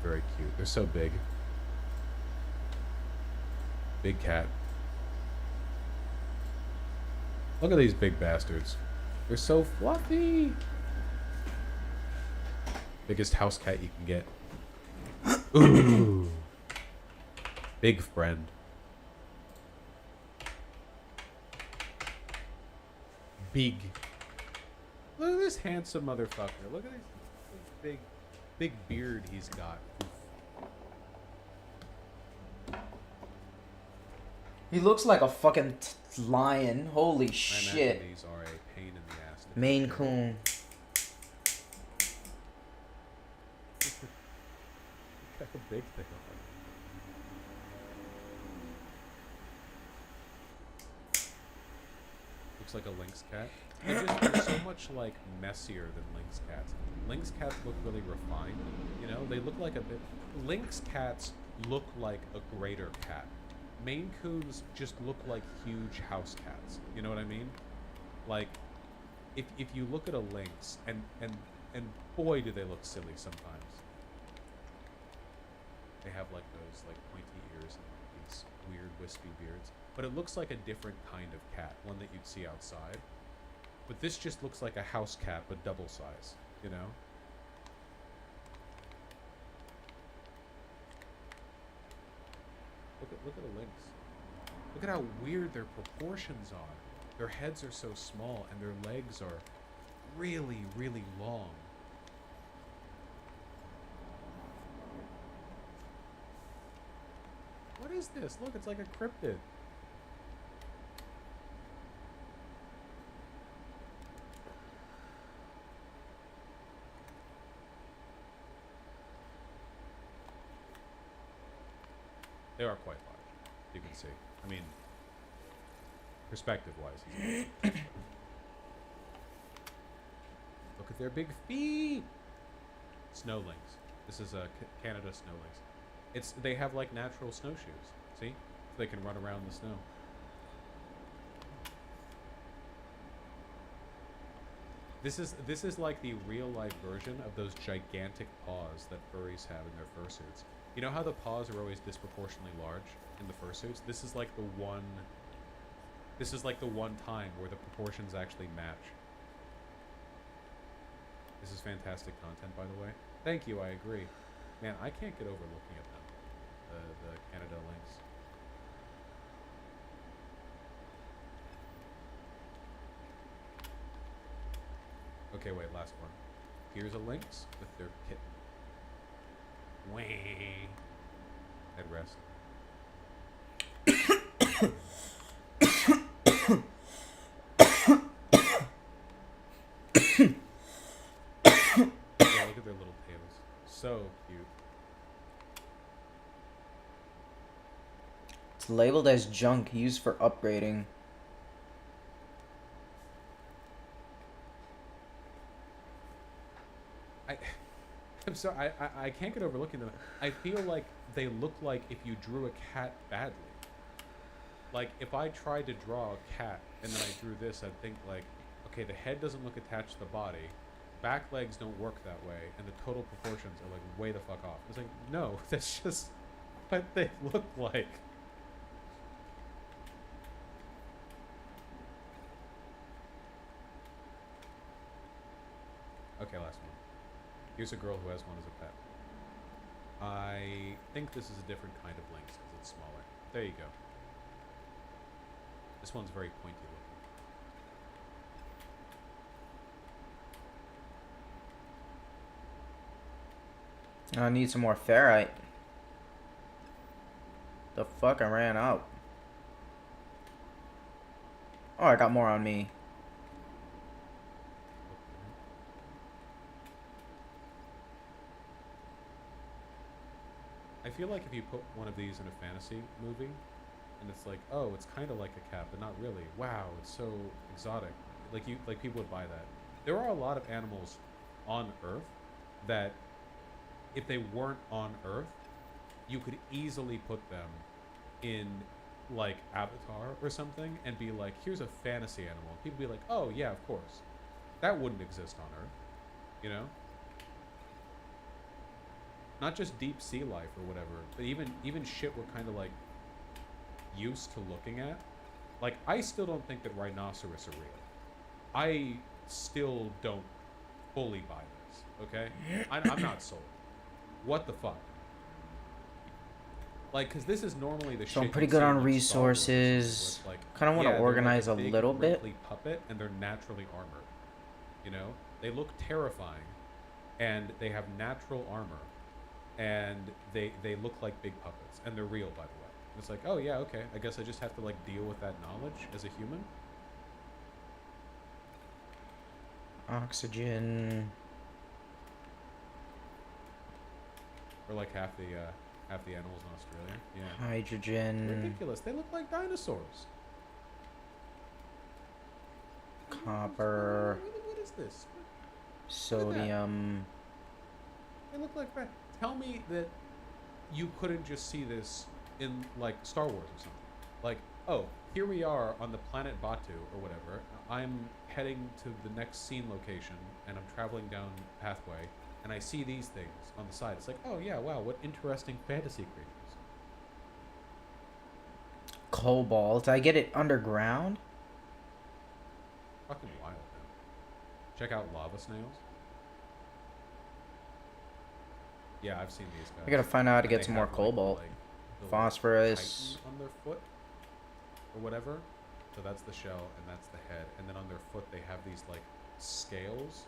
Very cute. They're so big. Big cat. Look at these big bastards. They're so fluffy. Biggest house cat you can get. Ooh. Big friend. Big. Look at this handsome motherfucker. Look at this big beard he's got. He looks like a fucking lion. Holy I shit. imagine these are a pain in the ass. Maine Coon. Look how big they are. Looks like a lynx cat. They're so much like messier than lynx cats. Lynx cats look really refined. You know, they look like a bit. Lynx cats look like a greater cat. Maine Coons just look like huge house cats. You know what I mean? Like, if you look at a lynx, and boy do they look silly sometimes. They have like those like pointy ears and these weird wispy beards. But it looks like a different kind of cat, one that you'd see outside. But this just looks like a house cat, but double size, you know? Look at a lynx. Look at how weird their proportions are. Their heads are so small, and their legs are really, really long. What is this? Look, it's like a cryptid. They are quite large, you can see. I mean, perspective-wise. Look at their big feet! Snow lynx. This is a Canada snow lynx. They have like natural snowshoes. See? So they can run around the snow. This is like the real life version of those gigantic paws that furries have in their fursuits. You know how the paws are always disproportionately large in the fursuits? This is like the one time where the proportions actually match. This is fantastic content, by the way. Thank you, I agree. Man, I can't get over looking at them. The Canada lynx. Okay, wait, last one. Here's a lynx with their kitten. Wah. Head rest. Yeah, look at their little tails. So cute. It's labeled as junk used for upgrading. I'm sorry, I can't get over looking at them. I feel like they look like if you drew a cat badly. Like, if I tried to draw a cat and then I drew this, I'd think like, okay, the head doesn't look attached to the body, back legs don't work that way, and the total proportions are like way the fuck off. It's like, no, that's just what they look like. Okay, last one. Here's a girl who has one as a pet. I think this is a different kind of lynx because it's smaller. There you go. This one's very pointy looking. I need some more ferrite. The fuck, I ran out. Oh, I got more on me. I feel like if you put one of these in a fantasy movie, and it's like, oh, it's kind of like a cat, but not really. Wow, it's so exotic. Like people would buy that. There are a lot of animals on Earth that, if they weren't on Earth, you could easily put them in like Avatar or something and be like, here's a fantasy animal. People be like, oh yeah, of course. That wouldn't exist on Earth, you know? Not just deep sea life or whatever, but even shit we're kind of like used to looking at. Like, I still don't think that rhinoceros are real. I still don't fully buy this, okay? I'm not sold. What the fuck? Like, because this is normally the So shit I'm pretty you'd good see in, on like, Star Wars or something, where resources. it's like, Kind of want to yeah, they're like organize a big, little bit. wrinkly puppet, and they're naturally armored. You know? They look terrifying, and they have natural armor, and they look like big puppets, and they're real, by the way. It's like, oh yeah, okay, I guess I just have to like deal with that knowledge as a human. Oxygen. Or like half the animals in Australia. Yeah. Hydrogen. Ridiculous. They look like dinosaurs. Copper. What is this? Sodium. They look like that. Tell me that you couldn't just see this in like Star Wars or something. Like, oh, here we are on the planet Batu or whatever. I'm heading to the next scene location, and I'm traveling down pathway, and I see these things on the side. It's like, oh yeah, wow, what interesting fantasy creatures. Cobalt. I get it underground. Fucking wild, man. Check out lava snails. Yeah, I've seen these guys. I gotta find out how to And get they some more have, cobalt. like, the Phosphorus. chitin on their foot or whatever. So that's the shell and that's the head. And then on their foot they have these like scales.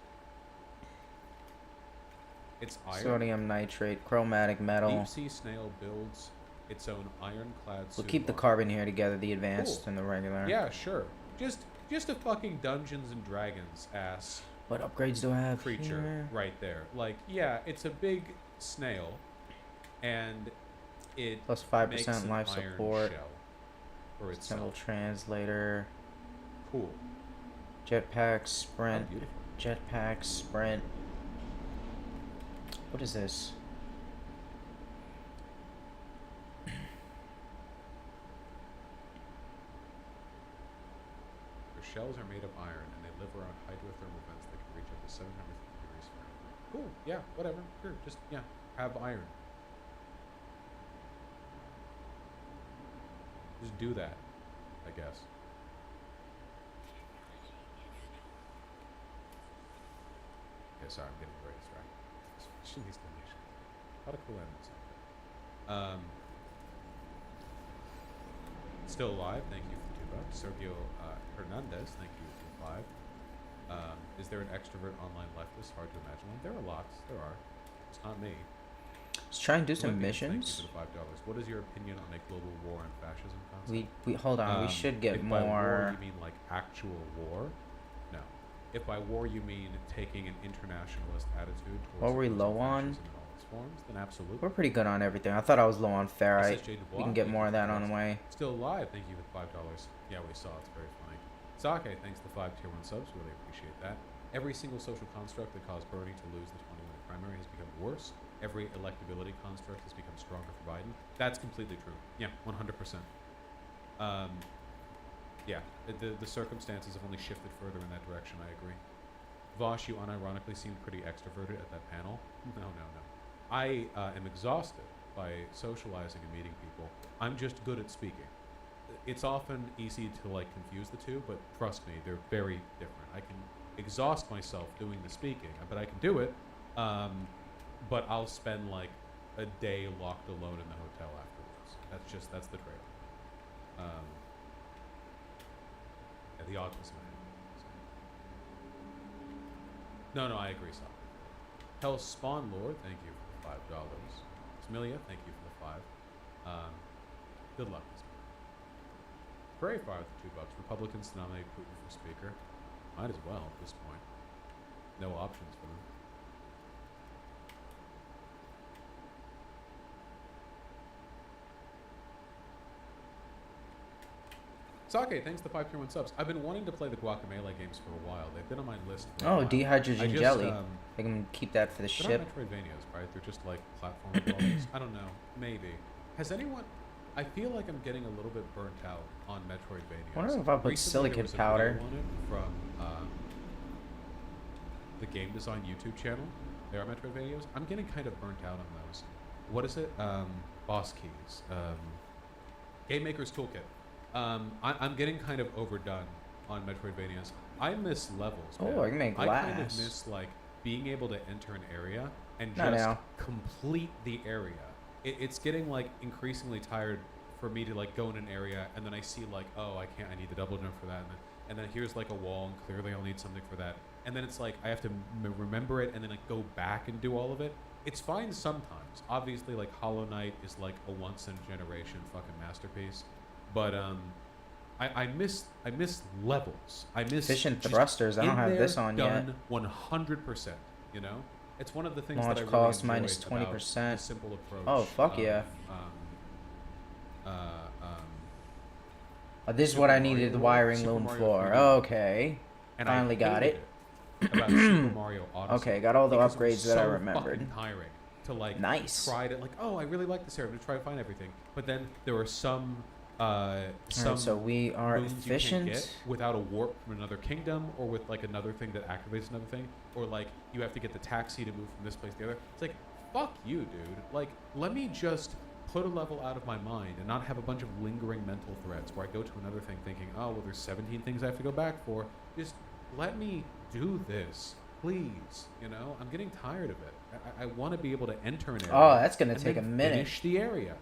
It's iron. Sodium nitrate. Chromatic metal. Deep sea snail builds its own ironclad suit. We'll keep the of armor. carbon here together, the advanced Cool. and the regular. Yeah, sure. Just a fucking Dungeons and Dragons ass What upgrades do I have creature here? right there. Like, yeah, it's a big snail, and it Plus makes 5% an life iron support. shell for Symbol itself. translator. Cool. Jetpack How sprint. beautiful. Jetpack sprint. What is this? Their shells are made of iron, and they live around hydrothermal vents that can reach up to 750 degrees Fahrenheit. Cool. Yeah. Whatever. Sure. Just have iron. Just do that, I guess. Okay, sorry, I'm getting very distracted. Especially these donations. A lot of cool animals out there. Still alive, thank you for $2. Sergio Hernandez, thank you for 5. Is there an extrovert online leftist? Hard to imagine one. There are lots. There are. It's not me. Let's try and do some Olympians, thank you missions. for the $5. What is your opinion on a global war on fascism concept? We hold on. We should get if by war more. you mean like actual war, no. If by war you mean taking an internationalist attitude towards What were we opposing low on? fascism in all its forms, then absolutely. We're pretty good on everything. I thought I was low on ferrite. SSJ We Dubois, can get thank more you of for that on the way. Still alive, thank you for $5. Yeah, we saw it's very funny. Sake, thanks to 5 tier 1 subs, really appreciate that. Every single social construct that caused Bernie to lose the 2020 primary has become worse. Every electability construct has become stronger for Biden. That's completely true. Yeah, 100%. Yeah, the circumstances have only shifted further in that direction, I agree. Vosh, you unironically seemed pretty extroverted at that panel. No. I am exhausted by socializing and meeting people. I'm just good at speaking. It's often easy to like confuse the two, but trust me, they're very different. I can exhaust myself doing the speaking, but I can do it. But I'll spend like a day locked alone in the hotel afterwards. That's the trade. Yeah, the autism. No, I agree, Sal. Hell Spawn Lord, thank you for the $5. Smilia, thank you for the 5. Good luck this month. Prairie Fire with $2. Republicans to nominate Putin for speaker. Might as well at this point. No options for them. Sake, thanks to 531 subs. I've been wanting to play the Guacamelee games for a while. They've been on my list for a Oh, while. dehydrogen jelly. Um, I can keep that for the they're not ship. Metroidvanias, right? They're just like platform dwellers. I don't know. Maybe. Has anyone... I feel like I'm getting a little bit burnt out on Metroidvanias. I wonder if I put Recently, there silicon was a powder. video on it from the Game Design YouTube channel. There are Metroidvanias. I'm getting kind of burnt out on those. What is it? Boss Keys. Game Maker's Toolkit. I'm getting kind of overdone on Metroidvanias. I miss levels. Oh, man. I can make glass. I kind of miss like being able to enter an area and Not just now. complete the area. It's getting like increasingly tired for me to like go in an area and then I see like, oh, I can't. I need the double jump for that, and then here's like a wall and clearly I'll need something for that. And then it's like I have to remember it and then like go back and do all of it. It's fine sometimes. Obviously, like Hollow Knight is like a once in a generation fucking masterpiece. But I miss levels. I miss Efficient just thrusters. I don't in have there, this on yet. done 100%. You know, it's one of the things Launch that I really cost enjoy minus about 20%. the simple approach. Oh, fuck of, yeah. um, Oh, this is what I Super needed the Mario wiring Super loom Mario for. 3D. Okay. and Finally I got hated it. about Super Mario Odyssey. Okay, got all the because it was upgrades that I so remembered. fucking tiring to like Nice. try to like, oh, I really like this area. I'm gonna try to find everything, but then there were some Alright, so we are moons you can't get efficient. without a warp from another kingdom, or with like another thing that activates another thing, or like you have to get the taxi to move from this place to the other. It's like, fuck you, dude. Like, let me just put a level out of my mind and not have a bunch of lingering mental threads where I go to another thing thinking, oh, well, there's 17 things I have to go back for. Just let me do this, please. You know, I'm getting tired of it. I want to be able to enter an area. Oh, that's gonna and take a then minute. Finish the area,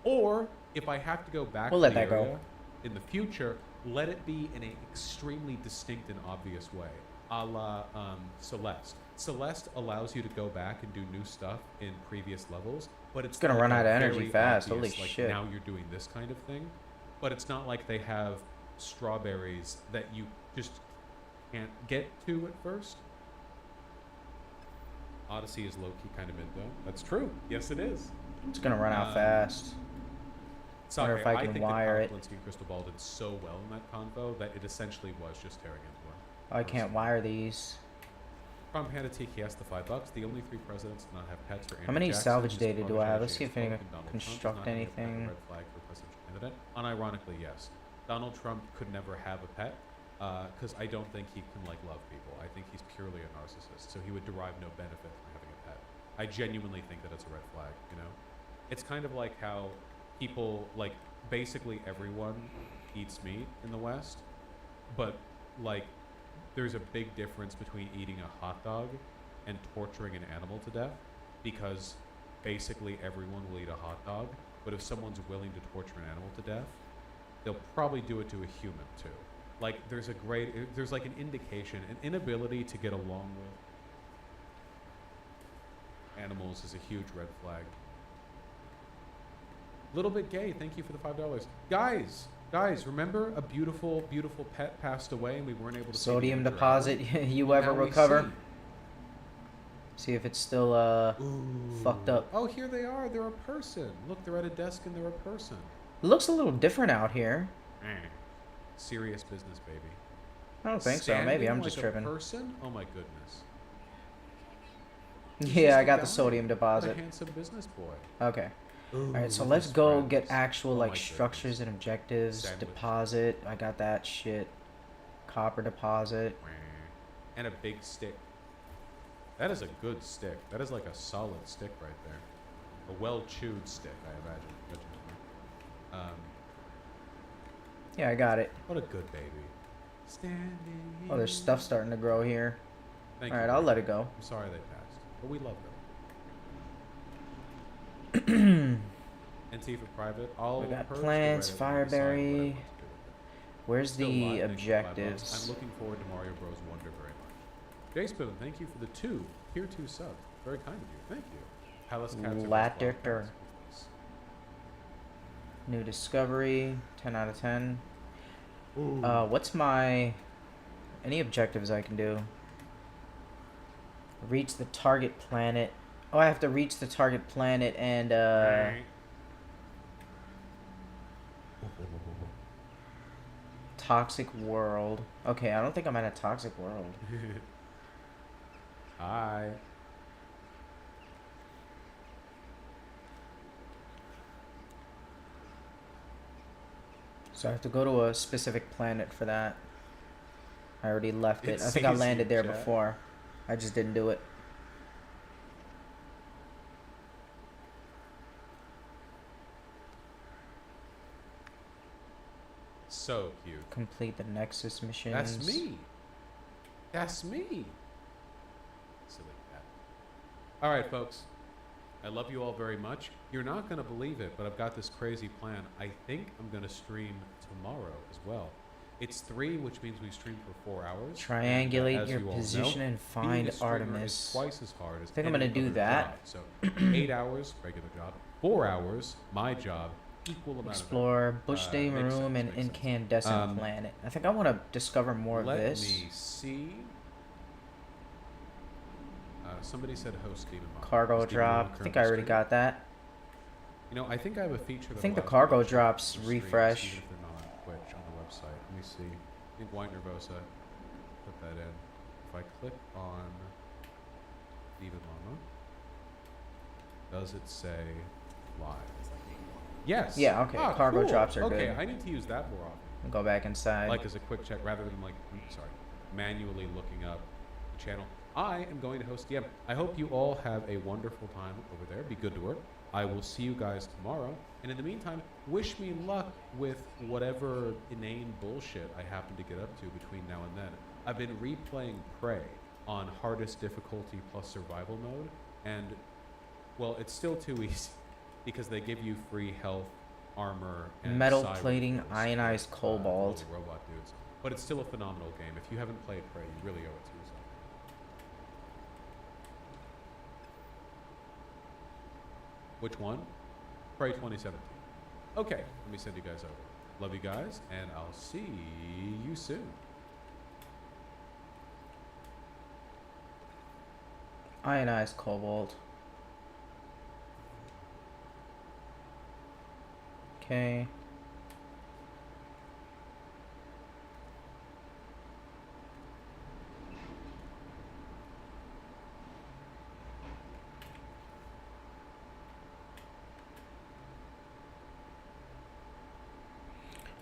or if I have to go back We'll to let the that go. area in the future, let it be in an extremely distinct and obvious way, a la Celeste. Celeste allows you to go back and do new stuff in previous levels, but it's gonna like run a out of energy very fast. obvious, Holy like, shit. now you're doing this kind of thing, but it's not like they have strawberries that you just can't get to at first. Odyssey is low-key kind of mid though. That's true. Yes, it is. It's gonna run out fast. Wonder if I can think wire that it. Kalinske and Crystal Ball did so well in that convo that it essentially was just tearing into her. I can't wire these. From Panda Tiki asked the $5. The only 3 presidents to not have pets are How Andrew many Jackson, salvage his data do I have? Let's see if I protege can Donald Trump does construct not have a pet, a anything. red flag for presidential candidate. Unironically, yes. Donald Trump could never have a pet because I don't think he can like love people. I think he's purely a narcissist, so he would derive no benefit from having a pet. I genuinely think that it's a red flag. You know, it's kind of like how people like basically everyone eats meat in the West, but like there's a big difference between eating a hot dog and torturing an animal to death, because basically everyone will eat a hot dog, but if someone's willing to torture an animal to death, they'll probably do it to a human too. Like there's like an indication, an inability to get along with animals is a huge red flag. Little bit gay, thank you for the $5. Guys, remember a beautiful, beautiful pet passed away and we weren't able to see Sodium the image deposit. You ever Now we recover? See if it's still Ooh. fucked up. Oh, here they are. They're a person. Look, they're at a desk and they're a person. It looks a little different out here. Serious business, baby. I don't think so. Maybe I'm Standing just like tripping. A person? Oh my goodness. Yeah, I Just a got the guy. sodium What a deposit. handsome business boy. Okay. Ooh, Alright, so with let's his go friends. get actual Oh like my structures and objectives. Sandwich. Deposit. I got that shit. Copper deposit. And a big stick. That is a good stick. That is like a solid stick right there. A well-chewed stick, I imagine. Yeah, I got it. What a good baby. Standing. Oh, there's stuff starting to grow here. Thank Alright, you. I'll let it go. I'm sorry they passed, but we love them. NT for private. All We got purge the plants, Reddit and decide what I Fireberry. want to do with it. Where's Still the live, thank you for $5. objectives? I'm looking forward to Mario Bros. Wonder very much. J Spoon, thank you for the tier 2 sub. Very kind of you. Thank you. Palace Cats are Ladder. best wild cats. New discovery. 10 out of 10. Ooh. What's my... Any objectives I can do? Reach the target planet. Oh, I have to reach the target planet and, toxic world. Okay, I don't think I'm in a toxic world. Hi. So I have to go to a specific planet for that. I already left it. It I think I sees landed you, there chat. before. I just didn't do it. So cute. Complete the Nexus missions. That's me. That's me. Silly cat. All right, folks. I love you all very much. You're not going to believe it, but I've got this crazy plan. I think I'm going to stream tomorrow as well. It's 3, which means we stream for 4 hours. Triangulate as your you all position know, and being find a streamer is Artemis. twice as hard as I think I'm gonna any do other that. job. So 8 hours, regular job. 4 hours, my job. Equal amount Explore Bush Day makes Room sense, and makes sense. Incandescent Planet. I think I want to discover more of Let this. me see. Somebody said host Demon Mom. Cargo Is Demon Mom drop. I think currently I already streaming? got that. You know, I think I have a feature that I think the allows me cargo to check drops the streams, refresh. even if they're not on Twitch on the website. Let me see. I think White Nervosa put that in. If I click on Demon Mama, does it say live? Yes. Yeah, okay, Ah, cargo cool. drops are okay, good. I need to use that more often. Go back inside. Like as a quick check rather than like, sorry, manually looking up the channel. I am going to host DM. I hope you all have a wonderful time over there. Be good to her. I will see you guys tomorrow. And in the meantime, wish me luck with whatever inane bullshit I happen to get up to between now and then. I've been replaying Prey on hardest difficulty plus survival mode. And, well, it's still too easy because they give you free health, armor, and Metal psi plating, refills ionized with, cobalt. little robot dudes. But it's still a phenomenal game. If you haven't played Prey, you really owe it to yourself. Which one? Prey 2017. Okay, let me send you guys over. Love you guys, and I'll see you soon. Ionized cobalt. Okay.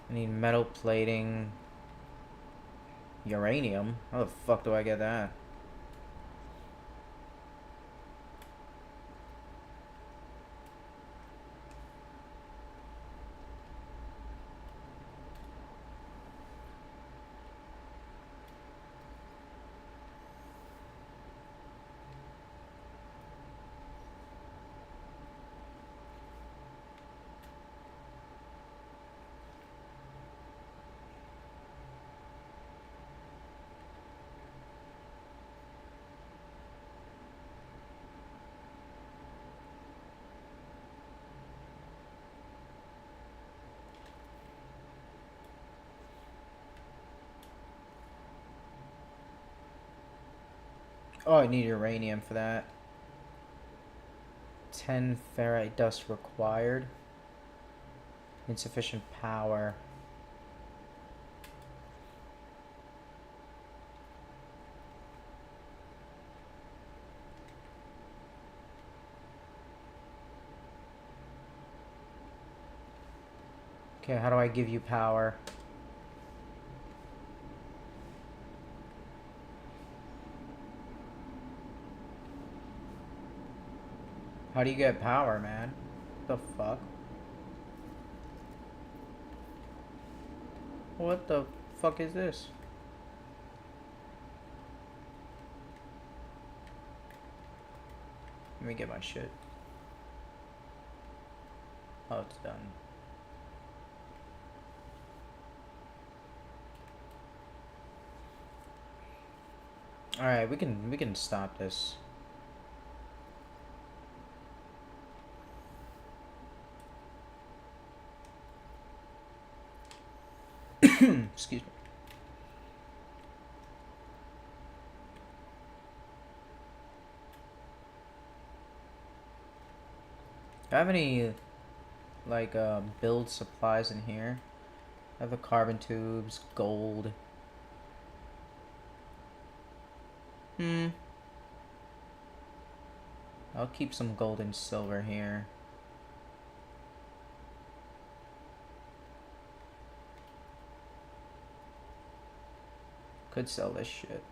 I need metal plating. Uranium? How the fuck do I get that? Oh, I need uranium for that. 10 ferrite dust required. Insufficient power. Okay, how do I give you power? How do you get power, man? The fuck? What the fuck is this? Let me get my shit. Oh, it's done. Alright, we can stop this. Excuse me. Do I have any like build supplies in here? I have the carbon tubes, gold. I'll keep some gold and silver here. Could sell this shit.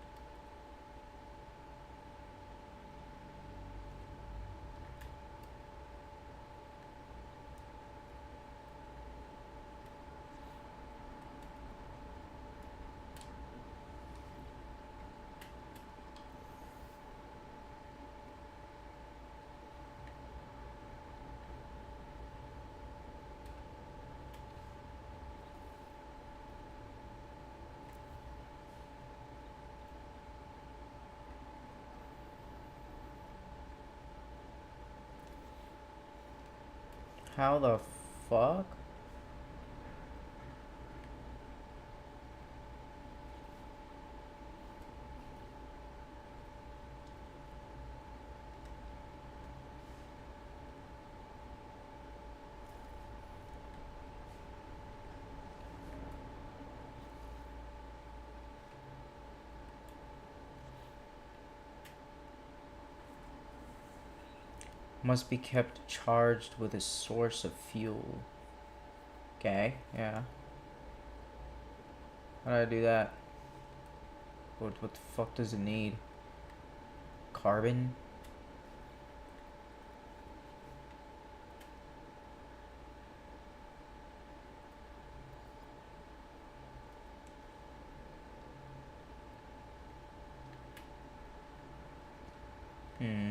How the fuck? Must be kept charged with a source of fuel. Okay, yeah. How do I do that? What the fuck does it need? Carbon? Hmm.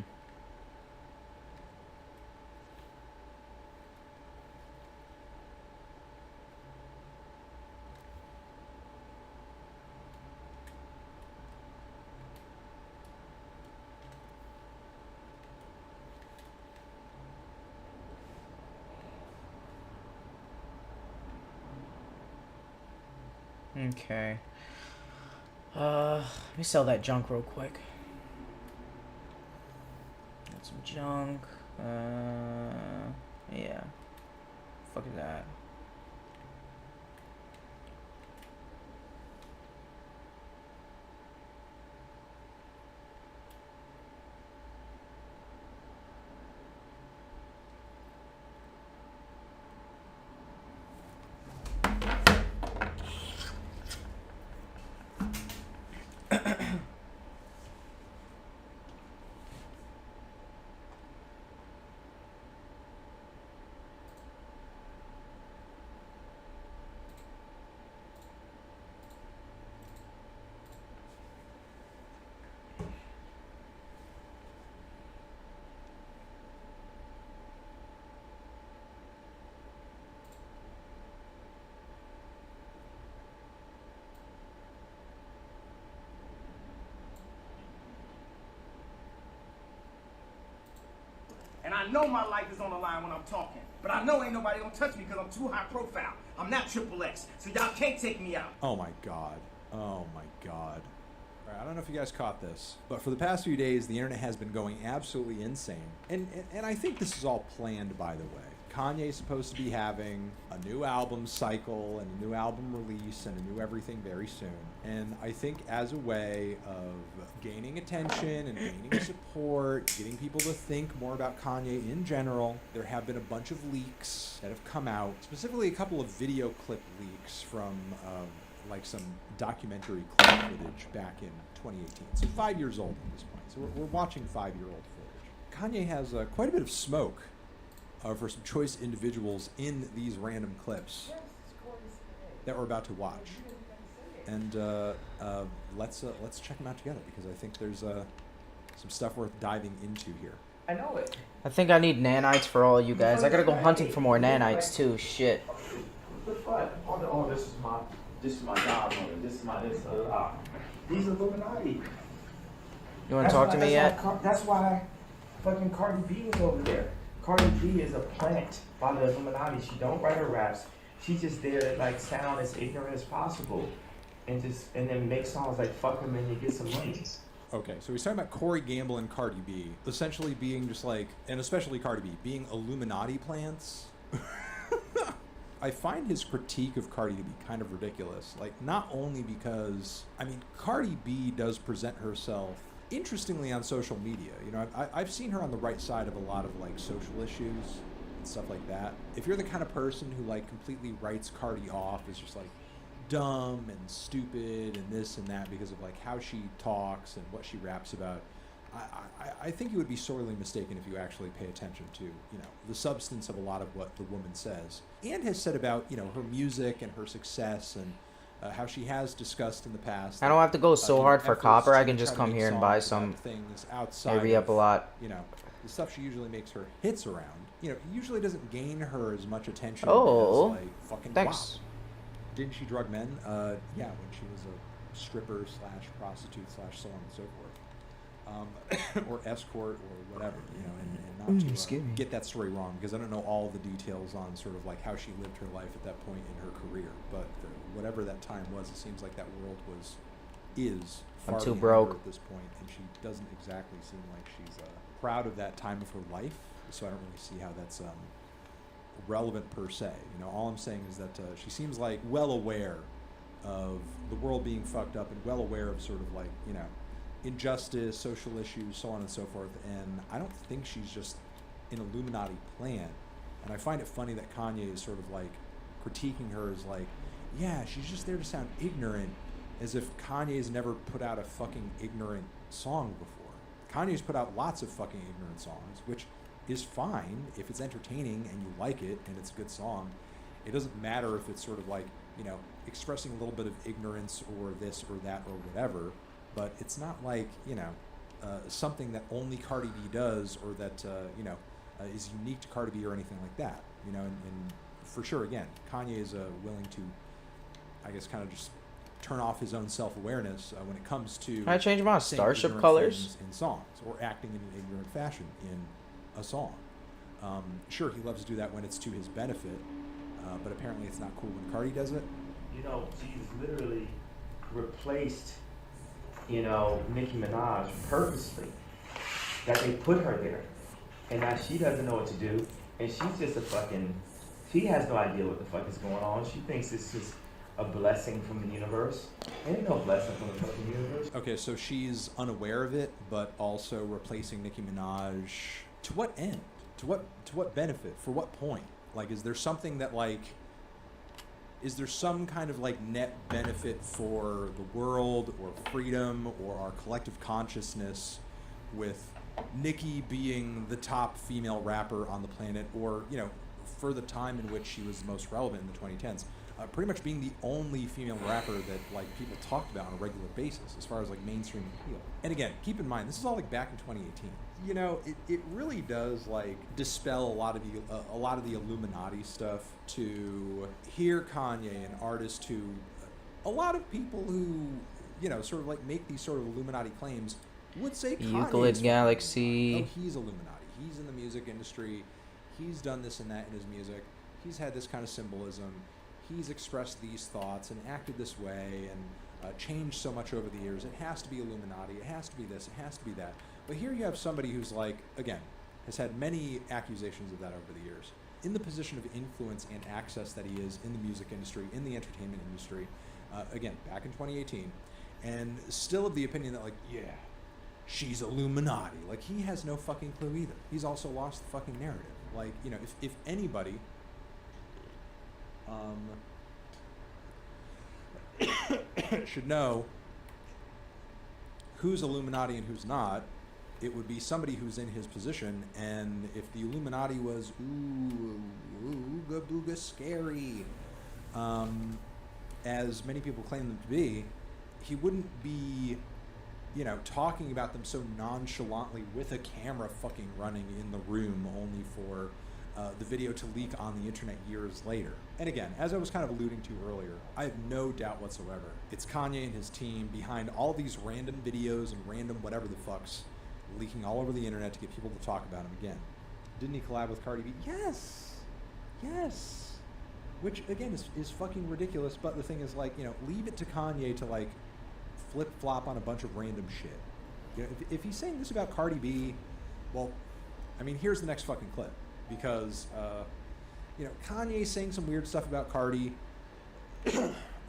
Okay. Let me sell that junk real quick. Got some junk. Yeah. Fuck is that? And I know my life is on the line when I'm talking. But I know ain't nobody gonna touch me because I'm too high profile. I'm not Triple X, so y'all can't take me out. Oh my god. Oh my god. Alright, I don't know if you guys caught this, but for the past few days, the internet has been going absolutely insane. And I think this is all planned, by the way. Kanye's supposed to be having a new album cycle and a new album release and a new everything very soon. And I think as a way of gaining attention and gaining support, getting people to think more about Kanye in general, there have been a bunch of leaks that have come out, specifically a couple of video clip leaks from like some documentary clip footage back in 2018. So 5 years old at this point. So we're watching 5-year-old footage. Kanye has quite a bit of smoke for some choice individuals in these random clips that we're about to watch. And let's check them out together because I think there's some stuff worth diving into here. I know it. I think I need nanites for all you guys. I gotta go hunting for more nanites too. Shit. The fuck? Oh, this is my godmother. This is my these Illuminati. You wanna talk to me yet? That's why fucking Cardi B was over there. Cardi B is a plant by the Illuminati. She don't write her raps. She's just there to like sound as ignorant as possible, and then make songs like "fuck 'em" and you get some money. Okay, so he's talking about Corey Gamble and Cardi B, essentially being just like, and especially Cardi B, being Illuminati plants. I find his critique of Cardi to be kind of ridiculous. Like, not only because, I mean, Cardi B does present herself interestingly on social media. You know, I've seen her on the right side of a lot of, like, social issues and stuff like that. If you're the kind of person who, like, completely writes Cardi off as just, like, dumb and stupid and this and that because of, like, how she talks and what she raps about, I think you would be sorely mistaken if you actually pay attention to, you know, the substance of a lot of what the woman says and has said about, you know, her music and her success and how she has discussed in the past. I don't have to go so you know, hard for efforts copper. I to can just try to come make here and buy songs some. about things outside They re-up a of, lot. you know, the stuff she usually makes her hits around. You know, usually doesn't gain her as much attention Oh, as, like, fucking thanks. WAP. Didn't she drug men? Yeah, when she was a stripper / prostitute / so on and so forth. Or escort or whatever, you know, and not to get that story wrong, because I don't know all the details on sort of like how she lived her life at that point in her career, but whatever that time was, it seems like that world is I'm far too behind broke. her at this point, and she doesn't exactly seem like she's proud of that time of her life, so I don't really see how that's relevant per se. You know, all I'm saying is that she seems like well aware of the world being fucked up and well aware of sort of like, you know, injustice, social issues, so on and so forth, and I don't think she's just an Illuminati plant. And I find it funny that Kanye is sort of like critiquing her as like, yeah, she's just there to sound ignorant, as if Kanye's never put out a fucking ignorant song before. Kanye's put out lots of fucking ignorant songs, which is fine if it's entertaining and you like it and it's a good song. It doesn't matter if it's sort of like, you know, expressing a little bit of ignorance or this or that or whatever. But it's not like, you know, something that only Cardi B does or that, you know, is unique to Cardi B or anything like that. You know, and for sure, again, Kanye is willing to, I guess, kind of just turn off his own self-awareness when it comes to... Can I change my saying Starship ignorant colors? things in songs or acting in an ignorant fashion in a song. Sure, he loves to do that when it's to his benefit, but apparently it's not cool when Cardi does it. You know, she's literally replaced, you know, Nicki Minaj purposely. That they put her there. And now she doesn't know what to do. And she's just a fucking, she has no idea what the fuck is going on. She thinks it's just a blessing from the universe. Ain't no blessing from the fucking universe. Okay, so she's unaware of it, but also replacing Nicki Minaj. To what end? To what benefit? For what point? Like, is there something that, like, is there some kind of, like, net benefit for the world or freedom or our collective consciousness with Nicki being the top female rapper on the planet, or, you know, for the time in which she was most relevant in the 2010s, pretty much being the only female rapper that, like, people talked about on a regular basis as far as, like, mainstream appeal. And again, keep in mind, this is all, like, back in 2018. You know, it really does, like, dispel a lot of the Illuminati stuff to hear Kanye, an artist who a lot of people who, you know, sort of like make these sort of Illuminati claims would say Euclid Kanye's Galaxy. oh, he's Illuminati. He's in the music industry. He's done this and that in his music. He's had this kind of symbolism. He's expressed these thoughts and acted this way and changed so much over the years. It has to be Illuminati. It has to be this. It has to be that. But here you have somebody who's like, again, has had many accusations of that over the years, in the position of influence and access that he is in the music industry, in the entertainment industry, again, back in 2018, and still of the opinion that, like, yeah, she's Illuminati. Like, he has no fucking clue either. He's also lost the fucking narrative. Like, you know, if anybody should know who's Illuminati and who's not, it would be somebody who's in his position. And if the Illuminati was ooga booga scary, as many people claim them to be, he wouldn't be, you know, talking about them so nonchalantly with a camera fucking running in the room only for the video to leak on the internet years later. And again, as I was kind of alluding to earlier, I have no doubt whatsoever it's Kanye and his team behind all these random videos and random whatever the fucks leaking all over the internet to get people to talk about him again. Didn't he collab with Cardi B? Yes! Yes! Which, again, is fucking ridiculous, but the thing is, like, you know, leave it to Kanye to, like, flip-flop on a bunch of random shit. You know, if he's saying this about Cardi B, well, I mean, here's the next fucking clip. Because you know, Kanye saying some weird stuff about Cardi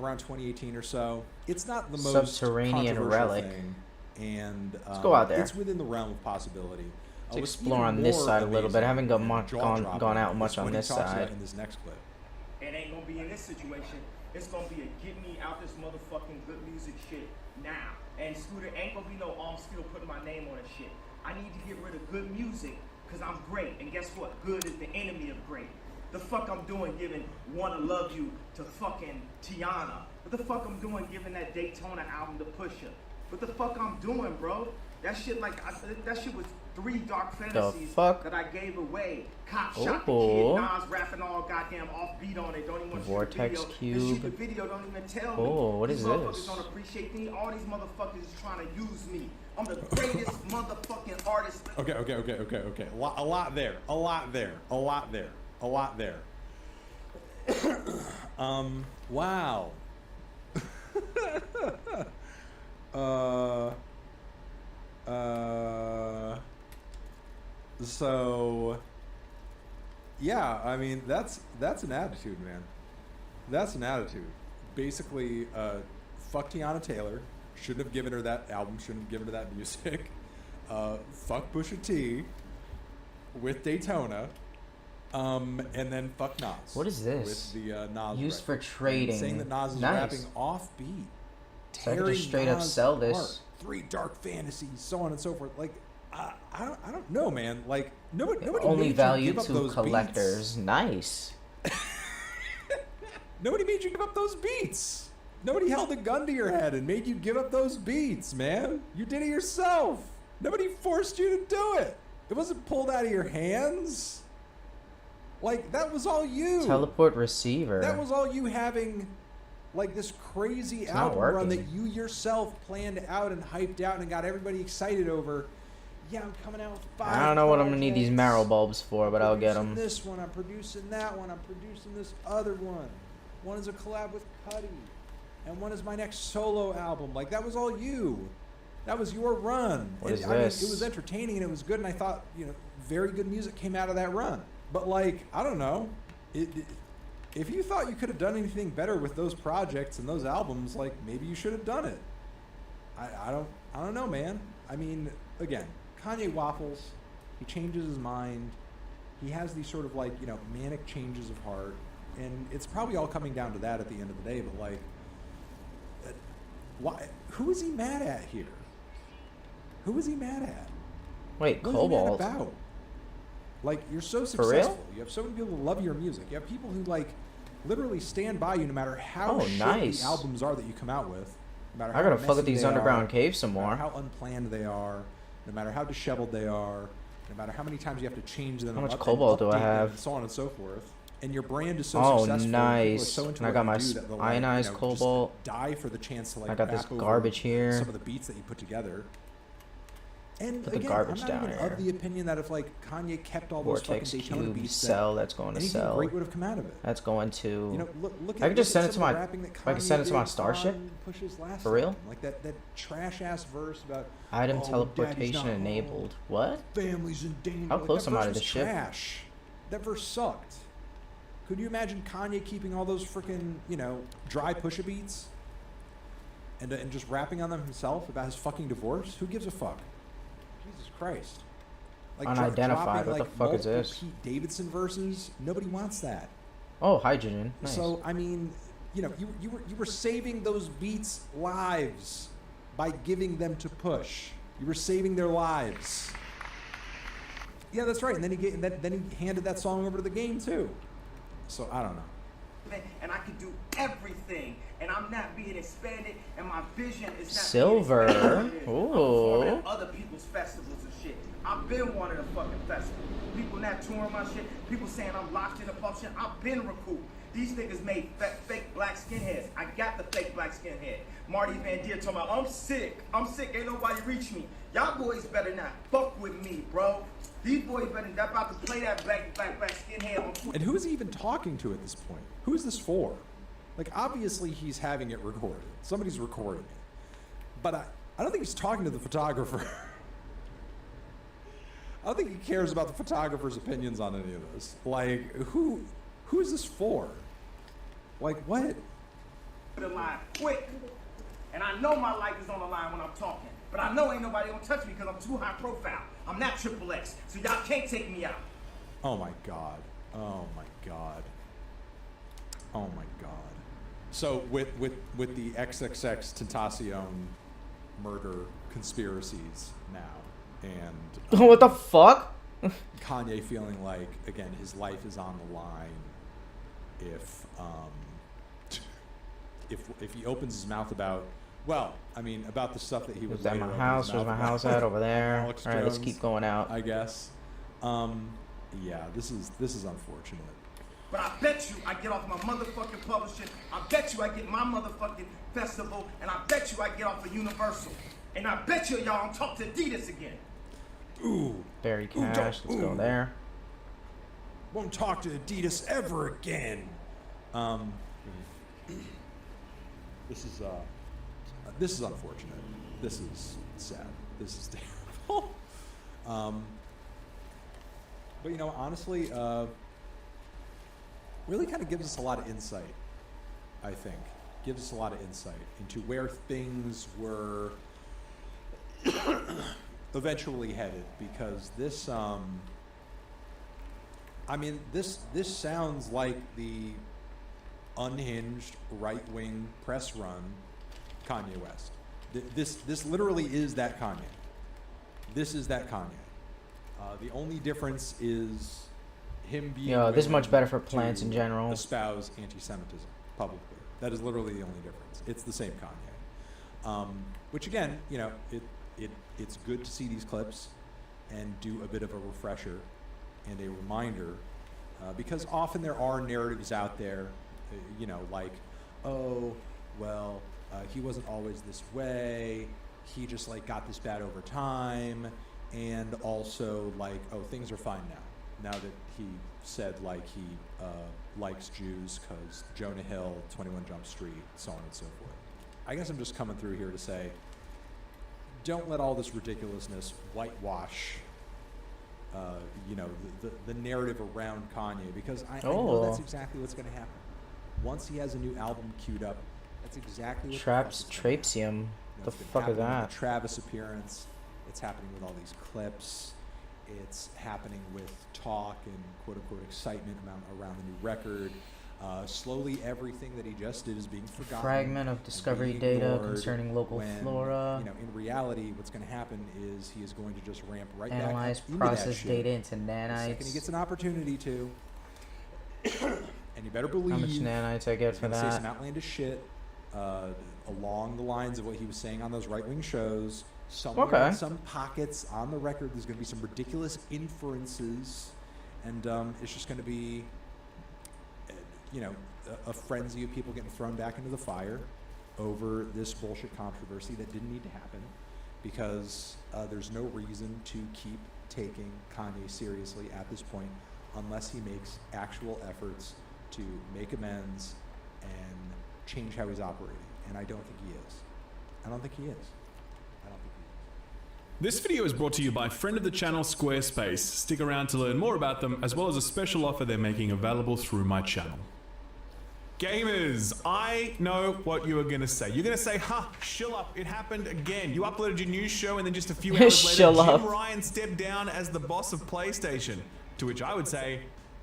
around 2018 or so. It's not the most Subterranean controversial relic. thing, and Let's go out there. It's within the realm of possibility. Let's What's explore even on this more side a little bit. I haven't amazing gone and jaw-dropping gone out is much on what he this talks about side. in this next clip. It ain't gonna be in this situation. It's gonna be a get me out this motherfucking good music shit now. And Scooter ain't gonna be no still putting my name on it shit. I need to get rid of good music because I'm great. And guess what? Good is the enemy of great. The fuck I'm doing giving Wanna Love You to fucking Tiana. What the fuck I'm doing giving that Daytona album to Pusha? What the fuck I'm doing, bro? That shit that shit was 3 Dark Fantasies fuck? that I gave away. Cop shot the kid, Oh. Nas rapping all goddamn offbeat on it. Don't even want to Vortex shoot the video. And shoot the Cube. video, don't even tell me. Oh, what These is motherfuckers this? don't appreciate me. All these motherfuckers is trying to use me. I'm the greatest motherfucking artist. Okay. A lot there. Wow. So, yeah, I mean, that's an attitude, man. That's an attitude. Basically, fuck Tiana Taylor. Shouldn't have given her that album. Shouldn't have given her that music. Fuck Pusha T with Daytona. And then fuck Nas. What is this? With the Nas Used record. for trading. Saying that Nas is Nice. rapping offbeat. So I could just tearing straight up Nas sell this. apart. 3 Dark Fantasies, so on and so forth. Like, I don't know, man. Like, nobody Only made you value give up to those collectors. Nice. Beats. Nobody made you give up those beats. Nobody held a gun to your head and made you give up those beats, man. You did it yourself. Nobody forced you to do it. It wasn't pulled out of your hands. Like, that was all you. Teleport receiver. That was all you having, like, this crazy It's not album run working. that you yourself planned out and hyped out and got everybody excited over. Yeah, I'm coming out with 5 I don't know what I'm gonna need these projects. marrow bulbs for, but I'll get Producing them. This one, I'm producing that one, I'm producing this other one. One is a collab with Cudi, and one is my next solo album. Like, that was all you. That was your run. What is I mean, this? it was entertaining and it was good, and I thought, you know, very good music came out of that run. But, like, I don't know. If you thought you could have done anything better with those projects and those albums, like, maybe you should have done it. I don't know, man. I mean, again, Kanye waffles. He changes his mind. He has these sort of, like, you know, manic changes of heart, and it's probably all coming down to that at the end of the day. But, like, why? Who is he mad at here? Who is he mad at? Wait, What is he mad Cobalt. about? Like, you're so For real? successful. You have so many people who love your music. You have people who, like, literally stand by you no matter how Oh, shit nice. the albums are that you come out with. No matter I gotta how fuck with messy these they underground are, caves some no matter more. how unplanned they are, no matter how disheveled they are, no matter how many times you have to change them. How and much and cobalt do I update them, have? And so on and so forth. And your brand is so Oh, successful. and people are nice. so into And I what got you my do that they'll, ionized just cobalt. die for the chance to, like, I got this rap over garbage here. some of the beats that you put together. And Put the again, garbage I'm not down even here. of the opinion that if, like, Kanye kept all those Vortex fucking Daytona Cube beats, cell. That's going that to anything sell. great would have come out of it. That's going to. You know, look I at, could just look send at it to some of the my- rapping that if I could send it to my Kanye did Starship? on Push's last For real? album. Like that trash ass verse about Item "Oh, daddy's teleportation not home, enabled. What? families in danger. How Like, close that am I verse to the was ship? trash. That verse sucked. Could you imagine Kanye keeping all those freaking, you know, dry Pusha beats and just rapping on them himself about his fucking divorce? Who gives a fuck? Jesus Christ. Like, Unidentified, dropping, what the like, fuck is multiple this? Pete Davidson verses. Nobody wants that. Oh, hydrogen. Nice. So I mean, you know, you were saving those beats' lives by giving them to Push. You were saving their lives. Yeah, that's right. And then then he handed that song over to the Game too. So I don't know. And I can do everything, and I'm not being expanded, and my vision is not Silver. being expanded. I'm performing Ooh. at other people's festivals and shit. I've been one of the fucking festivals. People not touring my shit. People saying I'm locked in a pump shit. I've been recouped. These niggas made fake black skinheads. I got the fake black skinhead. Marty Van Deer told me, I'm sick. Ain't nobody reach me. Y'all boys better not fuck with me, bro. These boys better not about to play that black skinhead on And who is he even talking to at this point? Who is this for? Like, obviously he's having it recorded. Somebody's recording it. But I don't think he's talking to the photographer. I don't think he cares about the photographer's opinions on any of this. Like, who Who is this for? Like, what? The line quick. And I know my life is on the line when I'm talking. But I know ain't nobody gonna touch me because I'm too high profile. I'm not Triple X, so y'all can't take me out. Oh my god. Oh my god. Oh my god. So with the XXX Tentacion murder conspiracies now, and What the fuck? Kanye feeling like, again, his life is on the line if he opens his mouth about, well, I mean, about the stuff that he was Was that later my opening house? his Where's my mouth house about. at? Over there. Alex All right, let's Jones, keep going out. I guess. Yeah, this is unfortunate. But I bet you I get off my motherfucking publishing. I bet you I get my motherfucking festival. And I bet you I get off of Universal. And I bet you y'all don't talk to Adidas again. Ooh, Barry Ooh, don't- Cash. Let's go ooh. there. won't talk to Adidas ever again. This is unfortunate. This is sad. This is terrible. But you know, honestly, really kind of gives us a lot of insight. I think gives us a lot of insight into where things were eventually headed, because this I mean, this sounds like the unhinged right-wing press run Kanye West. This literally is that Kanye. This is that Kanye. The only difference is him being Yo, this is much willing better for to plants in general. espouse anti-Semitism publicly. That is literally the only difference. It's the same Kanye. Which again, you know, it's good to see these clips and do a bit of a refresher and a reminder, because often there are narratives out there, you know, like, oh, well, he wasn't always this way. He just like got this bad over time, and also like, oh, things are fine now. Now that he said like he likes Jews because Jonah Hill, 21 Jump Street, so on and so forth. I guess I'm just coming through here to say, don't let all this ridiculousness whitewash, you know, the narrative around Kanye, because I know that's exactly what's going to happen. Once he has a new album queued up, that's exactly what Traps the fuck is gonna happen. Trapezium. You know, The it's been fuck is happening with that? The Travis appearance. It's happening with all these clips. It's happening with talk and quote-unquote excitement around the new record. Slowly, everything that he just did is being forgotten. Fragment of and discovery being data ignored concerning local when, flora. You know, in reality, what's going to happen is he is going to just ramp right Analyze back up into that process shit data into the second he nanites. gets an opportunity to. And you better believe How much nanites I get he's for gonna say some that? outlandish shit along the lines of what he was saying on those right-wing shows. Somewhere Okay. in some pockets on the record, there's going to be some ridiculous inferences, and it's just going to be, you know, a frenzy of people getting thrown back into the fire over this bullshit controversy that didn't need to happen, because there's no reason to keep taking Kanye seriously at this point unless he makes actual efforts to make amends and change how he's operating. And I don't think he is. I don't think he is. I don't think he is. This video is brought to you by friend of the channel Squarespace. Stick around to learn more about them, as well as a special offer they're making available through my channel. Gamers, I know what you are going to say. You're going to say, ha, chill up, it happened again. You uploaded your news show and then just a few hours later, Chill Jim up. Ryan stepped down as the boss of PlayStation. To which I would say,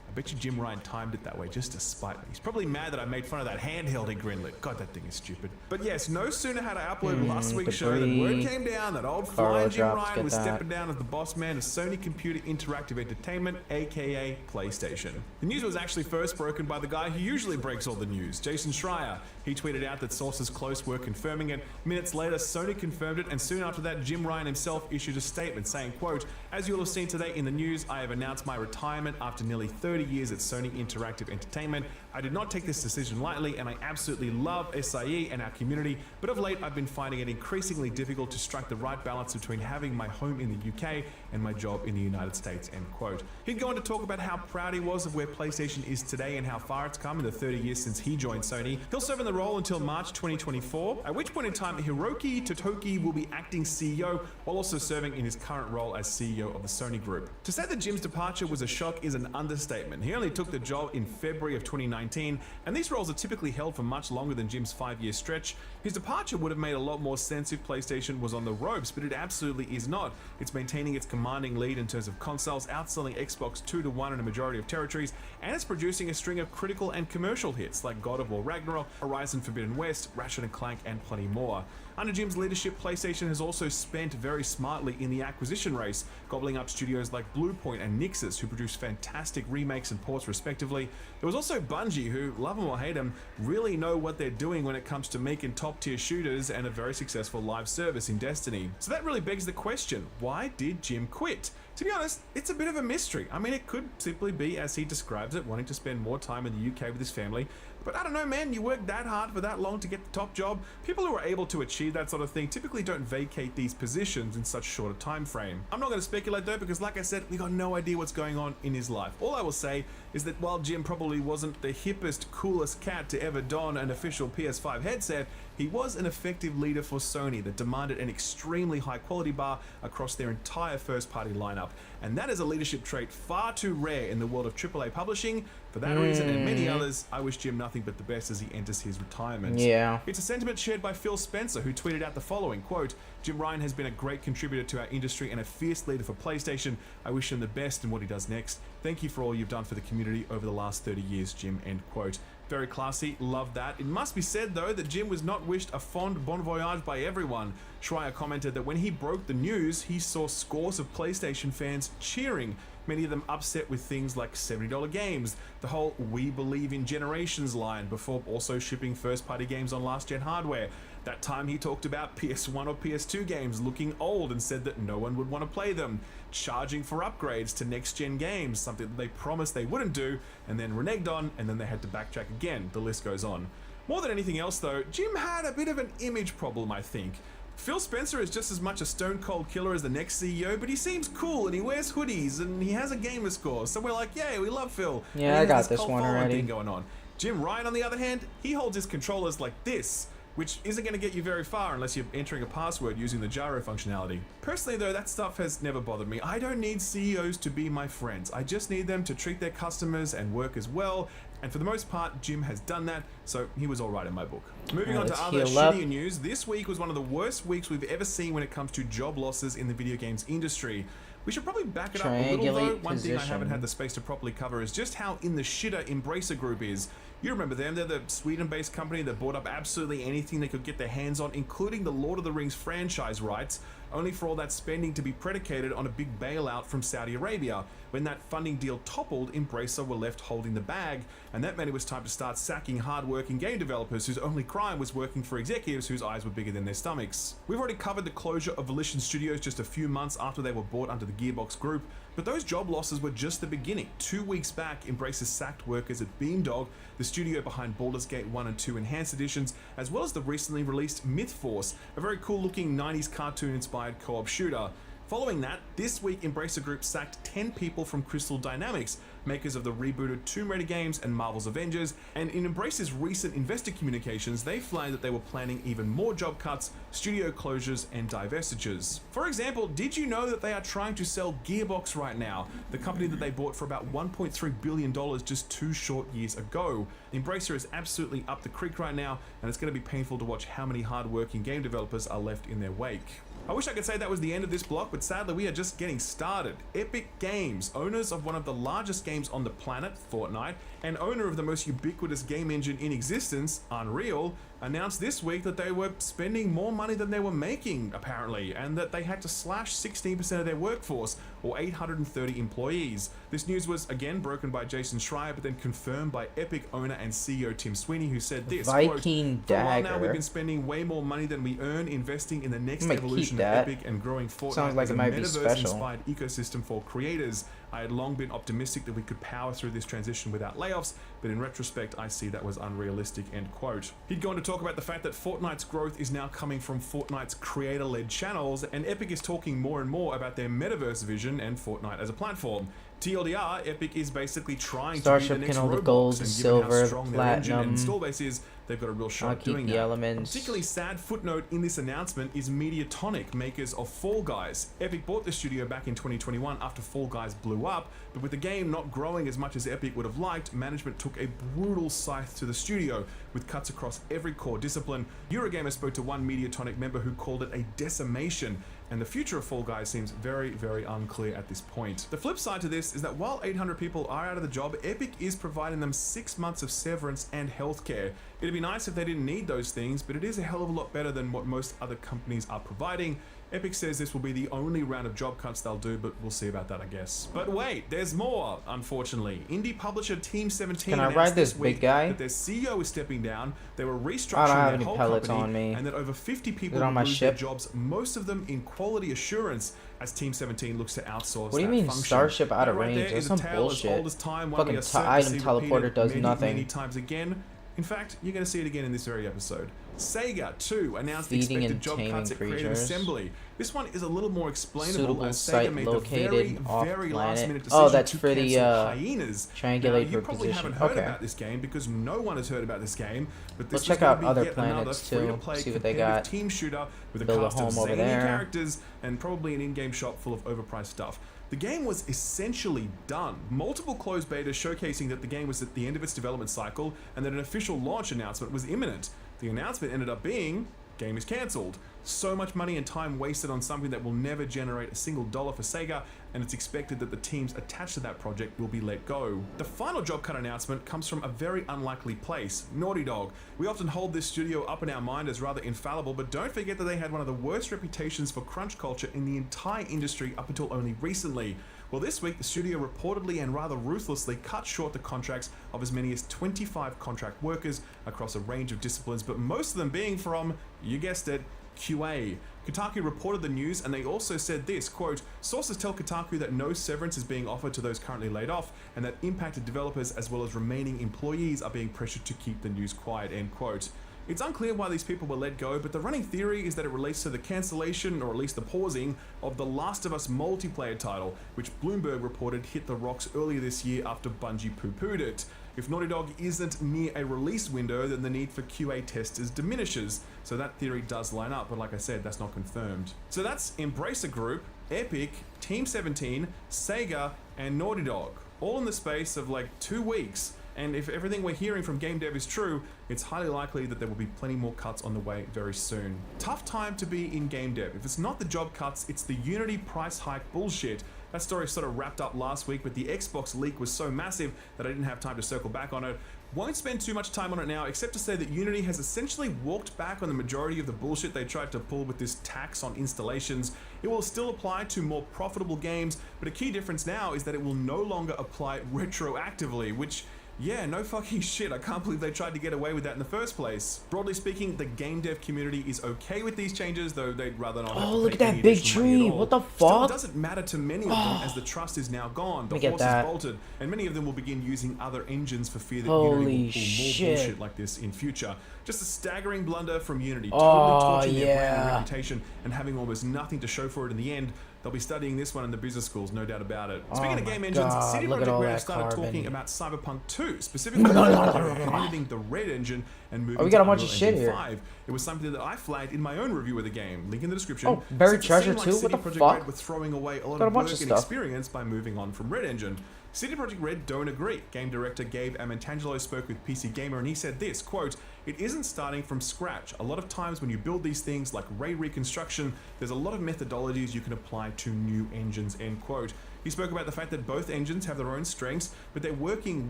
I bet you Jim Ryan timed it that way just to spite me. He's probably mad that I made fun of that handheld he greenlit. God, that thing is stupid. But yes, no sooner had I uploaded last week's show than word debris. came down that old Carlo flying Jim drops, Ryan get was that. stepping down as the boss man of Sony Computer Interactive Entertainment, aka PlayStation. The news was actually first broken by the guy who usually breaks all the news, Jason Schreier. He tweeted out that sources close were confirming it. Minutes later, Sony confirmed it, and soon after that, Jim Ryan himself issued a statement saying, quote, "As you'll have seen today in the news, I have announced my retirement after nearly 30 years at Sony Interactive Entertainment. I did not take this decision lightly, and I absolutely love SIE and our community, but of late I've been finding it increasingly difficult to strike the right balance between having my home in the UK and my job in the United States," end quote. He'd go on to talk about how proud he was of where PlayStation is today and how far it's come in the 30 years since he joined Sony. He'll serve in the role until March 2024, at which point in time Hiroki Totoki will be acting CEO while also serving in his current role as CEO CEO of the Sony Group. To say that Jim's departure was a shock is an understatement. He only took the job in February of 2019, and these roles are typically held for much longer than Jim's 5-year stretch. His departure would have made a lot more sense if PlayStation was on the ropes, but it absolutely is not. It's maintaining its commanding lead in terms of consoles, outselling Xbox 2-1 in a majority of territories, and it's producing a string of critical and commercial hits like God of War Ragnarok, Horizon Forbidden West, Ratchet & Clank, and plenty more. Under Jim's leadership, PlayStation has also spent very smartly in the acquisition race, gobbling up studios like Bluepoint and Nixxes, who produce fantastic remakes and ports respectively. There was also Bungie, who, love them or hate them, really know what they're doing when it comes to making top-tier shooters and a very successful live service in Destiny. So that really begs the question, why did Jim quit? To be honest, it's a bit of a mystery. I mean, it could simply be, as he describes it, wanting to spend more time in the UK with his family. But I don't know, man, you work that hard for that long to get the top job. People who are able to achieve that sort of thing typically don't vacate these positions in such short a time frame. I'm not going to speculate though, because like I said, we got no idea what's going on in his life. All I will say is that while Jim probably wasn't the hippest, coolest cat to ever don an official PS5 headset, he was an effective leader for Sony that demanded an extremely high quality bar across their entire first-party lineup. And that is a leadership trait far too rare in the world of AAA publishing. For that reason and many others, I wish Jim nothing but the best as he enters his retirement. Yeah. It's a sentiment shared by Phil Spencer, who tweeted out the following, quote, Jim Ryan has been a great contributor to our industry and a fierce leader for PlayStation. I wish him the best in what he does next. Thank you for all you've done for the community over the last 30 years, Jim, end quote. Very classy, love that. It must be said though that Jim was not wished a fond bon voyage by everyone. Schreier commented that when he broke the news, he saw scores of PlayStation fans cheering, many of them upset with things like $70 games, the whole "we believe in generations" line, before also shipping first-party games on last-gen hardware. That time he talked about PS1 or PS2 games looking old and said that no one would want to play them, charging for upgrades to next-gen games, something that they promised they wouldn't do, and then reneged on, and then they had to backtrack again. The list goes on. More than anything else though, Jim had a bit of an image problem, I think. Phil Spencer is just as much a stone cold killer as the next CEO, but he seems cool and he wears hoodies and he has a gamer score, so we're like, yay, we love Phil. Yeah, I got this one already. Thing going on. Jim Ryan, on the other hand, he holds his controllers like this, which isn't going to get you very far unless you're entering a password using the gyro functionality. Personally though, that stuff has never bothered me. I don't need CEOs to be my friends. I just need them to treat their customers and work as well. And for the most part, Jim has done that, so he was alright in my book. Moving on to other shittier news, this week was one of the worst weeks we've ever seen when it comes to job losses in the video games industry. We should probably back it up a little though. One thing I haven't had the space to properly cover is just how in the shitter Embracer Group is. You remember them, they're the Sweden-based company that bought up absolutely anything they could get their hands on, including the Lord of the Rings franchise rights, only for all that spending to be predicated on a big bailout from Saudi Arabia. When that funding deal toppled, Embracer were left holding the bag, and that meant it was time to start sacking hard-working game developers whose only crime was working for executives whose eyes were bigger than their stomachs. We've already covered the closure of Volition Studios just a few months after they were bought under the Gearbox Group, but those job losses were just the beginning. 2 weeks back, Embracer sacked workers at Beamdog, the studio behind Baldur's Gate 1 and 2 Enhanced Editions, as well as the recently released Myth Force, a very cool-looking 90s cartoon-inspired co-op shooter. Following that, this week Embracer Group sacked 10 people from Crystal Dynamics, makers of the rebooted Tomb Raider games and Marvel's Avengers, and in Embracer's recent investor communications, they flagged that they were planning even more job cuts, studio closures, and divestitures. For example, did you know that they are trying to sell Gearbox right now, the company that they bought for about $1.3 billion just 2 short years ago? Embracer is absolutely up the creek right now, and it's going to be painful to watch how many hard-working game developers are left in their wake. I wish I could say that was the end of this block, but sadly we are just getting started. Epic Games, owners of one of the largest games on the planet, Fortnite, and owner of the most ubiquitous game engine in existence, Unreal, announced this week that they were spending more money than they were making, apparently, and that they had to slash 16% of their workforce, or 830 employees. This news was again broken by Jason Schreier, but then confirmed by Epic owner and CEO Tim Sweeney, who said this, Viking quote, "For a while now Dagger. we've been spending way more money than we earn investing in the next evolution of that. Epic and growing Fortnite Sounds like as it a might be special. metaverse-inspired ecosystem for creators. I had long been optimistic that we could power through this transition without layoffs, but in retrospect, I see that was unrealistic," end quote. He'd gone to talk about the fact that Fortnite's growth is now coming from Fortnite's creator-led channels, and Epic is talking more and more about their metaverse vision and Fortnite as a platform. TLDR, Epic is basically trying Starship to be the next can hold the Roblox, gold, and given silver, how strong their engine and platinum. install base is, they've got a real shot I'll at keep doing the that. elements. Particularly sad footnote in this announcement is Mediatonic, makers of Fall Guys. Epic bought the studio back in 2021 after Fall Guys blew up, but with the game not growing as much as Epic would have liked, management took a brutal scythe to the studio, with cuts across every core discipline. Eurogamer spoke to one Mediatonic member who called it a decimation, and the future of Fall Guys seems very, very unclear at this point. The flip side to this is that while 800 people are out of the job, Epic is providing them 6 months of severance and healthcare. It'd be nice if they didn't need those things, but it is a hell of a lot better than what most other companies are providing. Epic says this will be the only round of job cuts they'll do, but we'll see about that, I guess. But wait, there's more, unfortunately. Indie publisher Team 17 Can I announced ride this this week big guy? that their CEO is stepping down, they were restructuring I don't have their any whole pellets company, on me. and that over 50 people Is it on will my lose ship? their jobs, most of them in quality assurance, as Team 17 looks to outsource What do you that mean function. Starship out of That right range? there That's is some a tale bullshit. as old as time, one Fucking we are certain to item see teleporter repeated does many, nothing. many times again. In fact, you're going to see it again in this very episode. Sega, too, announced Feeding expected and job taming cuts at Creative creatures. Assembly. This one is a little more explainable Suitable as Sega site made located the very, off very planet. last minute decision Oh, that's to for the, cancel Hyenas. triangulate now, for you probably position. haven't heard Okay. about this game because no one has heard about this game, but this Let's check is gonna out be other yet planets, another too, free-to-play see what they competitive got. team shooter with a Build a cast of home over zany there. characters and probably an in-game shop full of overpriced stuff. The game was essentially done. Multiple closed betas showcasing that the game was at the end of its development cycle and that an official launch announcement was imminent. The announcement ended up being, game is cancelled. So much money and time wasted on something that will never generate a single dollar for Sega, and it's expected that the teams attached to that project will be let go. The final job cut announcement comes from a very unlikely place, Naughty Dog. We often hold this studio up in our mind as rather infallible, but don't forget that they had one of the worst reputations for crunch culture in the entire industry up until only recently. Well, this week, the studio reportedly and rather ruthlessly cut short the contracts of as many as 25 contract workers across a range of disciplines, but most of them being from, you guessed it, QA. Kotaku reported the news, and they also said this, quote, sources tell Kotaku that no severance is being offered to those currently laid off, and that impacted developers as well as remaining employees are being pressured to keep the news quiet, end quote. It's unclear why these people were let go, but the running theory is that it relates to the cancellation, or at least the pausing, of The Last of Us multiplayer title, which Bloomberg reported hit the rocks earlier this year after Bungie poo-pooed it. If Naughty Dog isn't near a release window, then the need for QA testers diminishes. So that theory does line up, but like I said, that's not confirmed. So that's Embracer Group, Epic, Team 17, Sega, and Naughty Dog, all in the space of like 2 weeks. And if everything we're hearing from game dev is true, it's highly likely that there will be plenty more cuts on the way very soon. Tough time to be in game dev. If it's not the job cuts, it's the Unity price hike bullshit. That story sort of wrapped up last week, but the Xbox leak was so massive that I didn't have time to circle back on it. Won't spend too much time on it now, except to say that Unity has essentially walked back on the majority of the bullshit they tried to pull with this tax on installations. It will still apply to more profitable games, but a key difference now is that it will no longer apply retroactively, which, yeah, no fucking shit. I can't believe they tried to get away with that in the first place. Broadly speaking, the game dev community is okay with these changes, though they'd rather not have Oh, to look pay at that any big additional money tree. at all. What the Still, fuck? it doesn't matter to many of them as the trust is now gone. The Let me get horse is that. bolted, and many of them will begin using other engines for fear that Holy Unity will pull more shit. bullshit like this in future. Just a staggering blunder from Unity, Oh, totally torching their brand and yeah. reputation and having almost nothing to show for it in the end. They'll be studying this one in the business schools, no doubt about it. Speaking Oh of my game engines, God, CD look at Projekt all Red that started carbon. talking about Cyberpunk 2, specifically abandoning the Red Engine and moving we got to a bunch of Unreal shit Engine here. 5. It was something that I flagged in my own review of the game. Link in the description. Oh, buried Since it seemed treasure like too? CD What the Projekt fuck? Red were throwing away a lot Got a of bunch work of and stuff. experience by moving on from Red Engine. CD Projekt Red don't agree. Game director Gabe Amantangelo spoke with PC Gamer and he said this, quote, it isn't starting from scratch. A lot of times when you build these things like ray reconstruction, there's a lot of methodologies you can apply to new engines, end quote. He spoke about the fact that both engines have their own strengths, but they're working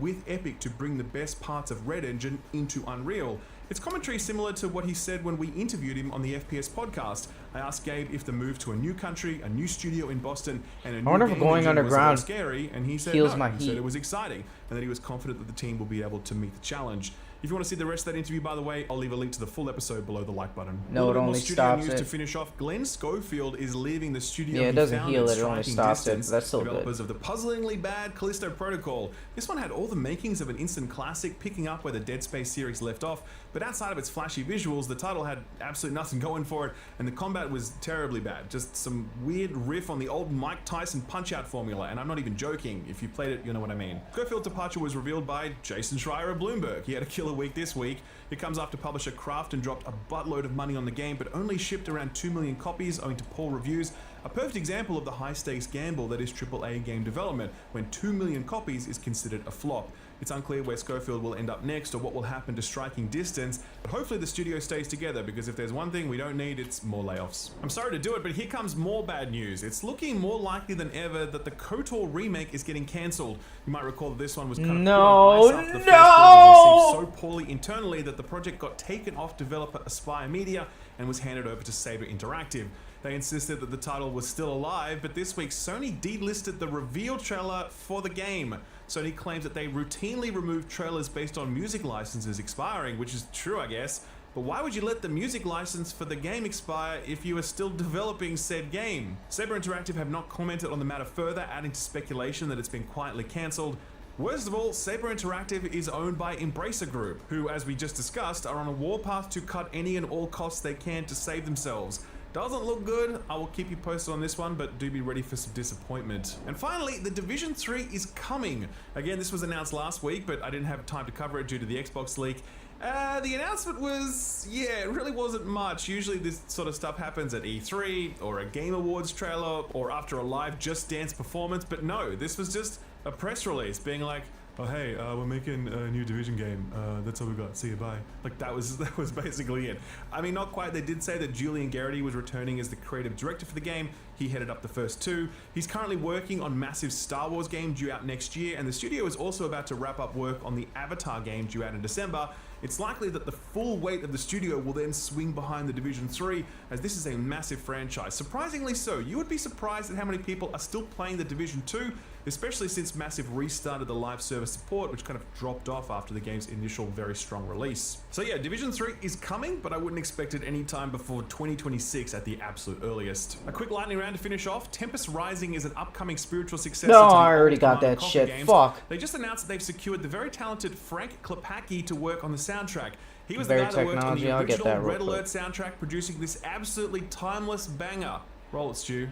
with Epic to bring the best parts of Red Engine into Unreal. It's commentary similar to what he said when we interviewed him on the FPS podcast. I asked Gabe if the move to a new country, a new studio in Boston, and a new wonder if game going engine was underground a little scary, and he said heals no. my He said heat. it was exciting, and that he was confident that the team will be able to meet the challenge. If you want to see the rest of that interview, by the way, I'll leave a link to the full episode below the like button. No, A little it bit more only studio stops news it. to finish off. Glenn Schofield is leaving the studio. Yeah, it he doesn't founded, heal it, it only Striking stops it, Distance, but that's still good. developers of the puzzlingly bad Callisto Protocol. This one had all the makings of an instant classic, picking up where the Dead Space series left off, but outside of its flashy visuals, the title had absolutely nothing going for it, and the combat was terribly bad. Just some weird riff on the old Mike Tyson Punch-Out formula, and I'm not even joking. If you played it, you know what I mean. Schofield's departure was revealed by Jason Schreier of Bloomberg. He had a killer week this week. It comes after publisher Krafton dropped a buttload of money on the game, but only shipped around 2 million copies owing to poor reviews. A perfect example of the high-stakes gamble that is AAA game development, when 2 million copies is considered a flop. It's unclear where Schofield will end up next or what will happen to Striking Distance, but hopefully the studio stays together, because if there's one thing we don't need, it's more layoffs. I'm sorry to do it, but here comes more bad news. It's looking more likely than ever that the KOTOR remake is getting cancelled. You might recall that this one was kind of put on ice after the first was received so poorly internally that the project got taken off developer Aspire Media and was handed over to Saber Interactive. They insisted that the title was still alive, but this week Sony delisted the reveal trailer for the game. Sony claims that they routinely remove trailers based on music licenses expiring, which is true, I guess. But why would you let the music license for the game expire if you are still developing said game? Saber Interactive have not commented on the matter further, adding to speculation that it's been quietly cancelled. Worst of all, Saber Interactive is owned by Embracer Group, who, as we just discussed, are on a warpath to cut any and all costs they can to save themselves. Doesn't look good. I will keep you posted on this one, but do be ready for some disappointment. And finally, The Division 3 is coming. Again, this was announced last week, but I didn't have time to cover it due to the Xbox leak. The announcement was, yeah, it really wasn't much. Usually this sort of stuff happens at E3 or a Game Awards trailer or after a live Just Dance performance, but no, this was just a press release being like, oh hey, we're making a new Division game. That's all we got. See you, bye. Like that was basically it. I mean, not quite. They did say that Julian Garrity was returning as the creative director for the game. He headed up the first two. He's currently working on massive Star Wars game due out next year, and the studio is also about to wrap up work on the Avatar game due out in December. It's likely that the full weight of the studio will then swing behind the Division 3, as this is a massive franchise. Surprisingly so. You would be surprised at how many people are still playing the Division 2, especially since Massive restarted the live service support, which kind of dropped off after the game's initial very strong release. So yeah, Division 3 is coming, but I wouldn't expect it any time before 2026 at the absolute earliest. A quick lightning round to finish off. Tempest Rising is an upcoming spiritual successor No, to the I already old got Command that & Conquer shit. games. Fuck. They just announced that they've secured the very talented Frank Klepacki to work on the soundtrack. He was Very the guy that worked on technology, the I'll get original that real Red quick. Alert soundtrack, producing this absolutely timeless banger. Roll it, Stu.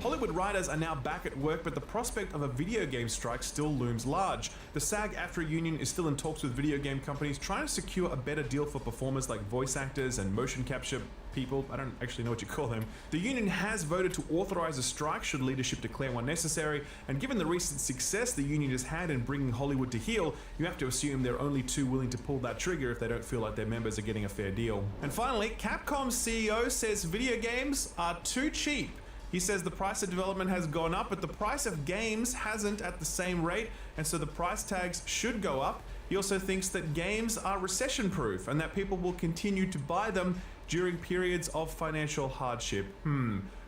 Hollywood writers are now back at work, but the prospect of a video game strike still looms large. The SAG-AFTRA union is still in talks with video game companies, trying to secure a better deal for performers like voice actors and motion capture people. I don't actually know what you call them. The union has voted to authorize a strike should leadership declare one necessary, and given the recent success the union has had in bringing Hollywood to heel, you have to assume they're only too willing to pull that trigger if they don't feel like their members are getting a fair deal. And finally, Capcom's CEO says video games are too cheap. He says the price of development has gone up, but the price of games hasn't at the same rate, and so the price tags should go up. He also thinks that games are recession-proof and that people will continue to buy them during periods of financial hardship.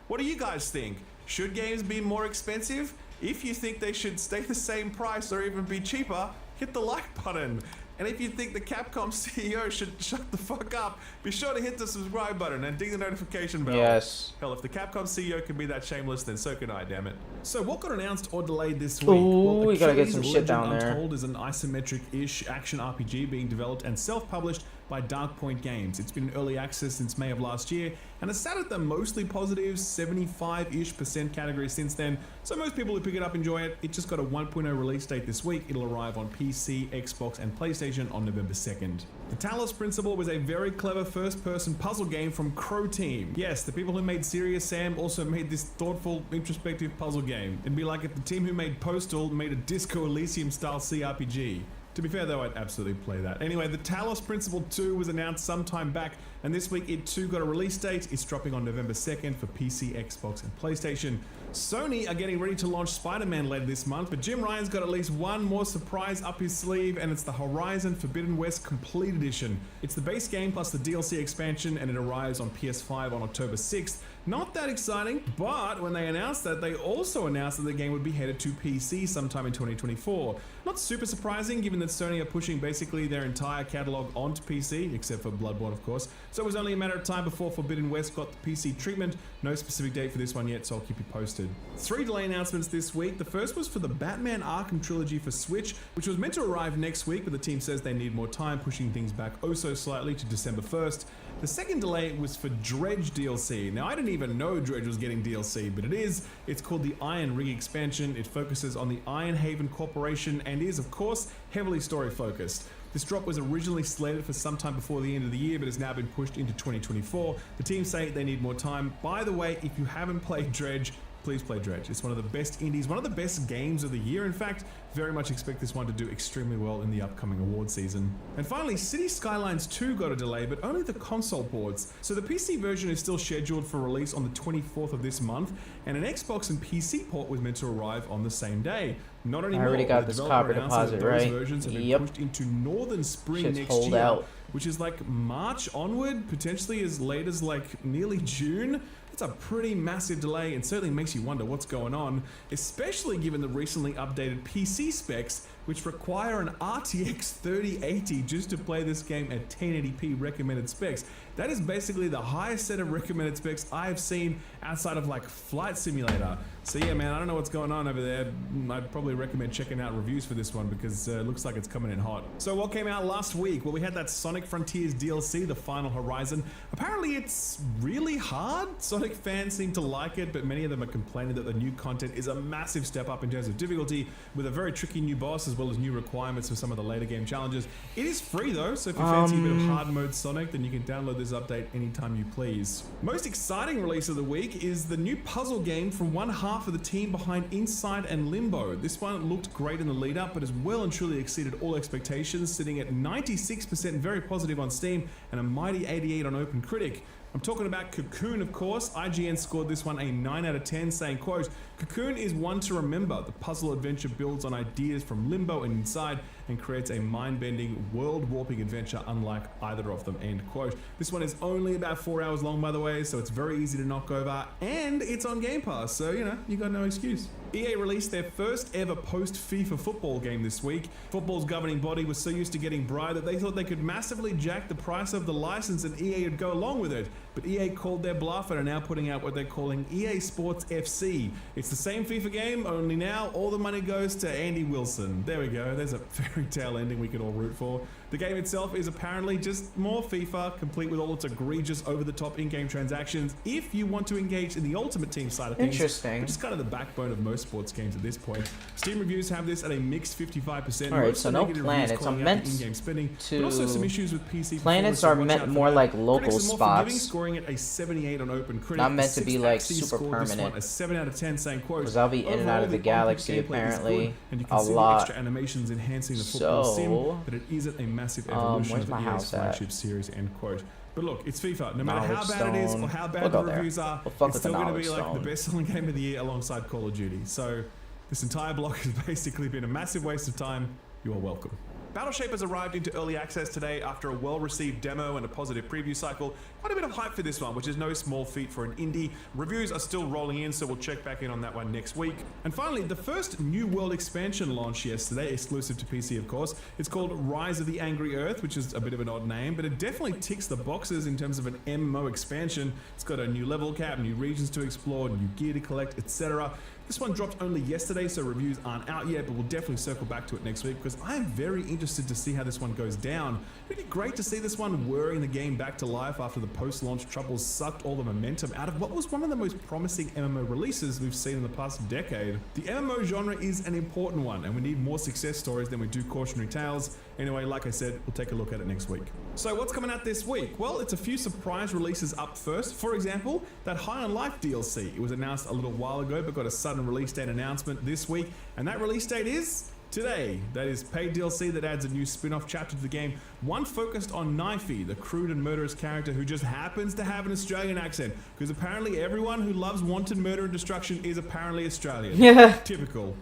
What do you guys think? Should games be more expensive? If you think they should stay the same price or even be cheaper, hit the like button. And if you think the Capcom CEO should shut the fuck up, be sure to hit the subscribe button and ding the notification bell. Yes. Hell, if the Capcom CEO can be that shameless, then so can I, damn it. So what got announced or delayed this week? Ooh, we gotta get Achilles some shit Legend down there. Untold is an isometric-ish action RPG being developed and self-published by Dark Point Games. It's been in early access since May of last year, and it's sat at the mostly positive 75-ish% category since then, so most people who pick it up enjoy it. It just got a 1.0 release date this week. It'll arrive on PC, Xbox, and PlayStation on November 2nd. The Talos Principle was a very clever first-person puzzle game from Crow Team. Yes, the people who made Serious Sam also made this thoughtful, introspective puzzle game. It'd be like if the team who made Postal made a Disco Elysium-style CRPG. To be fair though, I'd absolutely play that. Anyway, the Talos Principle 2 was announced sometime back, and this week it too got a release date. It's dropping on November 2nd for PC, Xbox, and PlayStation. Sony are getting ready to launch Spider-Man later this month, but Jim Ryan's got at least one more surprise up his sleeve, and it's the Horizon Forbidden West Complete Edition. It's the base game plus the DLC expansion, and it arrives on PS5 on October 6th. Not that exciting, but when they announced that, they also announced that the game would be headed to PC sometime in 2024. Not super surprising, given that Sony are pushing basically their entire catalog onto PC, except for Bloodborne, of course. So it was only a matter of time before Forbidden West got the PC treatment. No specific date for this one yet, so I'll keep you posted. 3 delay announcements this week. The first was for the Batman Arkham Trilogy for Switch, which was meant to arrive next week, but the team says they need more time, pushing things back oh so slightly to December 1st. The second delay was for Dredge DLC. Now, I didn't even know Dredge was getting DLC, but it is. It's called the Iron Ring expansion. It focuses on the Ironhaven Corporation and is, of course, heavily story focused. This drop was originally slated for sometime before the end of the year, but has now been pushed into 2024. The team say they need more time. By the way, if you haven't played Dredge, please play Dredge. It's one of the best indies, one of the best games of the year. In fact, very much expect this one to do extremely well in the upcoming award season. And finally, City Skylines 2 got a delay, but only the console ports. So the PC version is still scheduled for release on the 24th of this month, and an Xbox and PC port was meant to arrive on the same day. Not anymore. I already got The this developer copper announced that deposit, those right? versions have been Yep. pushed into Northern Spring Shit's next hold year, out. which is like March onward, potentially as late as like nearly June. It's a pretty massive delay and certainly makes you wonder what's going on, especially given the recently updated PC specs, which require an RTX 3080 just to play this game at 1080p recommended specs. That is basically the highest set of recommended specs I've seen outside of like Flight Simulator. So yeah, man, I don't know what's going on over there. I'd probably recommend checking out reviews for this one because it looks like it's coming in hot. So what came out last week? Well, we had that Sonic Frontiers DLC, The Final Horizon. Apparently it's really hard. Sonic fans seem to like it, but many of them are complaining that the new content is a massive step up in terms of difficulty, with a very tricky new boss as well as new requirements for some of the later game challenges. It is free though, so if you fancy a bit of hard mode Sonic, then you can download this update anytime you please. Most exciting release of the week is the new puzzle game from one half of the team behind Inside and Limbo. This one looked great in the lead up, but has well and truly exceeded all expectations, sitting at 96% very positive on Steam and a mighty 88 on OpenCritic. I'm talking about Cocoon, of course. IGN scored this one a 9 out of 10, saying, quote, "Cocoon is one to remember. The puzzle adventure builds on ideas from Limbo and Inside and creates a mind-bending, world-warping adventure unlike either of them," end quote. This one is only about 4 hours long, by the way, so it's very easy to knock over, and it's on Game Pass, so, you know, you got no excuse. EA released their first ever post-FIFA football game this week. Football's governing body was so used to getting bribed that they thought they could massively jack the price of the license and EA would go along with it. But EA called their bluff and are now putting out what they're calling EA Sports FC. It's the same FIFA game, only now all the money goes to Andy Wilson. There we go, there's a fairy tale ending we could all root for. The game itself is apparently just more FIFA, complete with all its egregious over-the-top in-game transactions, if you want to engage in the Ultimate Team side of things. Interesting. Which is kind of the backbone of most sports games at this point. Steam reviews have this at a mixed 55%. Alright, Most so are no negative planets. reviews calling I'm out meant the in-game spending, to- but also some issues with PC Planets performance, so are watch meant out for more that. like local Critics are more forgiving, spots. scoring it a 78 on OpenCritic. Not meant to be, Six like, Axes super scored this permanent. one a 7 out of 10, saying, quote, Because I'll be in and out of the "Overall, galaxy on-pitch gameplay is apparently good, and you can a see lot. the extra animations enhancing the football So, sim, but it isn't a massive evolution where's of my EA's house at? flagship series," end quote. But look, it's FIFA. No matter how Knowledge bad it is Stone. or how bad We'll the go there. reviews are, We'll fuck it's with the still going to be Knowledge like the Stone. best-selling game of the year alongside Call of Duty. So this entire block has basically been a massive waste of time. You are welcome. Battleshape has arrived into early access today after a well-received demo and a positive preview cycle. Quite a bit of hype for this one, which is no small feat for an indie. Reviews are still rolling in, so we'll check back in on that one next week. And finally, the first New World expansion launched yesterday, exclusive to PC of course. It's called Rise of the Angry Earth, which is a bit of an odd name, but it definitely ticks the boxes in terms of an MMO expansion. It's got a new level cap, new regions to explore, new gear to collect, etc. This one dropped only yesterday, so reviews aren't out yet, but we'll definitely circle back to it next week because I am very interested to see how this one goes down. It'd be great to see this one whirring the game back to life after the post-launch troubles sucked all the momentum out of what was one of the most promising MMO releases we've seen in the past decade. The MMO genre is an important one, and we need more success stories than we do cautionary tales. Anyway, like I said, we'll take a look at it next week. So what's coming out this week? Well, it's a few surprise releases up first. For example, that High on Life DLC. It was announced a little while ago, but got a sudden release date announcement this week, and that release date is today. That is paid DLC that adds a new spin-off chapter to the game, one focused on Knifey, the crude and murderous character who just happens to have an Australian accent, because apparently everyone who loves wanton murder and destruction is apparently Australian. Yeah. Typical.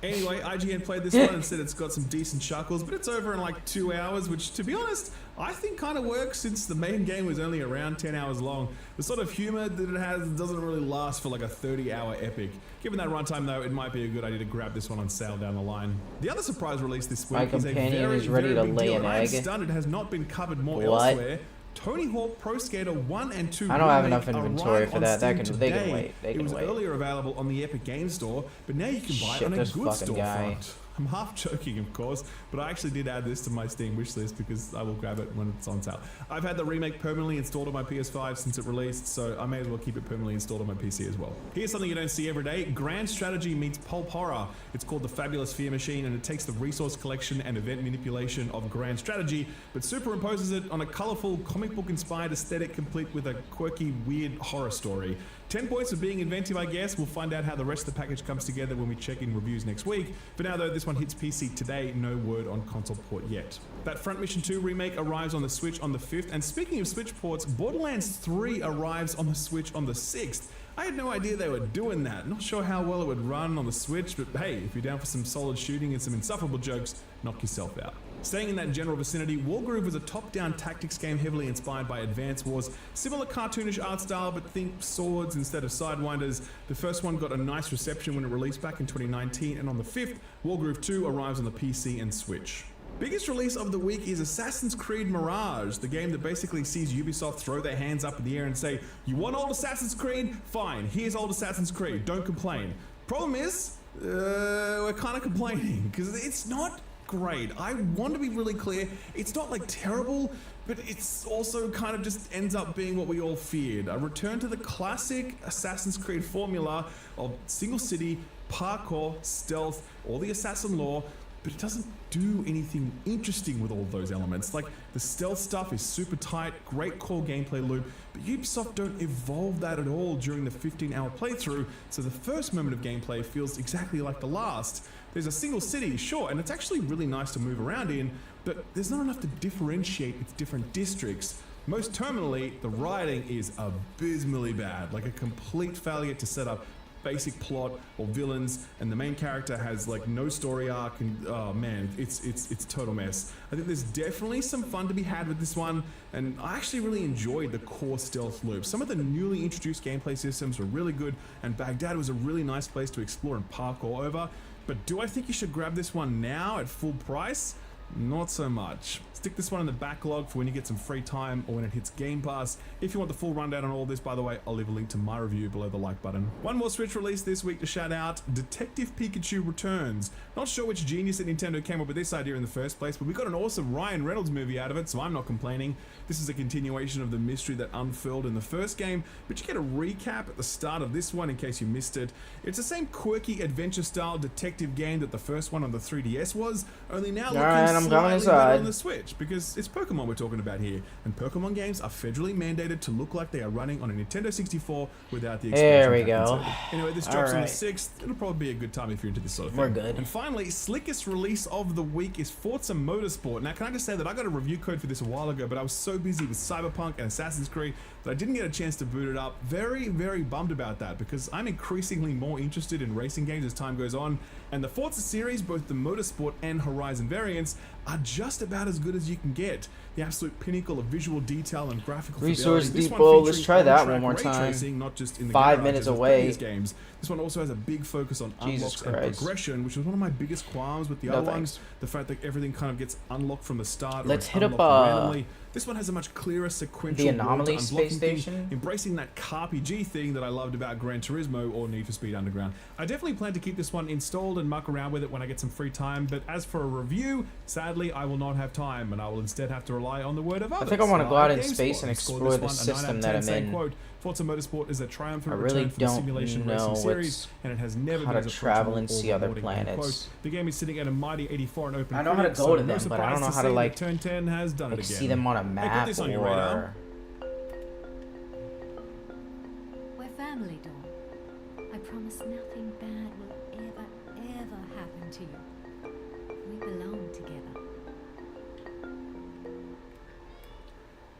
Anyway, IGN played this one and said it's got some decent chuckles, but it's over in like 2 hours, which, to be honest, I think kind of works since the main game was only around 10 hours long. The sort of humor that it has doesn't really last for like a 30-hour epic. Given that runtime, though, it might be a good idea to grab this one on sale down the line. The other surprise release this My week is a companion very, is ready very to big lay deal, an and I'm egg. stunned it has not been covered more What? elsewhere. Tony Hawk Pro Skater 1 and 2 I don't have Remake enough inventory arrive for on that. They Steam can today. wait. They It can was wait. earlier available on the Epic Games Store, but now you can buy it Shit, on a this good fucking guy. storefront. I'm half joking, of course, but I actually did add this to my Steam wishlist because I will grab it when it's on sale. I've had the remake permanently installed on my PS5 since it released, so I may as well keep it permanently installed on my PC as well. Here's something you don't see every day. Grand Strategy meets pulp horror. It's called the Fabulous Fear Machine, and it takes the resource collection and event manipulation of Grand Strategy, but superimposes it on a colorful, comic book inspired aesthetic complete with a quirky, weird horror story. 10 points for being inventive, I guess. We'll find out how the rest of the package comes together when we check in reviews next week. For now, though, this one hits PC today. No word on console port yet. That Front Mission 2 remake arrives on the Switch on the 5th. And speaking of Switch ports, Borderlands 3 arrives on the Switch on the 6th. I had no idea they were doing that. Not sure how well it would run on the Switch, but hey, if you're down for some solid shooting and some insufferable jokes, knock yourself out. Staying in that general vicinity, Wargroove was a top-down tactics game heavily inspired by Advance Wars. Similar cartoonish art style, but think swords instead of sidewinders. The first one got a nice reception when it released back in 2019, and on the 5th, Wargroove 2 arrives on the PC and Switch. Biggest release of the week is Assassin's Creed Mirage, the game that basically sees Ubisoft throw their hands up in the air and say, you want old Assassin's Creed? Fine, here's old Assassin's Creed, don't complain. Problem is, we're kind of complaining, because it's not great. I want to be really clear, it's not like terrible, but it's also kind of just ends up being what we all feared. A return to the classic Assassin's Creed formula of single city, parkour, stealth, all the assassin lore, but it doesn't do anything interesting with all those elements. Like, the stealth stuff is super tight, great core gameplay loop, but Ubisoft don't evolve that at all during the 15-hour playthrough, so the first moment of gameplay feels exactly like the last. There's a single city, sure, and it's actually really nice to move around in, but there's not enough to differentiate its different districts. Most terminally, the writing is abysmally bad, like a complete failure to set up basic plot or villains, and the main character has like no story arc, and oh man, it's a total mess. I think there's definitely some fun to be had with this one, and I actually really enjoyed the core stealth loop. Some of the newly introduced gameplay systems were really good, and Baghdad was a really nice place to explore and parkour over. But do I think you should grab this one now at full price? Not so much. Stick this one in the backlog for when you get some free time or when it hits Game Pass. If you want the full rundown on all this, by the way, I'll leave a link to my review below the like button. One more Switch release this week to shout out, Detective Pikachu Returns. Not sure which genius at Nintendo came up with this idea in the first place, but we got an awesome Ryan Reynolds movie out of it, so I'm not complaining. This is a continuation of the mystery that unfurled in the first game, but you get a recap at the start of this one in case you missed it. It's the same quirky adventure-style detective game that the first one on the 3DS was, only now looking I'm coming slightly better inside. on the Switch, because it's Pokemon we're talking about here, and Pokemon games are federally mandated to look like they are running on a Nintendo 64 without the There expansion we pack go. inside. Anyway, this drops on the Alright. 6th. It'll probably be a good time if you're into this sort of thing. We're good. And finally, slickest release of the week is Forza Motorsport. Now, can I just say that I got a review code for this a while ago, but I was so busy with Cyberpunk and Assassin's Creed that I didn't get a chance to boot it up. Very, very bummed about that, because I'm increasingly more interested in racing games as time goes on, and the Forza series, both the Motorsport and Horizon variants, are just about as good as you can get. The absolute pinnacle of visual detail and graphical Resource fidelity. This one Depot, let's featuring try that on-track one more ray time. tracing, not just in the 5 garages minutes as away. previous games. This one also has a big focus on Jesus unlocks and Christ. progression, which was one of my biggest qualms with the No other thanks. ones. The fact that everything kind of gets unlocked from the start. Let's or hit up, unlocked randomly. This one has a much clearer sequential the road to Anomaly unblocking space thing, station? embracing that RPG thing that I loved about Gran Turismo or Need for Speed Underground. I definitely plan to keep this one installed and muck around with it when I get some free time, but as for a review, sadly I will not have time, and I will instead have to rely on the word of others. think I wanna go out in GameSpot space and has scored explore this the one a 9 out of system 10, that I'm saying, in. quote, Forza Motorsport is a triumphant I really return for the don't simulation know racing series, what's- and it has never how been to as travel approachable and or see other rewarding, end planets. quote. The game is sitting at a mighty 84 on open I know how to critic, go so to no them, but I don't surprise know to how to, see like- that Turn 10 has done it Like, again. see them on a Hey, put map this on your radar. or... We're family, Dawn. I promise nothing bad will ever, ever happen to you. We belong together.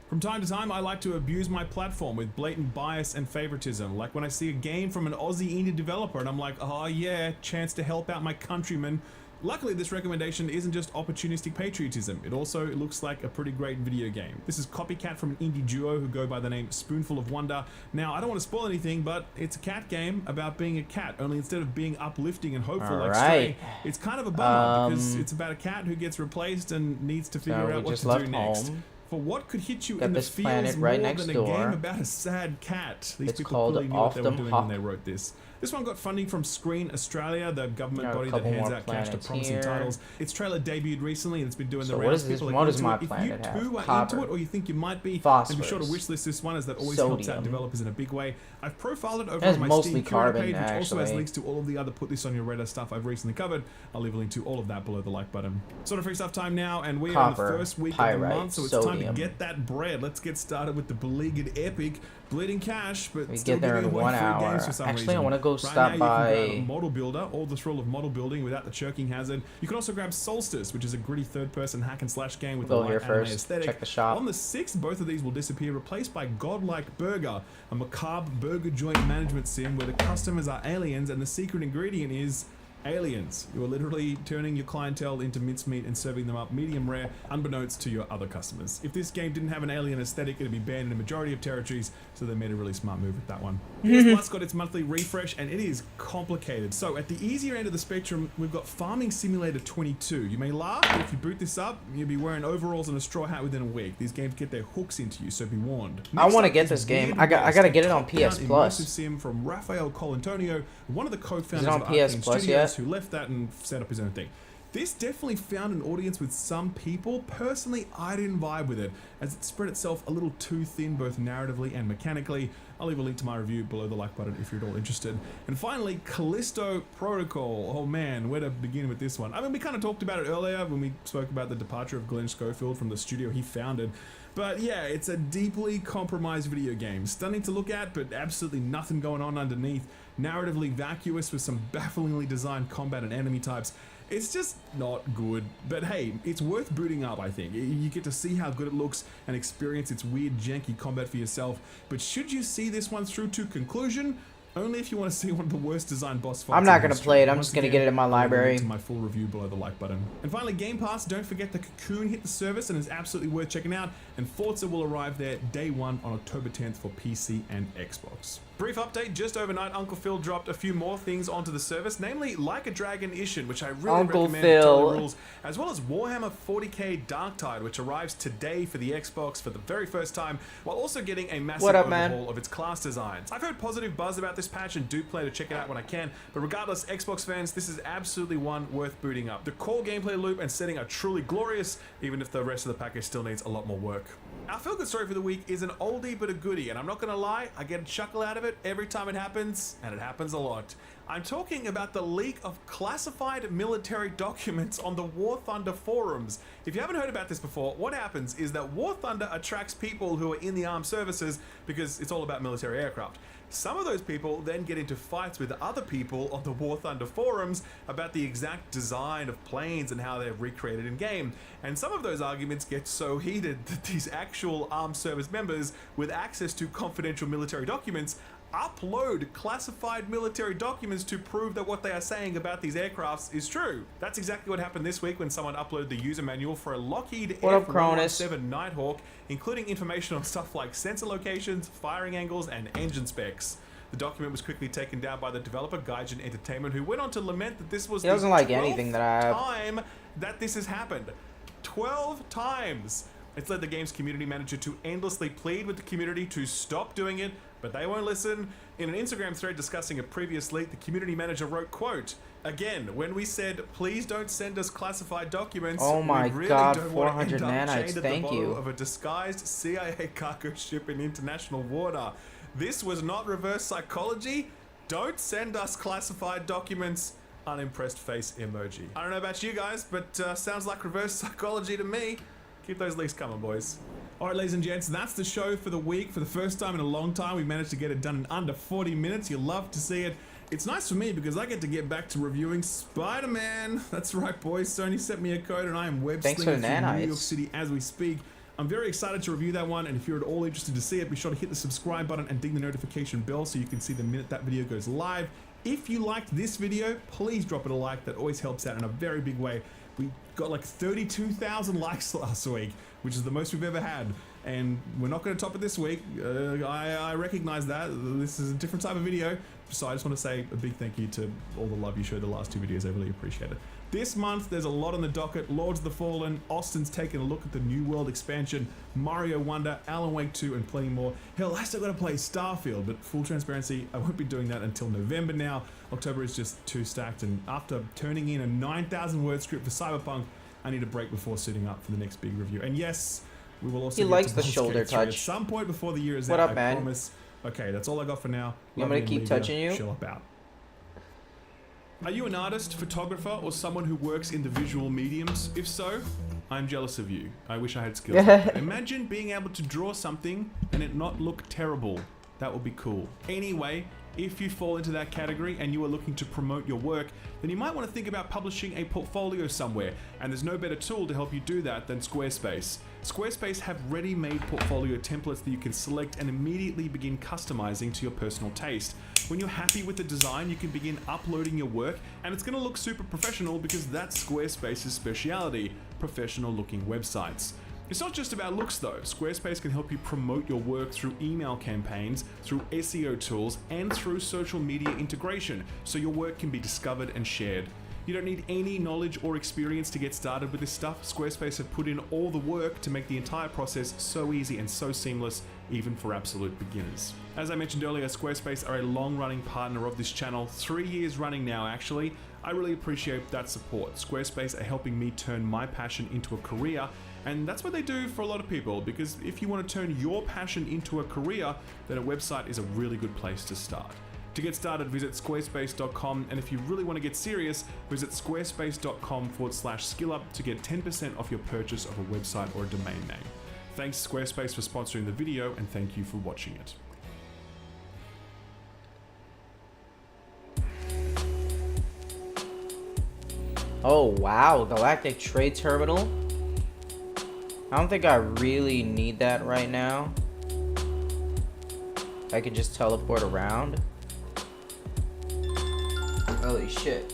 From time to time, I like to abuse my platform with blatant bias and favoritism, like when I see a game from an Aussie indie developer and I'm like, oh yeah, chance to help out my countrymen. Luckily, this recommendation isn't just opportunistic patriotism, it also looks like a pretty great video game. This is Copycat from an indie duo who go by the name Spoonful of Wonder. Now, I don't want to spoil anything, but it's a cat game about being a cat, only instead of being uplifting and hopeful like Stray, it's kind of a bummer because it's about a cat who gets replaced and needs to figure out what to do next. For what could hit you in the feels more than a game about a sad cat? These people clearly knew what they were doing when they wrote this. This one got funding from Screen Australia, the government body that hands out cash to promising titles. Its trailer debuted recently and it's been doing the rounds. People are into it. If you too are into it or you think you might be, then be sure to wishlist this one, as that always helps out developers in a big way. I've profiled it over on my Steam Curator page, which also has links to all of the other Put This On Your Radar stuff I've recently covered. I'll leave a link to all of that below the like button. Sort of free stuff time now, and we are in the first week of the month, so it's time to get that bread. Let's get started with the beleaguered epic Bleeding Cash, but we still get there in 1 hour. Actually, I want to go stop by Model Builder, all the thrill of model building without the choking hazard. You can also grab Solstice, which is a gritty third-person hack and slash game with a light anime aesthetic. Check the shop. On the 6th, both of these will disappear, replaced by Godlike Burger, a macabre burger joint management sim where the customers are aliens and the secret ingredient is aliens. You are literally turning your clientele into mincemeat and serving them up medium rare, unbeknownst to your other customers. If this game didn't have an alien aesthetic, it'd be banned in a majority of territories, so they made a really smart move with that one. PS Plus got its monthly refresh, and it is complicated. So at the easier end of the spectrum, we've got Farming Simulator 22. You may laugh, but if you boot this up, you'll be wearing overalls and a straw hat within a week. These games get their hooks into you, so be warned. I want to get this game. I gotta get it on PS Plus. Immersive sim from Rafael Colantonio, one of the co-founders is it on of PS Arcane Plus Studios, yet? who left that and set up his own thing. This definitely found an audience with some people. Personally, I didn't vibe with it, as it spread itself a little too thin both narratively and mechanically. I'll leave a link to my review below the like button if you're at all interested. And finally, Callisto Protocol. Oh man, where to begin with this one? I mean, we kind of talked about it earlier when we spoke about the departure of Glenn Schofield from the studio he founded. But yeah, it's a deeply compromised video game. Stunning to look at, but absolutely nothing going on underneath. Narratively vacuous with some bafflingly designed combat and enemy types. It's just not good, but hey, it's worth booting up, I think. You get to see how good it looks and experience its weird, janky combat for yourself. But should you see this one through to conclusion, only if you want to see one of the worst designed boss fights. I'm not gonna play it. I'm just gonna get it in my library. To my full review below the like button. And finally, Game Pass. Don't forget the Cocoon hit the service and is absolutely worth checking out. And Forza will arrive there day 1 on October 10th for PC and Xbox. Brief update, just overnight Uncle Phil dropped a few more things onto the service, namely Like a Dragon Ishin, which I really recommend, Totally Rules, as well as Warhammer 40k Darktide, which arrives today for the Xbox for the very first time, while also getting a massive overhaul of its class designs. I've heard positive buzz about this patch and do plan to check it out when I can, but regardless, Xbox fans, this is absolutely one worth booting up. The core gameplay loop and setting are truly glorious, even if the rest of the package still needs a lot more work. Our feel-good story for the week is an oldie but a goodie, and I'm not gonna lie, I get a chuckle out of it every time it happens, and it happens a lot. I'm talking about the leak of classified military documents on the War Thunder forums. If you haven't heard about this before, what happens is that War Thunder attracts people who are in the armed services because it's all about military aircraft. Some of those people then get into fights with other people on the War Thunder forums about the exact design of planes and how they're recreated in game. And some of those arguments get so heated that these actual armed service members with access to confidential military documents upload classified military documents to prove that what they are saying about these aircrafts is true. That's exactly what happened this week when someone uploaded the user manual for a Lockheed F-117 Nighthawk, including information on stuff like sensor locations, firing angles, and engine specs. The document was quickly taken down by the developer, Gaijin Entertainment, who went on to lament that this was the 12th time that this has happened. 12 times! It's led the game's community manager to endlessly plead with the community to stop doing it, but they won't listen. In an Instagram thread discussing a previous leak, the community manager wrote, quote, "Again, when we said, please don't send us classified documents, oh my we really God, don't 400 want to end up nanites, chained at thank the you. bottom of a disguised CIA cargo ship in international water. This was not reverse psychology. Don't send us classified documents." Unimpressed face emoji. I don't know about you guys, but sounds like reverse psychology to me. Keep those leaks coming, boys. Alright, ladies and gents, that's the show for the week. For the first time in a long time, we managed to get it done in under 40 minutes. You'll love to see it. It's nice for me because I get to get back to reviewing Spider-Man. That's right, boys. Sony sent me a code and I am web Thanks for slinging the through New nanites. York City as we speak. I'm very excited to review that one, and if you're at all interested to see it, be sure to hit the subscribe button and ding the notification bell so you can see the minute that video goes live. If you liked this video, please drop it a like. That always helps out in a very big way. We got like 32,000 likes last week, which is the most we've ever had. And we're not going to top it this week. I recognize that. This is a different type of video. So I just want to say a big thank you to all the love you showed the last two videos. I really appreciate it. This month, there's a lot on the docket. Lords of the Fallen, Austin's taking a look at the New World expansion, Mario Wonder, Alan Wake 2, and plenty more. Hell, I still got to play Starfield, but full transparency, I won't be doing that until November now. October is just too stacked, and after turning in a 9,000 word script for Cyberpunk, I need a break before suiting up for the next big review. And yes, we will also He get likes to the Baldur's shoulder Gate 3 at touch. some point before the year is What out, up, I man? promise. Okay, that's all I got for now. You want Love me to and keep leave touching you? Chill up out. Are you an artist, photographer, or someone who works in the visual mediums? If so, I'm jealous of you. I wish I had skills. like that. Imagine being able to draw something and it not look terrible. That would be cool. Anyway, if you fall into that category and you are looking to promote your work, then you might want to think about publishing a portfolio somewhere, and there's no better tool to help you do that than Squarespace. Squarespace have ready-made portfolio templates that you can select and immediately begin customizing to your personal taste. When you're happy with the design, you can begin uploading your work, and it's going to look super professional because that's Squarespace's speciality, professional looking websites. It's not just about looks though. Squarespace can help you promote your work through email campaigns, through SEO tools, and through social media integration, so your work can be discovered and shared. You don't need any knowledge or experience to get started with this stuff. Squarespace have put in all the work to make the entire process so easy and so seamless, even for absolute beginners. As I mentioned earlier, Squarespace are a long-running partner of this channel, 3 years running now actually. I really appreciate that support. Squarespace are helping me turn my passion into a career, and that's what they do for a lot of people, because if you want to turn your passion into a career, then a website is a really good place to start. To get started, visit squarespace.com, and if you really want to get serious, visit squarespace.com/skillup to get 10% off your purchase of a website or a domain name. Thanks Squarespace for sponsoring the video, and thank you for watching it. Oh wow, Galactic Trade Terminal. I don't think I really need that right now. I can just teleport around. Holy shit.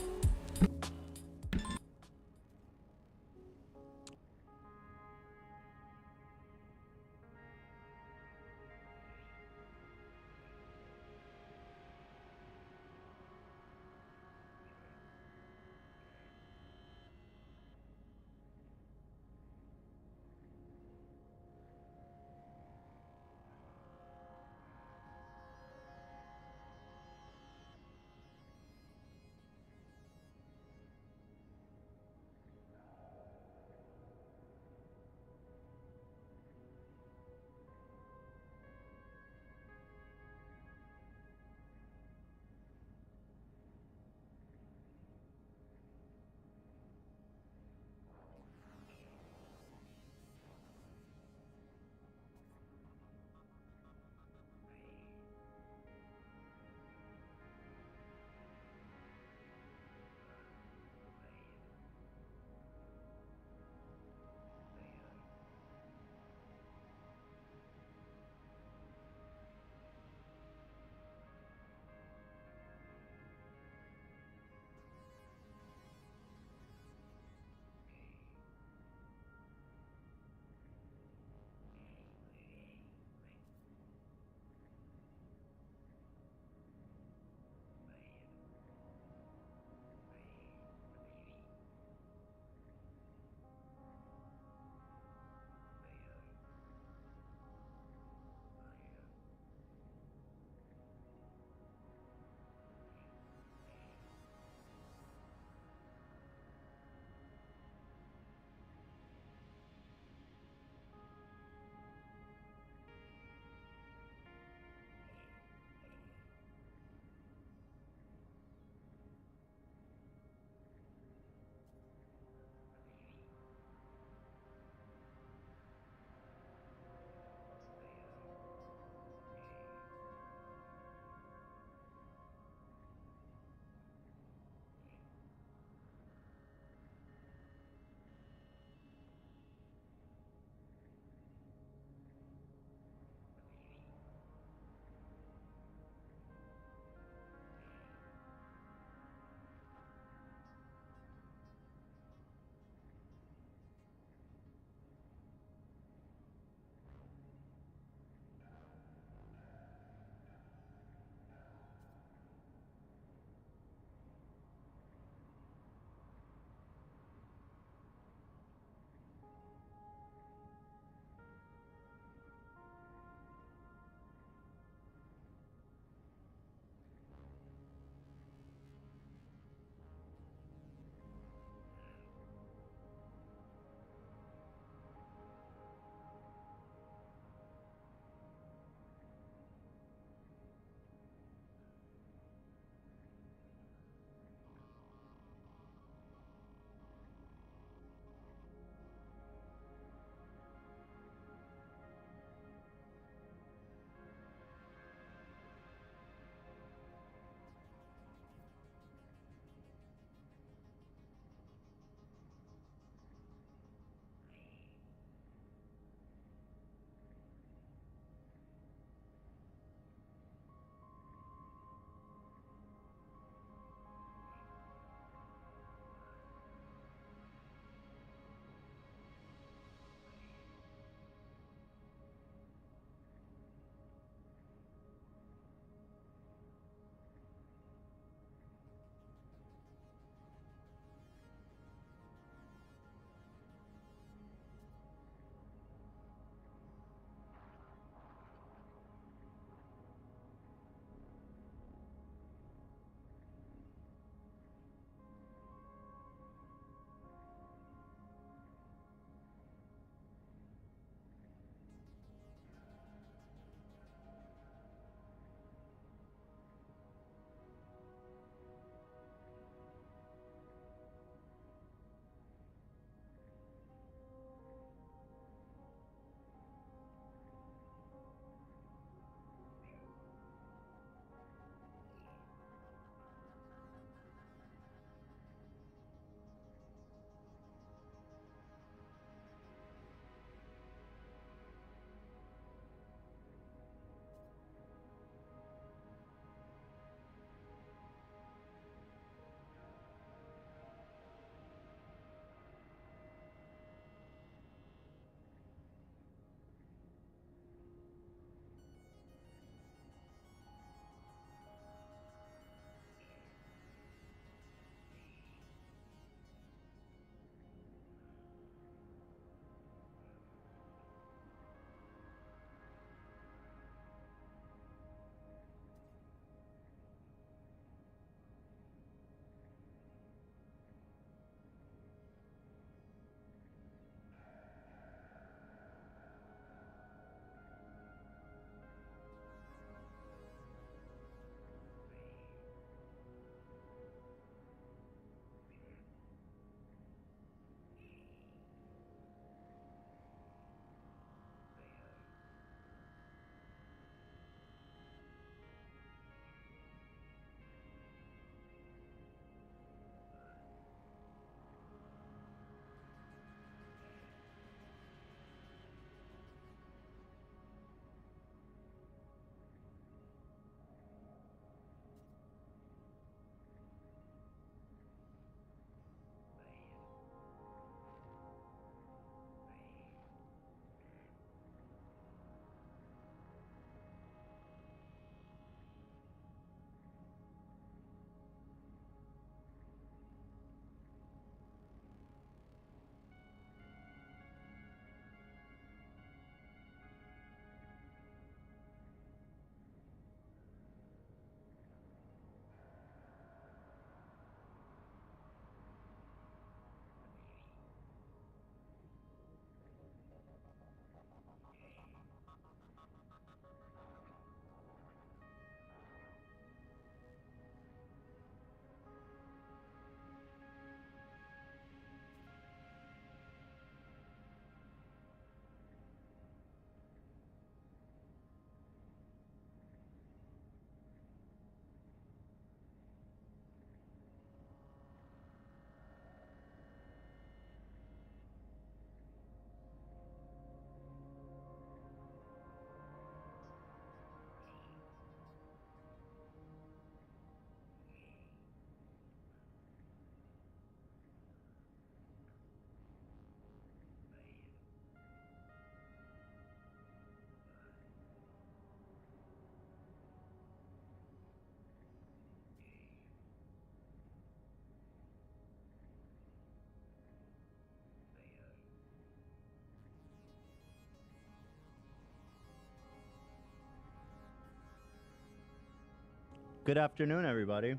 Good afternoon, everybody.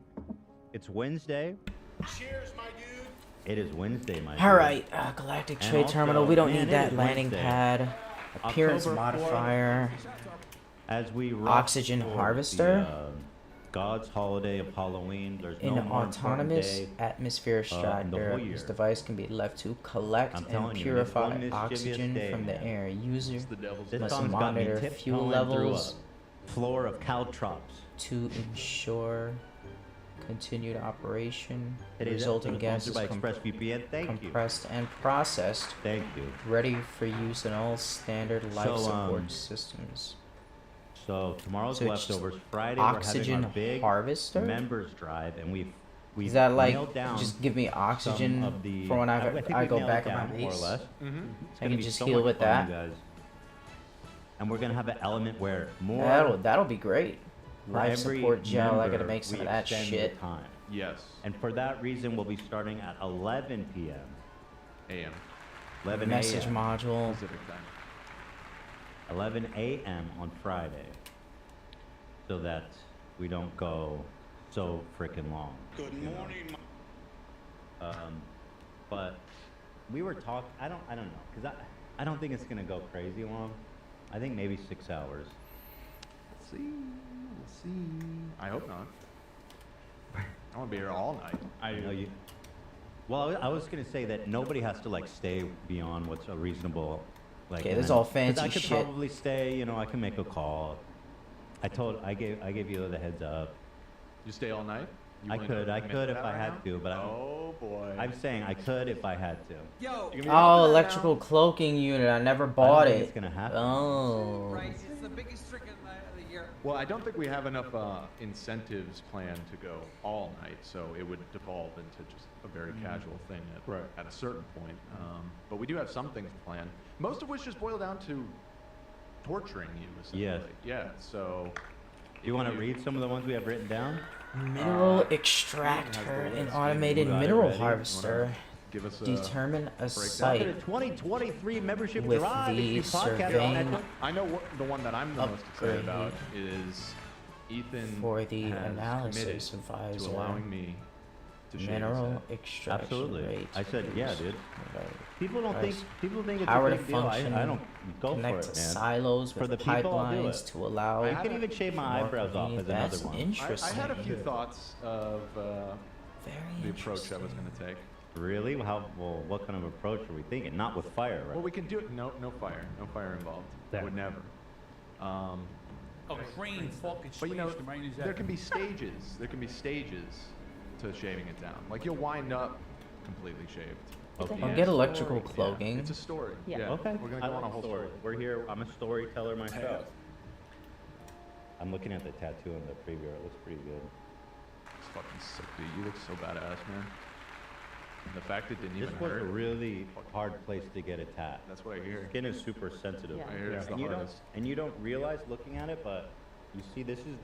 It's Wednesday. Cheers, my dude. It is Wednesday, my All dude. right, Galactic And Trade also, Terminal. We don't man, need it that is landing Wednesday. pad. Appearance October 4th. modifier. As we rush Oxygen towards harvester. the, God's holiday of Halloween, there's In no an more important autonomous day. atmosphere in the strider, whole this year. device can be left to collect I'm and telling you, purify it's one mischievous oxygen day, from the man. air. User This must song's got me monitor tiptoeing fuel through levels a floor of caltrops. to ensure continued operation. The It is resulting gas is by ExpressVPN. Thank you. compressed and processed, Thank you. ready for use in all standard life So, support systems. So tomorrow's So it's leftovers. Friday Oxygen we're having our big harvester? members drive, and we've Is that like nailed down just give me some oxygen of the, for when I think I we've go nailed back it at my down, base? more or less. Mm-hmm. It's I gonna can be just so heal much with fun, that. you guys. And we're gonna have an element where more That'll be great. for Life every support gel. I gotta member, make some we of that extend the shit. time. Yes. And for that reason, we'll be starting at 11 p.m. AM. 11 Message a.m. module. Pacific time. 11 a.m. on Friday, so that we don't go so freaking long. Good morning. But we were talking. I don't know, cause I don't think it's gonna go crazy long. I think maybe 6 hours. We'll see. We'll see. I hope not. I want to be here all night. I know you. Well, I was gonna say that nobody has to like stay beyond what's a reasonable. Like, Okay, this is and- all 'cause fancy I could shit. probably stay. You know, I can make a call. I gave you the heads up. You stay all night? You I willing to could commit if that I right had now? to, but Oh boy. I'm saying I could if I had to. Oh, electrical cloaking unit. I never bought think it. it's gonna happen. Oh. Right, it's the biggest trick of the year. Well, I don't think we have enough incentives planned to go all night, so it would devolve into just a very casual thing at a certain point. But we do have some things planned, most of which just boil down to torturing you, essentially. Yes. Yeah, so... Do you want to read some of the ones we have written down? Mineral extractor and automated got it mineral ready. harvester. Give us a... Determine a To the site 2023 membership with drive. the if you podcast on surveying that- I know the one that I'm the most excited about Upgrade is Ethan for the has analysis committed advisor. to allowing me to shave his Mineral head. extraction Absolutely. rate. I said, yeah, dude. People don't think Price. it's Power a to big deal. I function. don't go Connect for to it, man. silos For with the people, I'll do pipelines it. to allow. I can even shave my more eyebrows off convenient- as another That's one. interesting. I had a few thoughts of Very the approach I was interesting. going to take. Really? Well, what kind of approach are we thinking? Not with fire, right? Well, we can do it. No fire involved. There. Would never. Oh, crane fucking But you know, the rain is there can be stages. There can be stages to shaving it down. Like you'll wind up completely shaved. Okay. I'll get electrical Yeah, cloaking. it's a story. Yeah. Okay. We're gonna I go on a like whole story. story. We're here. I'm a storyteller myself. I'm looking at the tattoo in the preview. It looks pretty good. It's fucking sick, dude. You look so badass, man. And the fact it didn't This even was hurt. a really hard place to get a tat. That's what I hear. Skin is super sensitive. Yeah. I hear it's the And hardest. you don't realize looking at it, but you see this is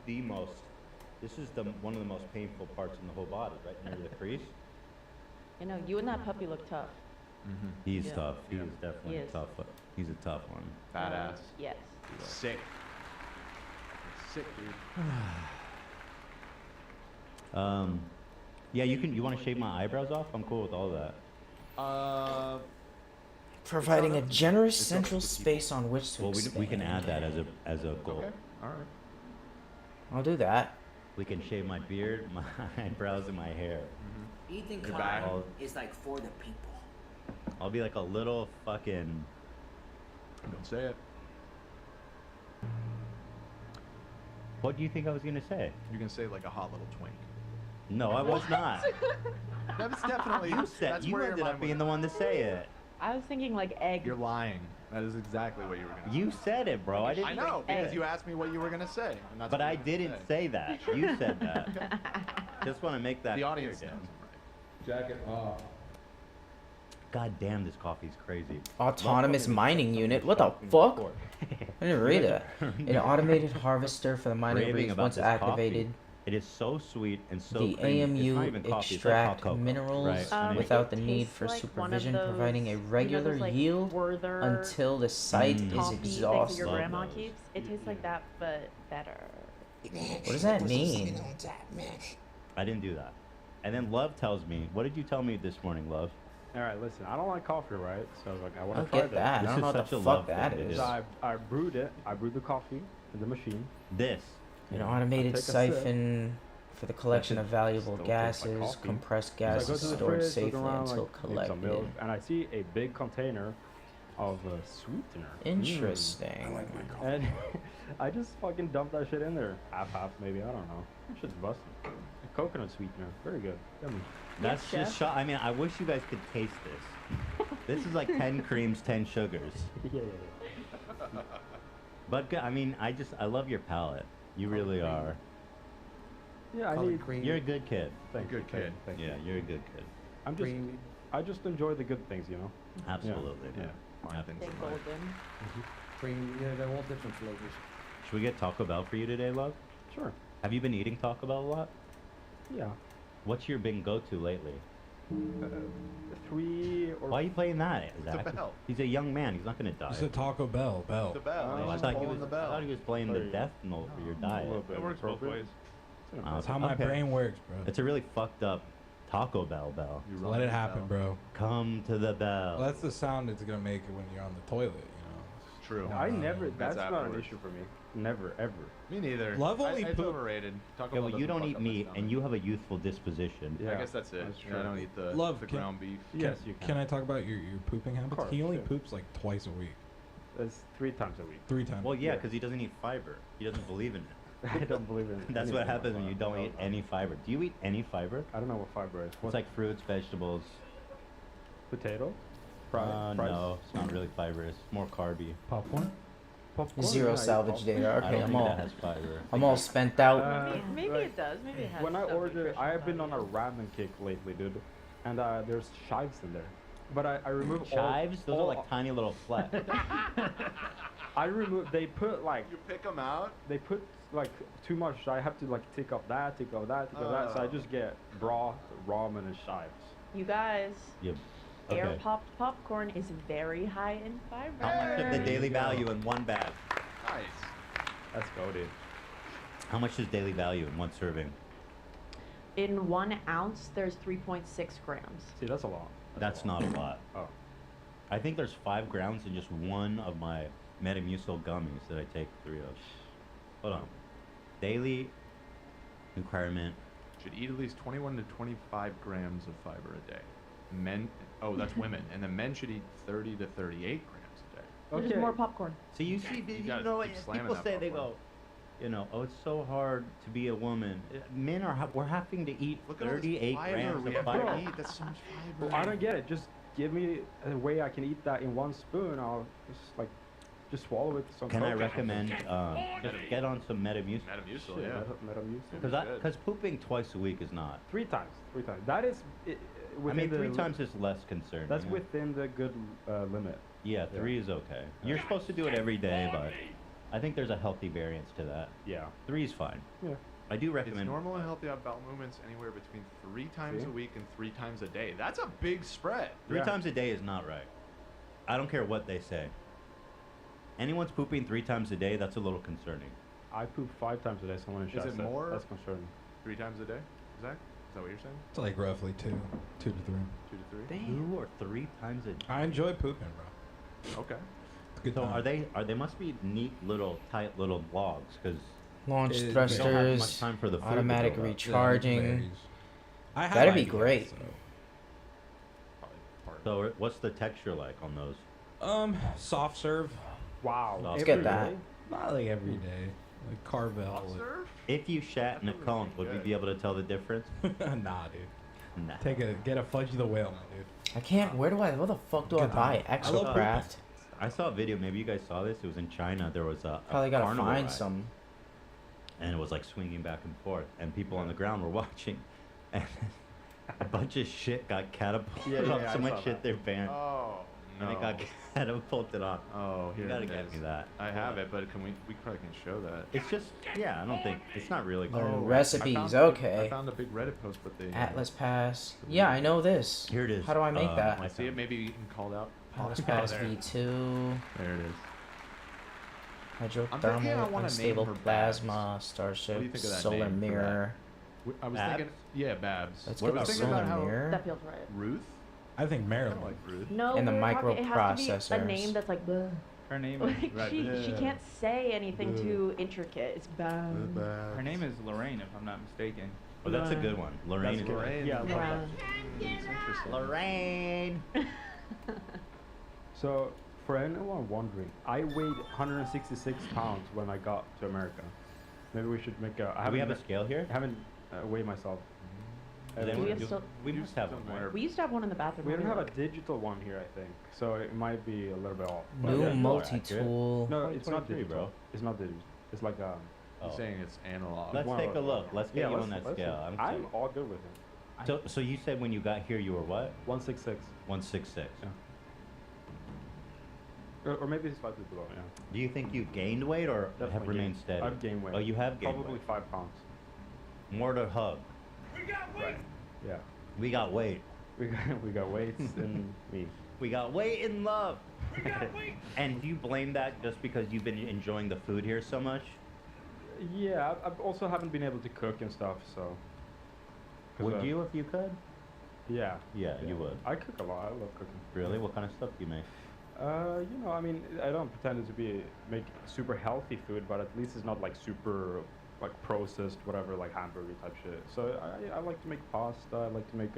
one of the most painful parts in the whole body, right near the crease. You know, you and that puppy look tough. He's Yeah. tough. He Yeah. is definitely He is. tough. He's a tough one. Badass. Yes. Sick. Sick, dude. Yeah, you want to shave my eyebrows off? I'm cool with all that. Providing a generous it's not up central to people. space on which to Well, we can add that expand. as a goal. Okay. All right. I'll do that. We can shave my beard, my eyebrows, and my hair. Ethan You're back. Klein is like for the people. I'll be like a little fucking. Don't say it. What do you think I was gonna say? You can say like a hot little twink. No, I was not. That's definitely. You ended up being the one to say it. I was thinking like egg. You're lying. That is exactly what you were gonna. You said it, bro. I didn't. I know because Egg. you asked me what you were gonna say. And that's But what I you were gonna didn't say that. You said that. Just want to make that The clear, audience Dan. knows. Jacket off. God damn, this coffee's crazy. Autonomous mining unit. What the fuck? I didn't read that. An automated harvester for the mining Raving rigs about once this activated. coffee. It is so sweet and so The creamy. It's not AMU even coffee, it's like hot extract cocoa, minerals right? I mean, without it the need tastes for like one of supervision, those, providing a you know, regular those, like, yield Werther until the site is toffee things that exhausted. your Love grandma those. keeps. It tastes like that, but better. What does that mean? I didn't do that. And then Love tells me, what did you tell me this morning, Love? All right, listen. I don't like coffee, right? So like, I I want to don't try get that. This I don't know is what such the a fuck love that thing to is. do. So I brewed it. I brewed the coffee in the machine. This. An Yeah. automated Take a sip. siphon for the collection of valuable still tastes like gases, coffee. compressed So I go gases to the stored fridge, safely look around, until like, need some milk, collected. and I see a big container of sweetener. Interesting. And I just fucking dumped that shit in there. Half, maybe. I don't know. Shit's busted. Coconut sweetener. Very good. Yummy. That's Yes, just I mean, I wish you guys could taste this. This is like 10 creams, 10 sugars. Yeah. But I mean, I love your palate. You really are. Yeah, I Colored need. cream. You're a good kid. Thank Good you, thank kid. you, thank you. Yeah, you're a good kid. I'm just. I just enjoy the good things, you know. Absolutely. Yeah. Fine things Stay in life. golden. Cream, yeah, they're all different flavors. Should we get Taco Bell for you today, Love? Sure. Have you been eating Taco Bell a lot? Yeah. What's your big go-to lately? 3 or. Why are you playing that, Zach? bell. He's a young man. He's not gonna die. It's a Taco Bell. Bell. The bell. Oh, I He's thought he pulling was. the I bell. thought he was playing the Sorry. death note for your A diet. little bit It works both appropriate. ways. That's how my Okay. brain works, bro. It's a really fucked up Taco Bell bell. You So run let it the happen, bell. bro. Come to the bell. Well, that's the sound it's gonna make when you're on the toilet, you know. True. I never. That's not an afterwards. issue for me. Never, ever. Me neither. Love only It's poop- overrated. Taco Yeah, Bell well, you doesn't don't fuck eat up my meat, stomach. and you have a youthful disposition. Yeah. I guess that's it. That's Yeah, I true. don't eat the, Love, the can- ground beef. Yes, you Can I talk about your pooping habits? course, He only yeah. poops like twice a week, It's 3 times a week. 3 times. Well, yeah, Yeah. because he doesn't eat fiber. He doesn't believe in it. I don't believe in. That's anything what happens like when you that. don't eat any fiber. Do you eat any fiber? I don't know what fiber is. It's like fruits, vegetables. potato. Fries. No, it's not really fibrous. More carby. Popcorn. Popcorn? Zero Yeah, I eat salvage popcorn. data. I Okay, don't I'm think all that has fiber. I'm all spent out. Maybe like, it does. Maybe it has. When I some order, nutritional I have been on a value. ramen kick lately, dude, and there's chives in there. But I remove all. Chives? Those are like tiny little flecks. I remove. They put like You pick them out. they put like too much. I have to like take up that, take up that, take up that. So I Oh. just get broth, ramen, and chives. You guys, You, air okay. popped popcorn is very high in fiber. How much of the daily go. value in one bag? Nice. Let's go, dude. How much is daily value in one serving? In 1 ounce, there's 3.6 grams. See, that's a lot. That's a lot. not a lot. Oh. I think there's 5 grams in just one of my Metamucil gummies that I take 3 of. Hold on. Daily requirement. Should eat at least 21 to 25 grams of fiber a day. Men. Oh, that's women. And then men should eat 30 to 38 grams a day. There's more popcorn. So you see, you gotta know, keep slamming people that say they popcorn. go, you know, oh, it's so hard to be a woman. Men are we're having to eat Look at all this 38 fiber grams we of have fiber. to eat. That's so much fiber. Well, I don't get it. Just give me a way I can eat that in 1 spoon. I'll just swallow it. Some Can I Coke or recommend something. just get on some Metamucil? Metamucil, Shit, yeah. Metamucil. Because pooping twice a week is not. 3 times. 3 times. That is. I Within mean, the 3 times is less concerning. That's yeah. within the good limit. Yeah, 3 is okay. You're supposed to do it every day, but I think there's a healthy variance to that. Yeah. 3 is fine. Yeah. I do It's recommend. normal and healthy to have bowel movements anywhere between 3 times See? a week and 3 times a day. That's a big spread. 3 Yeah. times a day is not right. I don't care what they say. Anyone's pooping 3 times a day, that's a little concerning. I poop 5 times a day. Someone in Is chat it said. more? That's concerning. 3 times a day, Zach? Is that what you're saying? It's like roughly 2 to 3. 2 to 3. 2 or 3 times a day. I enjoy pooping, bro. Okay. It's a good So time. they must be neat little tight little logs because Launch It- we don't have much thrusters, time for the food to automatic go up. recharging. I have That'd be ideas, great. so. Probably part of So what's the texture like on those? Soft serve. Wow. Let's get Every that. day? Not like every day. Like Carvel. it. Surf? If you shat in a That's cone, really would we good. be able to tell the difference? Nah, dude. Nah. Get a Fudge the Whale, my dude. I can't. Where the fuck do I Good buy time. I love Exocraft? I saw a video. Maybe you guys saw this. It was in China. There was a Probably gotta carnival find ride, some. and it was like swinging back and forth, and people on the ground were watching, and a bunch of shit got catapulted Yeah, off I so much saw shit that. they're banned, Oh, no. and it got catapulted off. Oh, You here gotta it get is. me that. I have it, but we probably can show that. It's just, yeah, I don't think it's not really. Learn cool. recipes. I Okay. found a big Reddit post, but they Atlas Pass. Yeah, I know this. Here it is. How do I make that? I see it. Maybe you can call it out. Atlas Oh, Pass there. V2. There it is. I'm thinking I Hydrothermal, wanna name unstable her plasma, What do starship, you think of that solar name for mirror. I was Babs? thinking, yeah, Babs. Let's What go about with thinking solar about how mirror. That feels right. Ruth? I think I Marilyn. like Ruth. No, And the we were talking, it has to be a microprocessors. name that's like, bleh. Her name Like is Right, she yeah. can't say anything Bleh. too intricate. It's bad. her name is Lorraine, if I'm not mistaken. Oh, that's a good one. Lorraine. That's Lorraine. Yeah, I love that. Lorraine. Lorraine. So, for anyone wondering, I weighed 166 pounds when I got to America. Maybe we should make a. I Do we haven't have a scale here? I haven't weighed myself. Does Do anyone- we have do- still- we must have one, right? We used to have one in the bathroom. We Let don't me have a look. digital one here, I think. So it might be a little bit off. But New yeah. multi-tool. No, it's not 2023, digital. bro. It's not digital. It's like He's Oh. saying it's analog. Let's one take of a us. look. Let's get you on that let's scale. see. I'm I'm all good with it. So you said when you got here you were what? 166. 166. Yeah. Or maybe it's slightly below, yeah. Do you think you've gained weight or have Definitely remained gained. steady? I've gained weight. Oh, you have gained Probably weight. 5 pounds. More to hug. Yeah. We got weight. We got weights and me. We got weight in love. And do you blame that just because you've been enjoying the food here so much? Yeah, I also haven't been able to cook and stuff, so. 'Cause, Would you if you could? Yeah. Yeah, you would. I cook a lot. I love cooking. Really? What kind of stuff do you make? You know, I mean, I don't pretend it to make super healthy food, but at least it's not like super like processed, whatever, like hamburger type shit. So I like to make pasta. I like to make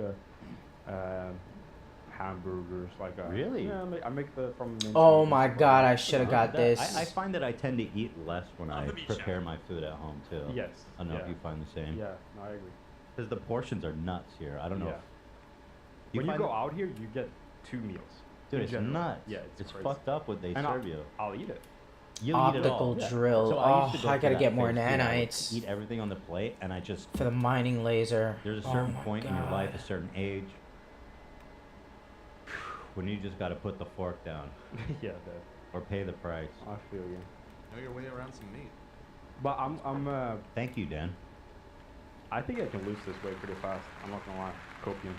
hamburgers, like Really? Yeah, I make the from. Oh my god, I should have got this. I find that I tend to eat less when I prepare my food at home too. Yes. I don't know if yeah. you find the same. Yeah, no, I agree. Because the portions are nuts here. I don't know. Yeah. if- When you find- go out here, you get 2 meals. Dude, in it's general. nuts. Yeah, it's crazy. fucked up what they And serve you. I'll eat it. You eat it all. Optical drill. So I used to Oh, go I through gotta that get more phase, too. I would nanites. Eat everything on the plate, and I just For the mining laser. there's a Oh certain my point in your God. life, a certain age, when you just got to put the fork down Yeah, or pay the price. I feel you. Know your way around some meat. But I'm Thank you, Dan. I think I can lose this weight pretty fast. I'm not gonna lie. Copium.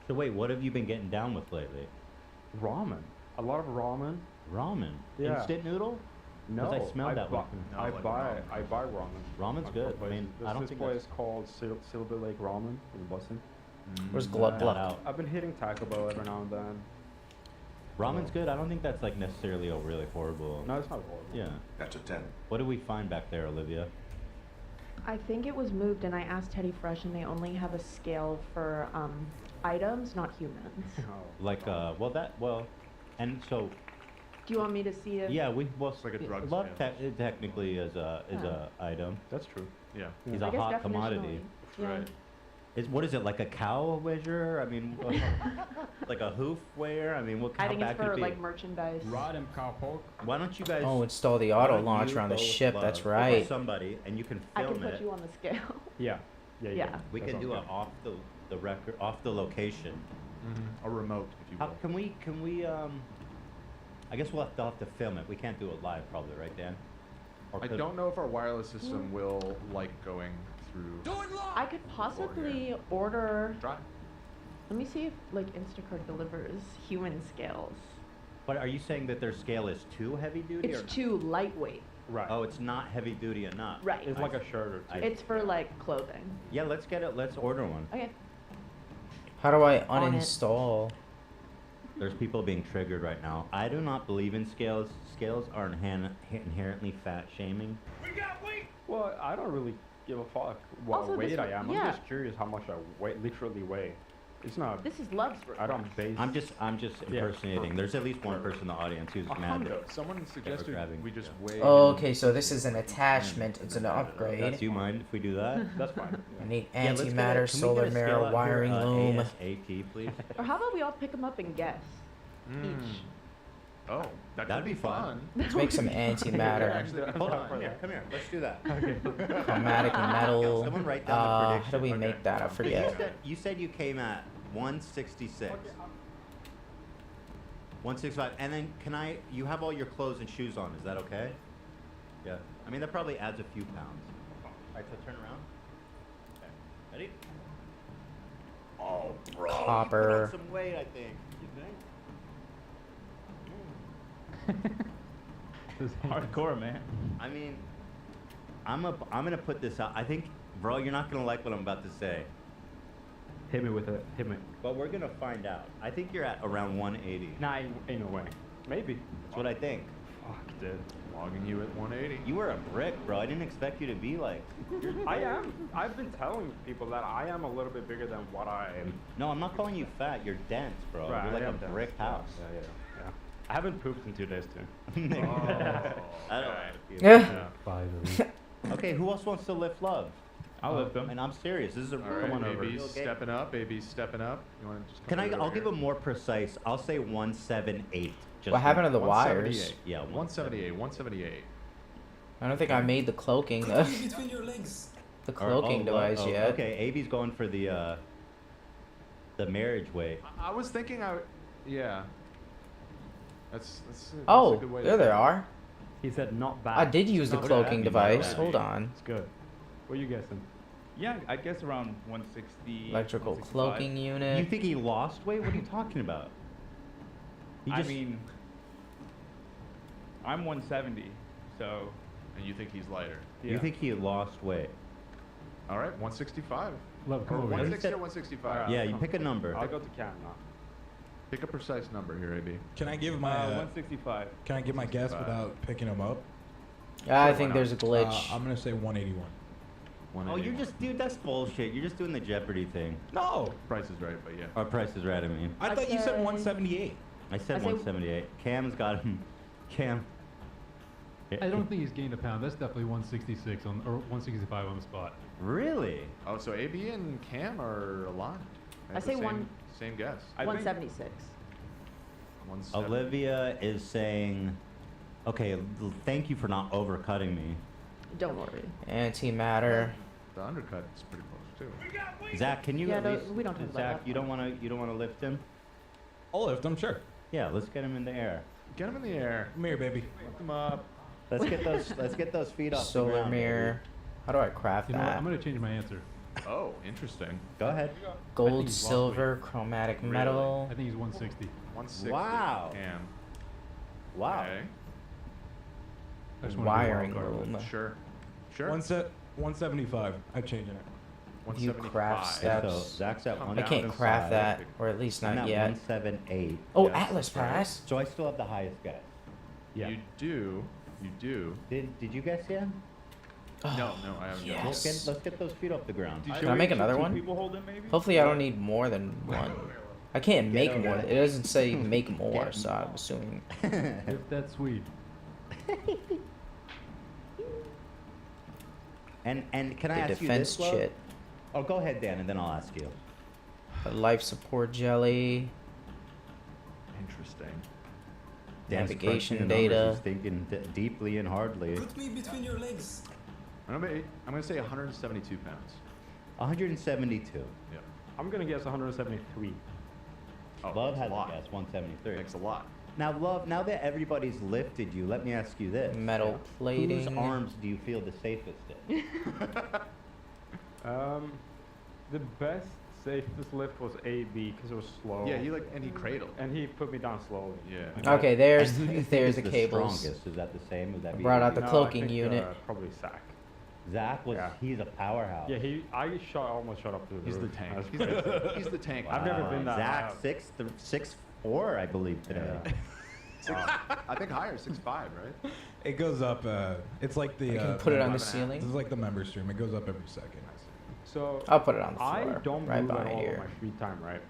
So wait, what have you been getting down with lately? Ramen. A lot of ramen. Ramen. Yeah. Instant noodle? No, I smelled that one. No, I like buy ramen. I buy ramen. Ramen's Like, good. from I mean, places. I don't There's think this that's place called Silver Lake Ramen in Boston. Where's Glub Shout Glub? out. I've been hitting Taco Bell every now and then. Ramen's good. I don't think that's like necessarily a really horrible. No, it's not horrible. Yeah. That's a 10. What do we find back there, Olivia? I think it was moved, and I asked Teddy Fresh, and they only have a scale for items, not humans. Like, and so, Do you want me to see if? yeah, like a drug love scale. technically is a item. That's true. Yeah. He's I a guess hot commodity. definitionally, Yeah. Right. What is it, like a cow measure? I mean, like a hoof wear? I mean, what I how think bad it's could for it be? like merchandise. Rod and cow poke. Why don't you guys? Oh, install the why auto don't launcher you on the both ship. love That's or right. Somebody, and you can I film can put it. you on the scale. Yeah. Yeah. Yeah. We That can sounds do good. it off the record, off the location. A remote, if you How will. can we I guess we'll have to film it. We can't do it live, probably, right, Dan? Or I could- don't know if our wireless system will like going through. I could possibly order. Try. Let me see if like Instacart delivers human scales. But are you saying that their scale is too heavy duty? It's or? too lightweight. Right. Oh, it's not heavy duty enough. Right. It's like a shirt or two. It's for like clothing. Yeah, let's get it. Let's order one. Okay. How do I On it. uninstall? There's people being triggered right now. I do not believe in scales. Scales are inherently fat shaming. Well, I don't really give a fuck what Also, weight this- I am. yeah. I'm just curious how much I literally weigh. It's not. This is Love's I don't base. I'm just Yeah. impersonating. There's at least one person in the audience who's A mad. hundo. Someone suggested grabbing- we just yeah. weigh. Oh, okay, so this is an attachment. It's an Do upgrade. you mind if we do that? That's fine. I need Yeah, let's get a- antimatter, can we solar get a scale mirror, out here, wiring loom. ASAP, please. Or how about we all pick them up and guess each? Oh, that That'd could be fun. Let's make some antimatter. Actually, Hold on, come here. Let's do that. Chromatic metal. Someone write down the How prediction. do we make that? I forget. You said you came at 166. 165. And then you have all your clothes and shoes on. Is that okay? Yeah. I mean, that probably adds a few pounds. All right, so turn around. Okay. Ready? Oh, bro. Copper. You put on some weight, I think. You think? This is hardcore, man. I mean, I'm gonna put this out. I think, bro, you're not gonna like what I'm about to say. Hit me with it. Hit me. But we're gonna find out. I think you're at around 180. Nah, ain't no way. Maybe. That's what I think. Fuck, dude. Logging you at 180. You were a brick, bro. I didn't expect you to be like. I am. I've been telling people that I am a little bit bigger than what I am. No, I'm not calling you fat. You're dense, bro. Right, You're like I a am dense. brick house. Yeah. I haven't pooped in 2 days too. I don't know. Yeah. Finally. Okay, who else wants to lift love? I'll lift them. And I'm serious. This is a All right, come on over. AB's stepping up. AB's stepping up. You want to just Can come I? over I'll here? give a more precise. I'll say 178. What happened to the wires? 178. Yeah, 178. 178. I don't think I made the cloaking. The cloaking device yet. Okay, AB's going for the marriage weight. I was thinking yeah. That's a Oh, good way to there they think. are. He said not bad. I did use the Not cloaking bad. device. Not Hold bad. on. It's good. What are you guessing? Yeah, I guess around 160. Electrical 165. cloaking You unit. think he lost weight? What are you talking about? He I just- mean, I'm 170, so. And you think he's lighter. You think he lost weight? All right, 165. Love, come Or over here. 160 or 165. Yeah, you pick a number. I'll go to Cam now. Pick a precise number here, AB. Can I give my 165. Can I give my guess 65. without picking them up? I Sure, think why there's a glitch. I'm gonna say 181. Oh, you're just, dude, that's bullshit. You're just doing the Jeopardy thing. No, Price is right, but yeah. Our Price is Right, I mean. I thought you said 178. I said I say- 178. Cam's got him. Cam. I don't think he's gained a pound. That's definitely 166 on or 165 on the spot. Really? Oh, so AB and Cam are aligned. They I have say the one- same guess. I think- 176. 170. Olivia is saying, okay, thank you for not overcutting me. Don't worry. Antimatter. The undercut is pretty close too. Zach, can you Yeah, at no, least? we don't talk about Zach, that you don't want to lift him? I'll lift them, sure. Yeah, let's get him in the air. Get him in the air. Come here, baby. Lift him up. Let's get those feet off the Solar ground, baby. mirror. How do I craft You know what? that? I'm gonna change my answer. Oh, interesting. Go ahead. I think Gold, he's lost silver, chromatic Really? metal. I think he's 160. 160. Wow. Cam. Wow. Okay. I just wanna do a Wiring wild card. room. Sure. Sure. 175. I'm changing it. You 175. craft So steps. Zach's at Come one. I down can't to craft five. that, or at least I'm not at yet. 178. Oh, Yes, Atlas that's right. Pass. So I still have the highest guess. Yeah. You do. You do. Did you guess yet? No, I haven't. yes. Let's get those feet off the ground. Can I make another one? People hold him, maybe? Hopefully, I don't need more than one. I can't Get make over more. it. It doesn't say make more, Get so I'm assuming. If that's sweet. And can I The ask you defense this, Flo? chit. Oh, go ahead, Dan, and then I'll ask you. A life support jelly. Interesting. Dan's Navigation crunching the numbers. data. He's thinking deeply and hardly. me between your legs. I'm gonna say 172 pounds. 172. Yep. I'm gonna guess 173. Oh, Love that's has a lot. a guess 173. Thanks a lot. Now, Love, now that everybody's lifted you, let me ask you this. Metal plating. Whose arms do you feel the safest in? The best, safest lift was AB because it was slow. Yeah, he cradled. And he put me down slowly. Yeah. Okay, there's And who do you think there's is the the cables. strongest? Is that the same? Would that be Brought out the No, I cloaking think, unit. Probably Zach. Zach was. Yeah. He's a powerhouse. Yeah, I almost shot up to the He's the roof. tank. That's He's crazy. he's the tank. I've never been that high Zach up. 6'4", I believe today. I think higher, 6'5", right? It goes up. It's like the. You can put it on the 11.5. ceiling. This is like the member stream. It goes up every second. So I'll put it on the I floor, don't right move at by all here. on my free time, right?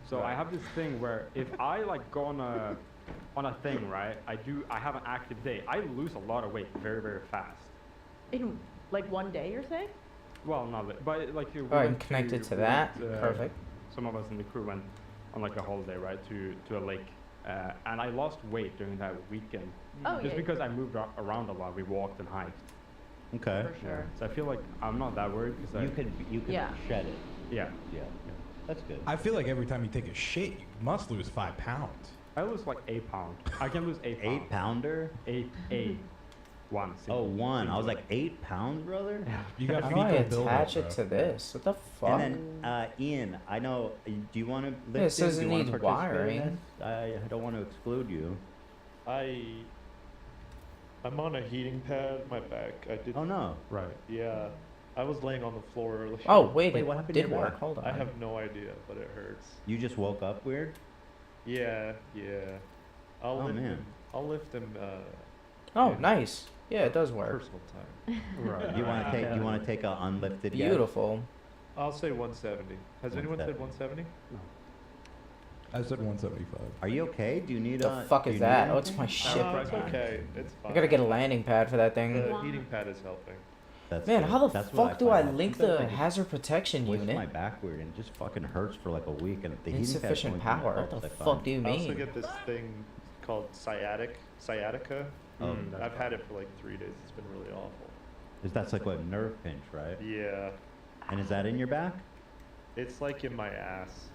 So I Right. have this thing where if I like go on a thing, right? I have an active day. I lose a lot of weight very, very fast. In like one day, you're saying? Well, not li- but like we Oh, and went connected to we that. went, Perfect. Some of us in the crew went on like a holiday, right, to a lake, and I lost weight during that weekend. Oh, Just yeah. because I moved around a lot. We walked and hiked. Okay. For sure. So I feel like I'm not that worried because You could Yeah. shed it. yeah. Yeah. That's good. I feel like every time you take a shit, you must lose 5 pounds. I lose like 8 pounds. I can lose 8 pounds. 8-pounder? 8. 1. Oh, one. I was like 8 pounds, brother. You got How do I fecal buildup, attach it bro. to this? What the fuck? And then Ian, I know. Do you want to lift Yeah, it says Do it you wanna needs participate in wiring. this? I don't want to exclude you. I'm on a heating pad. My back. I did. Oh no. Right. Yeah. I was laying on the floor earlier. Oh, wait, Wait, it what happened to did your work. back? Hold on. I have no idea, but it hurts. You just woke up weird? Yeah. I'll Oh, lift man. him. I'll lift him. Oh, in nice. Yeah, it does work. Personal time. Right. You want to take a unlifted guess? Beautiful. I'll say 170. Has anyone said 170? I said 175. Are you okay? Do you need The fuck do is you that? need Oh, it's my anything? ship. No, it's okay. It's fine. I gotta get a landing pad for that thing. The heating pad is helping. That's Man, good. how the That's what fuck do I find. link Sometimes I the just hazard protection twist unit? my back weird and it just fucking hurts for like a week and the heating pad's Insufficient only gonna power. help, What the I fuck find. do you I also mean? get this thing called sciatica. Oh. I've had it for like 3 days. It's been really awful. That's like what nerve pinch, right? Yeah. And is that in your back? It's like in my ass.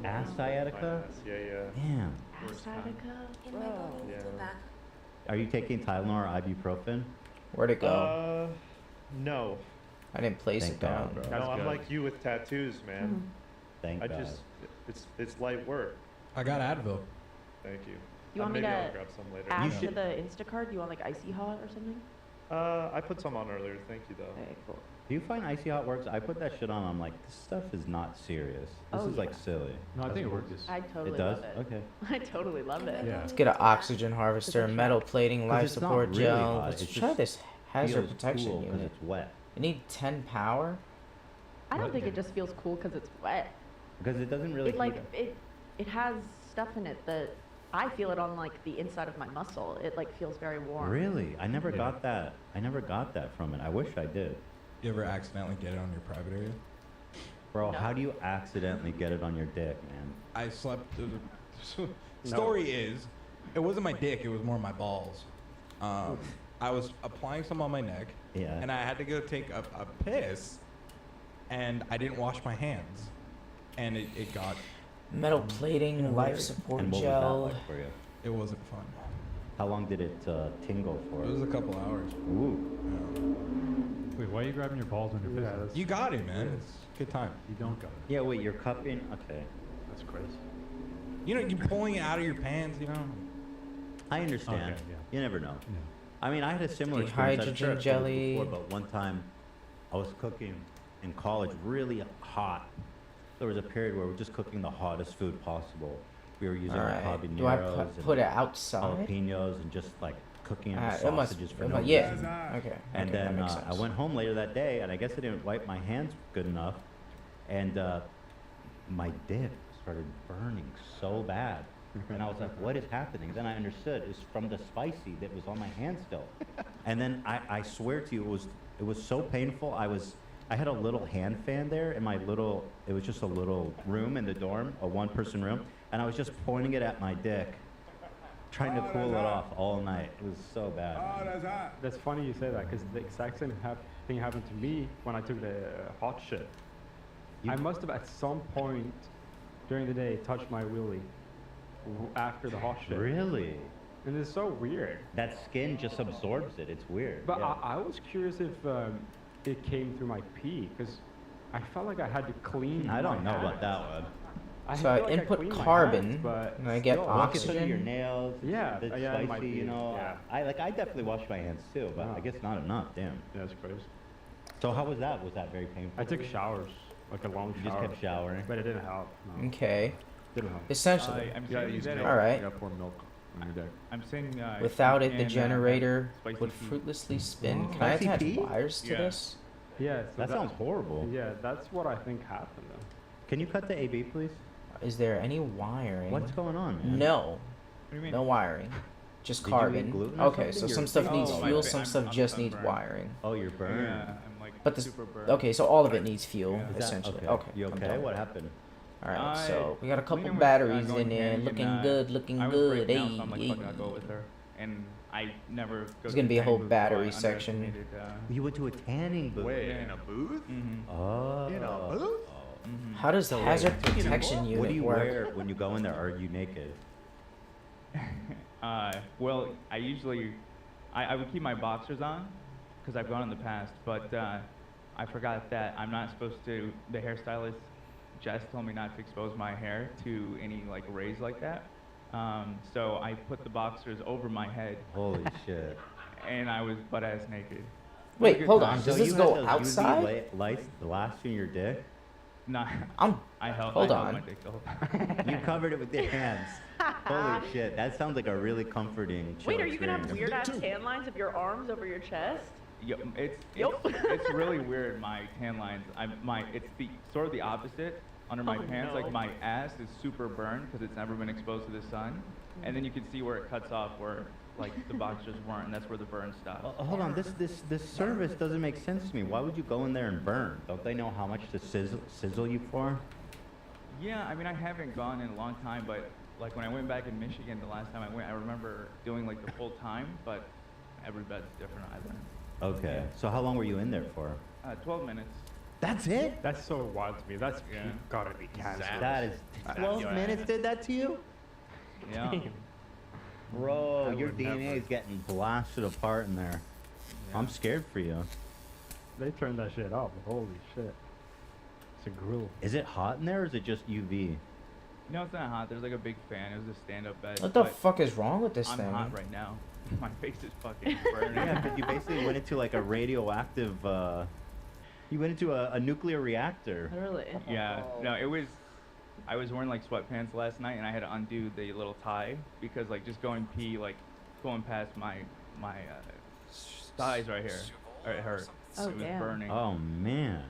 Ass My sciatica? ass. Yeah. Damn. Worst time. Sciatica? Yeah. Are you taking Tylenol or ibuprofen? Where'd it go? No. I didn't place Thank it down. God, bro. No, That's I'm good. like you with tattoos, man. Thank I God. just, it's light work. I got Advil. Thank you. You want me Maybe I'll to grab some later. add to the Instacart? Do you want like icy hot or something? I put some on earlier. Thank you, though. Okay, cool. Do you find Icy Hot works? I put that shit on. I'm like, this stuff is not serious. This Oh, is like yeah. silly. No, I think it works. I totally It does? love it. Okay. I totally love it. Yeah. Let's get an oxygen harvester, metal plating, 'Cause life it's not support really gel. hot, Let's it try just this hazard feels protection cool 'cause unit. it's wet. You need 10 power? I don't think it just feels cool because it's wet. Because it doesn't really It like heat it has stuff in it that I feel it on like the inside of my muscle. It like feels very warm. Really? I never got that. I never got that from it. I wish I did. You ever accidentally get it on your private area? Bro, how do you accidentally get it on your dick, man? I slept. Story is, it wasn't my dick. It was more my balls. I was applying some on my neck. Yeah. And I had to go take a piss, and I didn't wash my hands, and it got. Metal plating, life support And what gel. was that like for you? It wasn't fun. How long did it tingle for? It was a couple hours. Ooh. Wait, why are you grabbing your balls when you're pissing? You got it, man. It's a good time. You don't got it. Yeah, wait, you're cupping? Okay. That's crazy. You know, you're pulling it out of your pants, you know? I understand. Okay, yeah. You never know. Yeah. I mean, I had a similar experience. I'm sure Dehydrogen I've told this jelly. before, but one time I was cooking in college really hot. There was a period where we were just cooking the hottest food possible. We were using Alright. habaneros Do I and put it outside? jalapenos and just like cooking It must- sausages for it no must- yeah. reason. Okay. And okay, that then makes I sense. went home later that day, and I guess I didn't wipe my hands good enough, and my dick started burning so bad. And I was like, what is happening? Then I understood. It's from the spicy that was on my hand still. And then I swear to you, it was so painful. I had a little hand fan there in my little, it was just a little room in the dorm, a one-person room, and I was just pointing it at my dick, trying to cool it off all night. It was so bad. man. That's funny you say that because the exact same thing happened to me when I took the hot shit. I must have at some point during the day touched my willy after the hot shit. Really? And it's so weird. That skin just absorbs it. It's weird. But yeah. I was curious if it came through my pee because I felt like I had to clean. I don't my know about hands. that one. So I feel like input cleaned my carbon, hands, but and I get still, Look at some of your oxygen. nails. Yeah, the yeah, it might spicy, be, you know. yeah. I definitely wash my hands too, but I guess not enough. Damn. Yeah, that's crazy. So how was that? Was that very painful? I took showers, like a long You shower. just kept showering. But it didn't help. No. Okay. Didn't help. Essentially. I'm Yeah, saying use that milk. All right. You gotta pour milk on your deck. I'm saying Without you it, the can, generator have spicy would tea. fruitlessly spin. Oh. Can I Spicy attach tea? wires to Yeah. this? Yeah, so That sounds horrible. Yeah, that's what I think happened though. Can you cut the AB, please? Is there any wiring? What's going on, man? No. What do you mean? No wiring. Just Did you eat carbon. gluten or Okay, so something? some You're stuff eating- needs Oh, fuel, my some bad. stuff I'm just needs sunburned. wiring. Oh, you're burned. Yeah, I'm like But this, super burned. okay, so all of it needs fuel, Yeah. Is that- essentially. okay. You I'm okay? done. What happened? All right, I- so we got a couple Lena was, batteries going in there, handy looking and, good, looking I was good. breaking Hey, out, so I'm like, hey. fuck, I'll go with her. And I never. There's gonna be a whole battery section. You went to a tanning booth. Wait, in a booth? Oh. In a booth? How does the hazard protection unit What do you work? wear when you go in there? Are you naked? Well, I usually, I would keep my boxers on, because I've gone in the past, but I forgot that I'm not supposed to, the hairstylist, Jess told me not to expose my hair to any like rays like that. So I put the boxers over my head. Holy shit. And I was butt ass naked. Wait, hold on. So Does this you go had those outside? UV lights blasting your dick? Nah. I held Hold my on. dick the whole time. You covered it with your hands. Holy shit, that sounds like a really comforting chill Wait, are you gonna have experience. weird ass tan lines of your arms over your chest? Yep, it's Yup. it's really weird. My tan lines. It's the sort of the opposite under my Oh, pants. no. Like my ass is super burned because it's never been exposed to the sun, and then you can see where it cuts off where like the boxers weren't, and that's where the burn stops. Hold on, this service doesn't make sense to me. Why would you go in there and burn? Don't they know how much to sizzle you for? Yeah, I mean I haven't gone in a long time, but like when I went back in Michigan the last time I went, I remember doing like the full time, but every bed's different. I learned. Okay, so how long were you in there for? 12 minutes. That's it? That's so wild to me. That's Yeah. gotta be cancer. That is 12 minutes did that to you? Yeah. Bro, I your would DNA never. is getting blasted apart in there. I'm scared for you. They turned that shit up. Holy shit. It's a grill. Is it hot in there or is it just UV? No, it's not hot. There's like a big fan. It was a stand-up bed. What the but fuck is wrong with this I'm thing? hot right now. My face is fucking burning. Yeah, but you basically went into like a radioactive, you went into a nuclear reactor. Really? Yeah. No, it was. I was wearing like sweatpants last night, and I had to undo the little tie because like just going pee, like going past my thighs right here, it hurt. Oh, it was damn. burning. Oh man.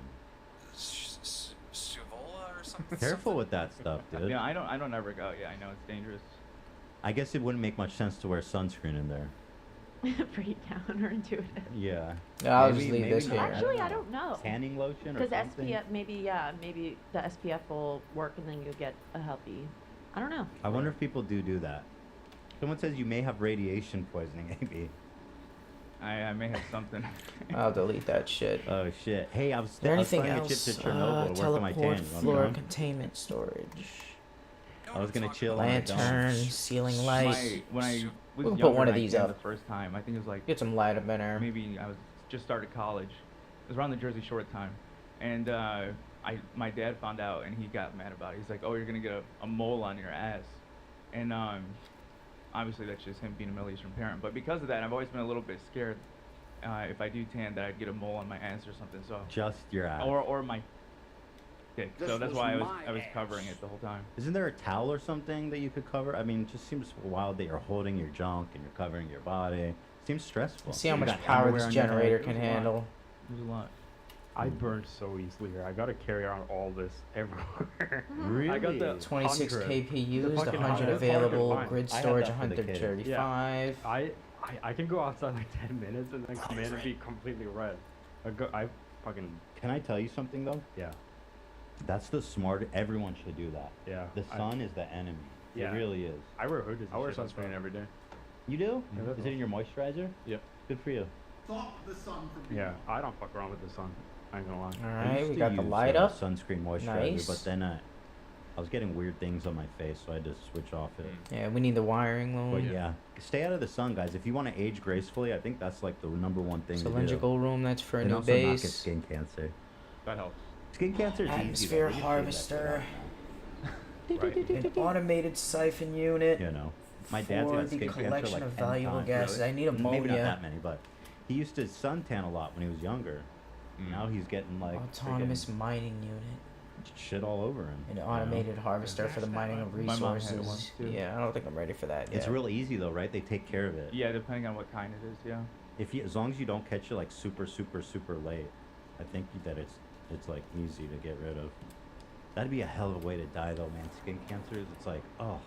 Careful with that stuff, dude. Yeah, I don't ever go. Yeah, I know it's dangerous. I guess it wouldn't make much sense to wear sunscreen in there. Pretty counterintuitive. Yeah. Yeah, I'll just leave this not. here. Actually, I don't know. Tanning lotion or Because something? SPF, maybe the SPF will work and then you'll get a healthy. I don't know. I wonder if people do that. Someone says you may have radiation poisoning, AB. I may have something. I'll delete that shit. Oh shit. Hey, I was, Is there I was anything flying a chip else? to Chernobyl to work on my Teleport, tan. You wanna floor come? containment storage. I was gonna chill on my dome. Lantern, ceiling light. When I was We can younger, put one of I these came up. the first time. I think it was like Get some light up in there. maybe I was just started college. It was around the Jersey Shore time, and my dad found out and he got mad about it. He's like, "Oh, you're gonna get a mole on your ass," and obviously that's just him being a Middle Eastern parent. But because of that, I've always been a little bit scared if I do tan that I'd get a mole on my ass or something. So Just your ass. or my dick. This So that's was why my I was ass. covering it the whole time. Isn't there a towel or something that you could cover? I mean, it just seems wild that you're holding your junk and you're covering your body. Seems stressful. See how You much got power underwear this on your head. generator It can was a lot. handle. There's a lot. I burned so easily here. I gotta carry around all this everywhere. Really? I got the 26 100. KP used, fucking 100 100. available, Fine. grid I had storage that for the kid. 135. I can go outside like 10 minutes and then come in and be completely red. I fucking Can I tell you something though? yeah. That's the smart. Everyone should do that. Yeah. The sun is the enemy. Yeah. It really is. I wear hoodies. I wear sunscreen every day. You do? Yeah, that's Is it in your moisturizer? Yep. Good for you. Yeah, I don't fuck around with the sun. I ain't gonna lie. I Alright, used we to got the use, light up. Sunscreen moisturizer, Nice. but then I was getting weird things on my face, so I had to switch off it. Yeah, we need the wiring But loom. yeah, stay out of the sun, guys. If you want to age gracefully, I think that's like the number one thing to do. Cylindrical room, that's for a And new also not get base. skin cancer. That helps. Skin cancer is easy. Atmosphere though. We just harvester. figure that shit An automated siphon unit. out. You know, my dad's for got the skin cancer collection like of 10 valuable times. gases. I need ammonia. Maybe not that many, but he used to suntan a lot when he was younger. Now he's getting like Autonomous friggin' mining unit. shit all over him. An you know? automated harvester for the mining of My mom had one, resources. too. Yeah, I don't think I'm ready for that yet. It's real easy though, right? They take care of it. Yeah, depending on what kind it is. Yeah. If you, as long as you don't catch it like super late, I think that it's like easy to get rid of. That'd be a hell of a way to die though, man. Skin cancers, it's like, oh,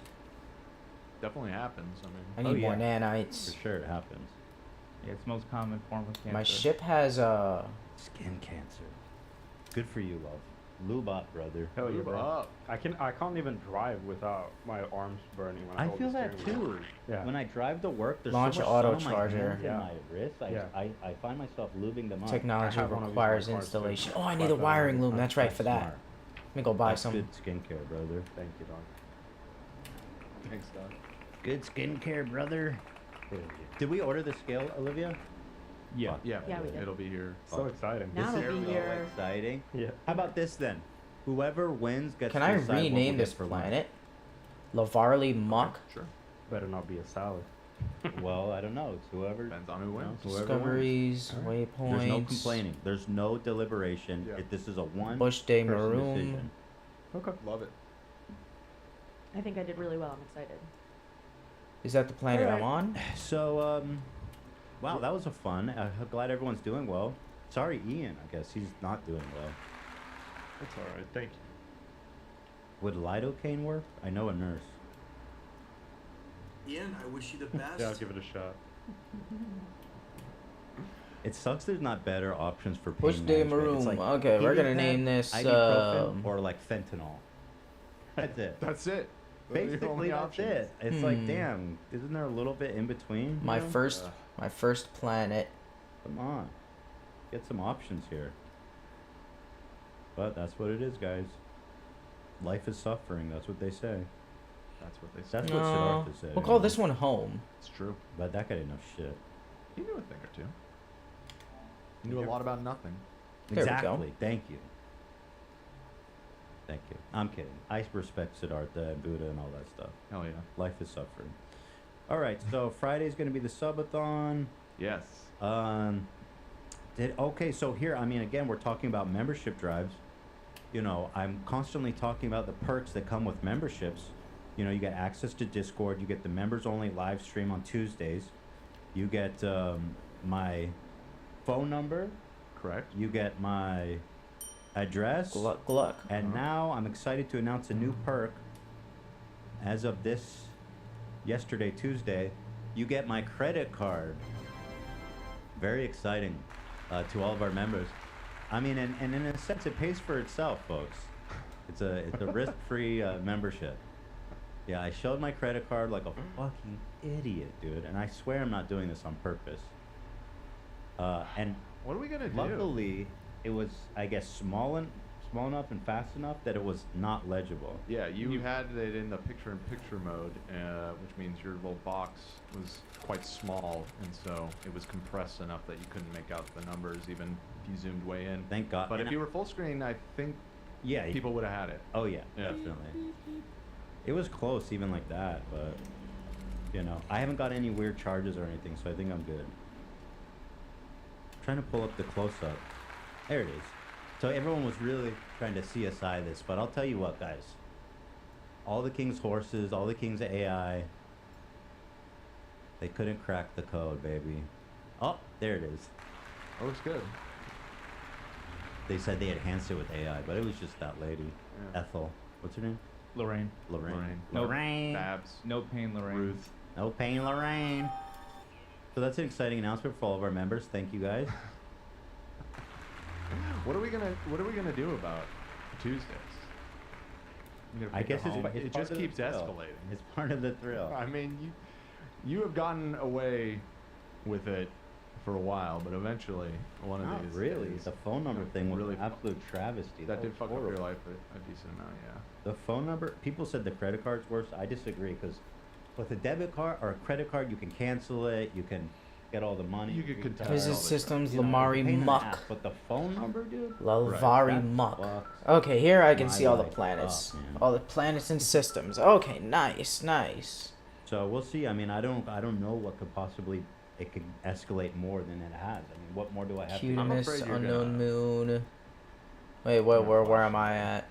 Definitely happens. I mean, I need more nanites. for sure it happens. Yeah, it's the most common form of cancer. My ship has Skin cancer. Good for you, love. Lube up, brother. Hell yeah, Lube bro. up. I can't even drive without my arms burning when I I hold feel the that steering wheel. too. Yeah. When I drive to work, there's Launch so much auto sun on my charger. hands Yeah. and my wrists. Yeah. I find myself lubing them up. technology have one of these in requires my car, too. installation. Oh, I need a But, wiring loom. That's right That's for that. smart. Let me go buy That's some. good skincare, brother. Thank you, dog. Thanks, Doc. Good skincare, brother. Did we order the scale, Olivia? Yeah. Fuck. Yeah, Yeah, we did. it'll be here. So exciting. Now This it'll is be so here. exciting. Yeah. How about this then? Whoever wins gets Can to I decide what rename we'll this get for lunch. planet? Lavarley Muck. Sure. Better not be a salad. Well, I don't know. It's whoever. Depends on who wins. Whoever Discoveries, wins. waypoints. There's no complaining. There's no deliberation. Yeah. This is a one. Bush de person Maroon. decision. Okay. Love it. I think I did really well. I'm excited. Is that the planet All I'm right. on? So, wow, that was a fun. I'm glad everyone's doing well. Sorry, Ian. I guess he's not doing well. That's all right. Thank you. Would lidocaine work? I know a nurse. Ian, I wish you the best. Yeah, I'll give it a shot. It sucks there's not better options for pain Bush de management. It's Maroon. like Okay, we're gonna Helipan, name this, ibuprofen, or like fentanyl. That's it. That's it. Those are your Basically, only that's options. it. It's like, damn, isn't there a little bit in between? My you know? first planet. Come on, get some options here. But that's what it is, guys. Life is suffering. That's what they say. That's what they say. That's what Siddhartha said. We'll call this one home. It's true. But that guy didn't know shit. He knew a thing or two. He knew a lot about nothing. There we go. Exactly. Thank you. Thank you. I'm kidding. I respect Siddhartha and Buddha and all that stuff. Hell yeah. Life is suffering. All right. So Friday's going to be the subathon. Yes. Okay. So here, I mean, again, we're talking about membership drives. You know, I'm constantly talking about the perks that come with memberships. You know, you get access to Discord. You get the members-only live stream on Tuesdays. You get my phone number. Correct. You get my address. Gluck. And now I'm excited to announce a new perk. As of yesterday, Tuesday, you get my credit card. Very exciting to all of our members. I mean, and in a sense, it pays for itself, folks. It's a risk-free membership. Yeah, I showed my credit card like a fucking idiot, dude, and I swear I'm not doing this on purpose. And what are we gonna do? Luckily, it was, I guess, small enough and fast enough that it was not legible. Yeah, you had it in the picture-in-picture mode, which means your little box was quite small, and so it was compressed enough that you couldn't make out the numbers even if you zoomed way in. Thank God. But And if you were full screen, I think Yeah, people would have had it. Oh yeah, definitely. It was close even like that, but you know, I haven't got any weird charges or anything, so I think I'm good. Trying to pull up the close-up. There it is. So everyone was really trying to CSI this, but I'll tell you what, guys. All the King's horses, all the King's AI, they couldn't crack the code, baby. Oh, there it is. That looks good. They said they enhanced it with AI, but it was just that lady, Ethel. What's her name? Lorraine. Lorraine. Lorraine. Babs. No pain, Lorraine. Ruth. No pain, Lorraine. So that's an exciting announcement for all of our members. Thank you, guys. What are we gonna do about Tuesdays? I guess it's part it just of the keeps thrill. escalating. It's part of the thrill. I mean, you have gotten away with it for a while, but eventually one of Not these really. days, The phone number thing was really an absolute travesty. that did was fuck up your horrible. life a decent amount, yeah. The phone number. People said the credit card's worse. I disagree because with a debit card or a credit card, you can cancel it. You can get all the money. You could contest Visit all the Systems, You know, Lamari it's a pain in the Muck. ass, but the phone number, dude. Lavari That Muck. fucks Okay, here I can my see all the life planets. up, man. All the planets and systems. Okay, nice. So we'll see. I mean, I don't know what could possibly it could escalate more than it has. I mean, what more do I have to do? Cuteness, unknown moon. Wait, where am I at?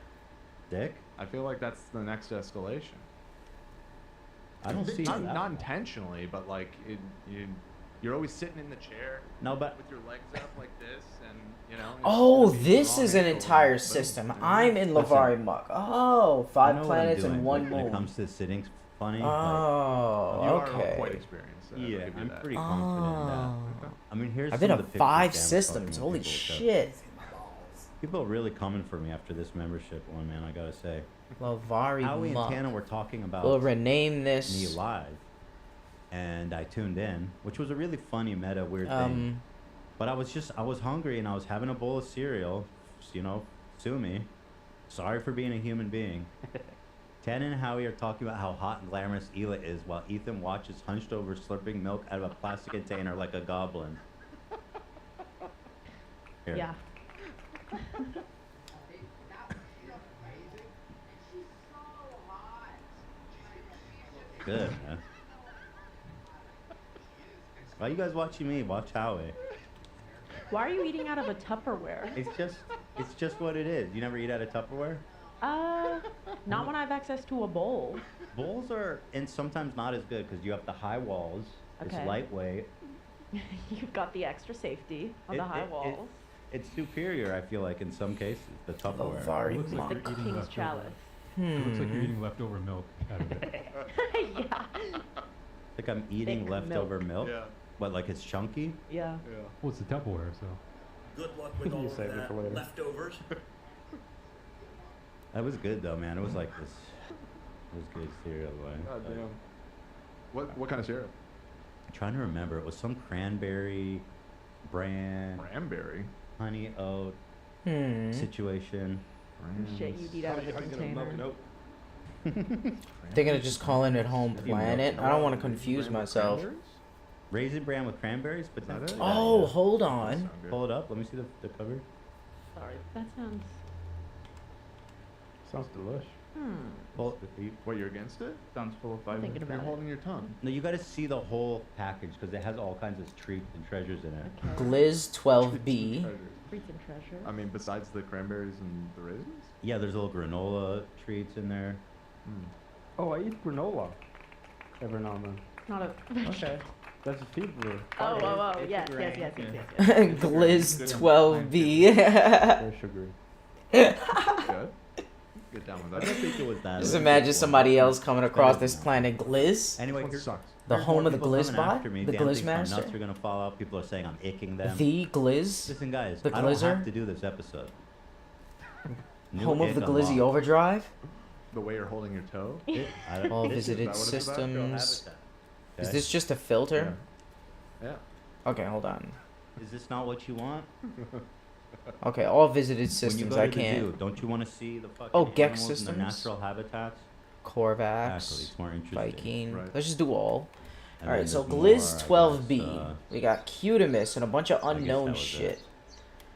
Dick? I feel like that's the next escalation. I don't see that. Not intentionally, but like you're always sitting in the chair. No, but with your legs up like this, and you know. it's Oh, gonna be this long is an angle, entire boom, system. boom. I'm in Lavari Muck. Oh, I 5 know what I'm planets doing, and but 1 when it moon. comes to sitting funny. Oh, You are okay. quite experienced. I'll Yeah, give you I'm that. pretty confident in that. I mean, here's I've some been of to the pictures 5 Dan's systems. talking to Holy people, so- shit. People are really coming for me after this membership one, man. I gotta say. Lavari Howie and Muck. Tana were talking about We'll rename me this. live, and I tuned in, which was a really funny meta weird thing. Um, But I was hungry and I was having a bowl of cereal. You know, sue me. Sorry for being a human being. Tana and Howie are talking about how hot and glamorous Hila is, while Ethan watches hunched over slurping milk out of a plastic container like a goblin. Here. Yeah. Good, man. Why you guys watching me? Watch Howie. Why are you eating out of a Tupperware? It's just what it is. You never eat out of Tupperware? Not when I have access to a bowl. Bowls are, and sometimes not as good because you have the high walls. It's Okay. lightweight. You've got the extra safety of the high walls. It's superior, I feel like, in some cases, the Tupperware. Very Looks like The you're eating king's leftover. chalice. It looks like you're eating leftover milk out of it. Yeah. Like I'm eating Thick leftover milk. Yeah. But like it's chunky. Yeah. Well, it's the Tupperware, so. Good luck with all You of saved it for that later. leftovers. That was good though, man. It was like this. It was good cereal, man. God damn. What kind of cereal? I'm trying to remember. It was some cranberry brand, Cranberry. honey oat situation. Shit you'd eat out of a container. They're gonna just call in at Home Planet. I don't want to confuse myself. Raisin bran with cranberries, but not that it? Oh, hold on. Pull it up. Let me see the cover. Sorry. That sounds. Sounds delish. Pull, What, you're against it? Sounds full of fiber. Thinking You're about it. holding your tongue. no, you got to see the whole package because it has all kinds of treats and treasures in it. Okay. Gliz 12B. Treasures. Treats and treasures. I mean, besides the cranberries and the raisins? Yeah, there's little granola treats in there. Oh, I eat granola every now and then. Not a. Okay. That's a fever. Oh, It's a yes, grain. yes, yes, yes, yes, yes. Gliz 12B. Very sugary. Good. Get down with I that. don't think it was that. Just It was imagine just somebody one. else coming across Better this than planet Gliz. that. Anyway, This one here- sucks. The there's home more of the people Gliz coming bot? after me. The Dan Gliz thinks my nuts master? are gonna fall out. People are saying I'm icking them. The Gliz. Listen, guys, The I don't Glizzer? have to do this episode. New Home of ick the Glizzy unlocked. Overdrive. The way you're holding your toe? All This is visited that what it's about? systems. Is Okay. this just a filter? Yeah. Okay, hold on. Is this not what you want? Okay, all visited When you systems. go I to the can't. zoo, don't you want to see the fucking Oh, Gex animals in their systems? natural habitats? Corvax. Exactly, it's more interesting. Viking. Right. Let's just do all. And Alright, then so there's more, Gliz I 12B. guess, We got Cutimus and a bunch of I guess that unknown was shit. it.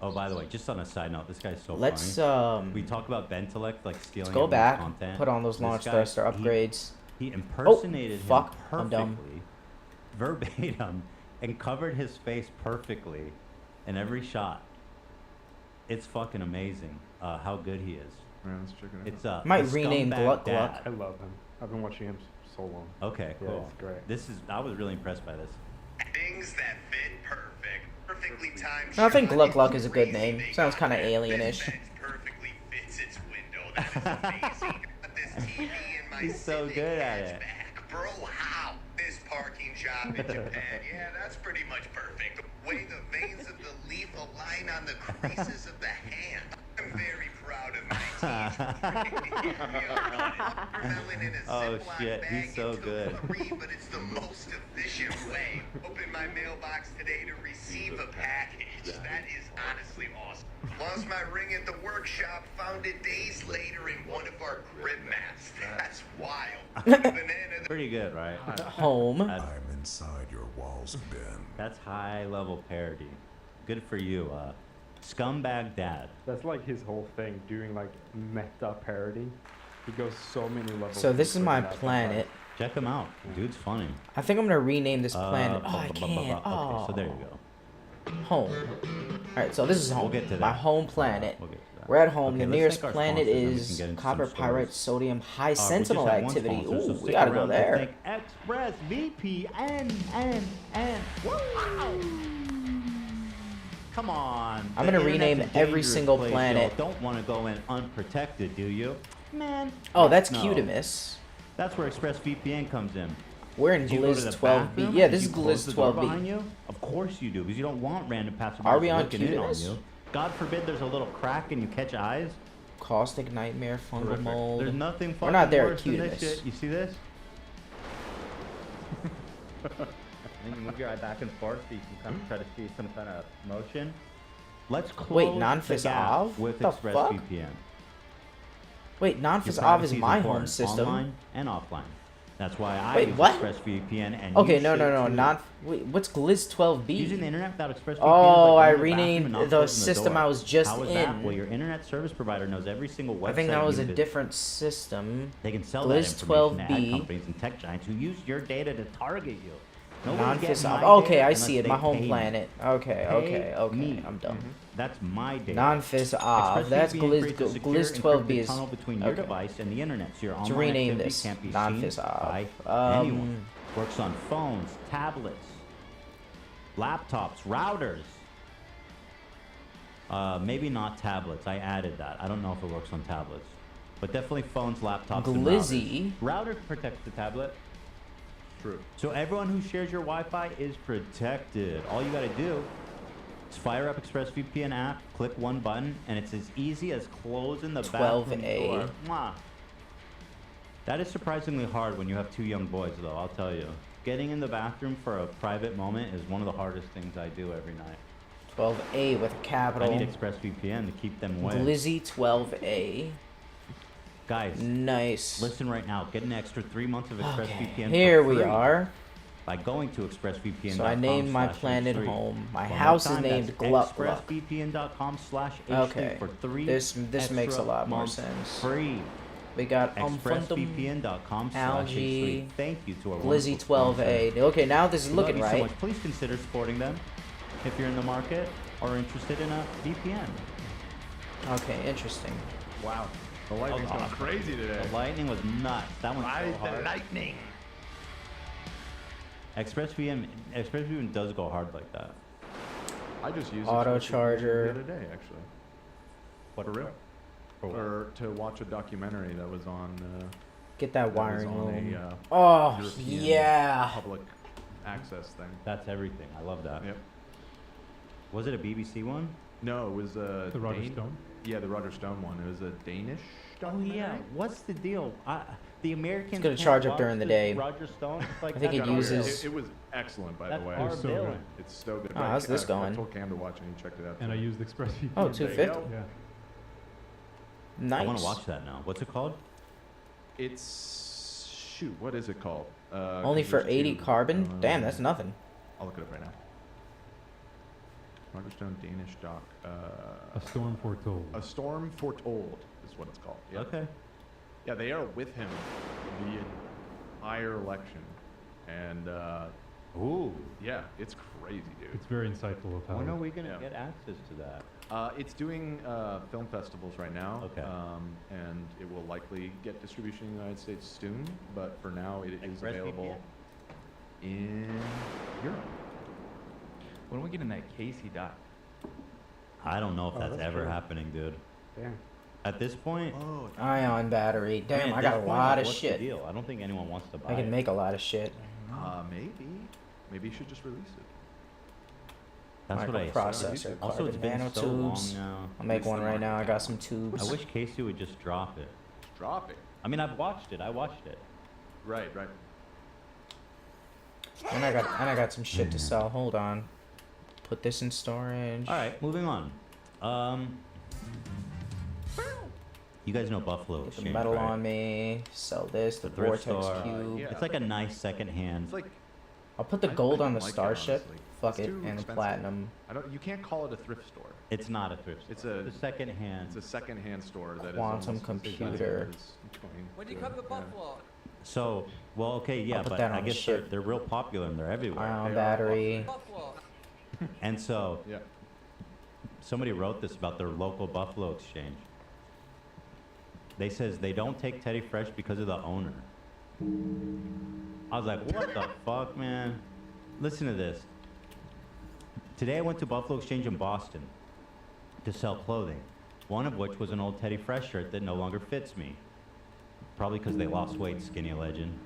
Oh, by the way, just on a side note, this guy's so Let's funny. We talk about Bentelec like stealing let's go everyone's back. content. Put on those This launch guy, thruster he- upgrades. He impersonated him fuck, I'm dumb. perfectly, verbatim, and covered his face perfectly in every shot. It's fucking amazing how good he is. Yeah, let's check it out. It's Might the rename scumbag Gluck dad. I love him. I've been watching him so long. Okay, Yeah, cool. it's great. This is I was really impressed by this. Things that fit perfect. Perfectly timed. I think shot Gluck is Gluck is a good crazy name. they Sounds got kind of that. alienish. This bench perfectly fits its window. That is amazing. Got this TV in my He's so Civic good at it. hatchback. Bro, how? This parking job in Japan. Yeah, that's pretty much perfect. The way the veins of the leaf align on the creases of the hand. I'm very proud of my teeth. Watermelon in a Oh Ziploc shit, bag he's so into a good. curry, but it's the most efficient way. Open my mailbox today to receive a package. That is honestly awesome. Lost my ring at the workshop, found it days later in one of our crib mats. That's wild. Pretty good, right? Home. I'm inside your walls, Ben. That's high level parody. Good for you, scumbag dad. That's like his whole thing, doing like meta parody. He goes so many levels. So this is deeper my than that planet. Check him out. Dude's funny. I think I'm gonna rename this planet. Oh, I Okay, can't. so there you go. Home. Alright, so this is home. We'll get to My that. home planet. We'll get to that. We're at home. Okay, The let's nearest thank our planet sponsors, then we is can get into copper some pyrite stories. sodium high We just sentinel had one activity. sponsor, so Ooh, we stick gotta go around to there. thank ExpressVPN and wow. Come on. I'm the gonna internet's rename a every dangerous single place. planet. Y'all don't want to go in unprotected, do you? Man. Oh, that's no. Cutimus. That's where ExpressVPN comes in. We're in Do you go to Gliz the 12B. bathroom Yeah, and this you is close Gliz the door behind 12B. you? Of course you do, because you don't want random passengers Are we on looking in on Cutimus? you. God forbid there's a little crack and you catch eyes. Caustic nightmare, fungal Terrific. mold. There's nothing fucking We're not there at worse than this Cutimus. shit. You see this? Then you move your eye back and forth so you can kind of try to see some kind of motion. Let's close Wait, the non-phys gap av? with The fuck? ExpressVPN. Wait, Your non-phys av is privacy my home important, system. Online and offline. That's why I Wait, use what? ExpressVPN and Okay, you no, should too. not. Wait, what's Gliz 12B? Using the internet without ExpressVPN Oh, is like I going to the bathroom renamed and not the closing system door. I was just How is in. that? Well, your internet service provider knows every single website I think that was you a visit. different system. They can sell Gliz that information to ad 12B. companies and tech giants who use your data to target you. Nobody's Non-fizz getting off. my Okay, data I unless see it. they My home pay me. planet. Okay, Pay okay. me. I'm dumb. That's my data. Non-fizz off. That's ExpressVPN creates a secure Gliz 12B encrypted is. tunnel between your Okay. device and the internet, so your To online rename activity this, can't be non-fizz seen off. by anyone. Works on phones, tablets, laptops, routers. Maybe not tablets. I added that. I don't know if it works on tablets, but definitely phones, laptops, and Glizzy. routers. Router protects the tablet. True. So everyone who shares your Wi-Fi is protected. All you got to do is fire up ExpressVPN app, click one button, and it's as easy as closing the bathroom 12A. door. Mwah. That is surprisingly hard when you have two young boys, though, I'll tell you. Getting in the bathroom for a private moment is one of the hardest things I do every night. 12A with a capital. I need ExpressVPN to keep them away. Glizzy 12A. Guys, nice. Listen right now. Get an extra 3 months of ExpressVPN. Here for we free are. By going to ExpressVPN.com. So I named my planet home. My house is named Gluck Gluck. ExpressVPN.com/HD Okay. for 3 This makes a extra lot more months sense. Free. We got ExpressVPN.com/HD. Algae. Thank you to our Glizzy wonderful 12A. sponsor. Okay, now this is We love looking you so right. much. Please consider supporting them if you're in the market or interested in a VPN. Okay, interesting. Wow. The lightning's going crazy today. The lightning was nuts. That one's Ride so the hard. lightning. ExpressVPN does go hard like that. I just used Auto ExpressVPN charger. the other day, actually. What For real? For what? Or to watch a documentary that was on. Get that was wiring on room. a, Oh, European yeah. Public access thing. That's everything. I love that. Yep. Was it a BBC one? No, it was The Roger Stone? Yeah, the Roger Stone one. It was a Danish Oh documentary. yeah. What's the deal? The Americans. It's gonna can't charge up watch during the day. Roger Stone. It's like I think that's it our uses- bill. It was excellent, by That's the way. our so bill. good. It's so good. Oh, how's this I going? told Cam to watch it and he checked it out. And I too. used ExpressVPN. Oh, There you 250? go. Yeah. Nice. I want to watch that now. What's it called? It's shoot. What is it called? Only 'cause for there's 80 two, carbon? Damn, that's nothing. I'll look it up right now. Roger Stone Danish doc. A Storm Foretold. A Storm Foretold is what it's called. Yeah. Okay. Yeah, they are with him the entire election, and Ooh. yeah, it's crazy, dude. It's very insightful of how. When are we gonna Yeah. get access to that? It's doing film festivals right now. Okay. And it will likely get distribution in the United States soon, but for now it is available in Europe. When are we getting that Casey doc? I don't know if Oh, that's that's ever true. happening, dude. Damn. At this point, Oh, Ion battery. Damn, mean, I at got this a point, lot of what's shit. The deal? I don't think anyone wants to buy I can it. make a lot of shit. Maybe you should just release it. That's what I Microprocessor, Also, it's carbon been so long nanotubes. now. I'll make one right now. I got some tubes. I wish Casey would just drop it. Drop it. I mean, I've watched it. I watched it. Right. And I got some shit to sell. Hold on. Put this in storage. All right, moving on. You guys know Buffalo Get the Exchange, metal right? on me. Sell this. The thrift vortex store. cube. Yeah. It's like a nice second-hand. It's like I'll put the I gold on the don't like it, starship. honestly. Fuck It's it, too and the expensive. platinum. You can't call it a thrift store. It's not a thrift store. It's a second-hand. It's a second-hand store that is Quantum almost as expensive computer. as going When you to- come to yeah. Buffalo? So, well, okay, yeah, I'll put but that I on the guess they're ship. real popular and they're everywhere. Ion They are battery. Buffalo. And so, Yeah. somebody wrote this about their local Buffalo Exchange. They says they don't take Teddy Fresh because of the owner. I was like, what the fuck, man? Listen to this. Today I went to Buffalo Exchange in Boston to sell clothing, one of which was an old Teddy Fresh shirt that no longer fits me. Probably because they lost weight, skinny legend.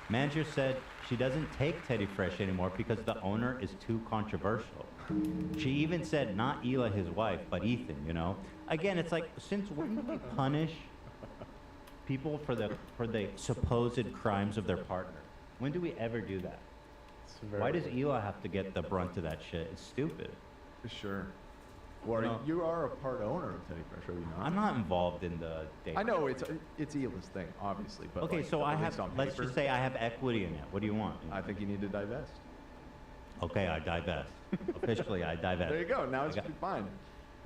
Manager said she doesn't take Teddy Fresh anymore because the owner is too controversial. She even said not Ela, his wife, but Ethan, you know? Again, it's like, since when do they punish people for the supposed crimes of their partner? When do we ever do that? Why does Ela have to get the brunt of that shit? It's stupid. For sure. Well, No. you are a part owner of Teddy Fresh, are you not? I'm not involved in the day. I know it's Hila's thing, obviously, but Okay, like, so I at have. least on Let's paper, just say I have equity in it. What do you want? I think you need to divest. Okay, I divest. Officially, I divest. There you go. Now it's I got- fine.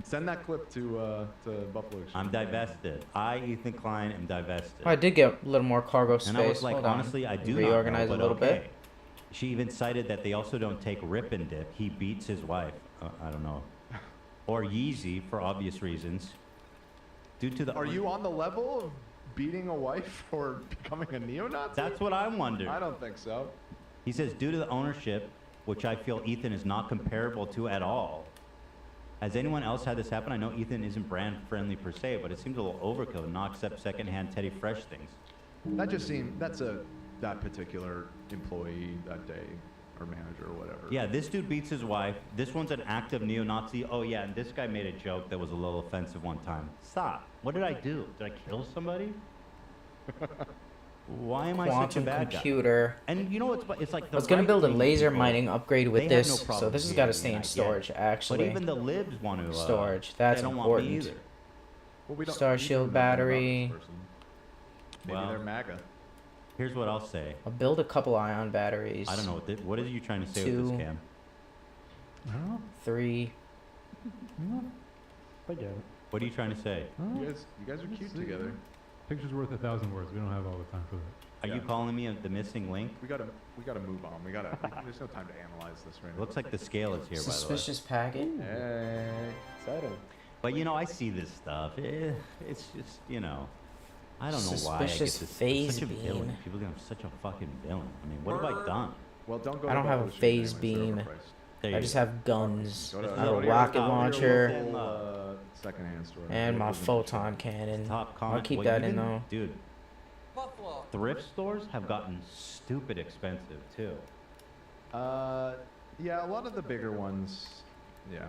Send that clip to Buffalo Exchange. I'm divested. I, Ethan Klein, am divested. Oh, I did get a little more cargo space. And I was like, Hold on. honestly, I do Reorganize not know, a little but okay. bit. She even cited that they also don't take rip and dip. He beats his wife. I don't know. Or Yeezy, for obvious reasons. Due to the. Are you on the level of beating a wife or becoming a neo-Nazi? That's what I wondered. I don't think so. He says, due to the ownership, which I feel Ethan is not comparable to at all. Has anyone else had this happen? I know Ethan isn't brand friendly per se, but it seems a little overkill to not accept secondhand Teddy Fresh things. That just seemed that particular employee that day or manager or whatever. Yeah, this dude beats his wife. This one's an active neo-Nazi. Oh yeah, and this guy made a joke that was a little offensive one time. Stop. What did I do? Did I kill somebody? Why am I such a Quantum bad computer. guy? And you know what's it's like I was gonna build a laser mining upgrade with they have this, no problem so this has with got to being stay in I get storage. it. Actually, But even the libs want to storage. they That's don't want me important. either. Well, we don't Star need to Shield know about this battery. person. Maybe Well, they're MAGA. Here's what I'll say. I'll build a couple ion batteries. I don't know what are you trying to say with 2, this, Cam? I don't know. 3. I get it. What are you trying to say? You guys are cute together. Picture's worth 1,000 words. We don't have all the time for that. Are you calling me the missing link? We gotta move on. There's no time to analyze this right now. Looks like the scale is here, Suspicious packet. Hey, Exciting. But you know, I see this stuff. It's just, you know, I don't know why I get Suspicious this. phase Such a villain. beam. People think I'm such a fucking villain. I mean, what have I done? Well, don't go. I don't to have a Buffalo phase Exchange anyways, beam. they're overpriced. There I you just go. have guns, Go to- a go to your rocket local, launcher, secondhand store. and my Local photon cannon. Top I'll comment. keep Well, that in even- though. Dude, thrift stores have gotten stupid expensive too. Yeah, a lot of the bigger ones. Yeah.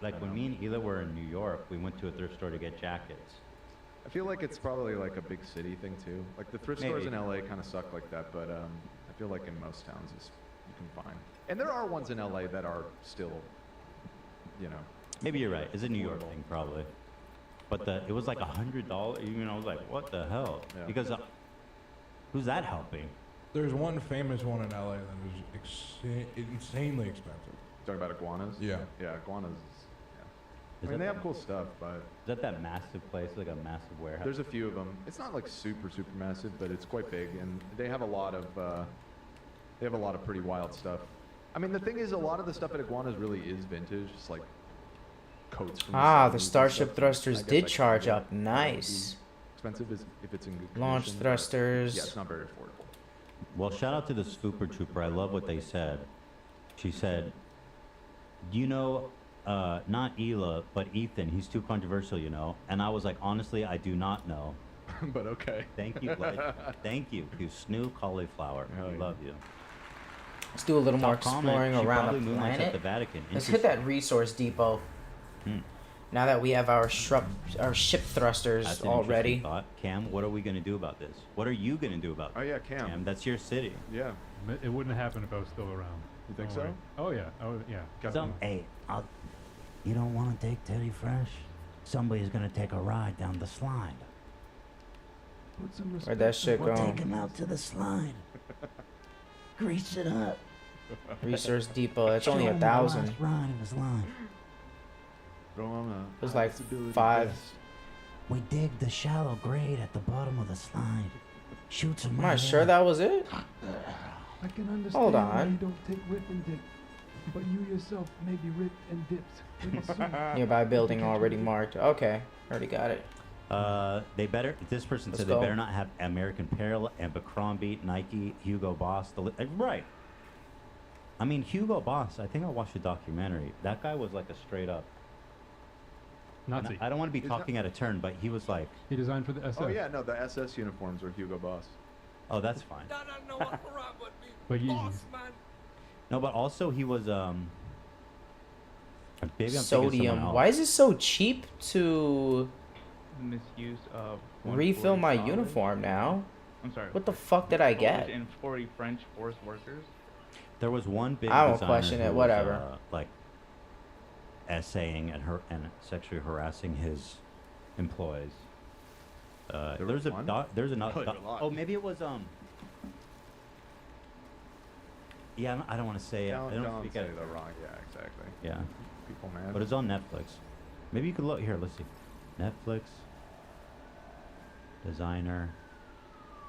Like when me and Hila were in New York, we went to a thrift store to get jackets. I feel like it's probably like a big city thing too. Like the thrift stores in Maybe. LA kind of suck like that, but I feel like in most towns you can find. And there are ones in LA that are still, you know. Maybe you're right. It's a New York thing, probably. But it was like $100. You know, I was like, what the hell? Yeah. Because who's that helping? There's one famous one in LA that is insanely expensive. Talking about iguanas? Yeah. Yeah, iguanas. Is I mean, that they have cool stuff, but Is that massive place, like a massive warehouse? there's a few of them. It's not like super massive, but it's quite big, and they have a lot of pretty wild stuff. I mean, the thing is, a lot of the stuff at Iguanas really is vintage, just like coats from Ah, the 70s and Starship stuff. thrusters I guess did I charge can up. Nice. Expensive is if it's in good Launch condition, but thrusters. Yeah, it's not very affordable. Well, shout out to the Super Trooper. I love what they said. She said, you know, not Hila, but Ethan. He's too controversial, you know. And I was like, honestly, I do not know. But okay. Thank you, Blake. Thank you. You snoo cauliflower. Hell I yeah. love you. Let's do a little more Top comment, exploring she around probably the moonlights at planet. the Vatican. Let's hit that resource depot. Hmm. Now that we have our ship thrusters That's an all interesting ready. thought. Cam, what are we going to do about this? What are you going to do about this? Oh yeah, Cam. That's your city. Yeah. It wouldn't have happened if I was still around. You think Don't so? worry. Oh yeah. Oh yeah. So, hey, you don't want to take Teddy Fresh? Somebody's going to take a ride down the slide. Where'd that shit We'll go? take him out to the slide. Grease it up. Resource depot. It's only Show him the 1,000. last ride of his life. Throw on It was like 5. We dig the shallow grade at the bottom of the slide. Shoot some. Am I sure that was it? I can understand Hold why on. you don't take rip and dip, but you yourself may be ripped and dipped pretty soon. Nearby building already marked. Okay, already got it. This person Let's said go. they better not have American Apparel, Abercrombie, Nike, Hugo Boss. Right. I mean, Hugo Boss, I think I watched a documentary. That guy was like a straight up. Nazi. and I don't want to be Is that- talking out of turn, but he was like, He designed for the SF. Oh yeah, no, the SS uniforms were Hugo Boss. oh, that's fine. But Yeezys. No, but also he was, maybe I'm thinking of someone Sodium. else. Why is it so cheap to Misuse of refill 140 my solid. uniform now? I'm sorry. What the fuck did I get? Polish and 40 French forced workers. There was one big I don't designer question who it, was, whatever. like, essaying and sexually harassing his employees. There There's was a one? there's another. Oh, there were a lot. Oh, maybe it was Yeah, I don't want to say it. I don't speak say out of the wrong. Yeah, exactly. Yeah. People mad. But it's on Netflix. Maybe you could look here. Let's see. Netflix. Designer.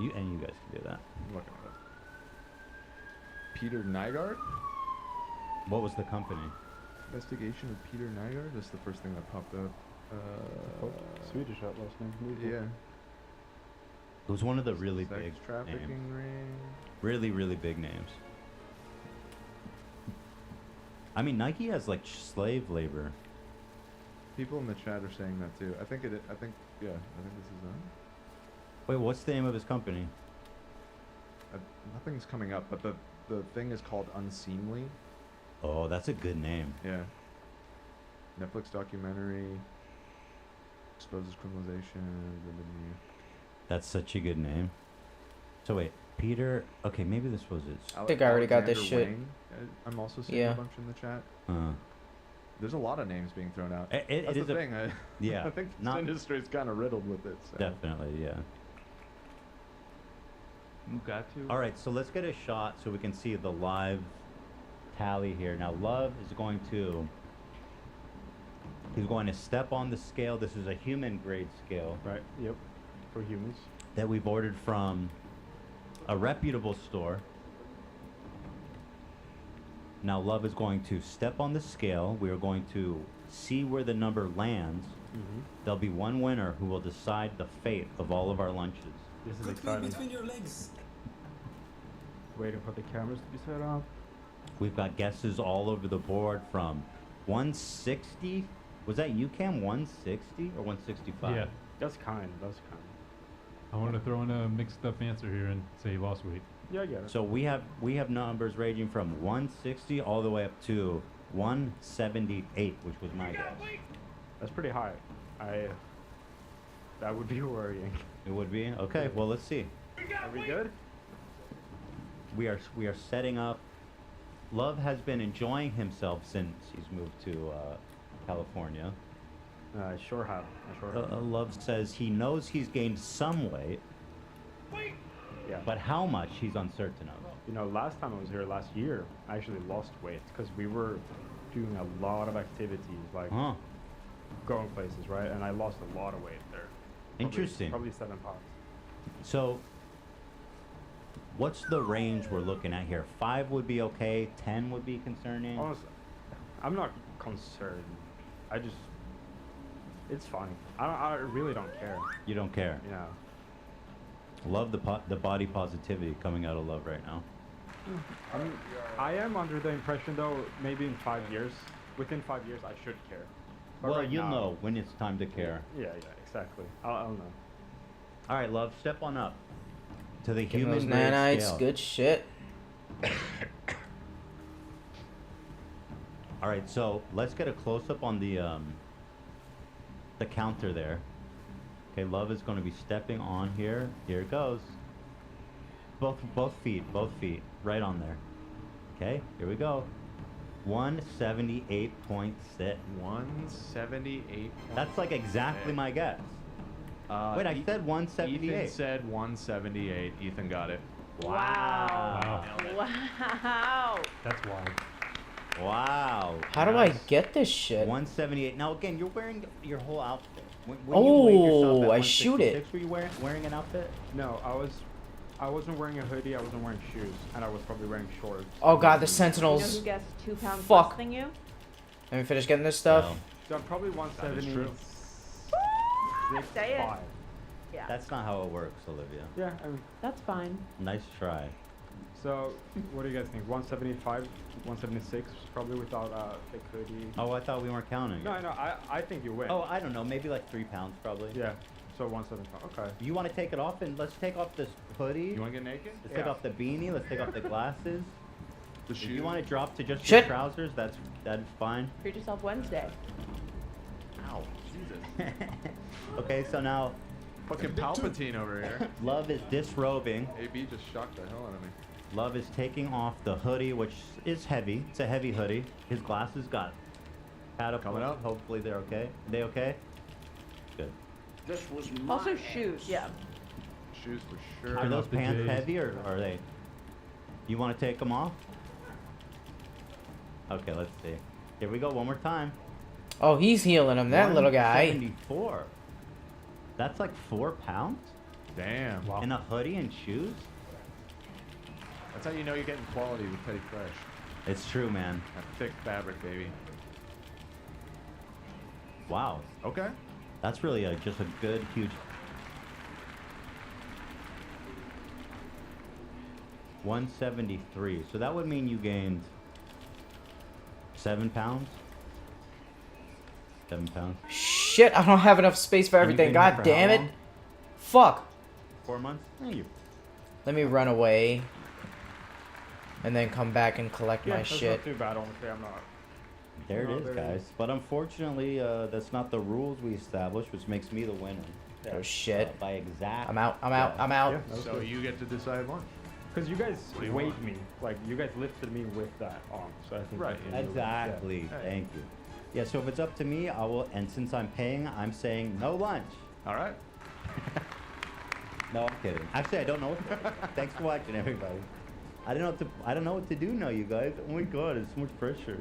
You guys can do that. I'm looking at it. Peter Nygaard? What was the company? Investigation of Peter Nygaard? That's the first thing that popped up. Swedish that last name. Yeah. It was one of the really Sex big trafficking names. ring. Really, really big names. I mean, Nike has like slave labor. People in the chat are saying that too. I think this is them. Wait, what's the name of his company? Nothing's coming up, but the thing is called Unseemly. Oh, that's a good name. Yeah. Netflix documentary exposes criminalization. That's such a good name. So wait, Peter. Okay, maybe this was his. I think I already got this Alexander shit. Wang, I'm also seeing Yeah. a bunch in the chat. Uh, There's a lot of names being thrown out. It That's is the a- thing. yeah, I think this not- industry is kind of riddled with it. So. definitely, yeah. Mugatu. All right, so let's get a shot so we can see the live tally here. Now, Love is going to. He's going to step on the scale. This is a human grade scale. Right. Yep. For humans. That we've ordered from a reputable store. Now, Love is going to step on the scale. We are going to see where the number lands. Mhm. There'll be one winner who will decide the fate of all of our lunches. This is exciting. Between your legs. Waiting for the cameras to be set up. We've got guesses all over the board from 160. Was that UCAM 160 or 165? Yeah. That's kind. That's kind. I wanted to throw in a mixed up answer here and say he lost weight. Yeah, I get it. So we have numbers ranging from 160 all the way up to 178, which was my guess. That's pretty high. That would be worrying. It would be? Okay, well, let's see. Are we good? We are setting up. Love has been enjoying himself since he's moved to California. I sure have. Love says he knows he's gained some weight, Yeah. but how much he's uncertain of. You know, last time I was here last year, I actually lost weight because we were doing a lot of activities, like Huh. going places, right? And I lost a lot of weight there. Interesting. Probably 7 pounds. So, what's the range we're looking at here? 5 would be okay. 10 would be concerning. Honestly, I'm not concerned. It's fine. I really don't care. You don't care. Yeah. Love the body positivity coming out of Love right now. I am under the impression, though, maybe in 5 years, within 5 years, I should care. But Well, right you'll now- know when it's time to care. Yeah, exactly. I'll know. All right, Love, step on up to the Give human those grade nanites, scale. good shit. All right, so let's get a close up on the counter there. Okay, Love is going to be stepping on here. Here it goes. Both feet, right on there. Okay, here we go. 178.6. 178. That's like exactly my guess. Wait, I said 178. Ethan said 178. Ethan got it. Wow. Wow. That's wild. Wow. How do I get this shit? 178. Now again, you're wearing your whole outfit. When Oh, you weighed yourself at I shoot it. 166, Were you wearing an outfit? No, I wasn't wearing a hoodie, I wasn't wearing shoes, and I was probably wearing shorts. Oh god, the You know Sentinels. who guessed 2 pounds Fuck. less than you? Let me finish getting this stuff. No. So I'm probably 170. true. Say it. 5. Yeah. That's not how it works, Olivia. Yeah, I mean, That's fine. Nice try. so what do you guys think? 175, 176, probably without a thick hoodie. Oh, I thought we weren't counting. No, it. no, I think you win. Oh, I don't know. Maybe like 3 pounds, probably. Yeah, so 175. Okay. You want to take it off, and let's take off this hoodie. You want to get naked? Let's take off the beanie. Let's take off the glasses. The If shoes? you want to drop to just Shit. your trousers, that's fine. Treat yourself Wednesday. Ow. Jesus. Okay, so now Fucking Palpatine over here. Love is disrobing. AB just shocked the hell out of me. Love is taking off the hoodie, which is heavy. It's a heavy hoodie. His glasses got Catapult. up. Hopefully they're okay. They okay? Good. This was Also shoes, yeah. Shoes for sure. Are those pants heavy or are they? You want to take them off? Okay, let's see. Here we go, one more time. Oh, he's healing him, that little guy. 174. That's like 4 pounds? Damn. Wow. In a hoodie and shoes? That's how you know you're getting quality with Teddy Fresh. It's true, man. That thick fabric, baby. Wow. Okay. That's really just a good, huge... 173. So that would mean you gained 7 pounds? 7 pounds? Shit, I don't have enough space for And you've everything. been here God for damn how it. long? Fuck. 4 months? Thank you. Let me run away. And then come back and collect my that's shit. not too bad, honestly. I'm not. There it No, is, there it guys. is. But unfortunately, that's not the rules we established, which makes me the winner. Oh shit. By exact. I'm out, I'm out, I'm out. Yeah, that was So good. you get to decide one. Because you guys What do you weighed want? me. Like, you guys lifted me with that on. So I think... Right. that, you know, Exactly. yeah. Thank you. Yeah, so if it's up to me, I will. And since I'm paying, I'm saying no lunch. All right. No, I'm kidding. Actually, I don't know. Thanks for watching, everybody. I don't know what to. I don't know what to do now, you guys. Oh my god, it's so much pressure.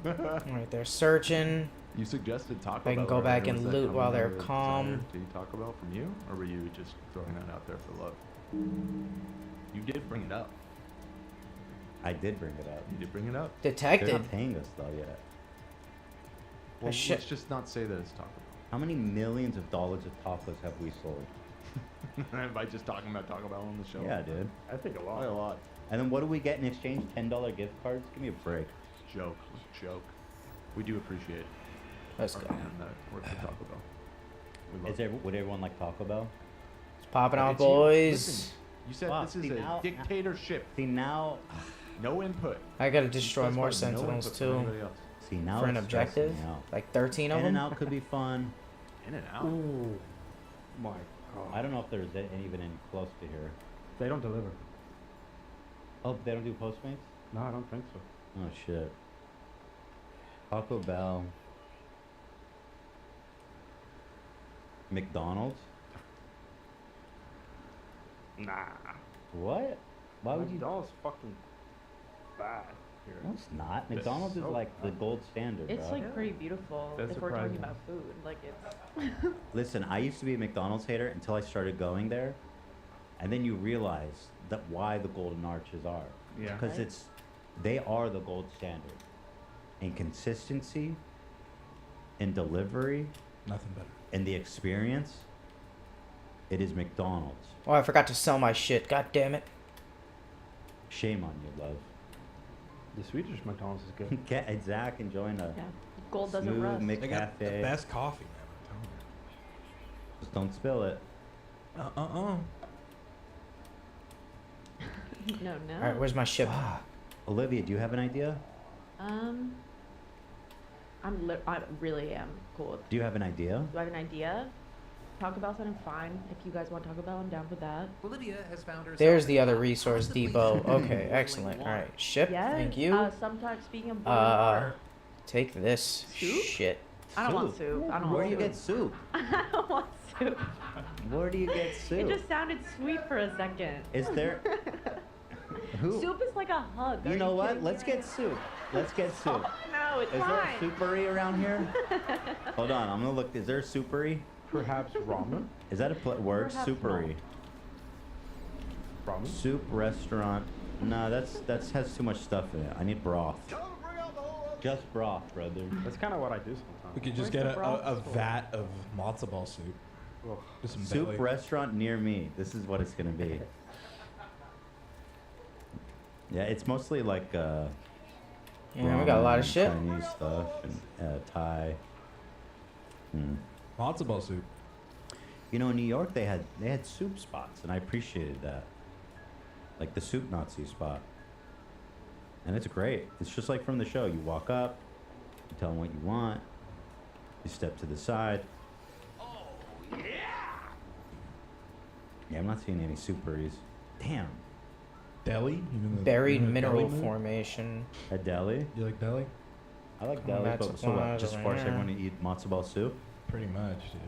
Alright, they're searching. You suggested Taco They can Bell go back earlier. and Was that loot coming while out they're of a calm. desire to eat Taco Bell from you, or were you just throwing that out there for love? You did bring it up. I did bring it up. You did bring it up. They're Detected. not paying us though yet. Well, shit. let's just not say that it's Taco How many millions of dollars of tacos have we sold? Bell. By just talking about Taco Bell on the show. Yeah, dude. I think a lot. Probably a lot. And then what do we get in exchange? $10 gift cards? Give me a break. Joke. Joke. We do appreciate Let's our go. man that works at Taco Bell. We love Would everyone like Taco Bell? It's popping out, It's you. boys. Listen, you said Wow, this is see, a now- dictatorship. See now, No input. I gotta destroy Specified more no sentinels input from too. anybody else. see now. For an it's stressing objective? me out. Like 13 of In them? and out could be fun. In and out. Ooh. My god. I don't know if there's even any close to here. They don't deliver. Oh, they don't do Postmates? No, I don't think so. Oh shit. Taco Bell. McDonald's? Nah. What? Why would you? McDonald's fucking bad here. No, it's not. McDonald's is so like the gold standard, It's bro. like pretty beautiful That's if we're talking surprising. about food. Like it's Listen, I used to be a McDonald's hater until I started going there, and then you realize that why the golden arches are. Yeah. Because Right. they are the gold standard in consistency, in delivery, Nothing better. in the experience. It is McDonald's. Oh, I forgot to sell my shit. God damn it. Shame on you, love. The Swedish McDonald's is good. Get Zach enjoying a yeah. Gold doesn't smooth rust. They got the McCafe. best coffee, man. I'm telling Just don't spill it. you. No, no. Alright, where's my ship? Olivia, do you have an idea? I really am cool. with- Do you have an idea? Do I have an idea? Taco Bell sounded fine. If you guys want Taco Bell, I'm down for that. Olivia has found herself There's the in other a resource possibly depot. food Okay, boiling excellent. water. Alright, ship. Yes. Thank you. Sometimes speaking of boiling Uh, water, take this Soup? shit. I don't want soup. I don't Where want do you soup. get soup? I don't want soup. Where do you get soup? It just sounded sweet for a second. Is there? Who? Soup is like a hug. You Are know what? kidding Let's me get right soup. Let's get soup. now? No, it's Is there fine. a soupery around here? Hold on, I'm gonna look. Is there a soupery? Perhaps ramen? Is that a word? Perhaps Soupery. Ramen? Soup restaurant. No, that's has too much stuff in it. I need broth. Just broth, brother. That's kind of what I do sometimes. We could just Where's get the a broth vat of matzo ball soup. Ugh. Just some Soup belly. restaurant near me. This is what it's gonna be. Yeah, it's mostly like Yeah, we got a lot of ramen, shit. Chinese stuff and Thai. Hmm. Matzo ball soup. You know, in New York they had soup spots, and I appreciated that. Like the soup Nazi spot. And it's great. It's just like from the show. You walk up, you tell them what you want, you step to the side. Oh yeah! Yeah, I'm not seeing any souperies. Damn. Deli? You mean the- Buried you mean the mineral deli move? formation. A deli? You like deli? I like Oh, deli, that's but so what? supplies Just over force here. everyone to eat matzo ball soup? Pretty much, dude.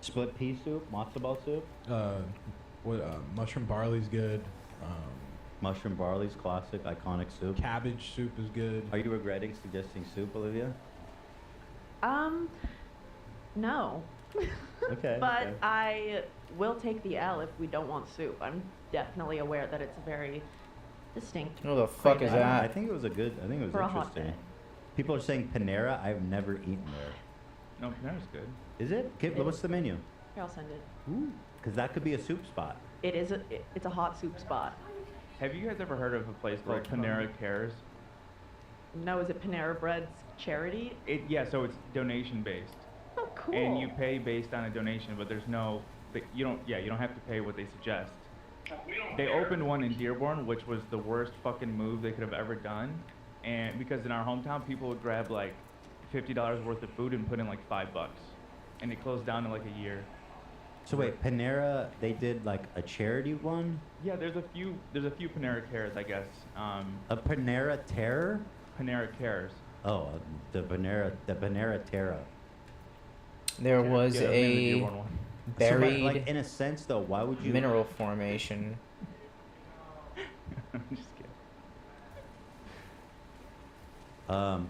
Split pea soup, matzo ball soup, Mushroom barley's good. mushroom barley's classic, iconic soup. Cabbage soup is good. Are you regretting suggesting soup, Olivia? No. Okay. But okay. I will take the L if we don't want soup. I'm definitely aware that it's a very distinct. Who the fuck is craving. that? I think it was a good. I think it was For a hot interesting. day. People are saying Panera. I've never eaten there. No, Panera's good. Is it? What's the menu? Here, I'll send it. Because that could be a soup spot. It is it's a hot soup spot. Have you guys ever heard of a place called Panera Cares? No, is it Panera Bread's charity? Yeah, so it's donation based. Oh, cool. And you pay based on a donation, but there's no, you don't have to pay what they suggest. They opened one in Dearborn, which was the worst fucking move they could have ever done. And because in our hometown, people would grab like $50 worth of food and put in like $5. And it closed down in like a year. So wait, Panera, they did like a charity one? Yeah, there's a few Panera Cares, I guess. A Panera Terror? Panera Cares. Oh, the Panera Terra. There was Yeah, maybe the a Dearborn one. buried like in a sense though, why would you mineral formation. I'm just kidding.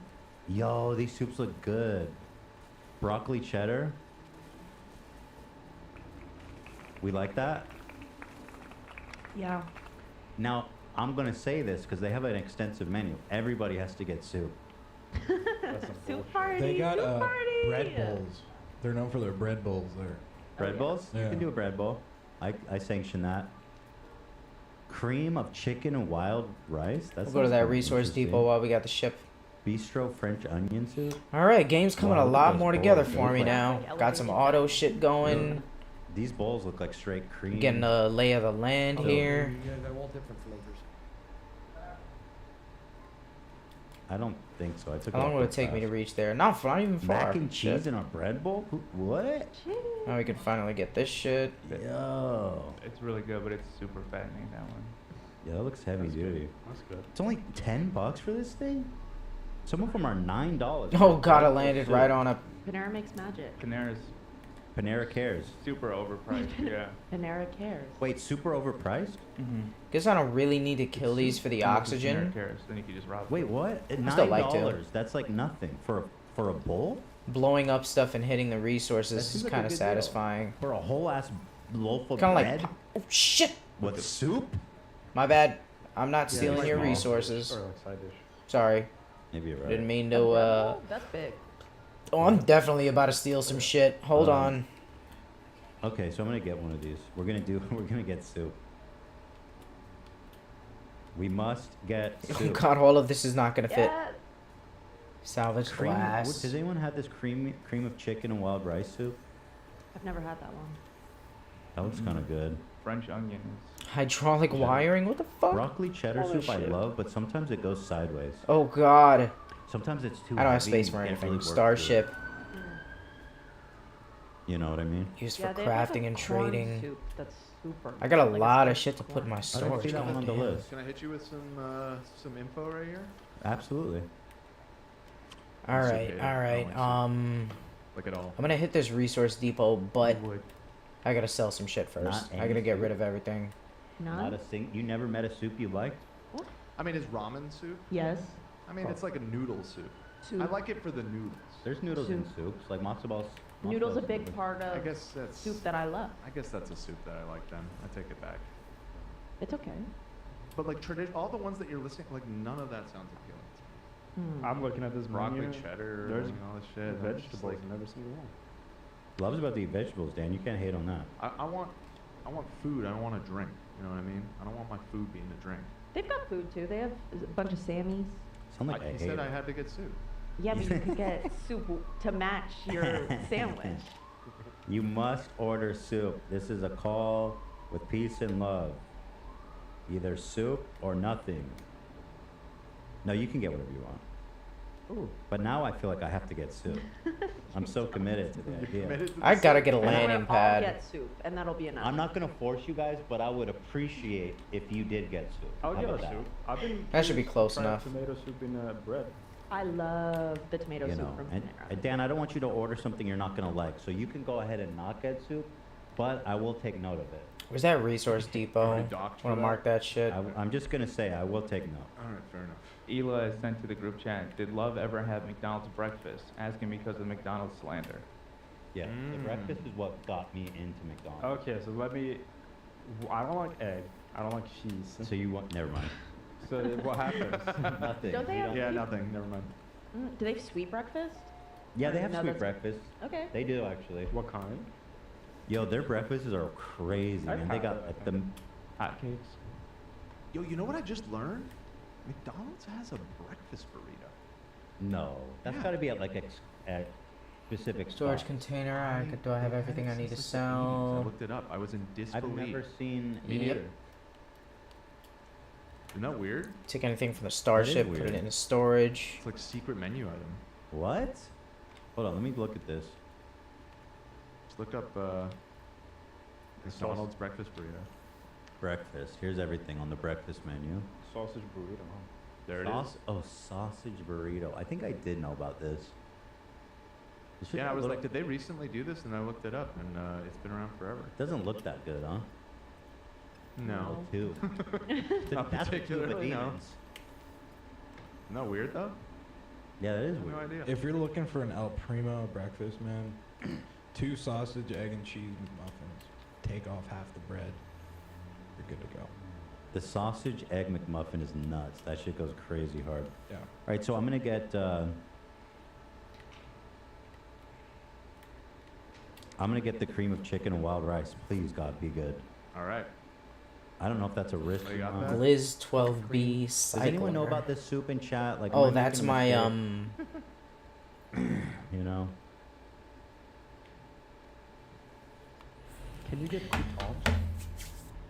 Yo, these soups look good. Broccoli cheddar. We like that. Yeah. Now, I'm gonna say this because they have an extensive menu. Everybody has to get soup. Soup party. They got soup party. bread bowls. They're known for their bread bowls there. Bread bowls? You Yeah. can do a bread bowl. I sanction that. Cream of chicken and wild rice. That's We'll go to that resource depot while we got the ship. Bistro French onion soup. All right, game's coming Wow, a look at lot those more bowls. together They for look me like- now. Got some auto shit going. These bowls look like straight cream. Getting a lay of the land Oh. here. Yeah, they're all different flavors. I don't think so. I took. How long off will it real take me to fast. reach there? Not even far. Mac and cheese Shit. in a bread bowl? What? Now we can finally get this shit. Yo. It's really good, but it's super fattening, that one. Yeah, that looks heavy duty. That's good. It's only $10 for this thing. Some of them are $9. Oh god, it landed right on a. Panera makes magic. Panera's Panera Cares. super overpriced, yeah. Panera cares. Wait, super overpriced? Guess I don't really need to kill these for the Panera oxygen. Cares, then you could just rob Wait, what? I still like to. $9? That's like nothing for a bowl. Blowing up stuff and hitting the That resources is seems like a kind of good deal. satisfying. For a whole ass loaf of Kind of bread. like, oh shit! What, soup? My bad. I'm not Yeah, stealing like your small. resources. Or like side dish. Sorry. Maybe you're right. Didn't mean to. That's big. Oh, I'm definitely about to steal some shit. Hold on. Okay, so I'm gonna get one of these. We're gonna get soup. We must get Oh soup. god, all of this is not gonna fit. Yeah. Salvage Cream, glass. does anyone have this cream of chicken and wild rice soup? I've never had that one. That looks kind of good. French onions. Hydraulic wiring? What the fuck? Broccoli cheddar Holy soup I shit. love, but sometimes it goes sideways. Oh god. Sometimes it's too I don't have heavy space and for you can't anything. really work through Starship. it. You know what I mean? Used Yeah, for they have crafting a and corn trading. soup that's super. I got a like lot of spicy shit to put in my corn. I didn't see storage. that one on the goddamn. list. Can I hit you with some info right here? Absolutely. Alright, soup, alright. I don't like at all. I'm gonna hit this resource depot, but I gotta sell some shit first. Not I any gotta get soup? rid of everything. Not a you never met a soup you liked? I mean, is ramen soup? Yes. I mean, it's like a noodle soup. Soup. I like it for the noodles. There's noodles in soups, like matzo balls. Noodles a big part of I guess that's soup that I love. I guess that's a soup that I like. Then I take it back. It's okay. But like all the ones that you're listing, like none of that sounds appealing. Hmm. I'm looking at this Broccoli menu. cheddar, There's and all this shit. and I'm just vegetables like, in every single one. Love's about to eat vegetables, Dan. You can't hate on that. I want food. I don't want a drink. You know what I mean? I don't want my food being a drink. They've got food too. They have a bunch of Sammys. Sound like He said I had to get soup. Yeah, but you could get soup to match your sandwich. You must order soup. This is a call with peace and love. Either soup or nothing. No, you can get whatever you want. Ooh. But now I feel like I have to get soup. I'm so committed to the idea. I gotta get a And then landing we'll all pad. get soup, and that'll be enough. I'm not gonna force you guys, but I would appreciate if you did get soup. I would How get a about that? soup. I've been That should be curious close to try enough. Tomato soup in bread. I love the tomato You soup know, from and Panera. Dan, I don't want you to order something you're not gonna like, so you can go ahead and not get soup, but I will take note of it. Where's that Resource Depot? Already docked for Wanna that? mark that shit? I'm just gonna say I will take note. All right, fair enough. Ela has sent to the group chat, did Love ever have McDonald's breakfast? Asking because of McDonald's slander. Yeah, the breakfast is what got me into McDonald's. Okay, so let me. I don't like egg. I don't like cheese. So you want? Never mind. So what happens? Nothing. Don't they You have Yeah, sweet- nothing. Never mind. Do they have sweet breakfast? Yeah, they have No, sweet that's- breakfast. Okay. They do actually. What kind? Yo, their breakfasts are crazy, I've man. They had got that, like I the. Hotcakes. Yo, you know what I just learned? McDonald's has a breakfast burrito. No, that's Yeah. got to be at like at specific Storage spots. container. Do I have everything I need to I sell? looked it up. I was in I've disbelief. never seen. Me Yep. neither. Isn't that weird? Take anything from the Starship, put weird. it in storage. It's like secret menu item. What? Hold on, let me look at this. Just look up McDonald's breakfast burrito. Breakfast. Here's everything on the breakfast menu. Sausage burrito. There it Sauce. is. Oh, sausage burrito. I think I did know about this. This should Yeah, be I a was little- like, did they recently do this? And I looked it up, and it's been around forever. Doesn't look that good, huh? No. Too. Not That's what two of the particularly, no. demons. Isn't that weird though? Yeah, that is I have weird. no idea. If you're looking for an El Primo breakfast, man, 2 sausage, egg, and cheese muffins. Take off half the bread. You're good to go. The sausage egg McMuffin is nuts. That shit goes crazy hard. Yeah. All right, so I'm gonna get. I'm gonna get the cream of chicken and wild rice. Please, God, be good. All right. I don't know if that's a risk. Oh, you or got not. that? Liz 12B Does anyone know Cycler. about this soup in chat? Like, am Oh, I that's making a my mistake? You know. Can you get croutons?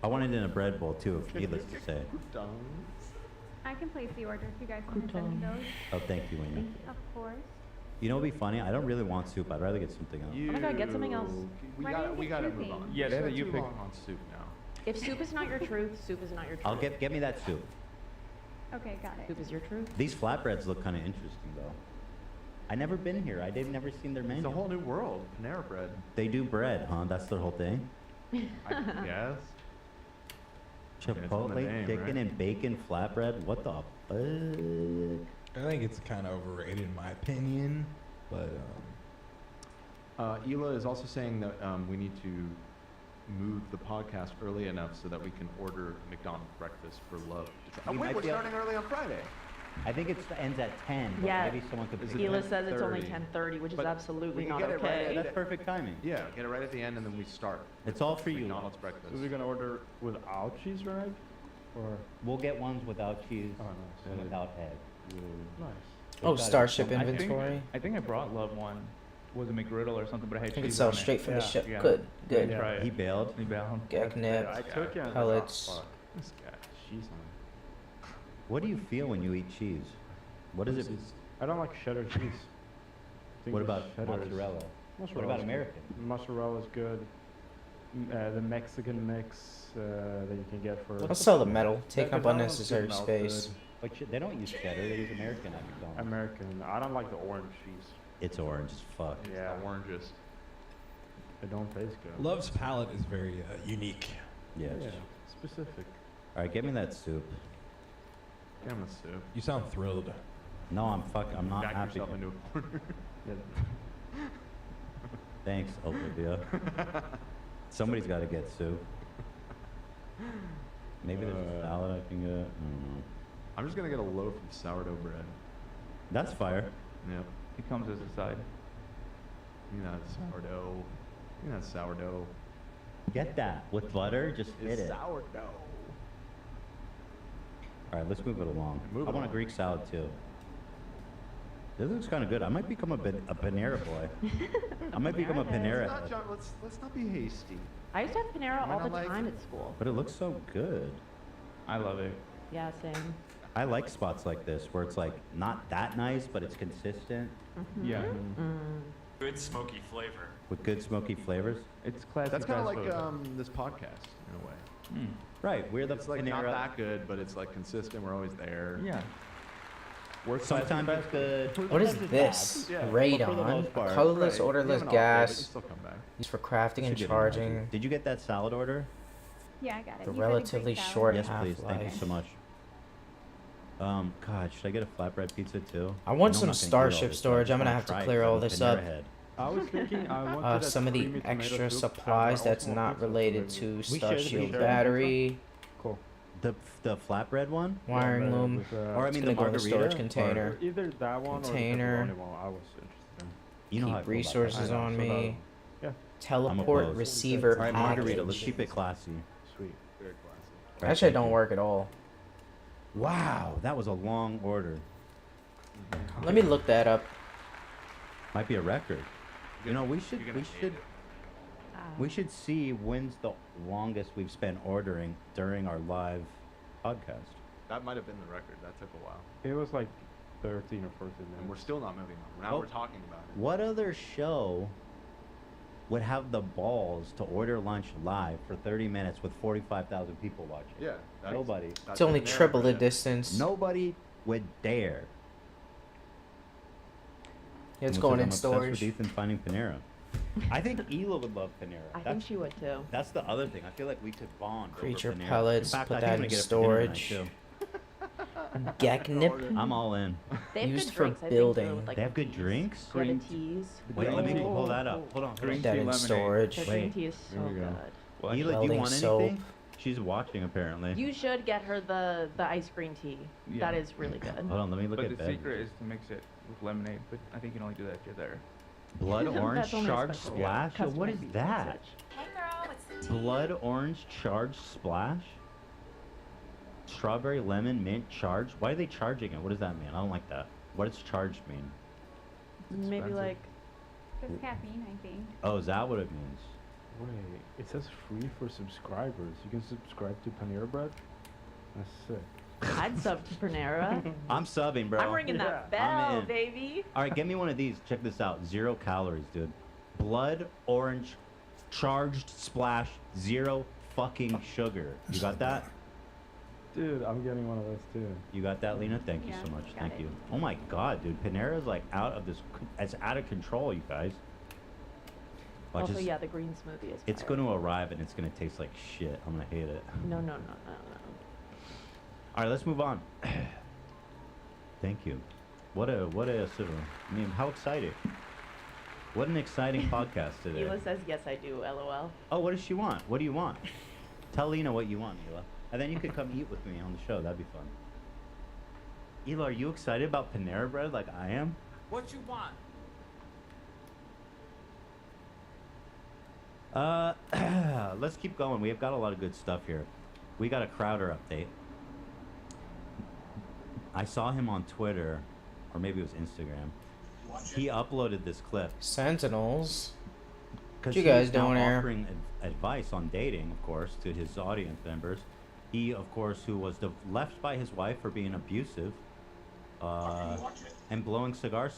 I want it in a bread bowl too, if needless to say. I can place the order if you guys want to send me those. Oh, thank you, Wayne. Of course. You know what'd be funny? I don't really want soup. I'd rather get something else. Oh my god, get something else. We Why got don't we you got to get move choosing? on. Yeah, We they had spent a you too pick. long on soup now. If soup is not your truth, soup is not your truth. I'll get me that soup. Okay, got it. Soup is your truth. These flatbreads look kind of interesting though. I never been here. I've never seen their menu. It's a whole new world. Panera bread. They do bread, huh? That's their whole thing. I guess. I mean, it's on the Chipotle name, chicken right? and bacon flatbread. What the fuck? I think it's kind of overrated in my opinion, but Ela is also saying that we need to move the podcast early enough so that we can order McDonald's breakfast for Love. Oh We wait, might we're be able- starting early on Friday. I think it ends at 10. But Yeah. Maybe someone could. Is pick it it Hila up. says it's only 10:30. 10:30, which is But absolutely we can not get it right okay. That's perfect timing. Yeah, get it right at the end and then we start. It's all for you. McDonald's breakfast. So we're gonna order without cheese or egg? Or We'll get ones without cheese oh and nice. without egg. Nice. Oh, Got it. Starship I think- inventory. I think I brought Love one. Was a McGriddle or something, but I had I think it cheese sells on it. straight from the Yeah. ship. Yeah. Good, good. Yeah. Try it. He bailed. He bailed. Gek nip, I took it. and I was like, pellets. "Oh, fuck, This guy, cheese on it." What do you feel when you eat cheese? What is it? I don't like cheddar cheese. I think What the about cheddar is- mozzarella? What Mozzarella's about good. American? Mozzarella's good. The Mexican mix that you can get for. I'll sell the metal. Take Yeah, up 'cause that one's unnecessary good melted. space. Like they don't use cheddar. They use American at McDonald's. American. I don't like the orange cheese. It's orange as fuck. Yeah, Oranges. they don't taste good. Love's palate is very unique. Yes. Yeah, specific. All right, give me that soup. Get him a soup. You sound thrilled. No, I'm not Back happy. yourself into a corner. Yeah. Thanks, Olivia. Somebody's got to get soup. Maybe there's a salad I can get. I don't know. I'm just gonna get a loaf of sourdough bread. That's fire. Yep. It comes as a side. You know, sourdough. You know, sourdough. Get that with butter. Just hit It's it. sourdough. All right, let's move it along. Move I it want a along. Greek salad too. This looks kind of good. I might become a Panera boy. I might become a Panera Let's not, head. John, let's not be hasty. I used to have Panera Am I all the not like time it? at school. But it looks so good. I love it. Yeah, same. I like spots like this where it's like not that nice, but it's consistent Yeah. Good smoky flavor. with good smoky flavors. It's classic. That's kind of fast like food. this podcast in a way. Mm. Right, we're the It's like Panera. not that good, but it's like consistent. We're always there. Yeah. Worst Sometimes it's good. What is sometimes it's this? bad. But for the Radon. most part- Colorless, Right. odorless You have an off day, but you gas. still come back. Used for crafting and Should get an charging. allergy. Did you get that salad order? Yeah, I got it. The You said a relatively Greek salad. short Yes, please. Thank you half-life. so much. God, should I get a flatbread pizza too? I want know some I'm not gonna eat all Starship this, but I storage. just I'm gonna wanna have to try it clear 'cause all I'm a this Panera up. head. I was thinking I wanted that Some of the creamy tomato extra soup, supplies and that's also not pizza related delivery. to We Star share the Shield pizza. battery. Cool. The flatbread one? Wiring loom. with, Or I It's mean gonna the go in the margarita? storage Or- container. Either that one Container. or the pepperoni one. I was interested in. You know how I Keep feel about resources that. on so me. Yeah. I'm Teleport opposed. receiver All right, margarita. package. Let's keep it classy. Sweet. Very classy. Right, Actually, it thank don't you. work at all. Wow, that was a long order. Let me look that up. Might be a record. You know, we should see when's the longest we've spent ordering during our live podcast. That might have been the record. That took a while. It was like 13 or 14 minutes. And we're still not moving on. Now Well, we're talking about it. What other show would have the balls to order lunch live for 30 minutes with 45,000 people watching? Yeah. that's- Nobody. that's It's only Panera triple the Bread. distance. Nobody would dare. Yeah, it's Almost going like in I'm obsessed storage. with Ethan finding Panera. I think Ela would love Panera. I think That's- she would too. That's the other thing. I feel like we could bond. over Creature Panera. pellets, In fact, put I think that I'm gonna in get it for dinner tonight, storage. too. Geknip. I'm all in. They have Used good for drinks. I building. think, with, like, They have good drinks. Green teas. Wait, let me pull that up. Hold on. Green That tea in lemonade. storage. Their green Wait. tea is so There we go. good. Well, Ela, do you Welding want soap. anything? She's watching apparently. You should get her the ice green tea. Yeah. That is really good. Hold on, let me look But at the beverages. secret is to mix it with lemonade. But I think you can only do that if you're there. Blood orange That's only a charged special splash. Yo, what is customized that? message. Hey girl, it's the tea. Blood orange charged splash. Strawberry lemon mint charged. Why are they charging it? What does that mean? I don't like that. What does charged mean? Maybe expensive. like There's caffeine, I think. Oh, is that what it means? Wait, it says free for subscribers. You can subscribe to Panera Bread? That's sick. I'd sub to Panera. I'm subbing, bro. I'm ringing that I'm bell, in. baby. All right, get me one of these. Check this out. 0 calories, dude. Blood orange charged splash, 0 fucking sugar. You got that? Dude, I'm getting one of those too. You got that, Lena? Thank you Yeah, so much. got Thank it. you. Oh my god, dude. Panera's like out of this. It's out of control, you guys. Watch Also, this. yeah, the green smoothie is. It's fire. going to arrive and it's going to taste like shit. I'm going to hate it. No. All right, let's move on. Thank you. What a civil. I mean, how exciting. What an exciting podcast today. Ela says yes, I do. LOL. Oh, what does she want? What do you want? Tell Lena what you want, Ela. And then you could come eat with me on the show. That'd be fun. Ela, are you excited about Panera Bread like I am? What you want? Let's keep going. We've got a lot of good stuff here. We got a Crowder update. I saw him on Twitter, or maybe it was Instagram. He uploaded this clip. Sentinels. Because What you guys he's now doing here? offering advice on dating, of course, to his audience members. He, of course, who was left by his wife for being abusive, and blowing cigar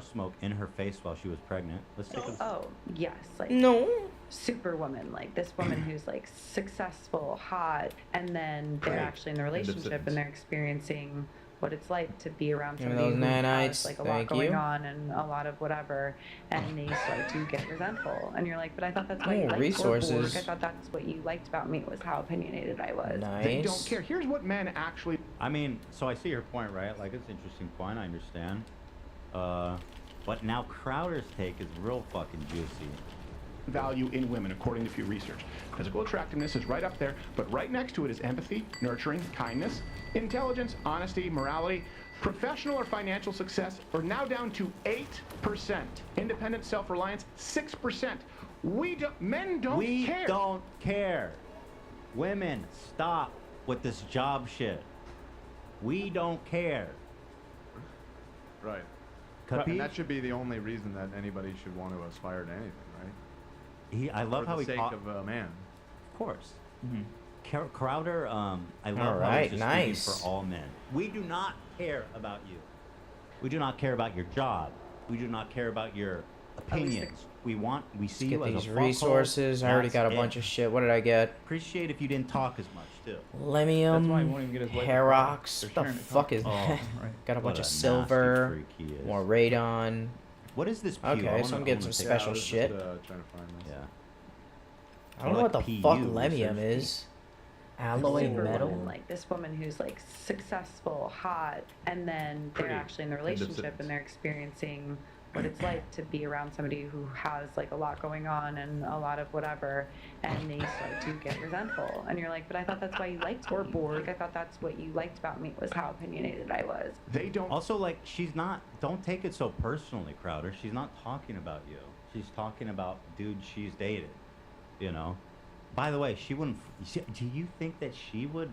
smoke in her face while she was pregnant. Let's take a Oh, yes. Like No. superwoman, like this woman who's like successful, hot, and then they're Right. actually in the End of relationship sentence. and they're experiencing what it's like to be around Give me somebody those who nanites, has like a lot thank going you. on and a lot of whatever, and they start to get resentful. And you're like, but I thought that's why Oh, you liked resources. Borg. I thought that's what you liked about me was how opinionated I was. They don't care. Here's what men actually. I mean, so I see your point, right? Like, it's an interesting point. I understand. But now Crowder's take is real fucking juicy. Value in women, according to Pew Research. Physical attractiveness is right up there, but right next to it is empathy, nurturing, kindness, intelligence, honesty, morality, professional or financial success are now down to 8%. Independent self-reliance, 6%. Men don't We care. don't care. Women, stop with this job shit. We don't care. Right. Capiche? And that should be the only reason that anybody should want to aspire to anything, right? I love For how the he sake talk- of a man. Of course. Crowder, I love how Alright, he's just nice. speaking for all men. We do not care about you. We do not care about your job. We do not care about your opinions. We see Get you as a these fuckhole. resources. I already That's got a it. bunch of shit. What did I get? Appreciate if you didn't talk as much too. Lemium, Herox. What the fuck is Oh, that? right. Got a What bunch a of nasty silver, freak he is. more radon. What is this? Okay, so I'm getting some special shit. Trying to find this. Yeah. I don't know what the fuck lemium is. Alloy Super metal. woman, like this woman who's like successful, hot, and then they're Pretty actually in a relationship independent. and they're experiencing what it's like to be around somebody who has like a lot going on and a lot of whatever, and they start to get resentful. And you're like, but I thought that's why you liked me. Or bored. Like, I thought that's what you liked about me was how opinionated I was. They don't. Also, like, she's not. Don't take it so personally, Crowder. She's not talking about you. She's talking about dudes she's dated. You know. By the way, she wouldn't. Do you think that she would?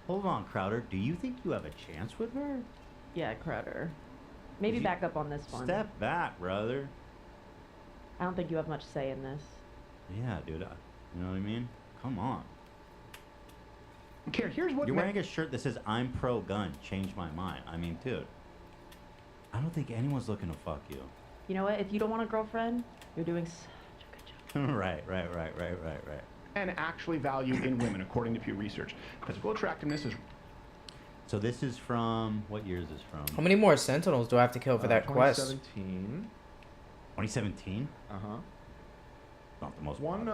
Hold on, Crowder. Do you think you have a chance with her? Yeah, Crowder. Maybe You- back up on this one. Step back, brother. I don't think you have much say in this. Yeah, dude. You know what I mean? Come on. Here's what You're wearing a shirt that says "I'm pro-gun." Change my mind. I mean, dude. I don't think anyone's looking to fuck you. You know what? If you don't want a girlfriend, you're doing right. men actually value in women, according to Pew Research. Physical attractiveness is. So this is from what year is this from? How many more Sentinels do I have to kill for that quest? 2017. 2017. Uh-huh. Not the most. One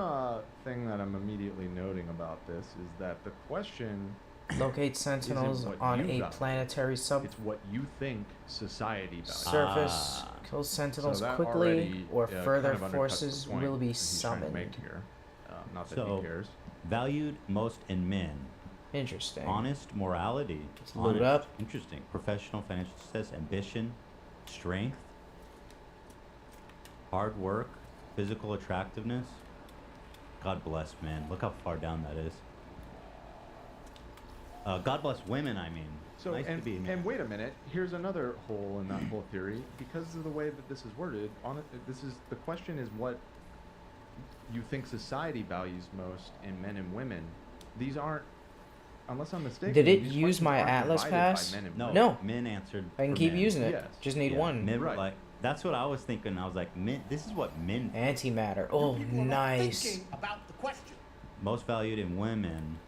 thing that I'm immediately noting about this is that the question Locate Sentinels isn't what on you a value. planetary sub It's what you think society values. surface. Kill Sentinels So that quickly, already, or kind further of undercuts the forces point will be that he's trying to summoned. make here. Not that So, he cares. valued most in men. Interesting. Honest morality. load honest, up. Interesting. Professional financial success, ambition, strength, hard work, physical attractiveness. God bless, man. Look how far down that is. God bless women, I mean. So nice and, to be a man. and wait a minute. Here's another hole in that whole theory because of the way that this is worded. This is the question is what you think society values most in men and women. These aren't, unless I'm mistaken. Did it these use questions my aren't Atlas provided by pass? men and No, women. No. men answered. I can for keep men. using it. Yes. Just need Yeah, one. men, Right. like that's what I was thinking. I was like, men. This is what men. Antimatter. Oh, nice. About the question. Most valued in women: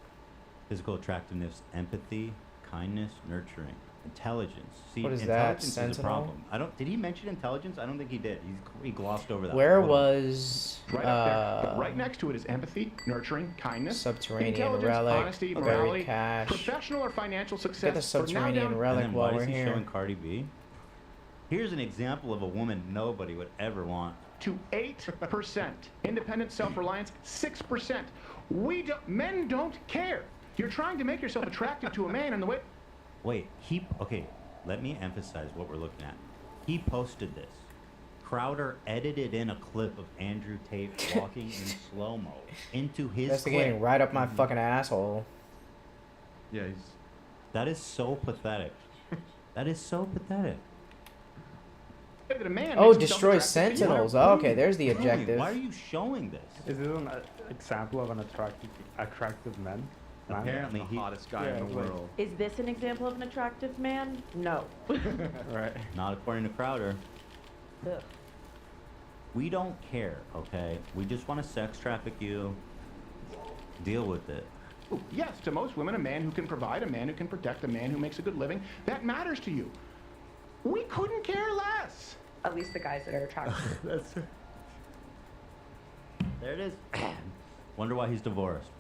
physical attractiveness, empathy, kindness, nurturing, intelligence. See, What is that, intelligence is a Sentinel? problem. I don't. Did he mention intelligence? I don't think he did. He glossed over that. Where Hold on. was Right up there. But right next to it is empathy, nurturing, kindness, Subterranean intelligence, relic, honesty, buried morality, cache. professional or financial success. Get the But now subterranean down- relic And then while why we're is he here. showing Cardi B? Here's an example of a woman nobody would ever want. to 8%. Independent self-reliance, 6%. Men don't care. You're trying to make yourself attractive to a man, and the way. Wait, okay, let me emphasize what we're looking at. He posted this. Crowder edited in a clip of Andrew Tate walking in slow-mo into his That's clip. getting right up my fucking asshole. Yeah, That is so pathetic. That is so pathetic. that a man Oh, makes himself destroy attractive to you. Sentinels. Oh, okay, there's the Tell me, objective. why are you showing this? Is this an example of an attractive man? Apparently, the he hottest guy in the like- world. Is this an example of an attractive man? No. Right. Not according to Crowder. Ugh. We don't care, okay? We just want to sex traffic you. Deal with it. Ooh, yes, to most women, a man who can provide, a man who can protect, a man who makes a good living, that matters to you. We couldn't care less. At least the guys that are attractive. There it is. Wonder why he's divorced.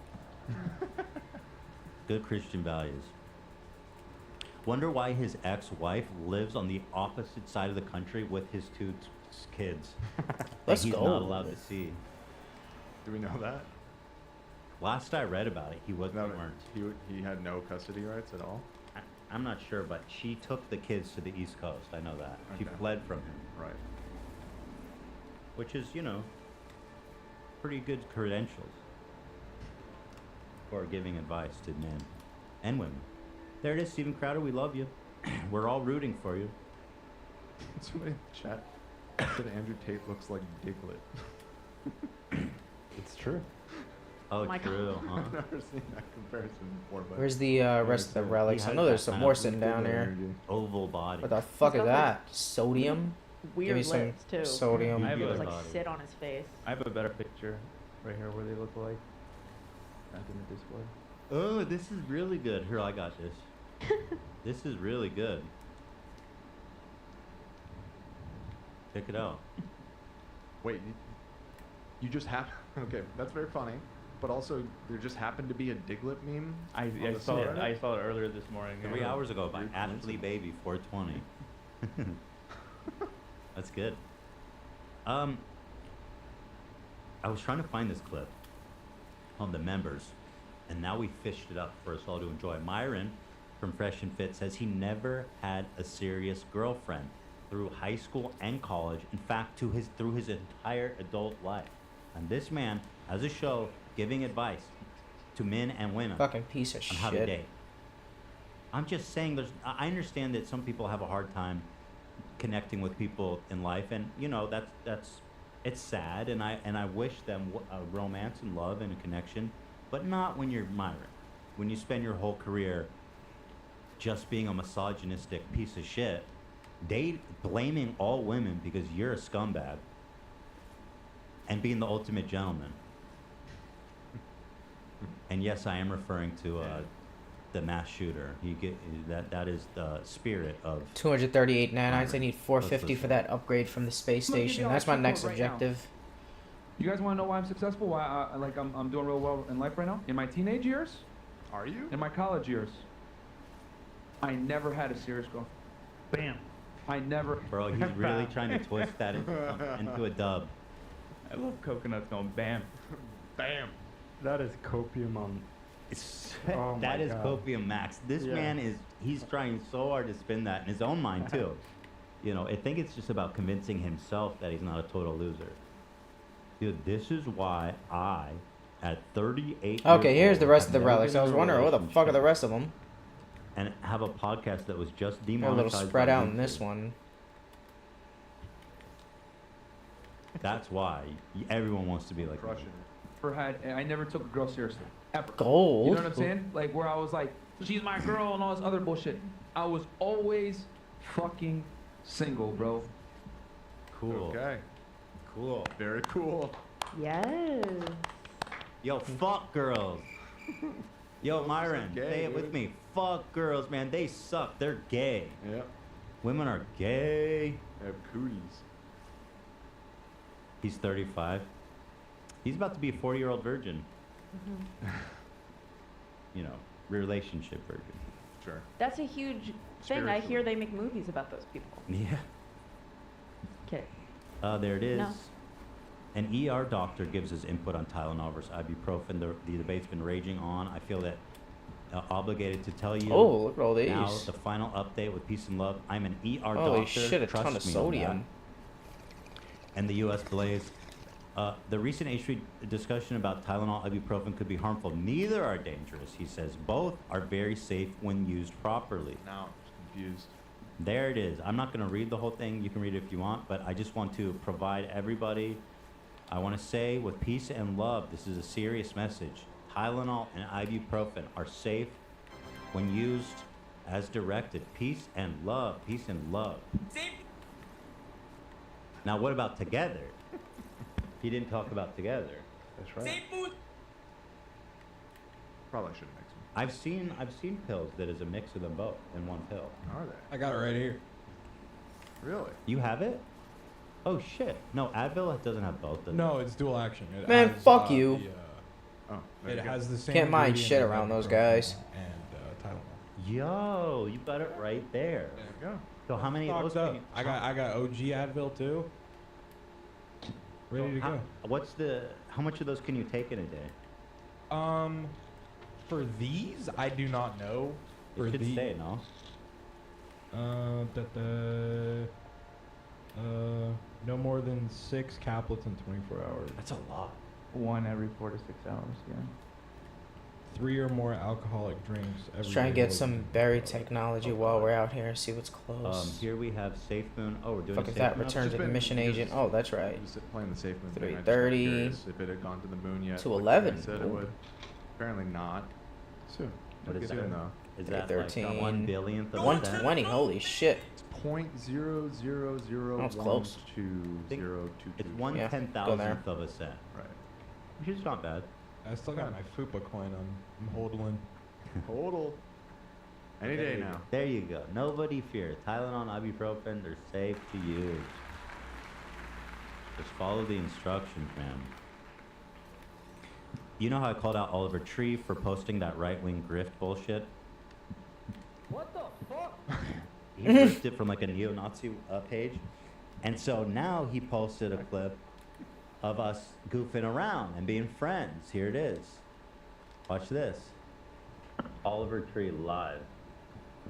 Good Christian values. Wonder why his ex-wife lives on the opposite side of the country with his two kids that Let's he's go. not allowed to see. Do we know that? Last I read about it, he wasn't. No, they weren't. he had no custody rights at all. I'm not sure, but she took the kids to the East Coast. I know that. She Okay. fled from him. Right. Which is, pretty good credentials for giving advice to men and women. There it is, Steven Crowder. We love you. We're all rooting for you. Somebody in the chat said Andrew Tate looks like Diglett. It's true. Oh, my true, huh? I've never seen that comparison before. But Where's the rest of the relics? I know there's some more sitting down here. Oval body. What the fuck is that? Sodium? weird me some lips too. sodium. I have It a- was like sit on his face. I have a better picture right here where they look like. Back in the Discord. Oh, this is really good. Here, I got this. This is really good. Check it out. Wait, you just have. Okay, that's very funny. But also, there just happened to be a Diglett meme. I on the saw it. subreddit? I saw it earlier this morning. 3 yeah. hours ago by Ashley Baby 420. That's good. I was trying to find this clip on the members, and now we fished it up for us all to enjoy. Myron from Fresh and Fit says he never had a serious girlfriend through high school and college. In fact, through his entire adult life. And this man has a show giving advice to men and women Fucking piece of on how to shit. date. I'm just saying, I understand that some people have a hard time connecting with people in life, and you know it's sad, and I wish them romance and love and a connection, but not when you're Myron. When you spend your whole career just being a misogynistic piece of shit, blaming all women because you're a scumbag, and being the ultimate gentleman. And yes, I am referring to the mass shooter. That is the spirit of 238 nanites. I need Let's 450 for that upgrade from the space I'm gonna give station. y'all That's a my cheat next code right now. objective. You guys want to know why I'm successful? Why I'm doing real well in life right now? In my teenage years? Are you? In my college years. I never had a serious girl. Bam. I never. Bro, he's really trying to twist that into a dub. I love coconuts going bam. Bam. That is copium on. Oh my That is God. copium max. This Yeah. man he's trying so hard to spin that in his own mind too. You know, I think it's just about convincing himself that he's not a total loser. Dude, this is why I, at 38 Okay, years here's the old, rest have of the never relics. been I in was a wondering where the fuck are the relationship rest of them. and have a podcast that was just They're a demonetized. little spread by out in YouTube. this one. That's why everyone wants to be like me. I never took a girl seriously. Ever. Gold? You know what I'm saying? Like where I was like, she's my girl and all this other bullshit. I was always fucking single, bro. Cool. Okay. Cool. Very cool. Yes. Yo, fuck girls. Yo, Myron, gay, say it with dude. me. Fuck girls, man. They suck. They're gay. Yep. Women are gay. They have cooties. He's 35. He's about to be a 40-year-old virgin. You know, relationship virgin. Sure. That's a huge thing. I hear they make movies about those people. Yeah. Okay. There it is. No. An ER doctor gives his input on Tylenol versus ibuprofen. The debate's been raging on. I feel that obligated to tell you. Oh, look at all Now, these. the final update with peace and love. I'm an ER Holy doctor. shit, a Trust ton of me on sodium. that. And the U.S. Blaze. The recent H3 discussion about Tylenol, ibuprofen could be harmful. Neither are dangerous, he says. Both are very safe when used properly. Now I'm just confused. There it is. I'm not going to read the whole thing. You can read it if you want, but I just want to provide everybody. I want to say with peace and love, this is a serious message. Tylenol and ibuprofen are safe when used as directed. Peace and love. Peace and love. Now, what about together? He didn't talk about together. That's right. Probably shouldn't mix them. I've seen pills that is a mix of them both in one pill. Are they? I got it right here. Really? You have it? Oh shit! No, Advil doesn't have both. does it? No, it's dual action. It Man, has, fuck you. Oh, there It you go. has the same. Can't mind ingredient shit as around those ibuprofen guys. And Tylenol. Yo, you got it right there. There you go. So how many of those? Stocked Can up. you, I got OG Advil too. Ready to go. How much of those can you take in a day? For these, I do not know. You For should the- say no. No more than 6 caplets in 24 hours. That's a lot. One every 4 to 6 hours. Yeah. 3 or more alcoholic drinks every Let's try and day get more some than- buried technology while we're out here. See what's close. Here we have Safe Moon. Oh, we're doing. Fuck is Safe that? Moon? Return to the mission agent. Oh, that's right. Just playing the safe moon thing. I just got 3:30 curious if it had gone to the moon yet. to like 11. I said it Ooh. would. Apparently not. Soon. What It'll is get that? in though. Is that like 13. a 1 billionth of a cent? 120. Holy shit. It's .0001202. That's close. It's one Yeah, ten go there. thousandth of a cent. Right. Which is not bad. I still got my FUPA coin. I'm hodling. Hodl. Any There day you now. go. There you go. Nobody fear. Tylenol, ibuprofen, they're safe to use. Just follow the instructions, man. You know how I called out Oliver Tree for posting that right-wing grift bullshit? What the fuck? He ripped it from like a neo-Nazi page. And so now he posted a clip of us goofing around and being friends. Here it is. Watch this. Oliver Tree live.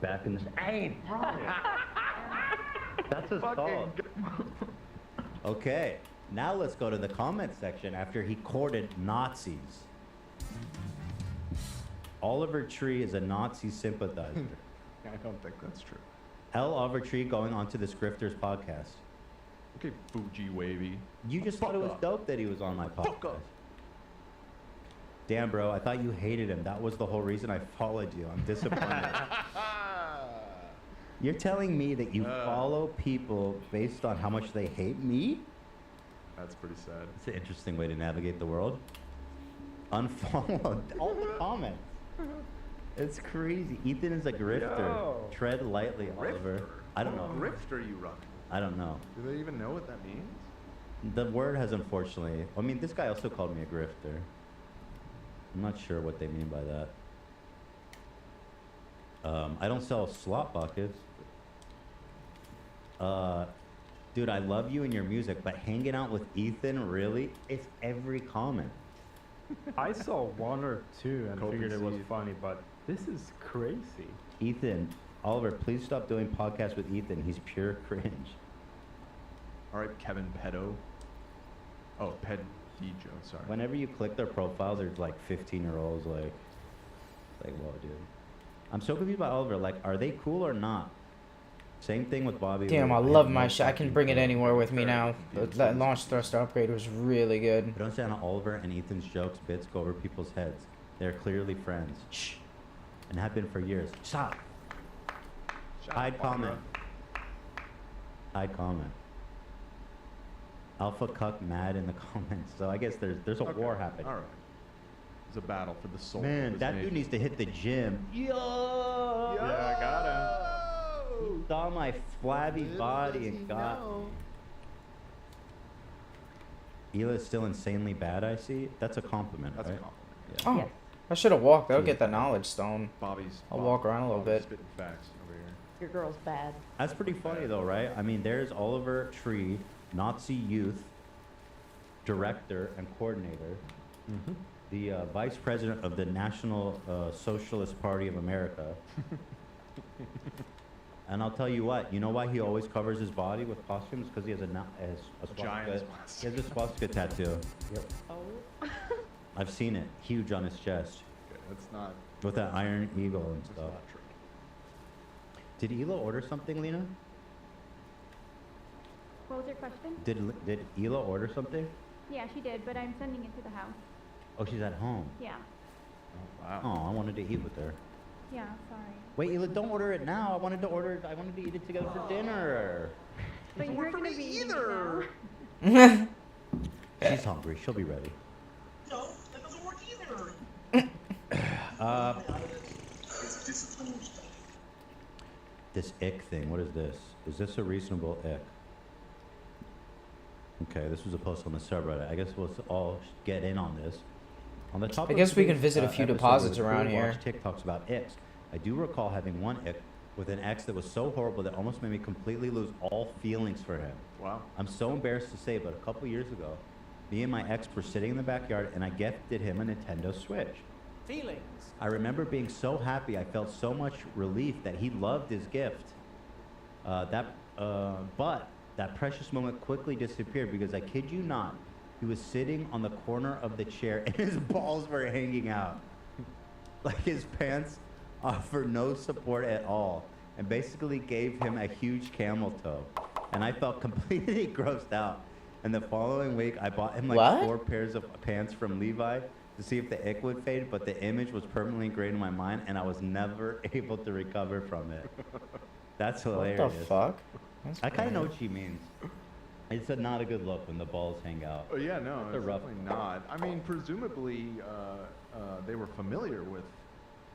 Back in the... Hey, bro! That's assault. Okay, now let's go to the comment section after he courted Nazis. Oliver Tree is a Nazi sympathizer. I don't think that's true. L. Oliver Tree going onto this Grifters podcast. Okay, Fuji Wavy. You just thought it was dope that he was on my podcast. Damn, bro, I thought you hated him. That was the whole reason I followed you. I'm disappointed. You're telling me that you follow people based on how much they hate me? That's pretty sad. It's an interesting way to navigate the world. Unfollow all the comments. It's crazy. Ethan is a grifter. Yo. Tread lightly, Oliver. I don't know. What grift are you running? I don't know. Do they even know what that means? The word has unfortunately... I mean, this guy also called me a grifter. I'm not sure what they mean by that. I don't sell slot buckets. Dude, I love you and your music, but hanging out with Ethan, really? It's every comment. I saw one or two and Cope figured and it was seed. funny, but this is crazy. Ethan, Oliver, please stop doing podcasts with Ethan. He's pure cringe. All right, Kevin Pedo. Oh, Ped Dijo, sorry. Whenever you click their profile, there's like 15-year-olds like, whoa, dude. I'm so confused by Oliver. Like, are they cool or not? Same thing with Bobby. Damn, Lee. I have love no my shit. I can fucking bring it clue. anywhere with me now. That launch thrust upgrade was really good. I don't understand how Oliver and Ethan's jokes, bits go over people's heads. They're clearly friends. Shh. And have been for years. Stop. Hide comment. Hide comment. Alpha Cuck mad in the comments. So I guess there's a war happening. All right. There's a battle for the soul. of Man, this that nation. dude needs to hit the gym. Yo! Yeah, I got him. He saw my flabby body and got me. Hila's still insanely bad, I see. That's a compliment, That's a right? compliment. Oh, I should have walked. I'll get the knowledge stone. Bobby's. I'll walk around a little Bobby's bit. Spitting facts over here. Your girl's bad. That's pretty funny though, right? I mean, there's Oliver Tree, Nazi youth director and coordinator, the vice president of the National Socialist Party of America. And I'll tell you what, you know why he always covers his body with costumes? Because he has a giant swastika. He has a swastika tattoo. Yep. Oh. I've seen it, huge on his chest, Okay, that's not. with that iron eagle and That's stuff. not true. Did Hila order something, Lena? What was your question? Did Hila order something? Yeah, she did, but I'm sending it to the house. Oh, she's at home. Yeah. Wow. Oh, I wanted to eat with her. Yeah, sorry. Wait, Hila, don't order it now. I wanted to eat it together for dinner. But you're gonna be eating it now. She's hungry. She'll be ready. No, that doesn't work either. It's discipline. This ick thing. What is this? Is this a reasonable ick? Okay, this was a post on the subreddit. I guess we'll all get in on this. On the top I of guess we can today's, visit a few episode, deposits it was around cool to here. watch TikToks about icks. I do recall having one ick with an ex that was so horrible that almost made me completely lose all feelings for him. Wow. I'm so embarrassed to say, but a couple years ago, me and my ex were sitting in the backyard and I gifted him a Nintendo Switch. Feelings. I remember being so happy. I felt so much relief that he loved his gift. But that precious moment quickly disappeared because I kid you not, he was sitting on the corner of the chair and his balls were hanging out. Like his pants offered no support at all and basically gave him a huge camel toe. And I felt completely grossed out. And the following week, I bought him like What? 4 pairs of pants from Levi to see if the ick would fade, but the image was permanently ingrained in my mind and I was never able to recover from it. That's What hilarious. the fuck? That's I kind of know weird. what she means. It's not a good look when the balls hang out. Oh yeah, no, It's a it's rough. definitely not. I mean, presumably they were familiar with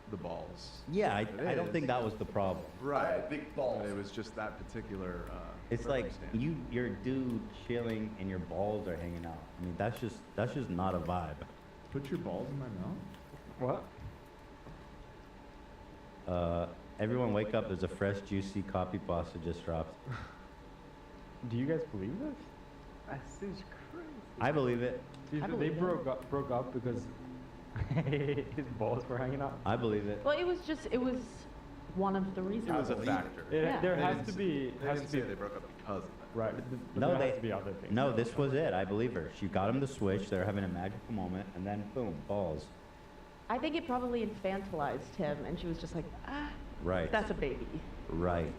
the balls. Yeah, It I don't is. think that was the problem. Right. big balls. It was just that particular. It's like circumstance. you're a dude chilling and your balls are hanging out. I mean, that's just not a vibe. Put your balls in my mouth. What? Everyone wake up! There's a fresh, juicy copy pasta just dropped. Do you guys believe this? This is crazy. I believe it. They broke up because his balls were hanging out. I believe it. Well, it was one of the reasons. It was a factor. Yeah. There They has didn't to s- be. They Has didn't to say be they broke up because of that. right. But No, there they. has to be other things. No, this was it. I believe her. She got him to switch. They were having a magical moment, and then boom, balls. I think it probably infantilized him, and she was just like, ah, Right. that's a baby. Right.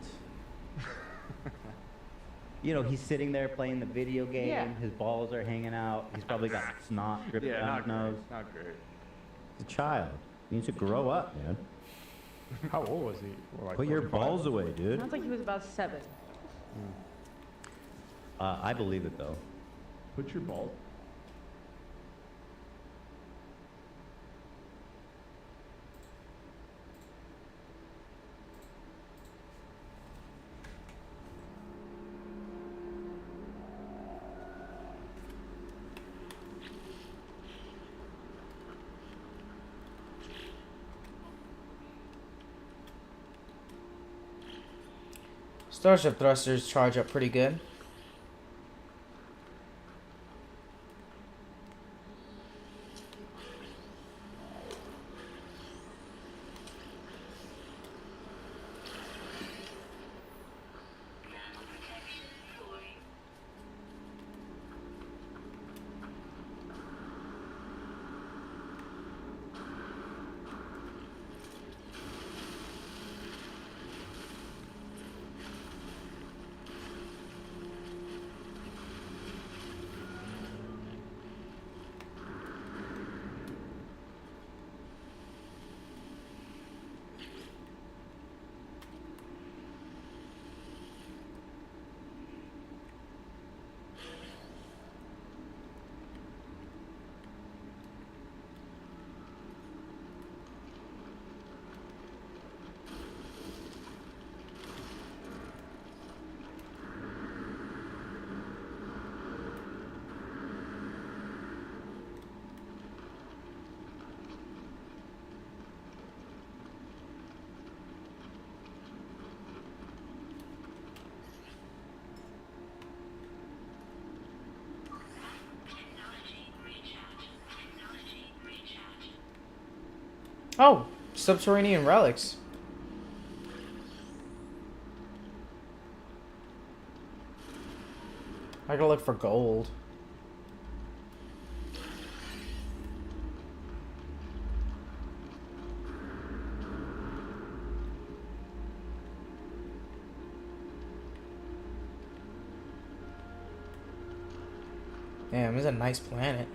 You know, he's sitting there playing the video game. Yeah. His balls are hanging out. He's probably got snot dripping Yeah, down not his great. nose. Not great. He's a child. He needs to grow up, man. How old was he? Like Put your 45? balls away, dude. Sounds like he was about 7. I believe it though. Put your balls. Starship thrusters charge up pretty good. Oh, subterranean relics. I gotta look for gold. Damn, this is a nice planet.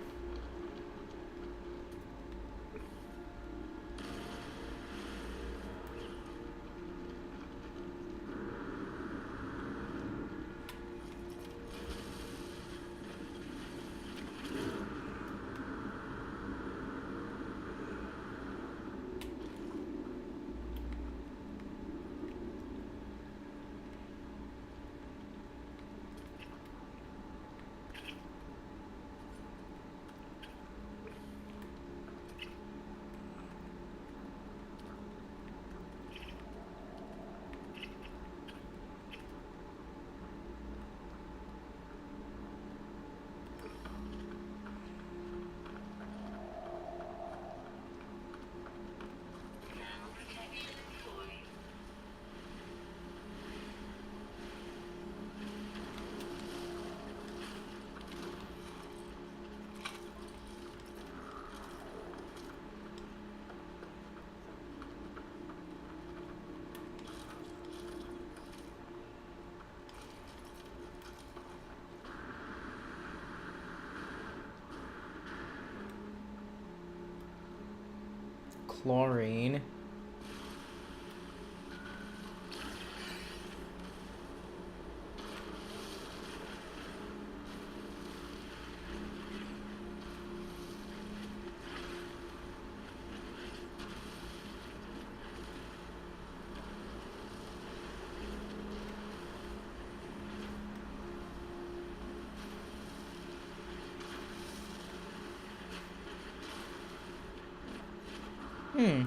Chlorine. Hmm.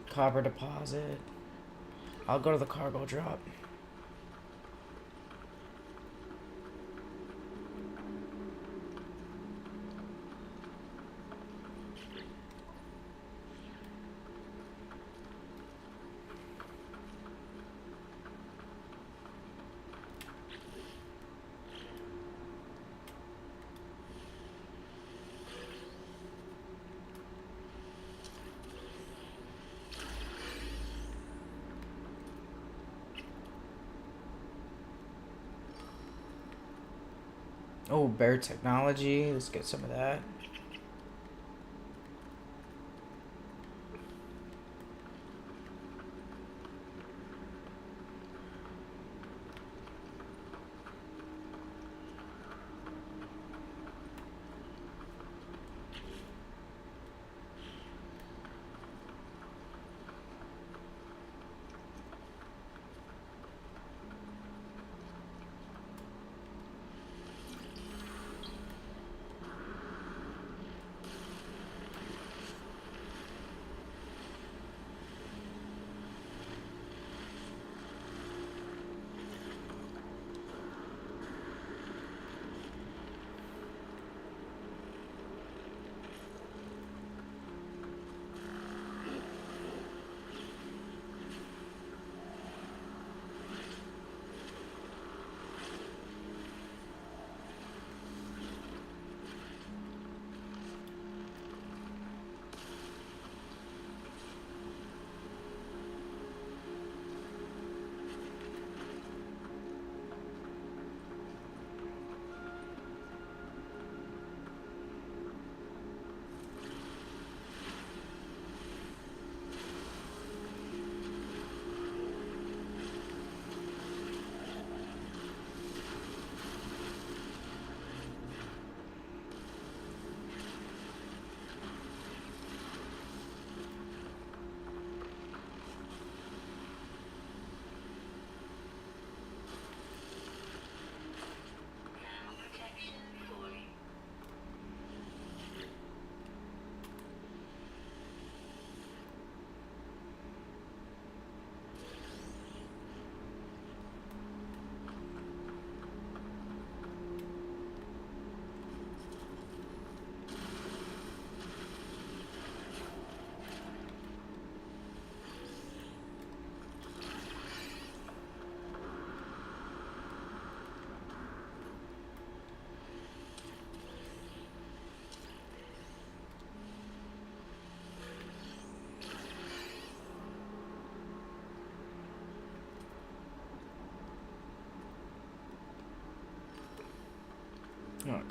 Copper deposit. I'll go to the cargo drop. Oh, Bear Technology. Let's get some of that.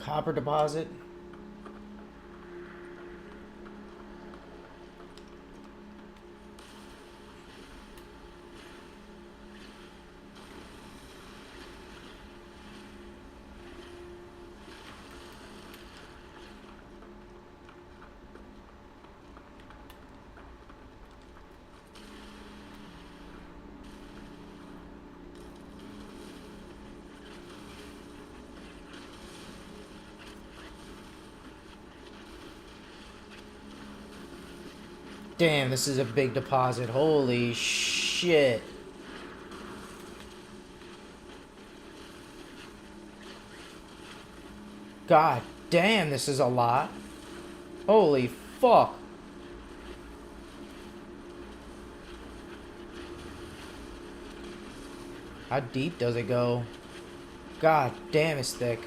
Copper deposit. Damn, this is a big deposit. Holy shit. God damn, this is a lot. Holy fuck. How deep does it go? God damn, it's thick.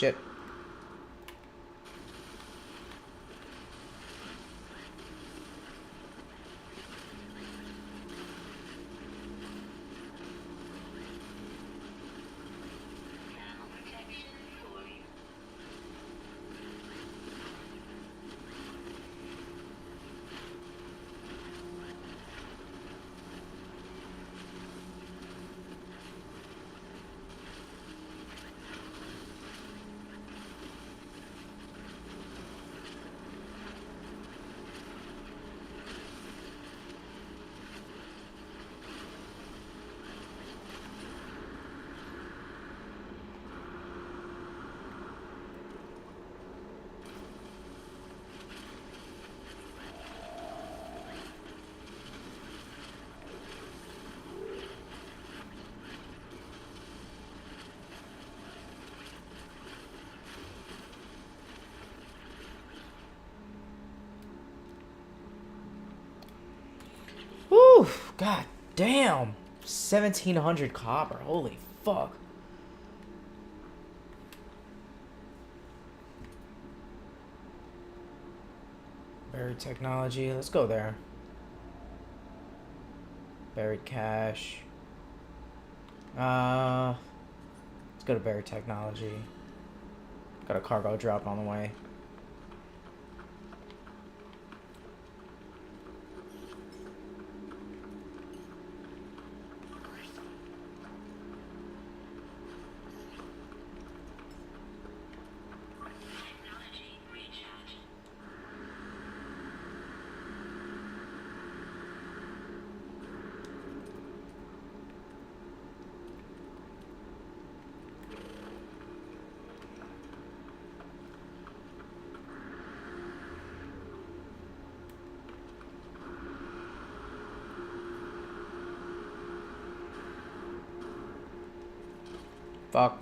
shit. Whew, god damn. 1700 copper. Holy fuck. Buried technology. Let's go there. Buried cash. Let's go to buried technology. Got a cargo drop on the way. Fuck.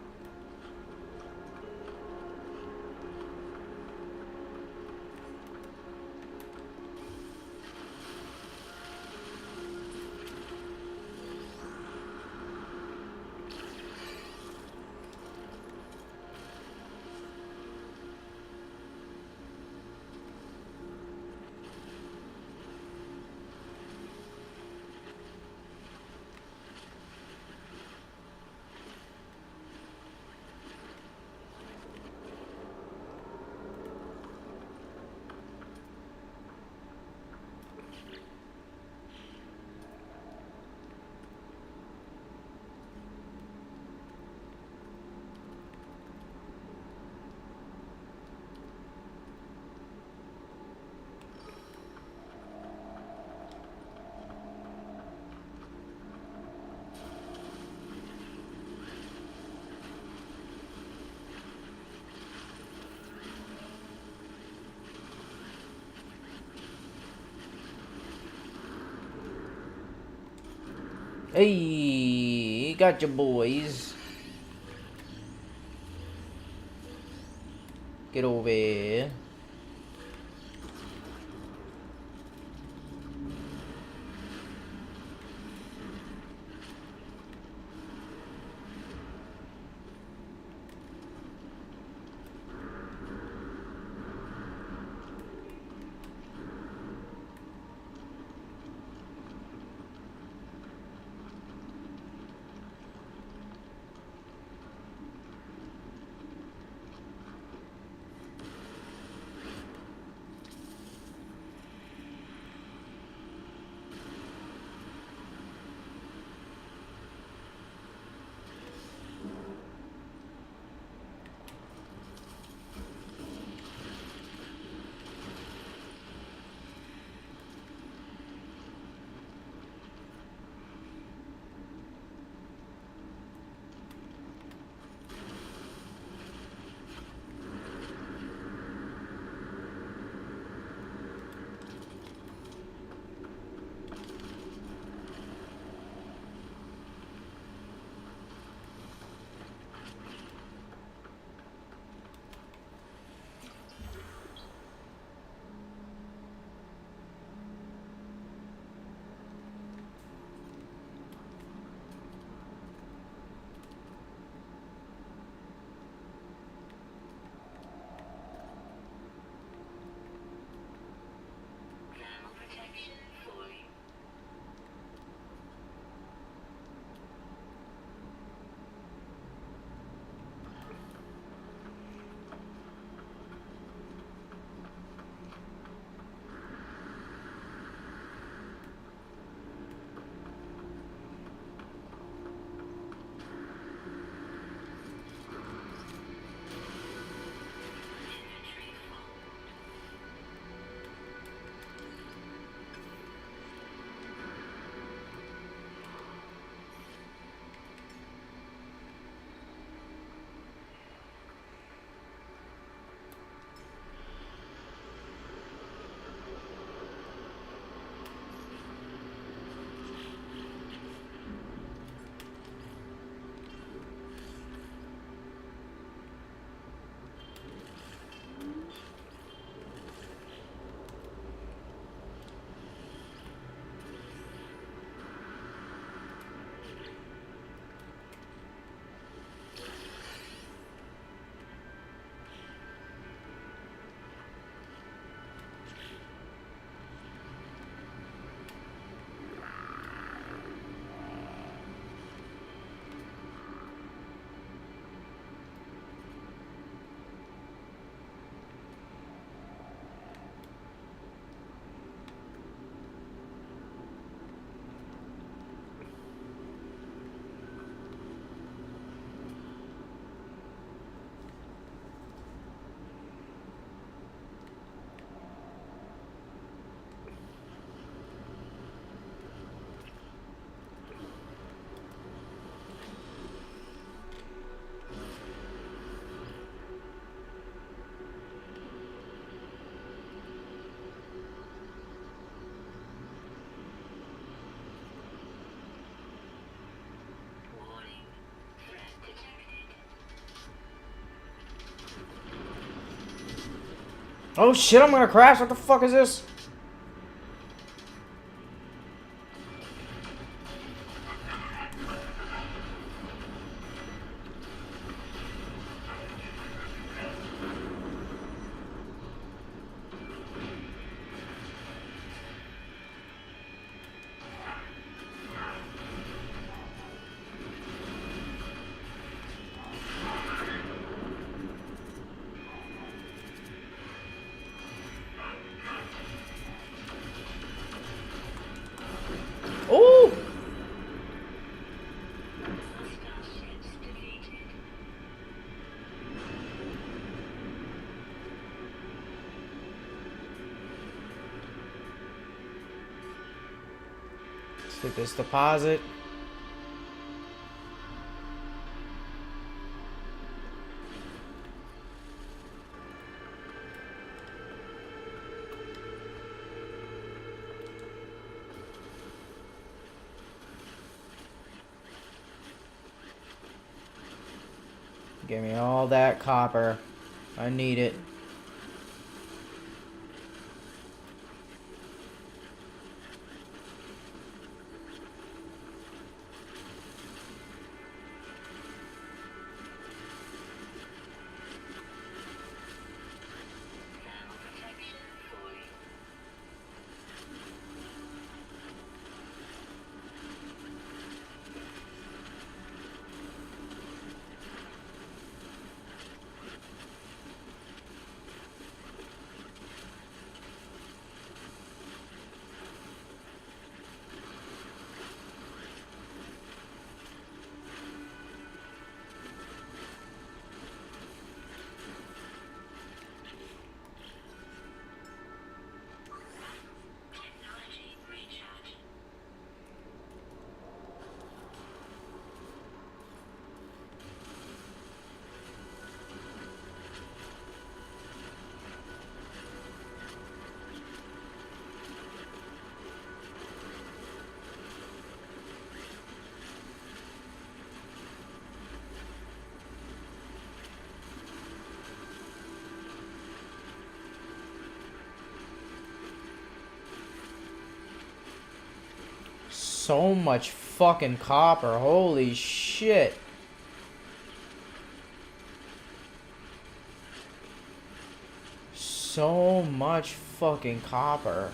Hey, got your boys. Get over here. Oh shit, I'm gonna crash. What the fuck is this? Oh! Let's get this deposit. Give me all that copper. I need it. So much fucking copper. Holy shit. So much fucking copper.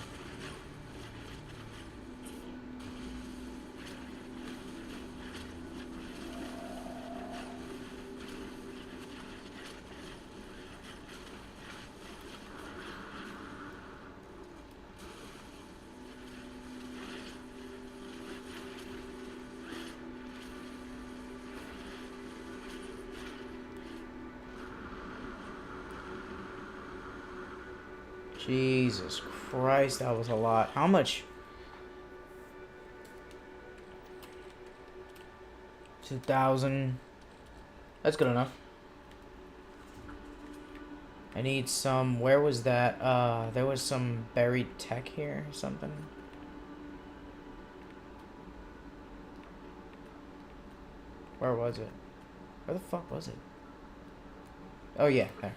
Jesus Christ, that was a lot. How much? 2,000. That's good enough. I need some. Where was that? There was some buried tech here or something. Where was it? Where the fuck was it? Oh yeah, there.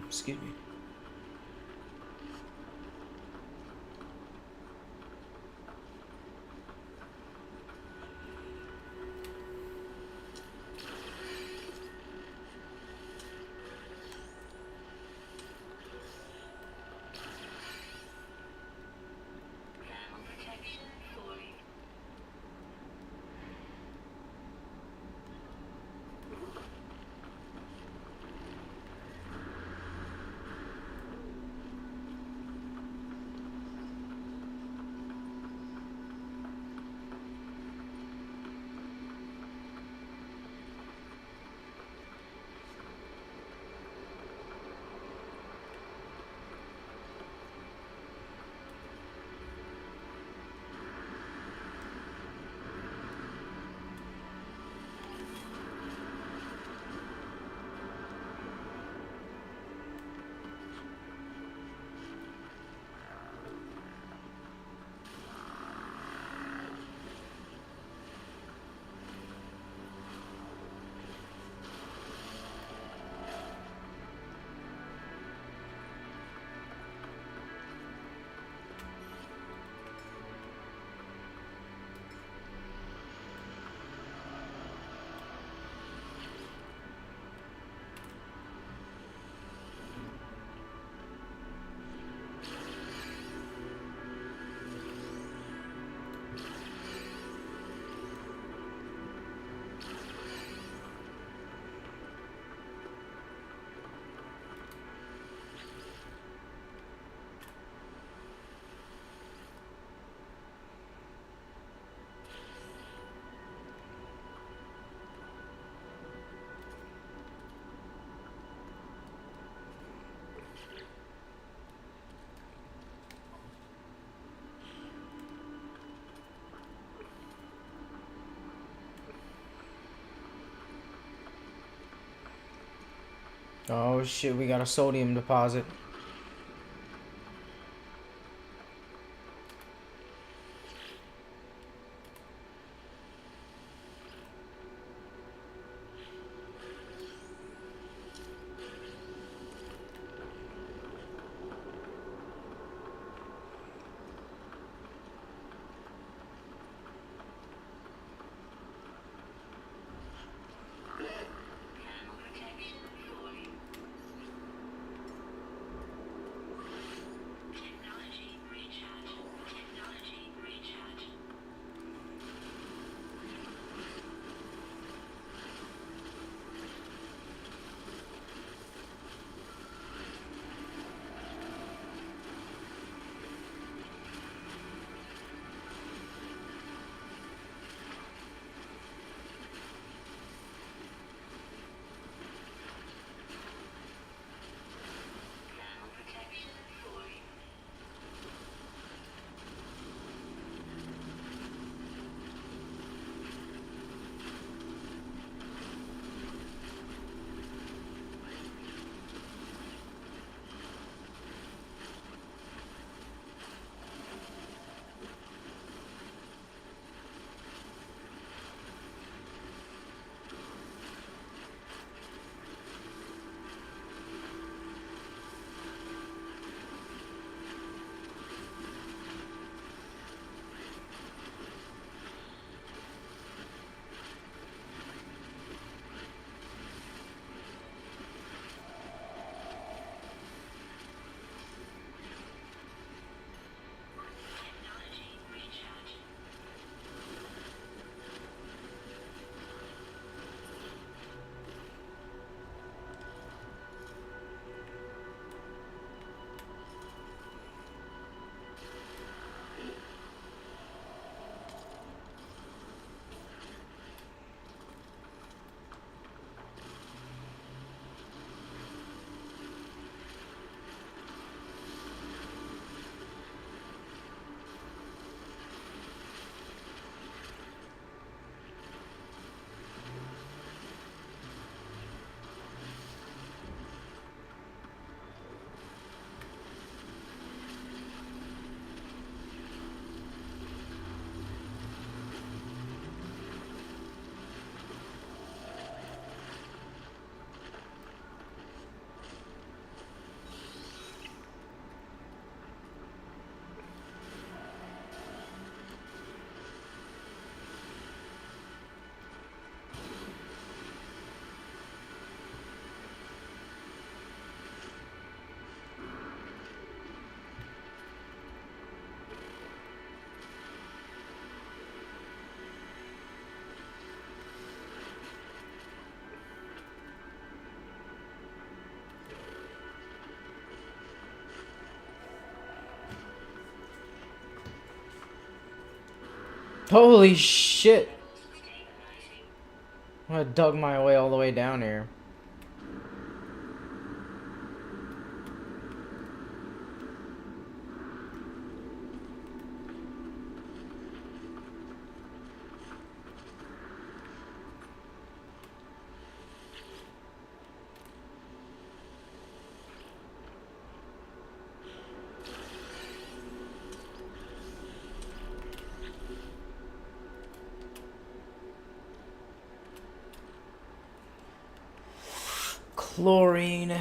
Excuse me. Oh shit, we got a sodium deposit. Holy shit! I dug my way all the way down here. Chlorine.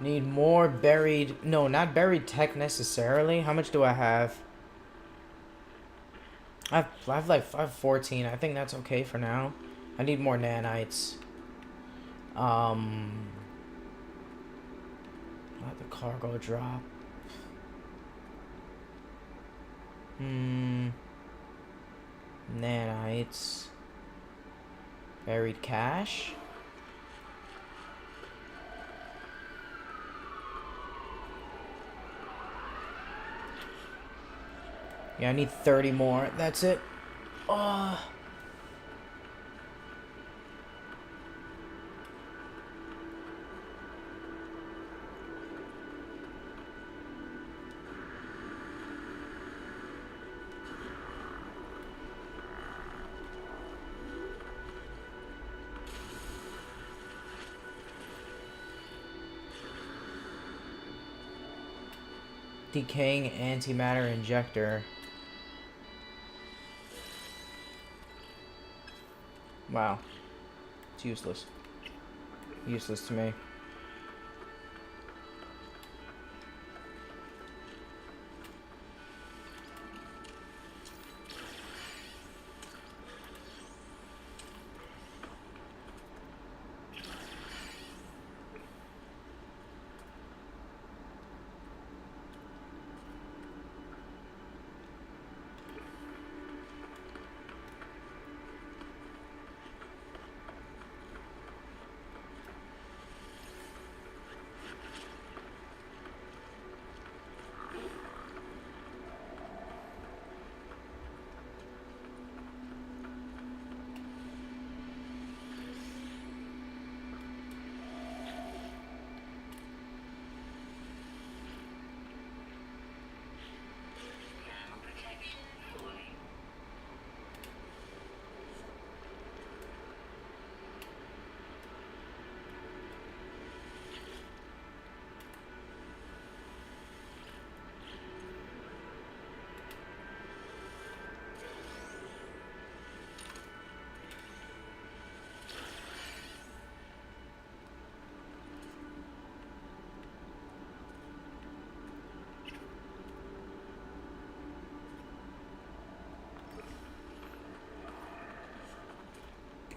Need more buried. No, not buried tech necessarily. How much do I have? I have 14. I think that's okay for now. I need more nanites. Not the cargo drop. Nanites. Buried cash. Yeah, I need 30 more. That's it. Oh. Decaying antimatter injector. Wow. It's useless. Useless to me.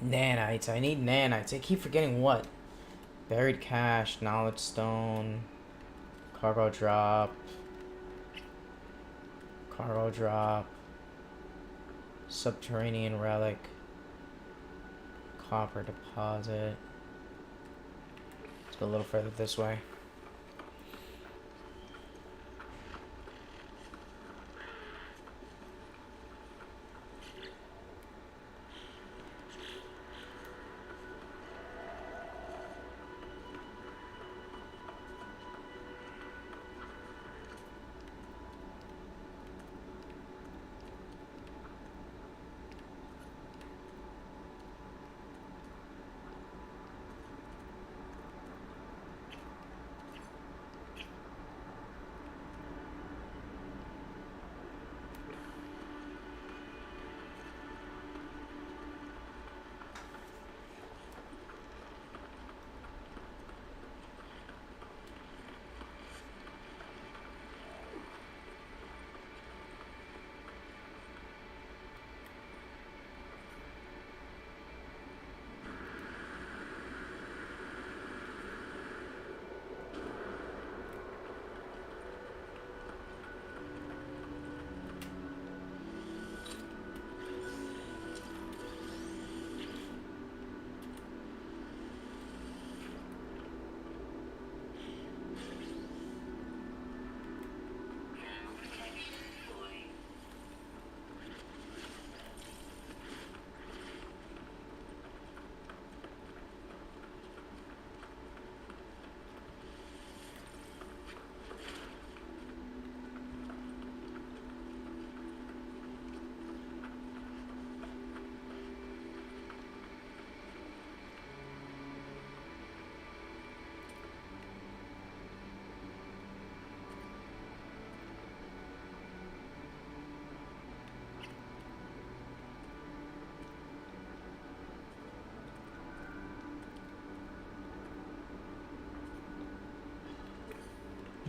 Nanites. I need nanites. I keep forgetting what. Buried cache, knowledge stone, cargo drop, subterranean relic, copper deposit. Let's go a little further this way.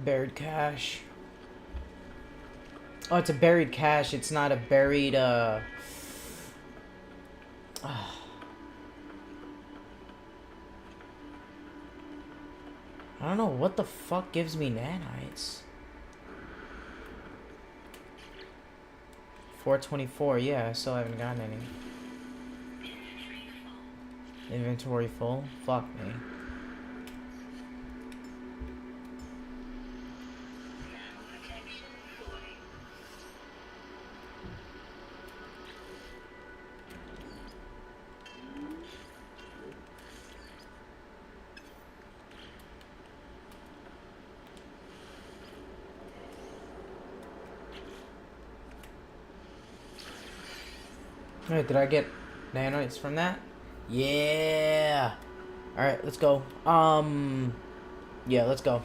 Buried cache. Oh, it's a buried cache. It's not a buried, I don't know what the fuck gives me nanites. 424, yeah, I still haven't gotten any. Inventory full? Fuck me. Alright, did I get nanites from that? Yeah. Alright, let's go. Yeah, let's go.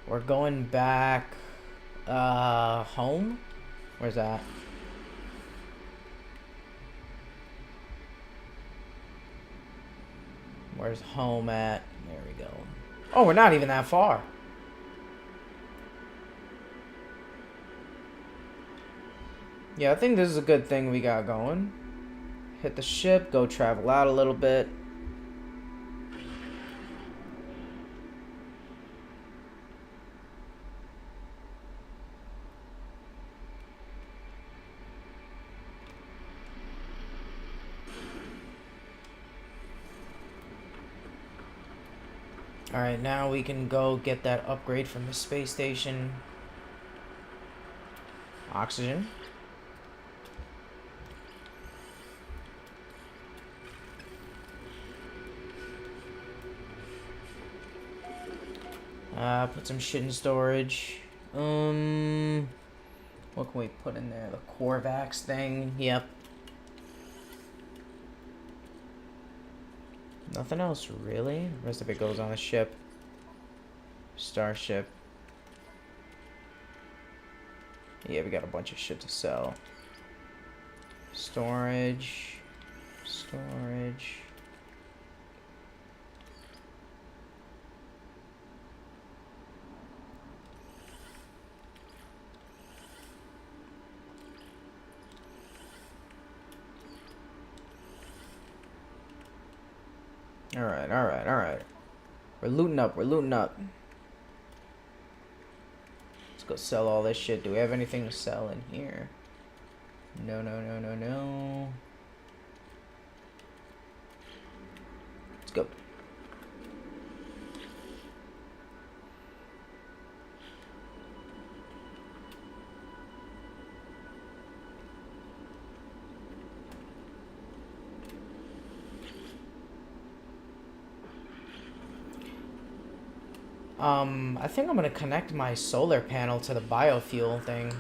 We're going back home? Where's that? Where's home at? There we go. Oh, we're not even that far. Yeah, I think this is a good thing we got going. Hit the ship, go travel out a little bit. Alright, now we can go get that upgrade from the space station. Oxygen. Put some shit in storage. What can we put in there? The Corvax thing. Yep. Nothing else really. The rest of it goes on the ship. Starship. Yeah, we got a bunch of shit to sell. Storage. Storage. Alright, alright, alright. We're looting up, we're looting up. Let's go sell all this shit. Do we have anything to sell in here? No, no, no, no, no. Let's go. I think I'm gonna connect my solar panel to the biofuel thing.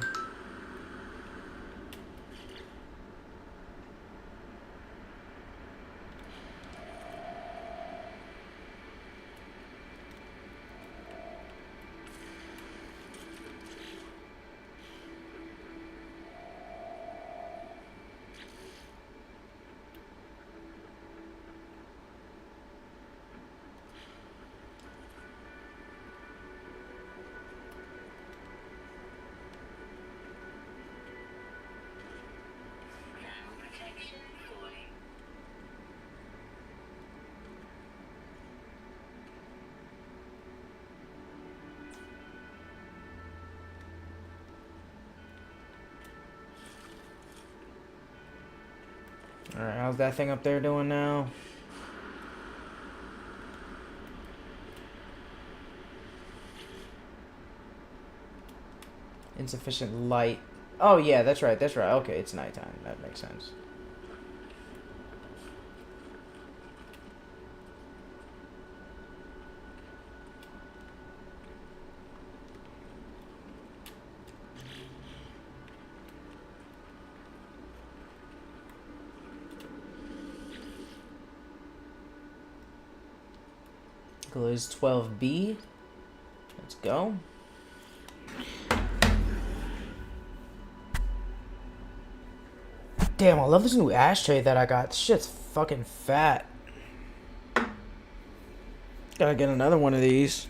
Alright, how's that thing up there doing now? Insufficient light. Oh yeah, that's right, that's right. Okay, it's nighttime. That makes sense. Is 12B. Let's go. Damn, I love this new ashtray that I got. This shit's fucking fat. Gotta get another one of these.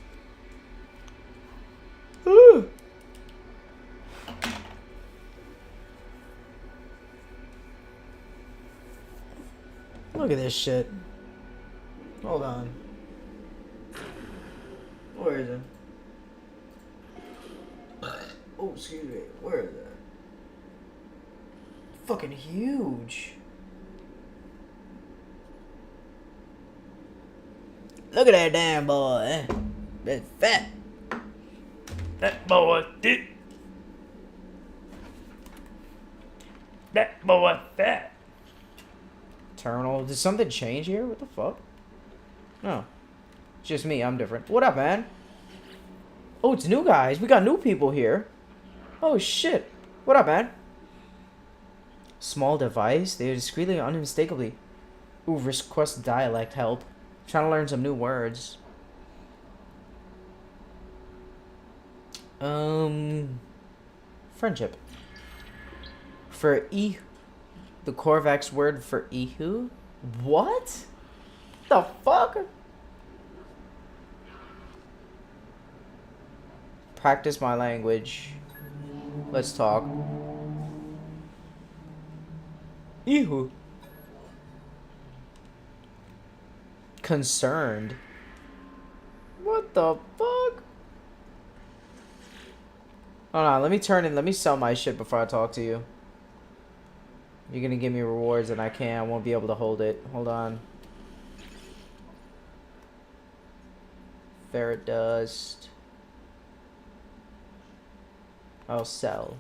Look at this shit. Hold on. Where is it? Oh, excuse me. Where is it? Fucking huge. Look at that damn boy. That's fat. That boy thick. That boy fat. Terminal. Did something change here? What the fuck? No. It's just me. I'm different. What up, man? Oh, it's new guys. We got new people here. Oh, shit. What up, man? Small device. They are discreetly unmistakably. Ooh, request dialect help. Trying to learn some new words. Friendship. For the Korvax word for Ihu? What? The fuck? Practice my language. Let's talk. Ihu. Concerned. What the fuck? Hold on, let me turn in. Let me sell my shit before I talk to you. You're gonna give me rewards and I won't be able to hold it. Hold on. Ferret dust. I'll sell.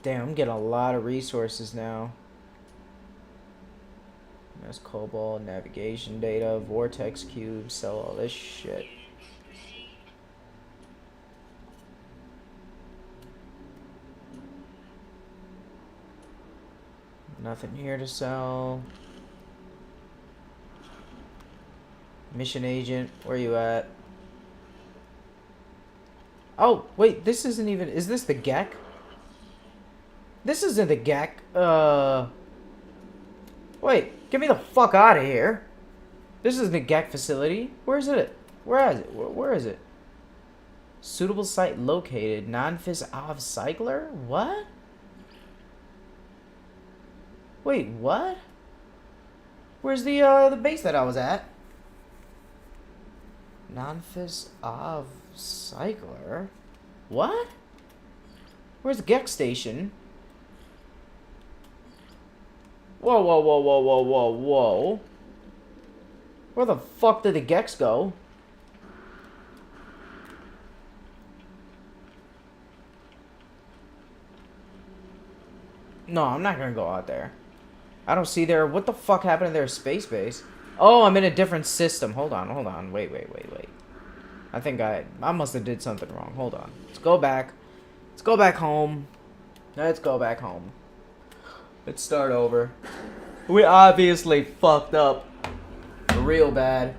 Damn, I'm getting a lot of resources now. There's cobalt, navigation data, vortex cube, sell all this shit. Nothing here to sell. Mission agent, where you at? Oh, wait, this isn't even... Is this the GEC? This isn't the GEC. Wait, get me the fuck out of here. This is the GEC facility. Where is it? Where is it? Where is it? Suitable site located. Non-Fis Av Cycler? What? Wait, what? Where's the base that I was at? Non-Fis Av Cycler? What? Where's the GEC station? Whoa, whoa, whoa, whoa, whoa, whoa, whoa. Where the fuck did the GECs go? No, I'm not gonna go out there. I don't see their... What the fuck happened to their space base? Oh, I'm in a different system. Hold on, hold on. Wait. I think I must have did something wrong. Hold on. Let's go back. Let's go back home. Let's go back home. Let's start over. We obviously fucked up real bad.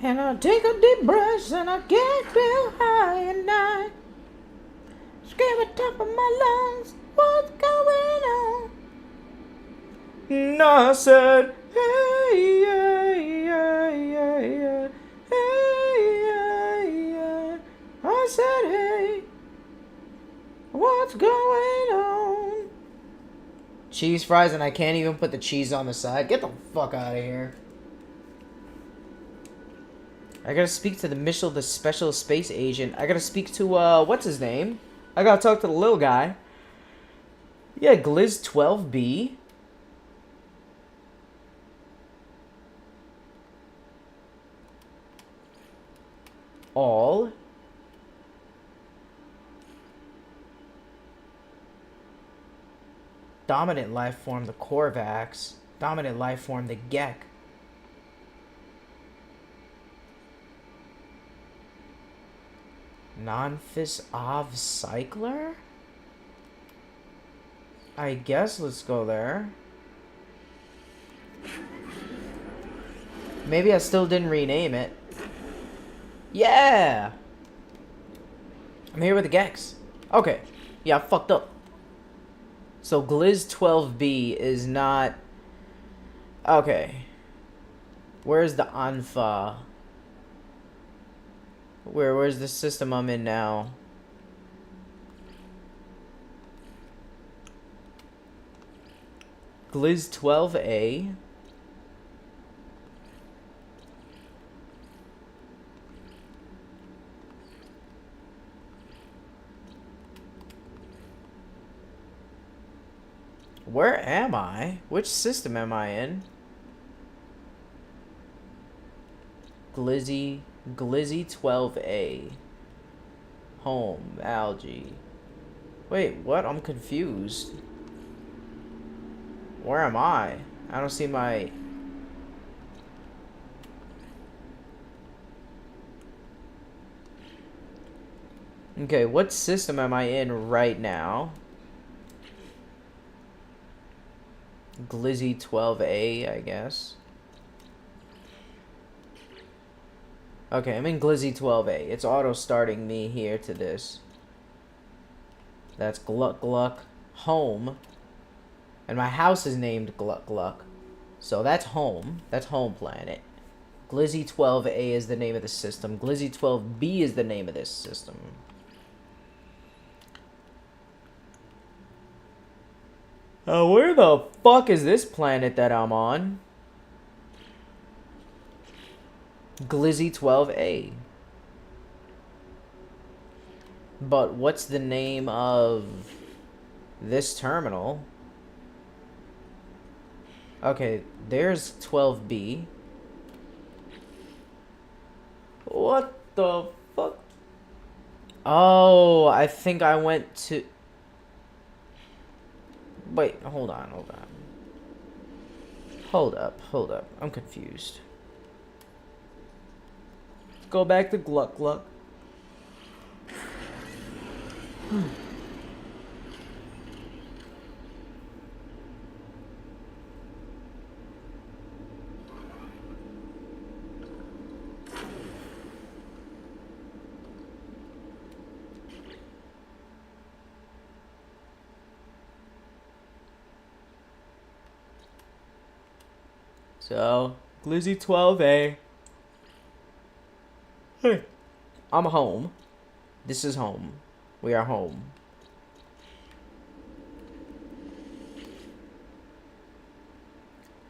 And I take a deep breath and I get real high and I scream at the top of my lungs, what's going on? And I said, hey, yeah, yeah, yeah, yeah, hey, yeah, yeah. I said, hey, what's going on? Cheese fries and I can't even put the cheese on the side. Get the fuck out of here. I gotta speak to the Mitchell, the special space agent. I gotta speak to, what's his name? I gotta talk to the little guy. Yeah, Gliz 12B. All. Dominant life form, the Korvax. Dominant life form, the GEC. Non-Fis Av Cycler? I guess let's go there. Maybe I still didn't rename it. Yeah! I'm here with the Gex. Okay. Yeah, I fucked up. So Gliz 12B is not... Okay. Where's the Anfa? Where's the system I'm in now? Gliz 12A. Where am I? Which system am I in? Glizzy 12A. Home, algae. Wait, what? I'm confused. Where am I? I don't see my... Okay, what system am I in right now? Glizzy 12A, I guess. Okay, I'm in Glizzy 12A. It's auto-starting me here to this. That's Gluck Gluck Home. And my house is named Gluck Gluck. So that's home. That's home planet. Glizzy 12A is the name of the system. Glizzy 12B is the name of this system. Where the fuck is this planet that I'm on? Glizzy 12A. But what's the name of this terminal? Okay, there's 12B. What the fuck? Oh, I think I went to... Wait, hold on. Hold up. I'm confused. Let's go back to Gluck Gluck. So, Glizzy 12A. Hey. I'm home. This is home. We are home.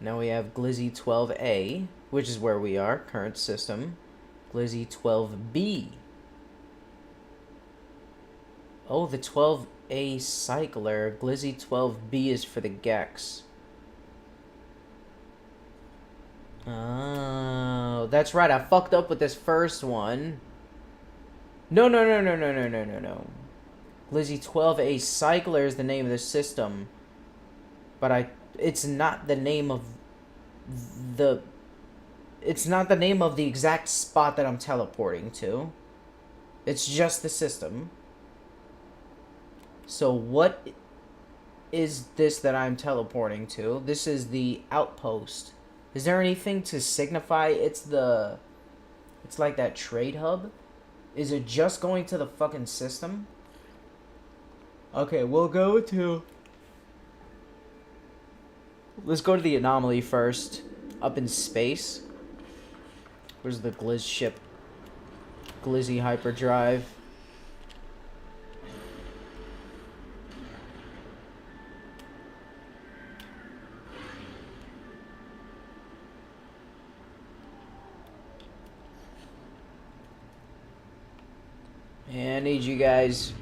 Now we have Glizzy 12A, which is where we are, current system. Glizzy 12B. Oh, the 12A cycler. Glizzy 12B is for the Gex. Oh, that's right. I fucked up with this first one. No. Glizzy 12A cycler is the name of the system. But it's not the name of the... It's not the name of the exact spot that I'm teleporting to. It's just the system. So what is this that I'm teleporting to? This is the outpost. Is there anything to signify it's like that trade hub? Is it just going to the fucking system? Okay, we'll go to... Let's go to the anomaly first. Up in space. Where's the Glizz ship? Glizzy hyperdrive. Yeah, I need you guys.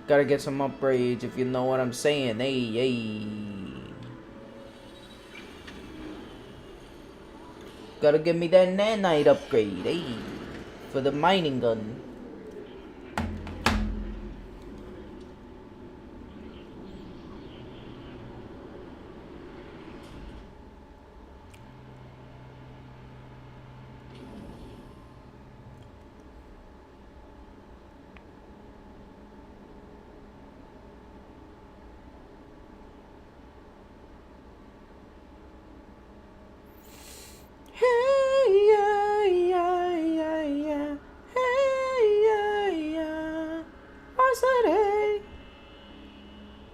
Gotta get some upgrades if you know what I'm saying. Hey. Gotta give me that nanite upgrade, hey. For the mining gun. city.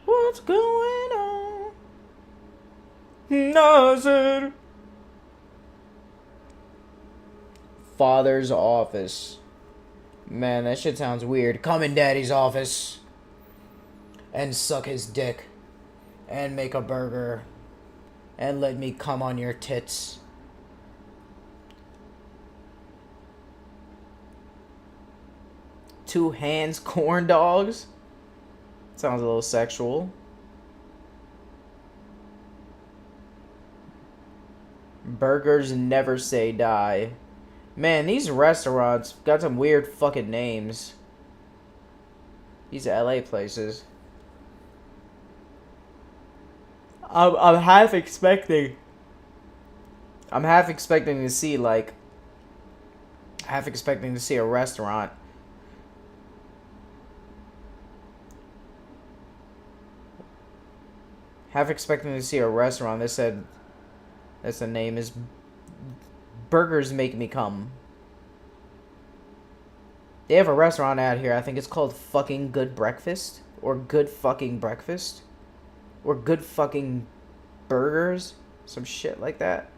What's going on? Nothing. Father's office. Man, that shit sounds weird. Come in daddy's office and suck his dick and make a burger and let me come on your tits. Two hands corn dogs? Sounds a little sexual. Burgers never say die. Man, these restaurants got some weird fucking names. These LA places. I'm half expecting to see like a restaurant. Half expecting to see a restaurant that said that's the name is Burgers Make Me Come. They have a restaurant out here. I think it's called Fucking Good Breakfast or Good Fucking Breakfast or Good Fucking Burgers, some shit like that.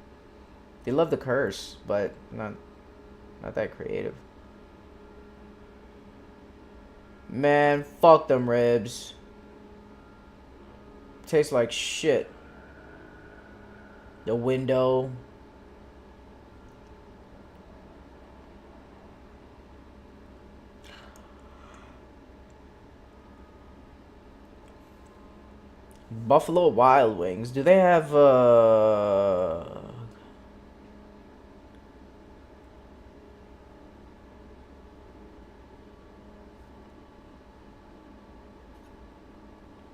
They love to curse, but not that creative. Man, fuck them ribs. Tastes like shit. The window. Buffalo Wild Wings. Do they have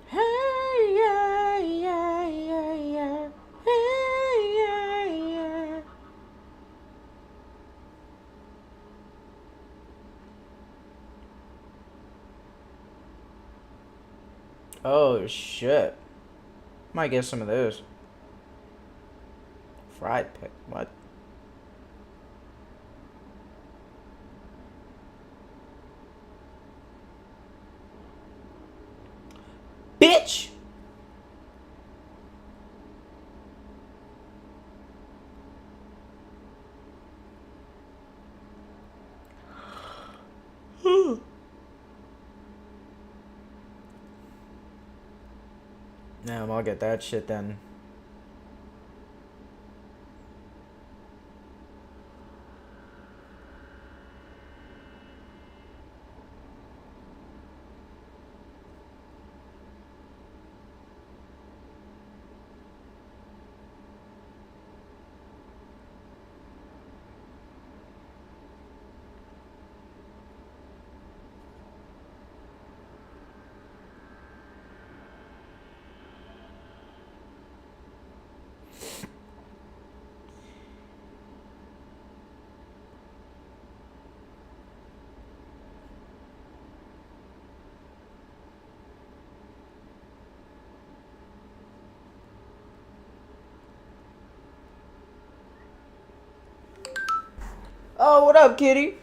Hey, yeah, yeah, yeah, yeah. Hey, yeah, yeah. Oh shit. Might get some of those. Fried pig. What? Bitch! Damn, I'll get that shit then. Oh, what up, kitty?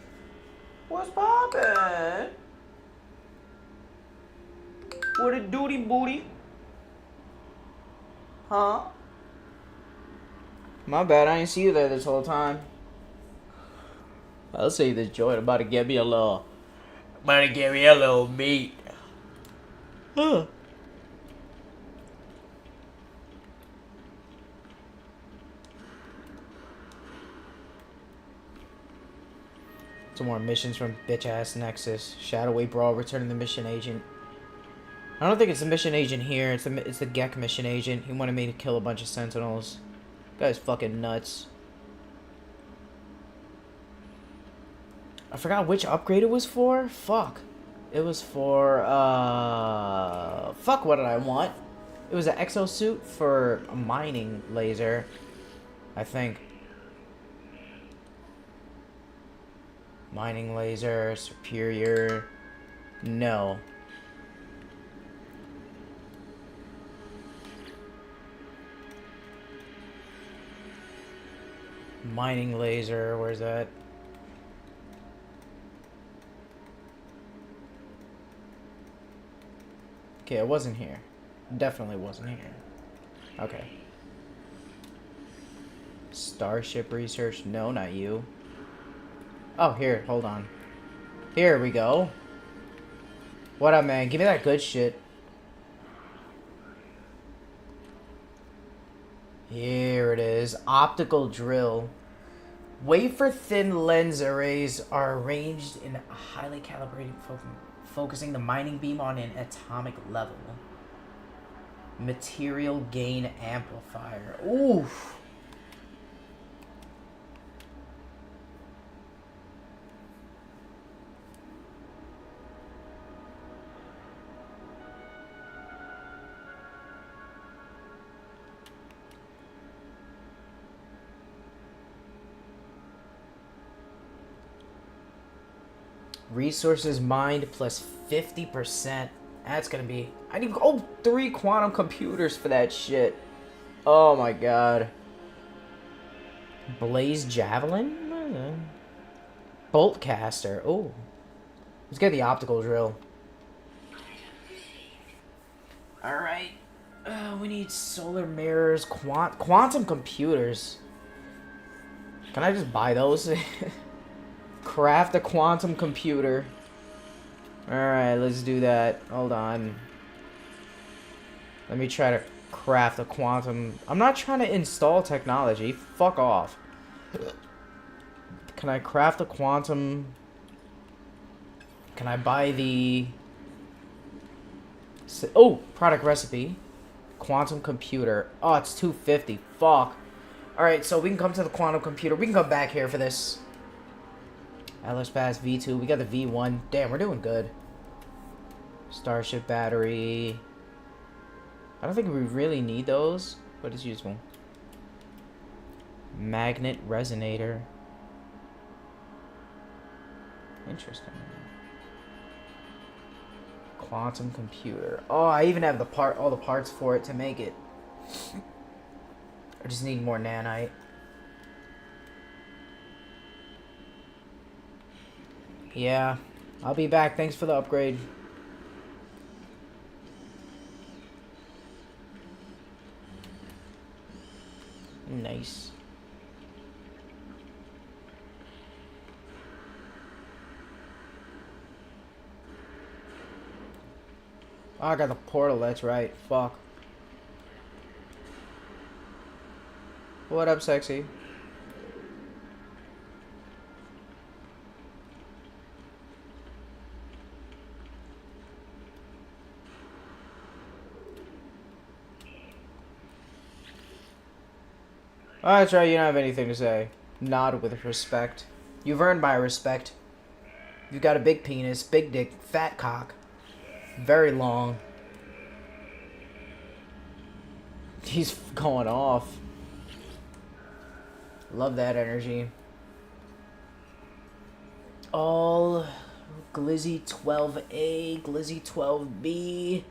What's poppin'? What a duty booty? Huh? My bad, I ain't see you there this whole time. I'll say this joint about to give me a little meat. Huh. Some more missions from bitch ass Nexus. Shadowy Brawl, returning the mission agent. I don't think it's the mission agent here. It's the Gek mission agent. He wanted me to kill a bunch of sentinels. Guy's fucking nuts. I forgot which upgrade it was for. Fuck. It was for fuck, what did I want? It was an exosuit for a mining laser, I think. Mining laser, superior. No. Mining laser, where's that? Okay, it wasn't here. Definitely wasn't here. Okay. Starship research? No, not you. Oh, here, hold on. Here we go. What up, man? Give me that good shit. Here it is. Optical drill. Wafer-thin lens arrays are arranged in a highly calibrated focusing the mining beam on an atomic level. Material gain amplifier. Oof. Resources mined plus 50%. That's gonna be... I need 3 quantum computers for that shit. Oh my god. Blaze javelin? Bolt caster. Oh. Let's get the optical drill. Alright. We need solar mirrors, quantum computers. Can I just buy those? Craft a quantum computer. Alright, let's do that. Hold on. Let me try to craft a quantum... I'm not trying to install technology. Fuck off. Can I craft a quantum... Can I buy the... Oh! Product recipe. Quantum computer. Oh, it's 250. Fuck. Alright, so we can come to the quantum computer. We can come back here for this. Atlas Pass V2. We got the V1. Damn, we're doing good. Starship battery. I don't think we really need those, but it's useful. Magnet resonator. Interesting. Quantum computer. Oh, I even have all the parts for it to make it. I just need more nanite. Yeah, I'll be back. Thanks for the upgrade. Nice. Oh, I got the portal, that's right. Fuck. What up, sexy? Oh, that's right, you don't have anything to say. Nod with respect. You've earned my respect. You've got a big penis, big dick, fat cock. Very long. He's going off. Love that energy. All Glizzy 12A, Glizzy 12B.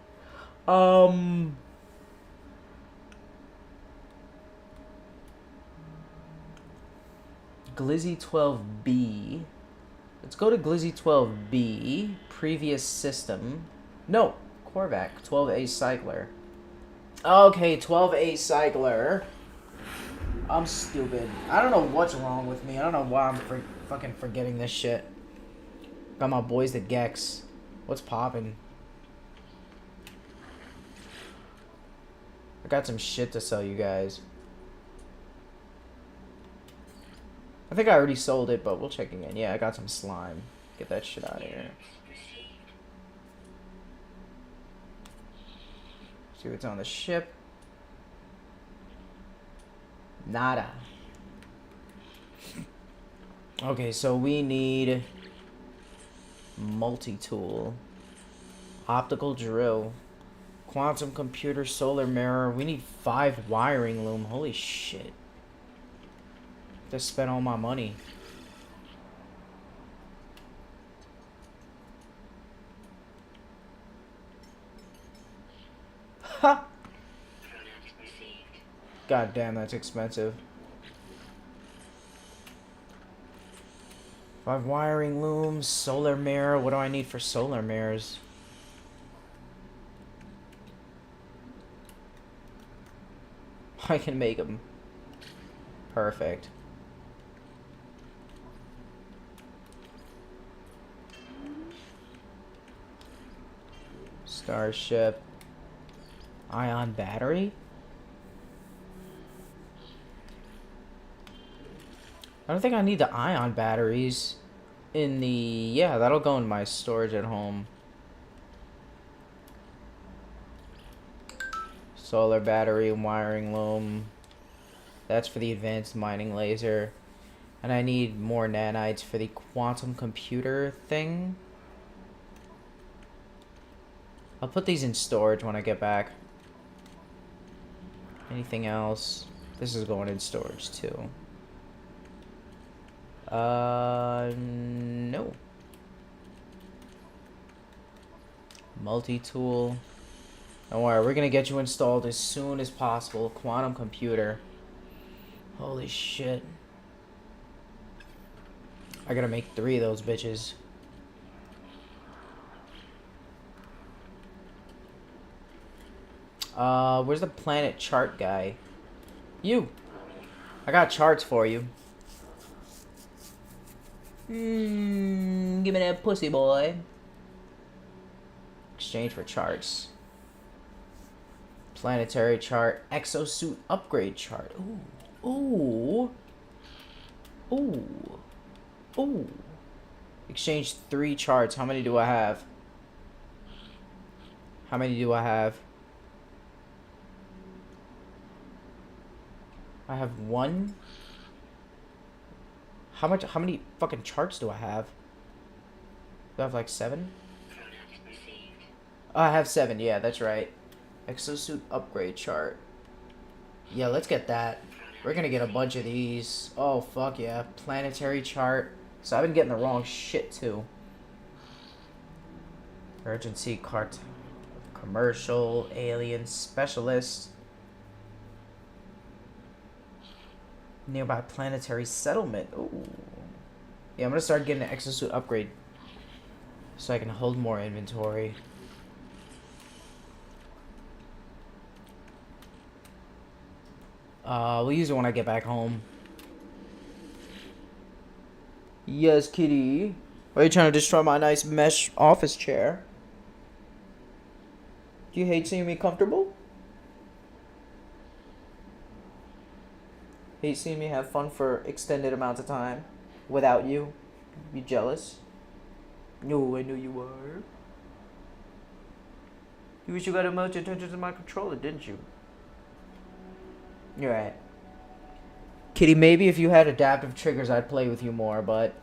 Glizzy 12B. Let's go to Glizzy 12B. Previous system. No, Korvac. 12A Cycler. Okay, 12A Cycler. I'm stupid. I don't know what's wrong with me. I don't know why I'm fucking forgetting this shit. Got my boys the Gex. What's poppin'? I got some shit to sell you guys. I think I already sold it, but we'll check again. Yeah, I got some slime. Get that shit out of here. See what's on the ship. Nada. Okay, so we need multi-tool, optical drill, quantum computer, solar mirror. We need 5 wiring loom. Holy shit. Just spent all my money. Ha! God damn, that's expensive. 5 wiring looms, solar mirror. What do I need for solar mirrors? I can make them. Perfect. Starship. Ion battery? I don't think I need the ion batteries in the... Yeah, that'll go in my storage at home. Solar battery, wiring loom. That's for the advanced mining laser. And I need more nanites for the quantum computer thing. I'll put these in storage when I get back. Anything else? This is going in storage too. No. Multi-tool. Don't worry, we're gonna get you installed as soon as possible. Quantum computer. Holy shit. I gotta make 3 of those bitches. Where's the planet chart guy? You! I got charts for you. Give me that pussy, boy. Exchange for charts. Planetary chart. Exosuit upgrade chart. Ooh. Ooh. Ooh. Ooh. Exchange 3 charts. How many do I have? How many do I have? I have 1. How many fucking charts do I have? Do I have like 7? Oh, I have 7, yeah, that's right. Exosuit upgrade chart. Yeah, let's get that. We're gonna get a bunch of these. Oh, fuck yeah. Planetary chart. So I've been getting the wrong shit, too. Urgency cart. Commercial, alien, specialist. Nearby planetary settlement. Ooh. Yeah, I'm gonna start getting an exosuit upgrade so I can hold more inventory. We'll use it when I get back home. Yes, kitty. Why are you trying to destroy my nice mesh office chair? Do you hate seeing me comfortable? Hate seeing me have fun for extended amounts of time without you? You jealous? No, I know you are. You wish you got much attention to my controller, didn't you? You're right. Kitty, maybe if you had adaptive triggers, I'd play with you more, but...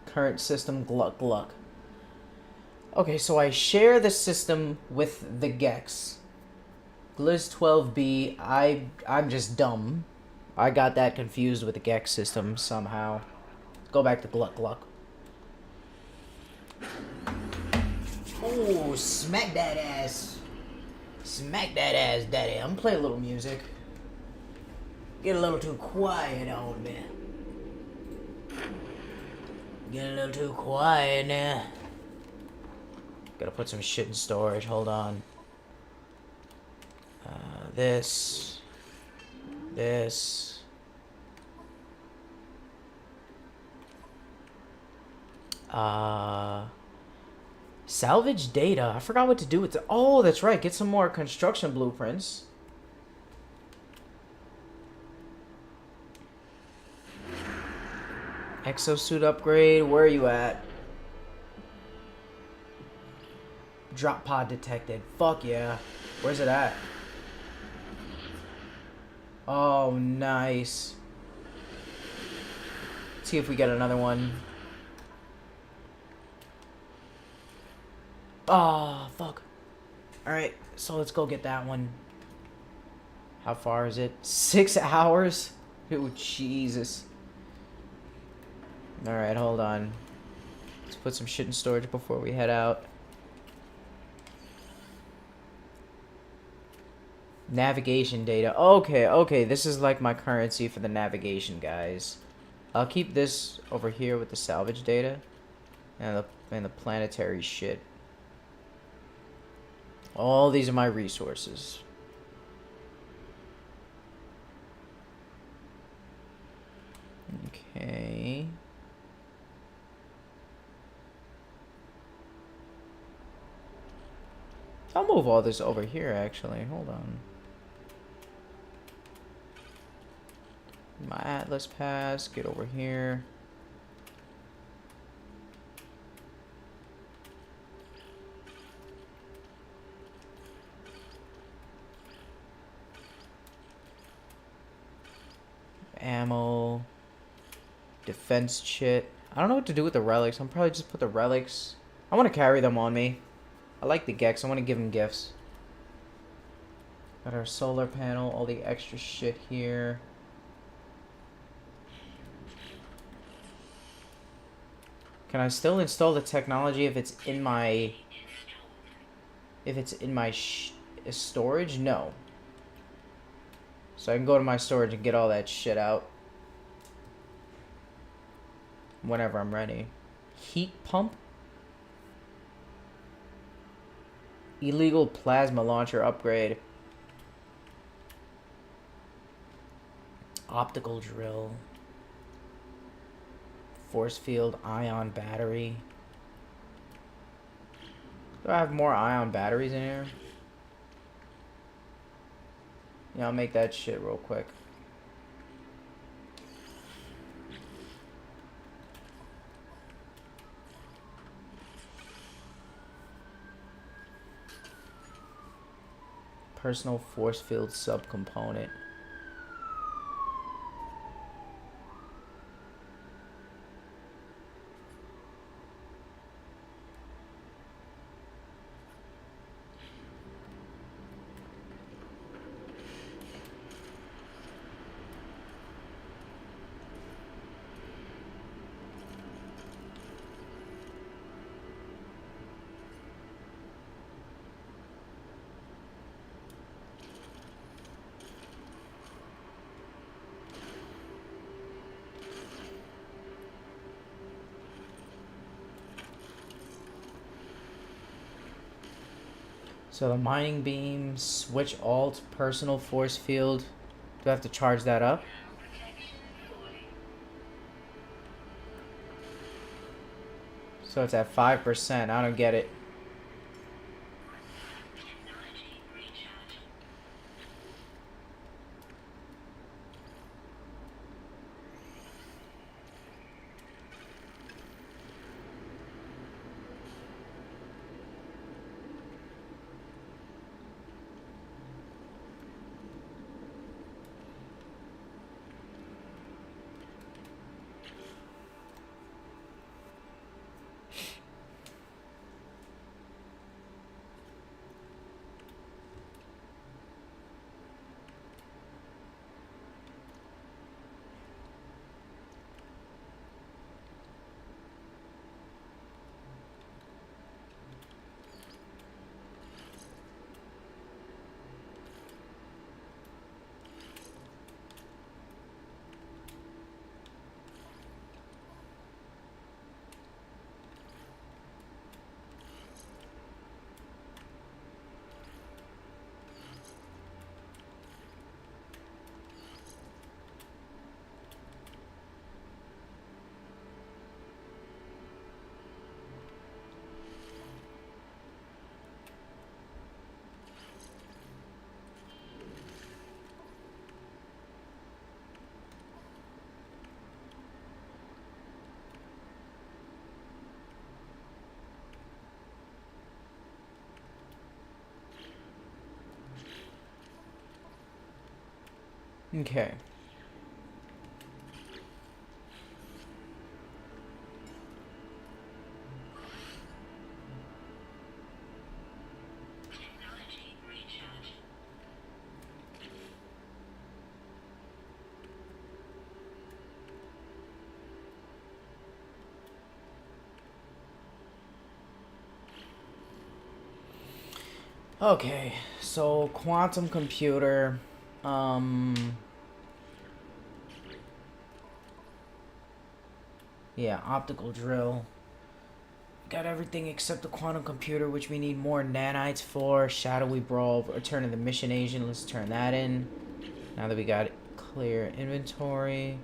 Current system, gluck gluck. Okay, so I share the system with the Gex. Gliz 12B, I'm just dumb. I got that confused with the Gex system somehow. Go back to Gluck Gluck. Oh, smack that ass. Smack that ass, daddy. I'm gonna play a little music. Get a little too quiet on me. Get a little too quiet now. Gotta put some shit in storage, hold on. This. Salvage data. I forgot what to do with it. Oh, that's right. Get some more construction blueprints. Exosuit upgrade. Where are you at? Drop pod detected. Fuck yeah. Where's it at? Oh, nice. Let's see if we get another one. Oh, fuck. Alright, so let's go get that one. How far is it? 6 hours? Oh, Jesus. Alright, hold on. Let's put some shit in storage before we head out. Navigation data. Okay, this is like my currency for the navigation, guys. I'll keep this over here with the salvage data and the planetary shit. All these are my resources. Okay. I'll move all this over here, actually. Hold on. My Atlas pass, get over here. Ammo. Defense chit. I don't know what to do with the relics. I'm probably just put the relics. I want to carry them on me. I like the Gex. I want to give them gifts. Got our solar panel, all the extra shit here. Can I still install the technology if it's in my storage? No. So I can go to my storage and get all that shit out whenever I'm ready. Heat pump. Illegal plasma launcher upgrade. Optical drill. Force field ion battery. Do I have more ion batteries in here? Yeah, I'll make that shit real quick. Personal force field subcomponent. So the mining beam, switch alt, personal force field. Do I have to charge that up? So it's at 5%. I don't get it. Okay. Okay, so quantum computer, yeah, optical drill. Got everything except the quantum computer, which we need more nanites for. Shadowy Brawl, Return of the Mission Agent, let's turn that in. Now that we got clear inventory.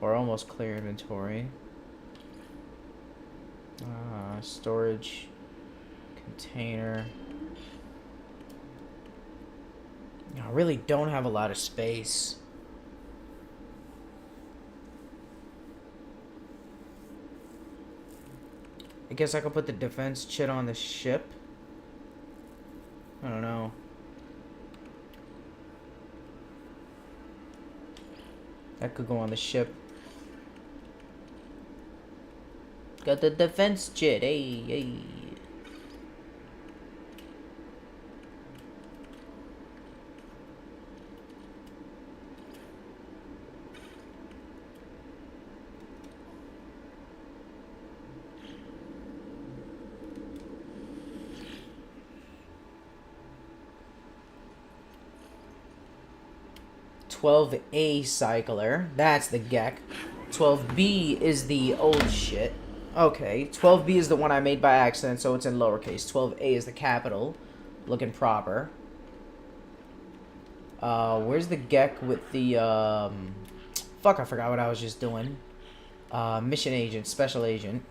or almost clear inventory. Storage container. I really don't have a lot of space. I guess I could put the defense chit on the ship. I don't know. That could go on the ship. Got the defense chit, hey, hey. A cycler. That's the Gek. 12B is the old shit. Okay, 12B is the one I made by accident, so it's in lowercase. 12A is the capital, looking proper. Where's the Gek with the, fuck, I forgot what I was just doing. Mission agent, special agent,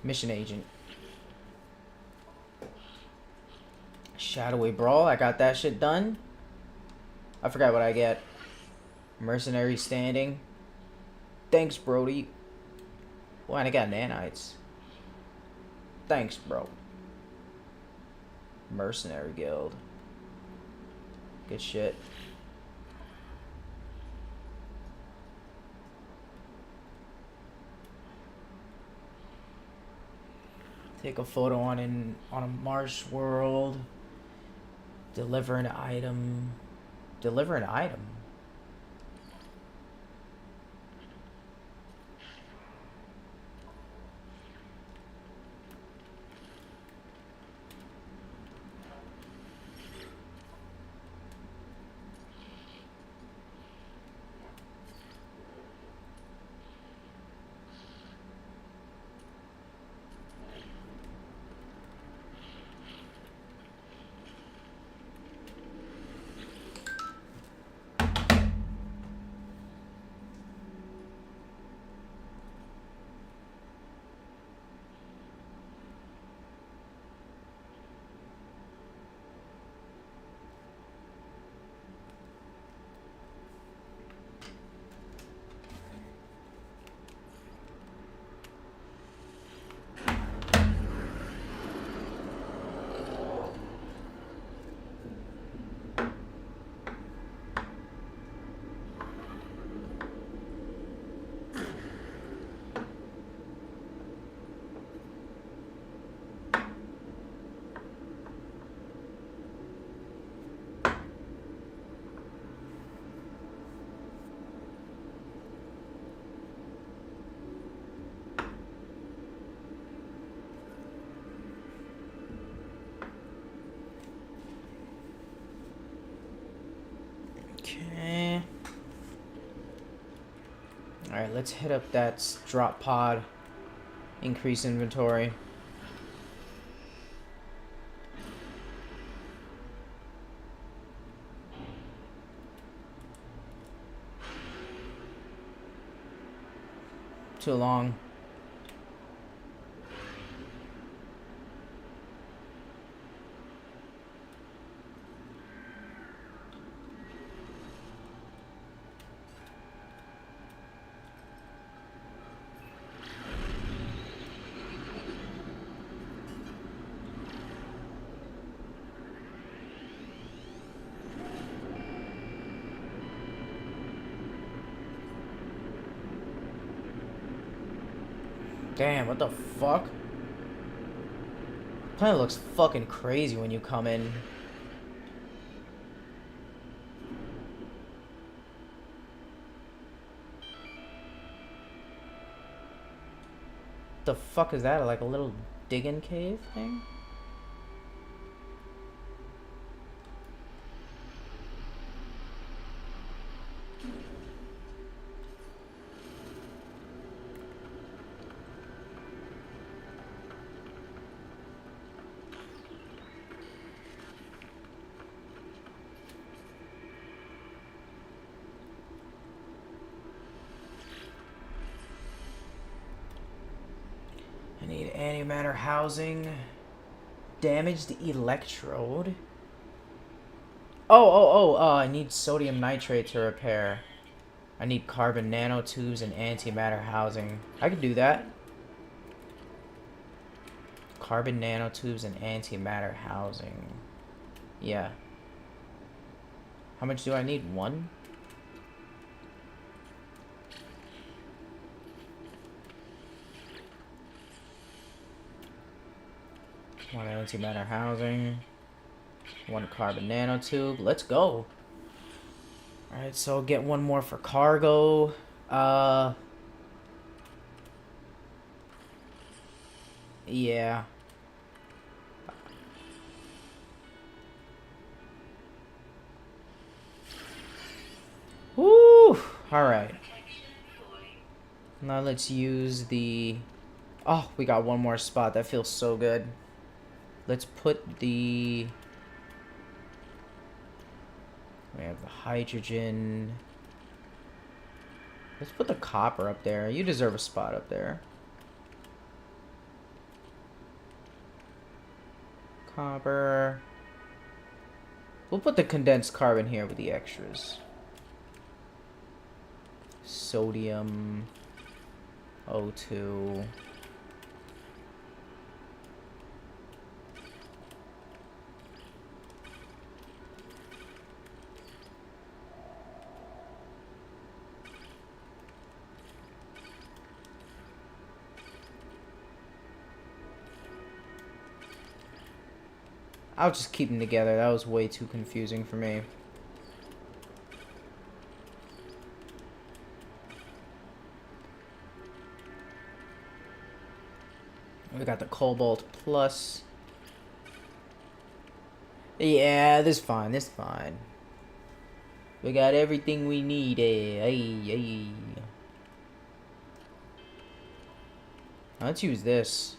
mission agent. Shadowy Brawl, I got that shit done. I forgot what I get. Mercenary standing. Thanks, Brody. Oh, and I got nanites. Thanks, bro. Mercenary guild. Good shit. Take a photo on a Marsh world. Deliver an item. Deliver an item. Okay. Alright, let's hit up that drop pod. Increase inventory. Too long. Damn, what the fuck? Planet looks fucking crazy when you come in. The fuck is that? Like a little digging cave thing? anti-matter housing. Damaged electrode. I need sodium nitrate to repair. I need carbon nanotubes and antimatter housing. I could do that. Carbon nanotubes and antimatter housing. Yeah. How much do I need? One? One antimatter housing. One carbon nanotube. Let's go. Alright, so I'll get one more for cargo. Yeah. Woo! Alright. Now let's use the... Oh, we got one more spot. That feels so good. Let's put the... We have the hydrogen. Let's put the copper up there. You deserve a spot up there. Copper. We'll put the condensed carbon here with the extras. Sodium. O2. I'll just keep them together. That was way too confusing for me. We got the Cobalt Plus. Yeah, this is fine. This is fine. We got everything we need. Let's use this.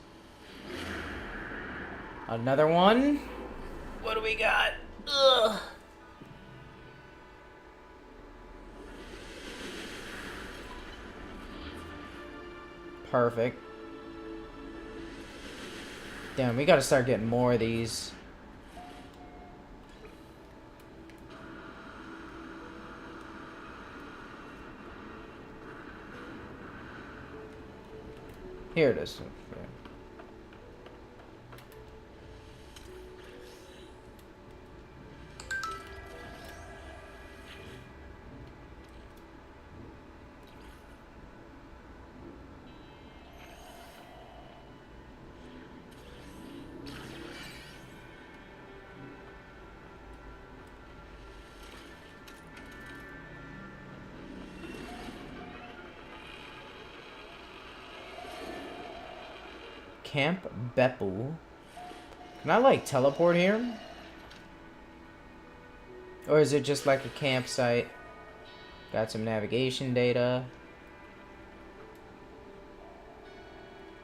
Another one. What do we got? Ugh. Perfect. Damn, we gotta start getting more of these. Here it is. Camp Beppu. Can I like teleport here? Or is it just like a campsite? Got some navigation data.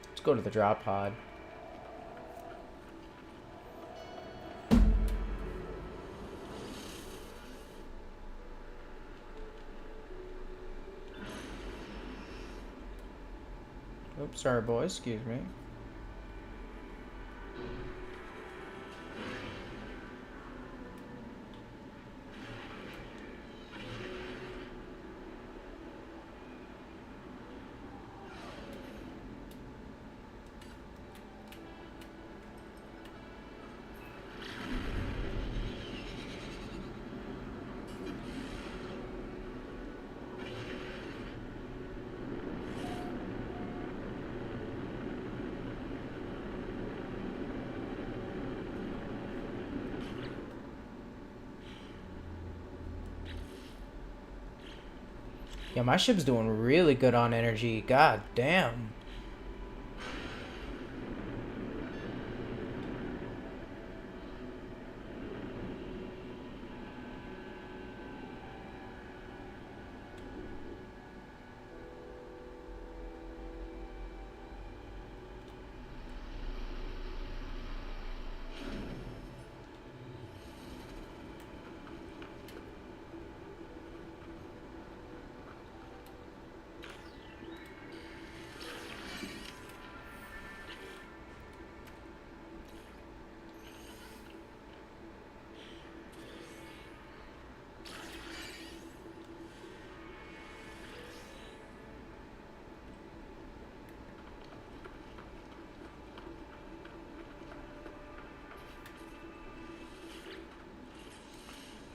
Let's go to the drop pod. Oops, sorry boys, excuse me. Yeah, my ship's doing really good on energy. God damn.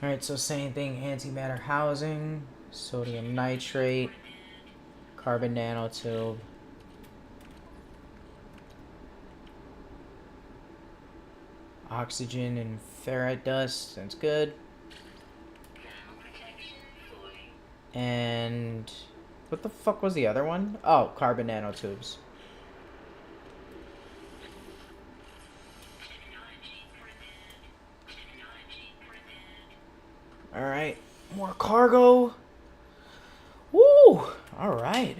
Alright, so same thing, antimatter housing, sodium nitrate, carbon nanotube. Oxygen and ferrite dust, that's good. And what the fuck was the other one? Oh, carbon nanotubes. Alright, more cargo. Woo! Alright.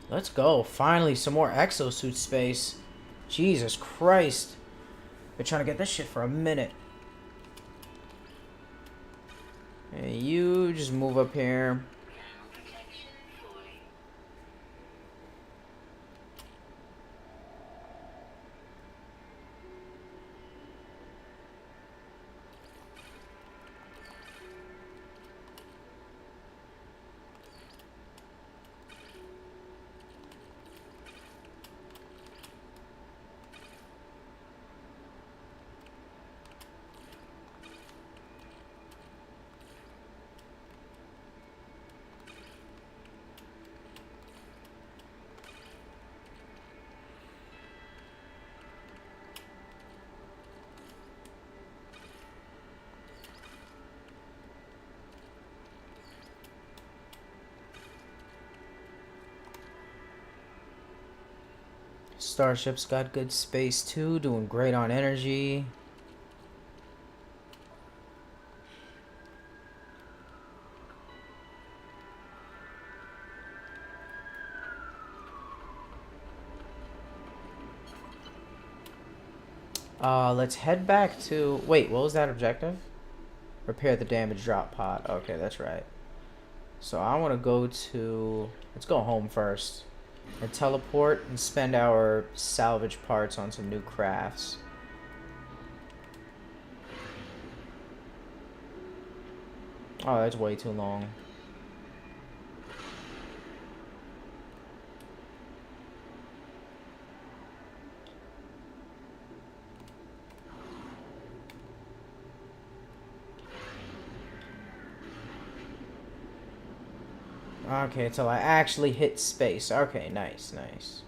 Let's go. Finally, some more exosuit space. Jesus Christ. Been trying to get this shit for a minute. Hey, you just move up here. Starship's got good space too, doing great on energy. Let's head back to... Wait, what was that objective? Repair the damaged drop pod. Okay, that's right. So I want to go to... Let's go home first. And teleport and spend our salvage parts on some new crafts. Oh, that's way too long. Okay, until I actually hit space. Okay, nice, nice.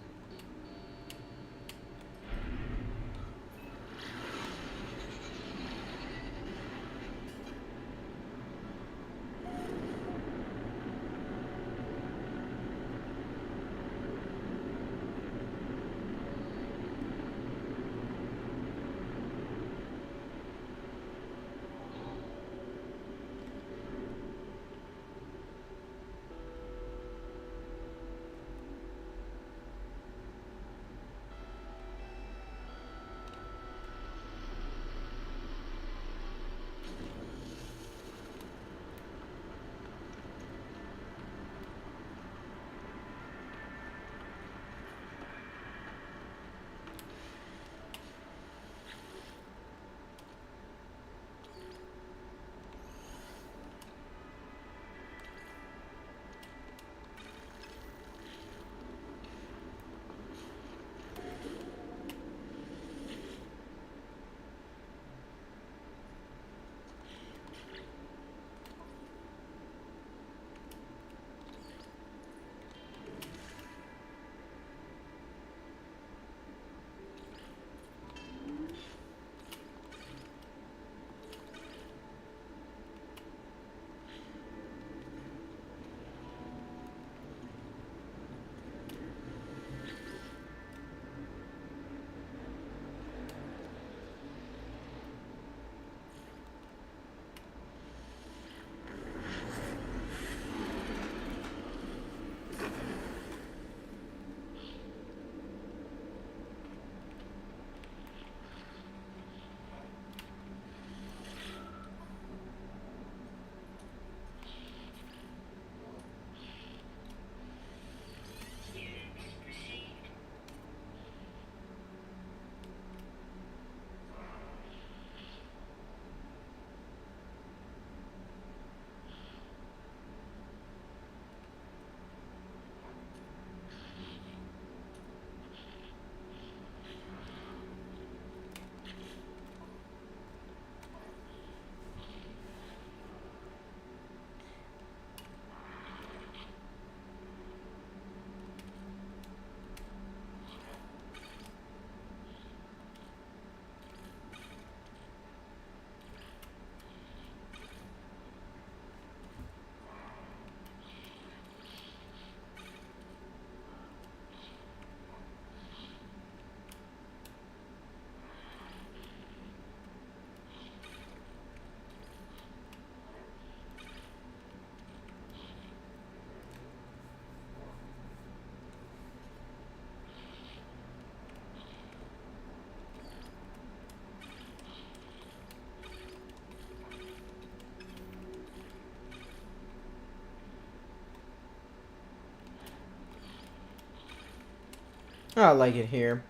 I like it here.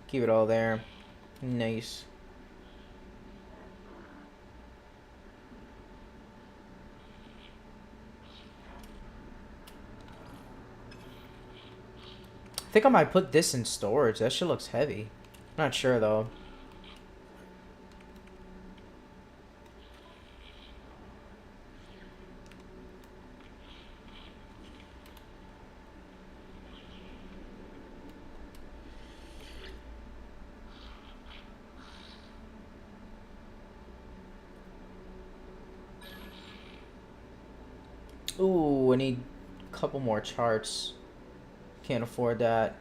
Keep it all there. Nice. I think I might put this in storage. That shit looks heavy. Not sure though. Ooh, I need a couple more charts. Can't afford that.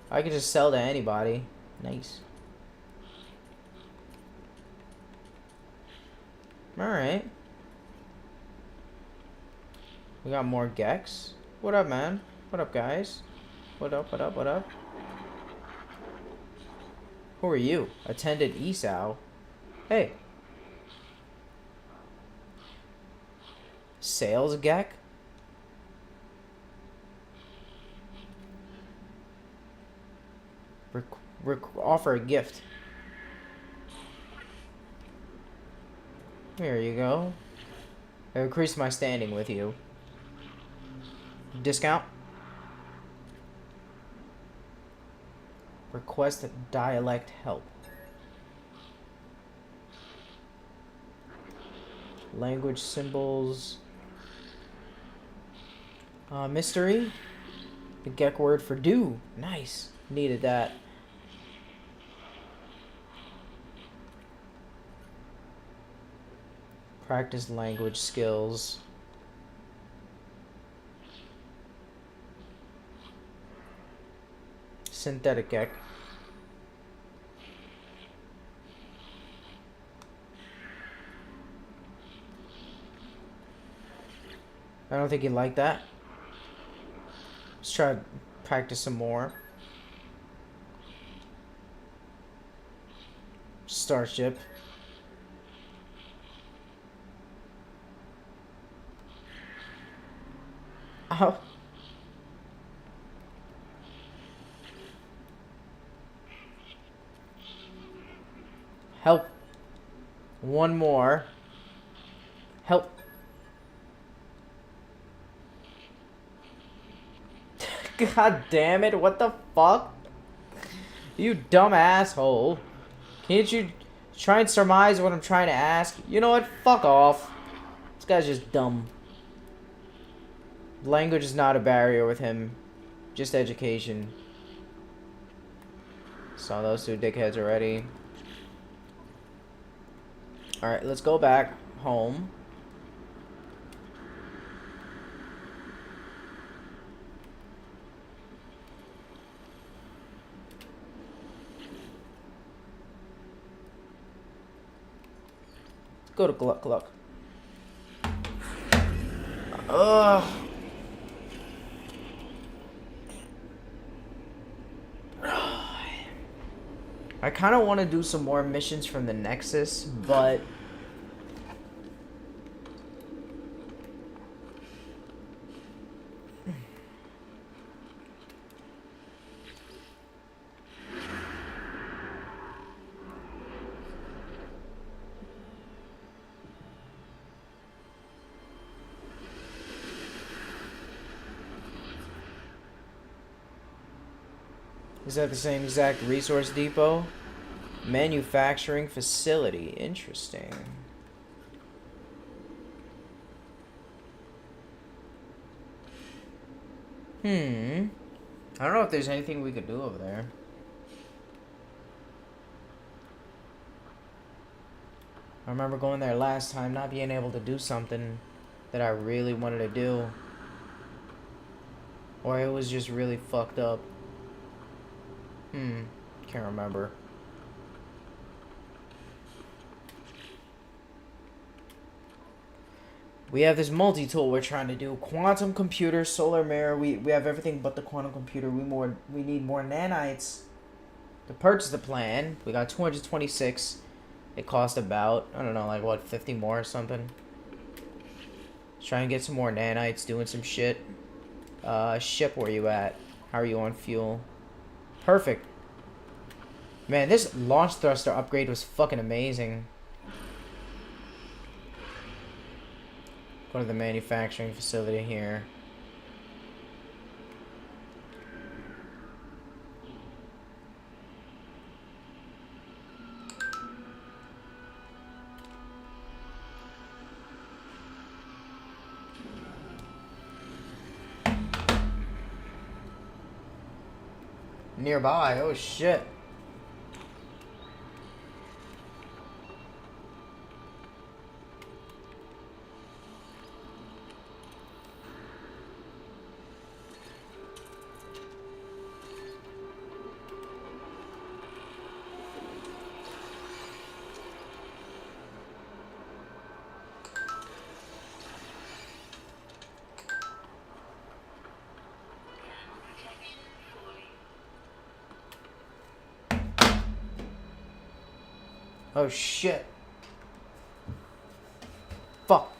I could just sell to anybody. Nice. Alright. We got more Gex. What up, man? What up, guys? What up, what up, what up? Who are you? Attendant Esau. Hey. Sales Gek? Offer a gift. There you go. I increased my standing with you. Discount? Request dialect help. Language symbols. Mystery. The Gek word for do. Nice. Needed that. Practice language skills. Synthetic Gek. I don't think you like that. Let's try to practice some more. Starship. Oh. Help. One more. Help. God damn it, what the fuck? You dumb asshole. Can't you try and surmise what I'm trying to ask? You know what? Fuck off. This guy's just dumb. Language is not a barrier with him. Just education. Saw those two dickheads already. Alright, let's go back home. Let's go to Gluck Gluck. Ugh. I kind of want to do some more missions from the Nexus, but is that the same exact resource depot? Manufacturing facility. Interesting. I don't know if there's anything we could do over there. I remember going there last time, not being able to do something that I really wanted to do. Or it was just really fucked up. Can't remember. We have this multi-tool we're trying to do. Quantum computer, solar mirror. We have everything but the quantum computer. We need more nanites to purchase the plan. We got 226. It cost about, I don't know, like what, 50 more or something. Let's try and get some more nanites, doing some shit. Ship, where you at? How are you on fuel? Perfect. Man, this launch thruster upgrade was fucking amazing. Go to the manufacturing facility here. Nearby, oh shit. Oh shit. Fuck.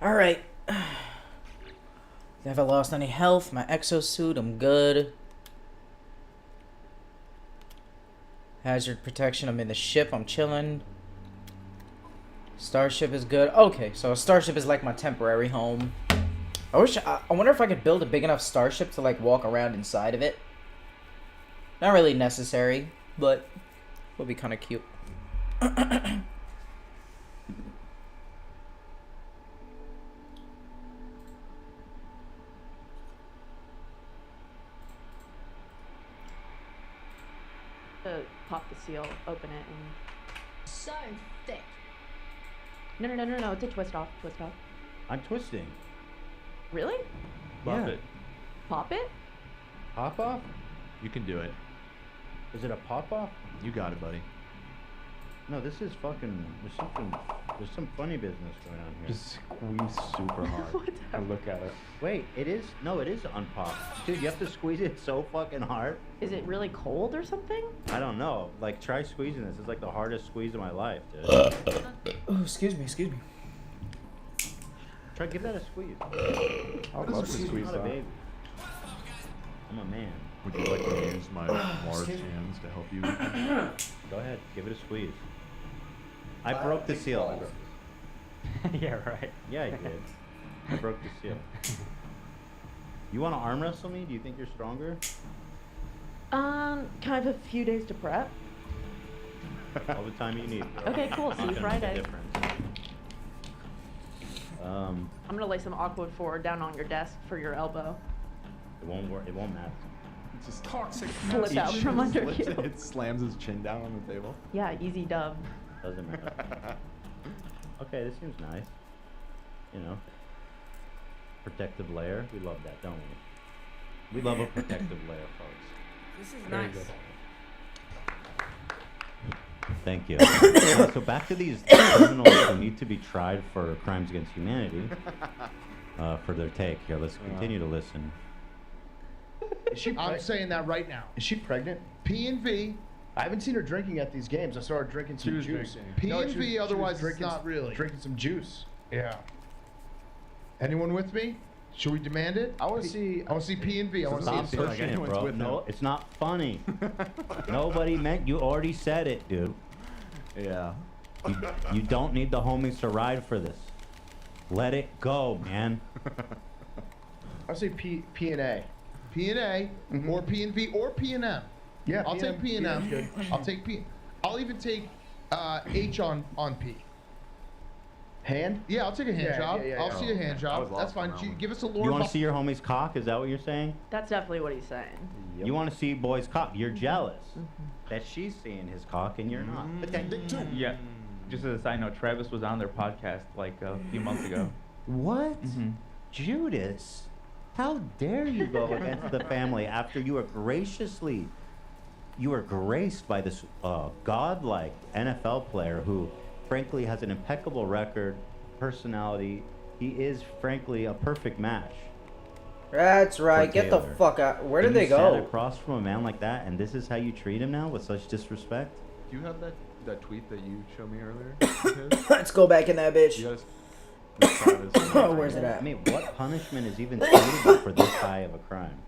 Alright. Have I lost any health? My exosuit, I'm good. Hazard protection, I'm in the ship, I'm chilling. Starship is good. Okay, so a starship is like my temporary home. I wonder if I could build a big enough starship to like walk around inside of it. Not really necessary, but would be kind of cute. Pop the seal, open it, and So thick. no, it's a twist off. I'm twisting. Really? Yeah. it. Pop it? Pop off? You can do it. Is it a pop off? You got it, buddy. No, this is fucking. There's some funny business going on here. Just squeeze super hard and look at it. Wait, it is unpopped. Dude, you have to squeeze it so fucking hard. Is it really cold or something? I don't know. Like, try squeezing this. It's like the hardest squeeze of my life, dude. Oh, excuse me. Try give that a squeeze. I'd love to squeeze Not a that. baby. I'm a man. Would you like to use my large hands to help you? Go ahead, give it a squeeze. I broke the seal. Yeah, right. Yeah, I did. I broke the seal. You want to arm wrestle me? Do you think you're stronger? Can I have a few days to prep? All the time you need. Okay, cool. Not See you gonna make a Friday. difference. I'm gonna lay some Aqua 4 down on your desk for your elbow. It won't work. It won't matter. It's just toxic. Flip out from under you. It slams his chin down on the table. Yeah, easy dub. Doesn't matter. Okay, this seems nice. You know, protective layer. We love that, don't we? We love a protective layer, folks. This is Very nice. good. Thank you. So back to these criminals who need to be tried for crimes against humanity. For their take here, let's continue to listen. Is she I'm saying that right now. Is she pregnant? P&V. I haven't seen her drinking at these games. I saw her drinking some juice. P&V, otherwise it's not really. Drinking some juice. Yeah. Anyone with me? Should we demand it? I want to see. I want to see P&V. I want to see Stop pushing it, bro. No, it's not funny. Nobody meant. You already said it, dude. Yeah. You don't need the homies to ride for this. Let it go, man. I'll say P&A. P&A, or P&V, or P&M. Yeah, I'll take P&M. I'll take P. I'll even take H on P. Hand? Yeah, I'll take a hand job. I'll see a hand job. That's fine. Give us a Lord. You want to see your homie's cock? Is that what you're saying? That's definitely what he's saying. You want to see boy's cock? You're jealous that she's seeing his cock and you're not. But that dick too. Yeah. Just as a side note, Travis was on their podcast like a few months ago. What? Judas, how dare you go against the family after you were graced by this godlike NFL player who, frankly, has an impeccable record, personality. He is, frankly, a perfect match. That's right. for Get the Taylor. fuck out. Where did And they you sat go? across from a man like that, and this is how you treat him now with such disrespect? Do you have that tweet that you showed me earlier? Let's go back in that bitch. You guys, Oh, where's it at? I mean, what punishment is even suitable for this high of a crime?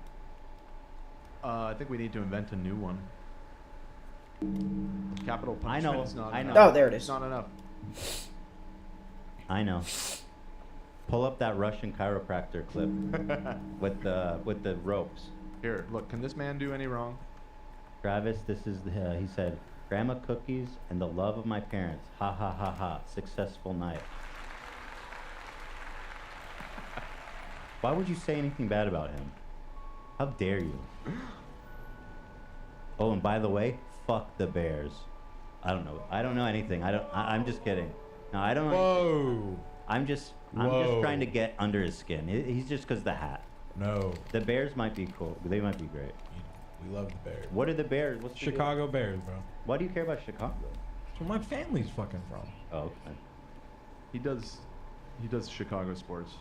I think we need to invent a new one. Capital I punishment know, is not I enough. know. Oh, there it is. It's not enough. I know. Pull up that Russian chiropractor clip with the ropes. Here, look. Can this man do any wrong? Travis, this is he said, "Grandma cookies and the love of my parents. Ha ha ha ha. Successful night." Why would you say anything bad about him? How dare you? Oh, and by the way, fuck the Bears. I don't know. I don't know anything. I'm just kidding. No, I don't. Whoa. I'm just Whoa. trying to get under his skin. He's just because the hat. No. The Bears might be cool. They might be great. We love the Bears. What are the Bears? What's the deal? Chicago Bears, bro. Why do you care about Chicago? That's where my family's fucking from. Oh, okay. He does Chicago sports.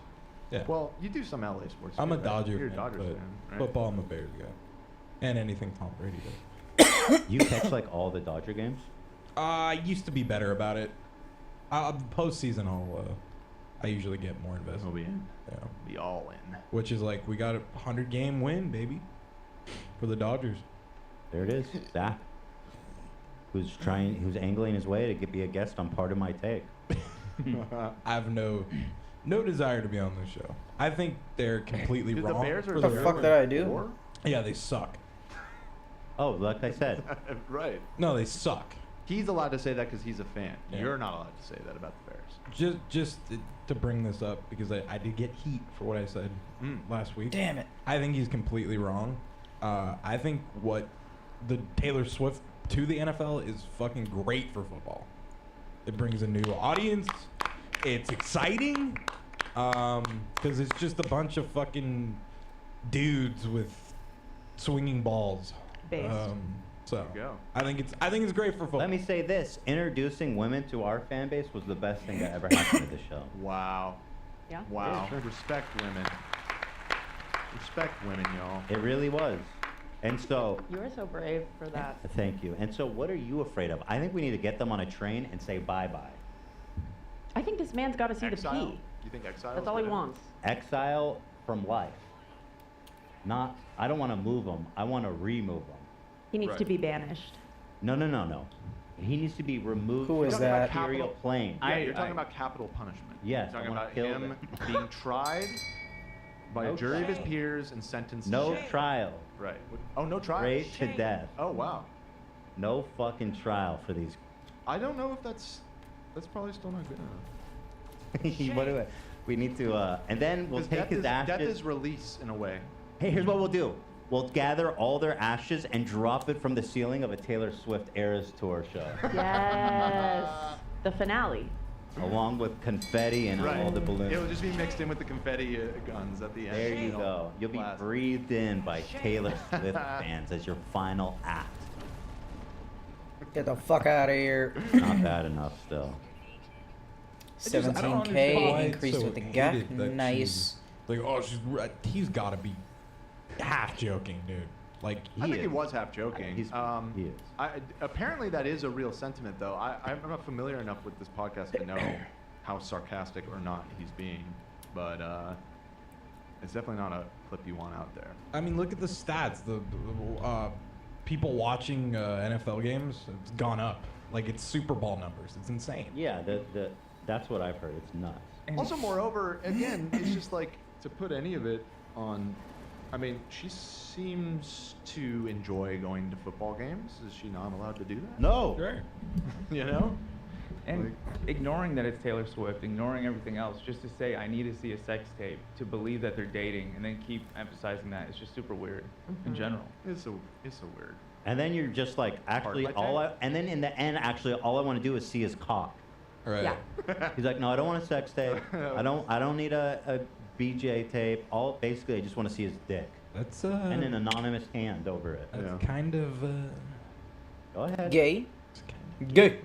Yeah. Well, you do some LA sports. I'm too, a right? Dodger You're a fan, Dodgers but fan, right? football, I'm a Bears guy. And anything Tom Brady does. You catch like all the Dodger games? I used to be better about it. Postseason, I usually get more invested. We'll be in. Yeah. Be all in. Which is like we got a 100-game win, baby, for the Dodgers. There it is. Zach, who's angling his way to be a guest on Part of My Take. I have no desire to be on this show. I think they're completely Dude, wrong. the Bears are What the fuck did I do? Four? Yeah, they suck. Oh, like I said. Right. No, they suck. He's allowed to say that because he's a fan. Yeah. You're not allowed to say that about the Bears. Just to bring this up, because I did get heat for what I said last week. Damn it. I think he's completely wrong. I think what the Taylor Swift to the NFL is fucking great for football. It brings a new audience. It's exciting. Because it's just a bunch of fucking dudes with swinging balls. Based. So There you go. I think it's great for football. Let me say this: introducing women to our fan base was the best thing that ever happened to the show. Wow. Yeah. Wow. Respect women. Respect women, y'all. It really was. And so, You were so brave for that. thank you. And so, what are you afraid of? I think we need to get them on a train and say bye-bye. I think this man's got to see Exile? the P. You think exile? That's all he wants. Exile from life. Not, I don't want to move him. I want to remove him. He needs Right. to be banished. No. He needs to be removed Who from is the that? material plane. Yeah, you're talking about capital punishment. Yes, You're I talking wanna about kill him them. being tried by No a jury of his trial. peers and sentenced No to death. trial. Right. Oh, no trial. Straight to death. Oh, wow. No fucking trial for these. I don't know if that's probably still not good enough. What do I, we need to, and then we'll 'Cause take his death ashes. is release in a way. Hey, here's what we'll do. We'll gather all their ashes and drop it from the ceiling of a Taylor Swift Eras Tour show, Yes. The finale. along with confetti and all the balloons. It'll just be mixed in with the confetti guns at the end. There you go. You'll be Blast. breathed in by Taylor Swift fans as your final act. Get the fuck out of here. Not bad enough still. I don't understand 17K why it's increased so with the gap. hated that Nice. she's like, oh, he's got to be half joking, dude. Like, I think he was half joking. He is. Apparently, that is a real sentiment, though. I'm not familiar enough with this podcast to know how sarcastic or not he's being, but it's definitely not a clip you want out there. I mean, look at the stats. The people watching NFL games, it's gone up. Like, it's Super Bowl numbers. It's insane. Yeah, that's what I've heard. It's nuts. Also, moreover, again, it's just like to put any of it on. I mean, she seems to enjoy going to football games. Is she not allowed to do that? No. Sure. You know? And ignoring that it's Taylor Swift, ignoring everything else, just to say I need to see a sex tape to believe that they're dating, and then keep emphasizing that, it's just super weird in general. It's so weird. And then you're just like, actually, and then in the end, actually, all I want to do is see his cock. Right. Yeah. He's like, no, I don't want a sex tape. I don't need a BJ tape. Basically, I just want to see his dick. That's and an anonymous hand over it. That's kind of Go ahead. Gay. Gay.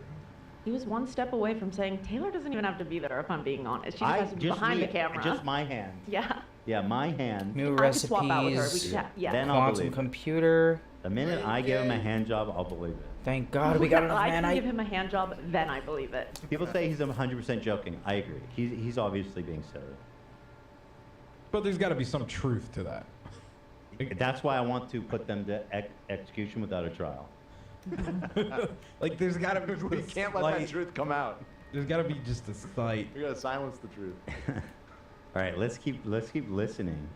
He was one step away from saying Taylor doesn't even have to be there. If I'm being honest, she just I has to be behind the camera. Just my hand. Yeah. Yeah, my hand. New I could swap out with her. We recipes. could, yeah. Then I'll Quantum believe it. computer. The minute I give him a hand job, I'll believe it. Thank God we got enough I can man. give him a hand job, then I believe it. People say he's 100% joking. I agree. He's obviously being silly. But there's got to be some truth to that. That's why I want to put them to execution without a trial. Like, there's got to be. We can't let that truth come out. There's got to be just a slight. We gotta silence the truth. All right, let's keep listening.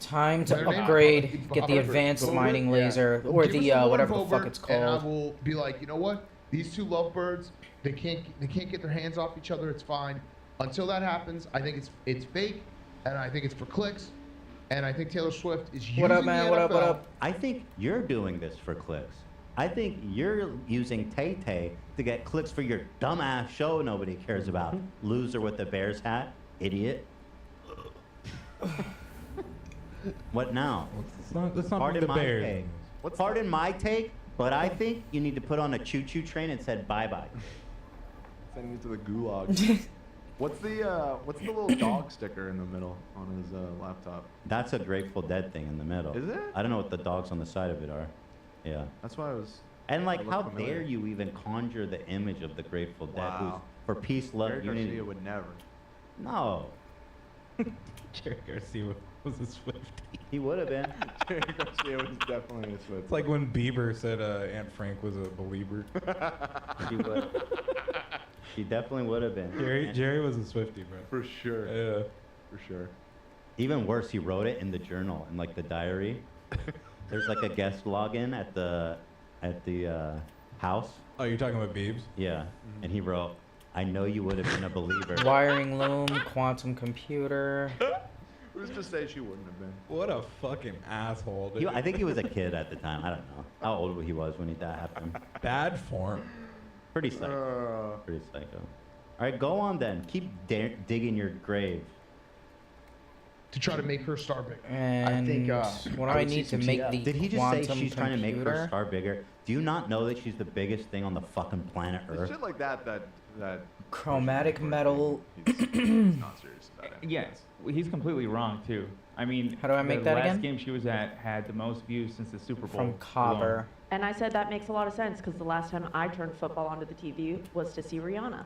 Time to Their name- upgrade. Get the I'll advanced vote. mining Yeah. laser or Give us the a warm whatever the vote, fuck it's And I called. will be like, you know what? These two lovebirds, they can't get their hands off each other. It's fine. Until that happens, I think it's fake, and I think it's for clicks, and I think Taylor Swift is using What up, man? the What up? What NFL. up? I think you're doing this for clicks. I think you're using Tay-Tay to get clicks for your dumbass show nobody cares about. Loser with the Bears hat. Idiot. What now? Let's not Pardon the my Bears. take. Pardon my take, but I think you need to put on a choo-choo train and said bye-bye. Sending it to the gulag. What's the little dog sticker in the middle on his laptop? That's a Grateful Dead thing in the middle. Is it? I don't know what the dogs on the side of it are. Yeah. That's why I was. And like, it looked how familiar. dare you even conjure the image of the Grateful Dead? Wow. Who's for peace, love, Eric unity. Garcia would never. No. Jerry Garcia was a Swiftie. He would have been. Jerry Garcia was definitely a Swift. It's like when Bieber said Aunt Frank was a believer. She would. She definitely would have been. Jerry was a Swiftie, bro. For sure. Yeah. For sure. Even worse, he wrote it in the journal, in like the diary. There's like a guest login at the house. Oh, you're talking about Biebs? Yeah. And he wrote, I know you would have been a believer. Wiring loom, quantum computer. Who's to say she wouldn't have been? What a fucking asshole, dude. I think he was a kid at the time. I don't know how old he was when that happened. Bad form. Pretty psycho. Pretty psycho. All right, go on then. Keep digging your grave. To try to make her star bigger. And I think, what do I need to make the Did he just say quantum she's trying to make her computer? star bigger? Do you not know that she's the biggest thing on the fucking planet It's Earth? shit like that. Chromatic metal. He's not serious about it. Yes, he's completely wrong too. I mean, How do I make the that last again? game she was at had the most views since the Super Bowl. From Cobber. alone. And I said that makes a lot of sense because the last time I turned football onto the TV was to see Rihanna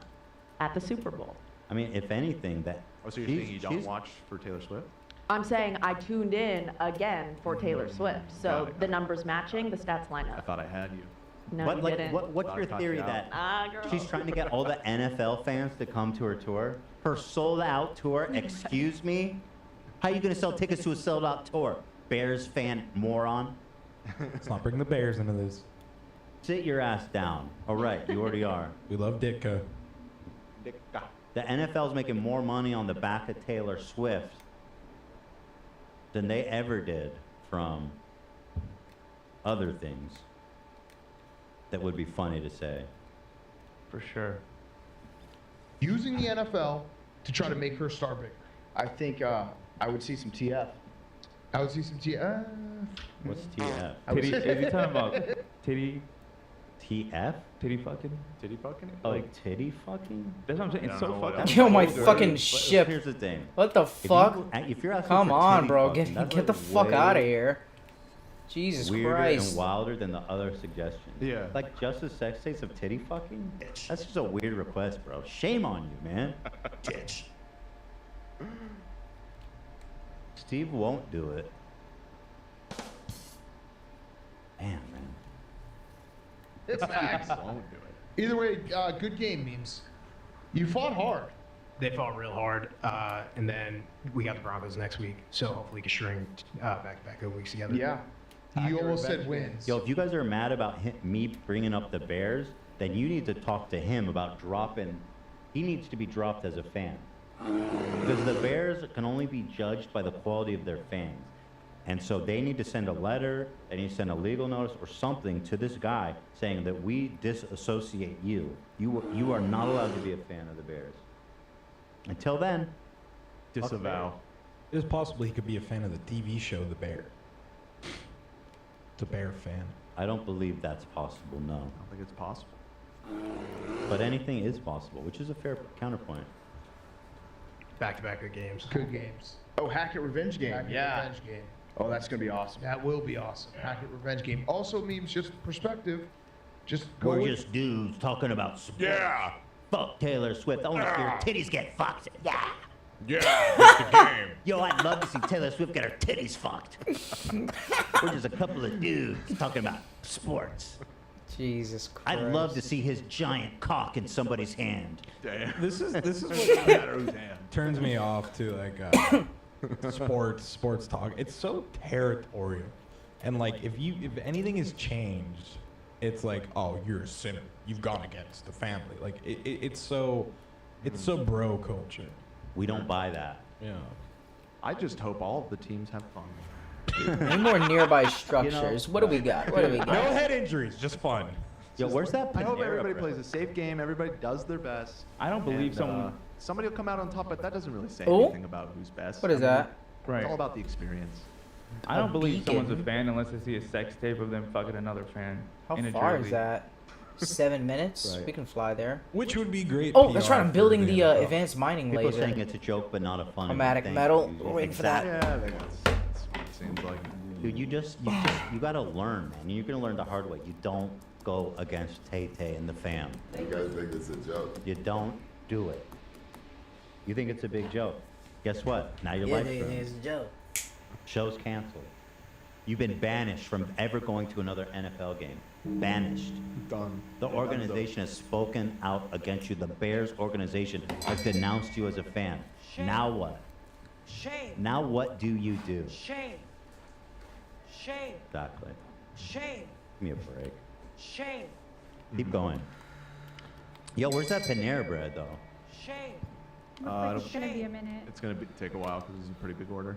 at the Super Bowl. I mean, if anything, that. Oh, so you're saying you don't watch for Taylor Swift? I'm saying I tuned in again for Taylor Swift. So the numbers matching, the stats line I up. thought I had you. No, you didn't. What's Thought your I caught theory you out. that girl. she's trying to get all the NFL fans to come to her tour? Her sold-out tour? Excuse me? How are you going to sell tickets to a sold-out tour? Bears fan moron? Let's not bring the Bears into this. Sit your ass down. All right, you already are. We love Ditka. The NFL's making more money on the back of Taylor Swift than they ever did from other things that would be funny to say. For sure. Using the NFL to try to make her star bigger. I think I would see some TF. I would see some TF. What's TF? Titty, is he talking about titty? TF? Titty fucking? Titty fucking? Oh, titty fucking? That's what I'm saying. It's so fucking. Kill my Older. fucking But ship. Here's the thing. What the fuck? If you're asking Come for on, titty bro. fucking, that's Get the like fuck way out of here. Jesus weirder Christ. and wilder than the other suggestions. Yeah. Like just the sex tapes of titty fucking? That's just a weird request, bro. Shame on you, man. Bitch. Steve won't do it. Damn, man. It's facts. Won't do it. Either way, good game, memes. You fought hard. They fought real hard, and then we got the Broncos next week, so hopefully we can string back-to-back good weeks together. Yeah. You almost said wins. Yo, if you guys are mad about me bringing up the Bears, then you need to talk to him about dropping. He needs to be dropped as a fan. Because the Bears can only be judged by the quality of their fans. And so they need to send a letter, they need to send a legal notice or something to this guy saying that we disassociate you. You are not allowed to be a fan of the Bears. Until then, disavow. It is possible he could be a fan of the TV show The Bear. It's a Bear fan. I don't believe that's possible, no. I don't think it's possible. But anything is possible, which is a fair counterpoint. Back-to-back good games. Good games. Oh, Hackett Revenge game. Hackett yeah. Revenge game. Oh, that's going to be awesome. That will be awesome. Hackett Revenge game. Also memes just perspective. Just go We're with- just dudes talking about sports. Yeah. Fuck Taylor Swift. I want to see her titties get fucked. Yeah. Yeah, that's the game. Yo, I'd love to see Taylor Swift get her titties fucked. We're just a couple of dudes talking about sports. Jesus Christ. I'd love to see his giant cock in somebody's hand. Damn. This is what turns me off to like sports talk. It's so territorial, and like if anything has changed, it's like, oh, you're a sinner. You've gone against the family. Like it's so bro culture. We don't buy that. Yeah. I just hope all of the teams have fun. Any more nearby structures? What do we got? What do we got? No head injuries, just fun. Yo, where's that? I hope Panera everybody Bread? plays a safe game. Everybody does their best. I don't believe and, someone. Somebody will come out on top, but that doesn't really say Who? anything about who's best. What is that? Right. It's all about the experience. I don't believe beacon? someone's a fan unless they see a sex tape of them fucking another fan. How in a far jersey. is that? 7 minutes? Right. We can fly there. Which would be great. Oh, that's PR right. I'm for building the NFL. advanced mining People laser. saying it's a joke, but not a funny Chromatic thing. metal. We're waiting for that. Yeah, I think that's what it seems like. Dude, you gotta learn, man. You're gonna learn the hard way. You don't go against Tay Tay and the fam. You guys think it's a joke? You don't do it. You think it's a big joke. Guess what? Now your Yeah, life's it ruined. is a joke. Show's canceled. You've been banished from ever going to another NFL game. Banished. Done. The organization has spoken out against you. The Bears organization has denounced you as a fan. Shame. Now what? Shame. Now what do you do? Shame. Shame. Exactly. Shame. Give me a break. Shame. Keep going. Yo, where's that Panera bread though? Shame. Looks like it's gonna be a minute. It's gonna take a while because it's a pretty big order.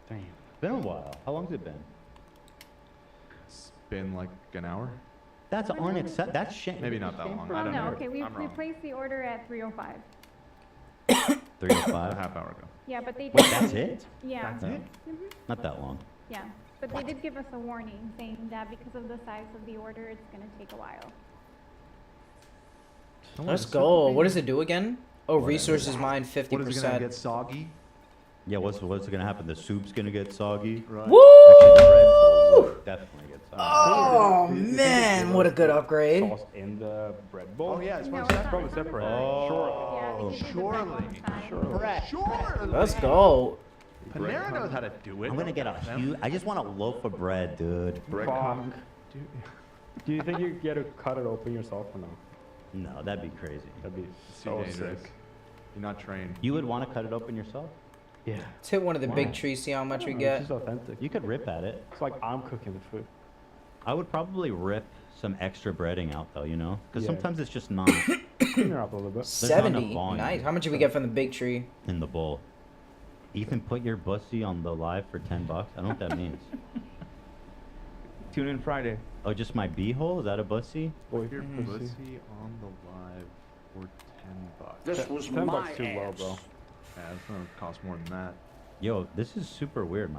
Damn. It's been a while. How long's it been? It's been like an hour. That's unacceptable. That's shame. Maybe not that long. I Well, don't no, know. okay, we I'm wrong. placed the order at 3:05. 3:05. A half hour ago. Yeah, but they did. Wait, that's it? Yeah. That's it? Mhm. Not that long. Yeah, but they did give us a warning saying that because of the size of the order, it's gonna take a while. Let's go. What does it do again? Oh, Whatever. resources mined 50%. What is it gonna get soggy? Yeah, what's gonna happen? The soup's gonna get soggy. Right. Woo! Actually, the Red Bull would definitely get soggy. Oh man, what a good upgrade. Sauce in the bread bowl. Oh yeah, it's No, probably it's separate. on the separate. side. Oh. Yeah, they did the bread on the side. Surely. Let's go. Panera knows how to do it. I'm gonna get a huge. I just want a loaf of bread, dude. Fuck. Do you think you get to cut it open yourself or no? No, that'd be crazy. That'd be It's too so dangerous. sick. You're not trained. You would want to cut it open yourself? Yeah. Let's hit one of the Why? big trees, see how much we It's get. just authentic. You could rip at it. It's like I'm cooking the food. I would probably rip some extra breading out though, you know, because Yeah. sometimes it's just not Clean her up a little bit. There's not enough 70. volume. Nice. How much did we get from the big tree? in the bowl. Ethan, put your bussy on the live for $10. I don't know what that means. Tune in Friday. Oh, just my beehole? Is that a bussy? Boy, Your pussy. pussy on the live for $10. This was $10 bucks too low, bro. Yeah, it's gonna cost more than that. Yo, this is super weird.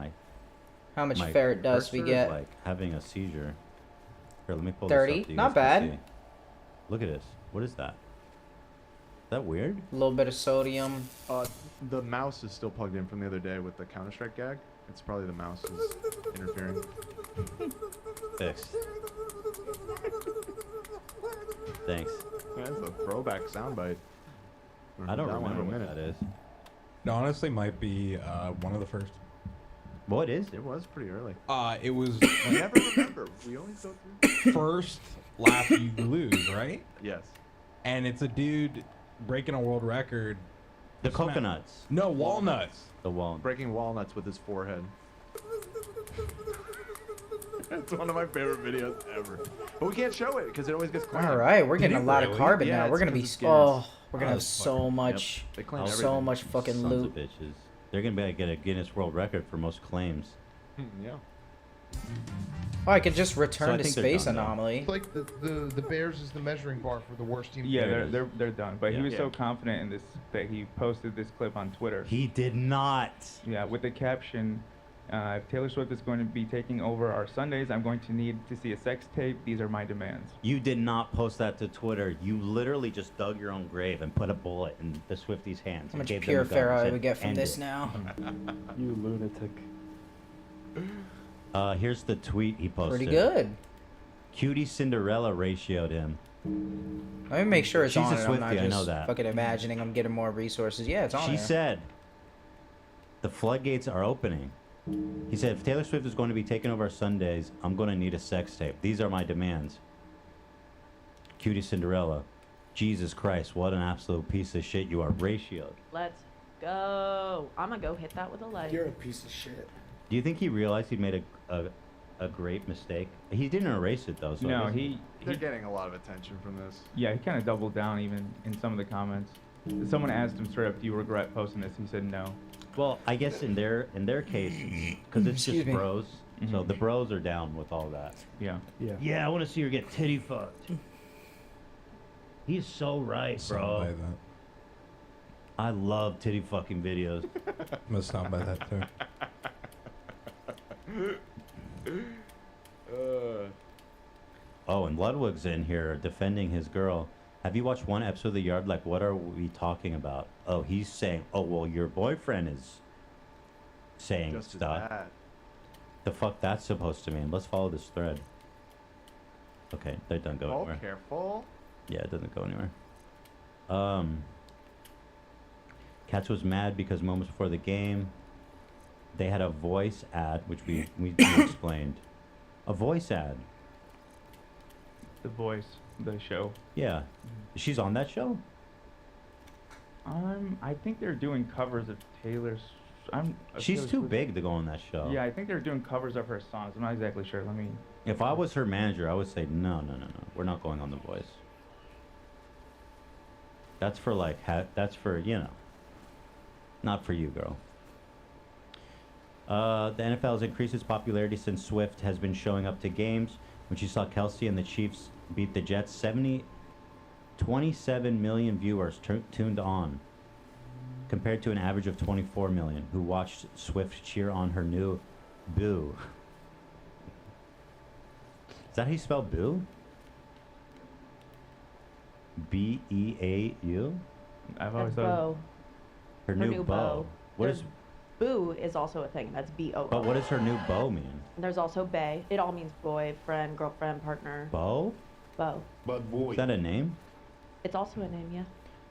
How much My ferret dust we cursor is, get? like having a seizure. Here, let me pull 30? this up. So you Not guys can bad. see. Look at this. What is that? Is that weird? A little bit of sodium. The mouse is still plugged in from the other day with the Counter-Strike gag. It's probably the mouse is interfering. Fixed. Thanks. That's a throwback soundbite. I don't That one in remember a what minute. that is. It honestly might be one of the first. What is It it? was pretty early. It was I never remember. We always go through. first laugh you lose, right? Yes. And it's a dude breaking a world record. The coconuts. No, walnuts. The walnut. Breaking walnuts with his forehead. It's one of my favorite videos ever. But we can't show it because it always gets claimed. All right, we're getting a you lot of really? carbon Yeah, now. it's We're gonna 'cause be it's gas. we're gonna have that's so much, They claim so everything. much fucking Sons loot. of bitches. They're gonna be get a Guinness World Record for most claims. Yeah. Oh, I could just So return I to think they're space done, though. anomaly. It's like the Bears is the measuring bar for the worst team. Yeah, There it they're done. But Yeah. he was Yeah. so confident in this that he posted this clip on Twitter. He did not. Yeah, with the caption, if Taylor Swift is going to be taking over our Sundays, I'm going to need to see a sex tape. These are my demands. You did not post that to Twitter. You literally just dug your own grave and put a bullet in the Swifties' hands. How and much gave them pure a gun and Pharaoh said, we get from "End this it." now? You lunatic. Here's the tweet he posted. Pretty good. Cutie Cinderella ratioed him. Let me make sure it's She's on a it. I'm not Swiftie, I know just that. fucking imagining I'm getting more resources. Yeah, it's on She there. said, the floodgates are opening. He said, if Taylor Swift is going to be taking over our Sundays, I'm going to need a sex tape. These are my demands. Cutie Cinderella. Jesus Christ, what an absolute piece of shit you are. Ratioed. Let's go. I'm gonna go hit that with a light. You're a piece of shit. Do you think he realized he made a great mistake? He didn't erase it though. So I No, guess- They're getting a lot of attention from this. Yeah, he kind of doubled down even in some of the comments. Someone asked him straight up, "Do you regret posting this?" He said no. Well, I guess in their case, because it's Excuse just me. bros, so the bros are down with all that. Yeah. Yeah. Yeah, I want to see her get titty fucked. He's so right, Stunned bro. by that. I love titty fucking videos. I'm stunned by that too. Oh, and Ludwig's in here defending his girl. Have you watched one episode of The Yard? Like, what are we talking about? Oh, he's saying, oh, well, your boyfriend is saying Just as stuff. bad. The fuck that's supposed to mean? Let's follow this thread. Okay, that doesn't go Oh, anywhere. careful. Yeah, it doesn't go anywhere. Cats was mad because moments before the game, they had a voice ad, which we explained. A voice ad. The Voice, the show. Yeah. She's on that show? I think they're doing covers of Taylor's. She's too big to go on that show. Yeah, I think they're doing covers of her songs. I'm not exactly sure. Let me. If I was her manager, I would say, no. We're not going on The Voice. That's for like, that's for, not for you, girl. The NFL has increased its popularity since Swift has been showing up to games. When she saw Kelsey and the Chiefs beat the Jets, 27 million viewers tuned on, compared to an average of 24 million who watched Swift cheer on her new boo. Is that how you spell boo? B-E-A-U? I've That's beau. Her new beau. What is? Boo is also a thing. That's B-O. But what does her new beau mean? There's also bae. It all means boyfriend, girlfriend, partner. Beau? Beau. But boy. Is that a name? It's also a name, yeah.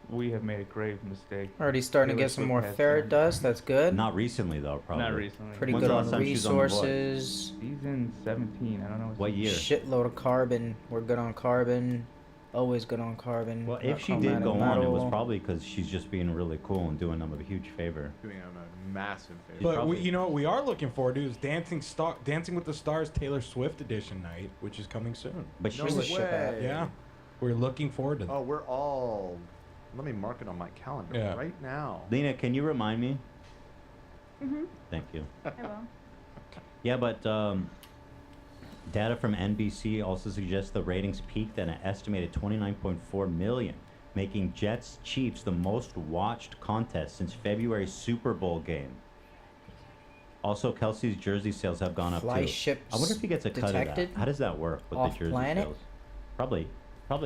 We have made a grave mistake. Already starting to Taylor get some Swift more has ferret been- dust. That's good. Not recently though, probably. Not recently. Pretty When's good the on last time she was on The Voice? resources. Season 17. I don't know. What year? Shitload of carbon. We're good on carbon. Always good on carbon. Well, if she did go on, it was probably because she's just being really cool and doing them a huge favor. Doing him a massive favor. But you know what we are looking forward to is Dancing with the Stars Taylor Swift edition night, which is coming soon. But No she's way. Yeah, we're looking forward to that. Oh, we're all. Let me mark it on my calendar right now. Lena, can you remind me? Mm-hmm. Thank you. I will. Yeah, but data from NBC also suggests the ratings peaked at an estimated 29.4 million, making Jets Chiefs the most watched contest since February's Super Bowl game. Also, Kelsey's jersey sales have gone up Fly too. ships I wonder if he gets a cut of detected that. How does that work with off the jersey planet? sales? Probably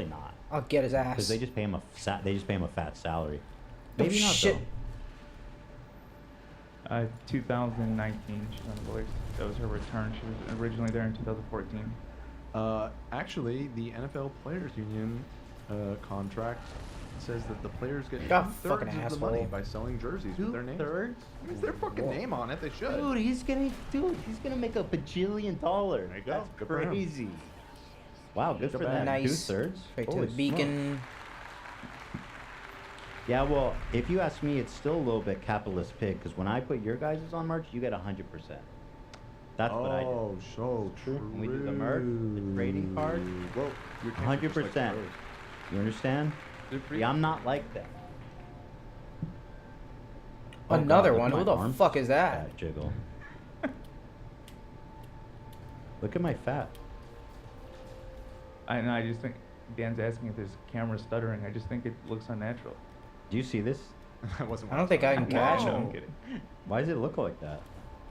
not. I'll get his ass. Because they just pay him a fat salary. Oh, Maybe not shit. though. 2019. She's on The Voice. That was her return. She was originally there in 2014. Actually, the NFL Players Union contract says that the players get Ah, two-thirds fucking of the money asshole. by selling jerseys with their names. Two-thirds? I mean, it's their fucking name on it. They should. Dude, he's gonna make a bajillion dollars. There you go. That's Good for him. crazy. Wow, good for Good them. Nice. Two-thirds? Straight to Holy the beacon. Yeah, well, if you ask me, it's still a little bit capitalist pig, because when I put your guys' on merch, you get 100%. That's what I do. Oh, so true. When we do the merch, the trading cards, Well, you can't 100%. You understand? Yeah, I'm not like that. Oh, Another God, one? look at Who my the arms. fuck is that? Fat jiggle. Look at my fat. I just think Dan's asking if there's camera stuttering. I just think it looks unnatural. Do you see this? I wasn't. I don't think I can catch No, him. I'm kidding. Why does it look like that?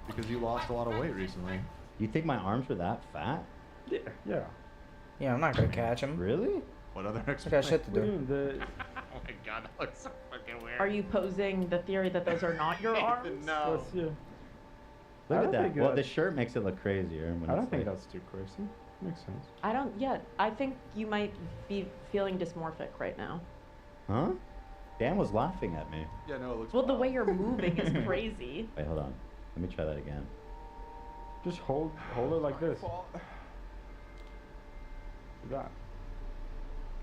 Because you lost a lot of weight recently. You think my arms were that fat? Yeah. Yeah. Yeah, I'm not gonna catch him. Really? What other I got shit to What do you do. mean, the- Oh my god, that looks so fucking weird. Are you posing the theory that those are not your arms? No. That's, yeah. Look I at don't that. think Well, the that- shirt makes it look crazier. When I don't it's think like- that's too crazy. Makes sense. I don't yet. I think you might be feeling dysmorphic right now. Huh? Dan was laughing at me. Yeah, no, it looks. Well, the way you're moving is crazy. Wait, hold on. Let me try that again. Just hold it like this. That.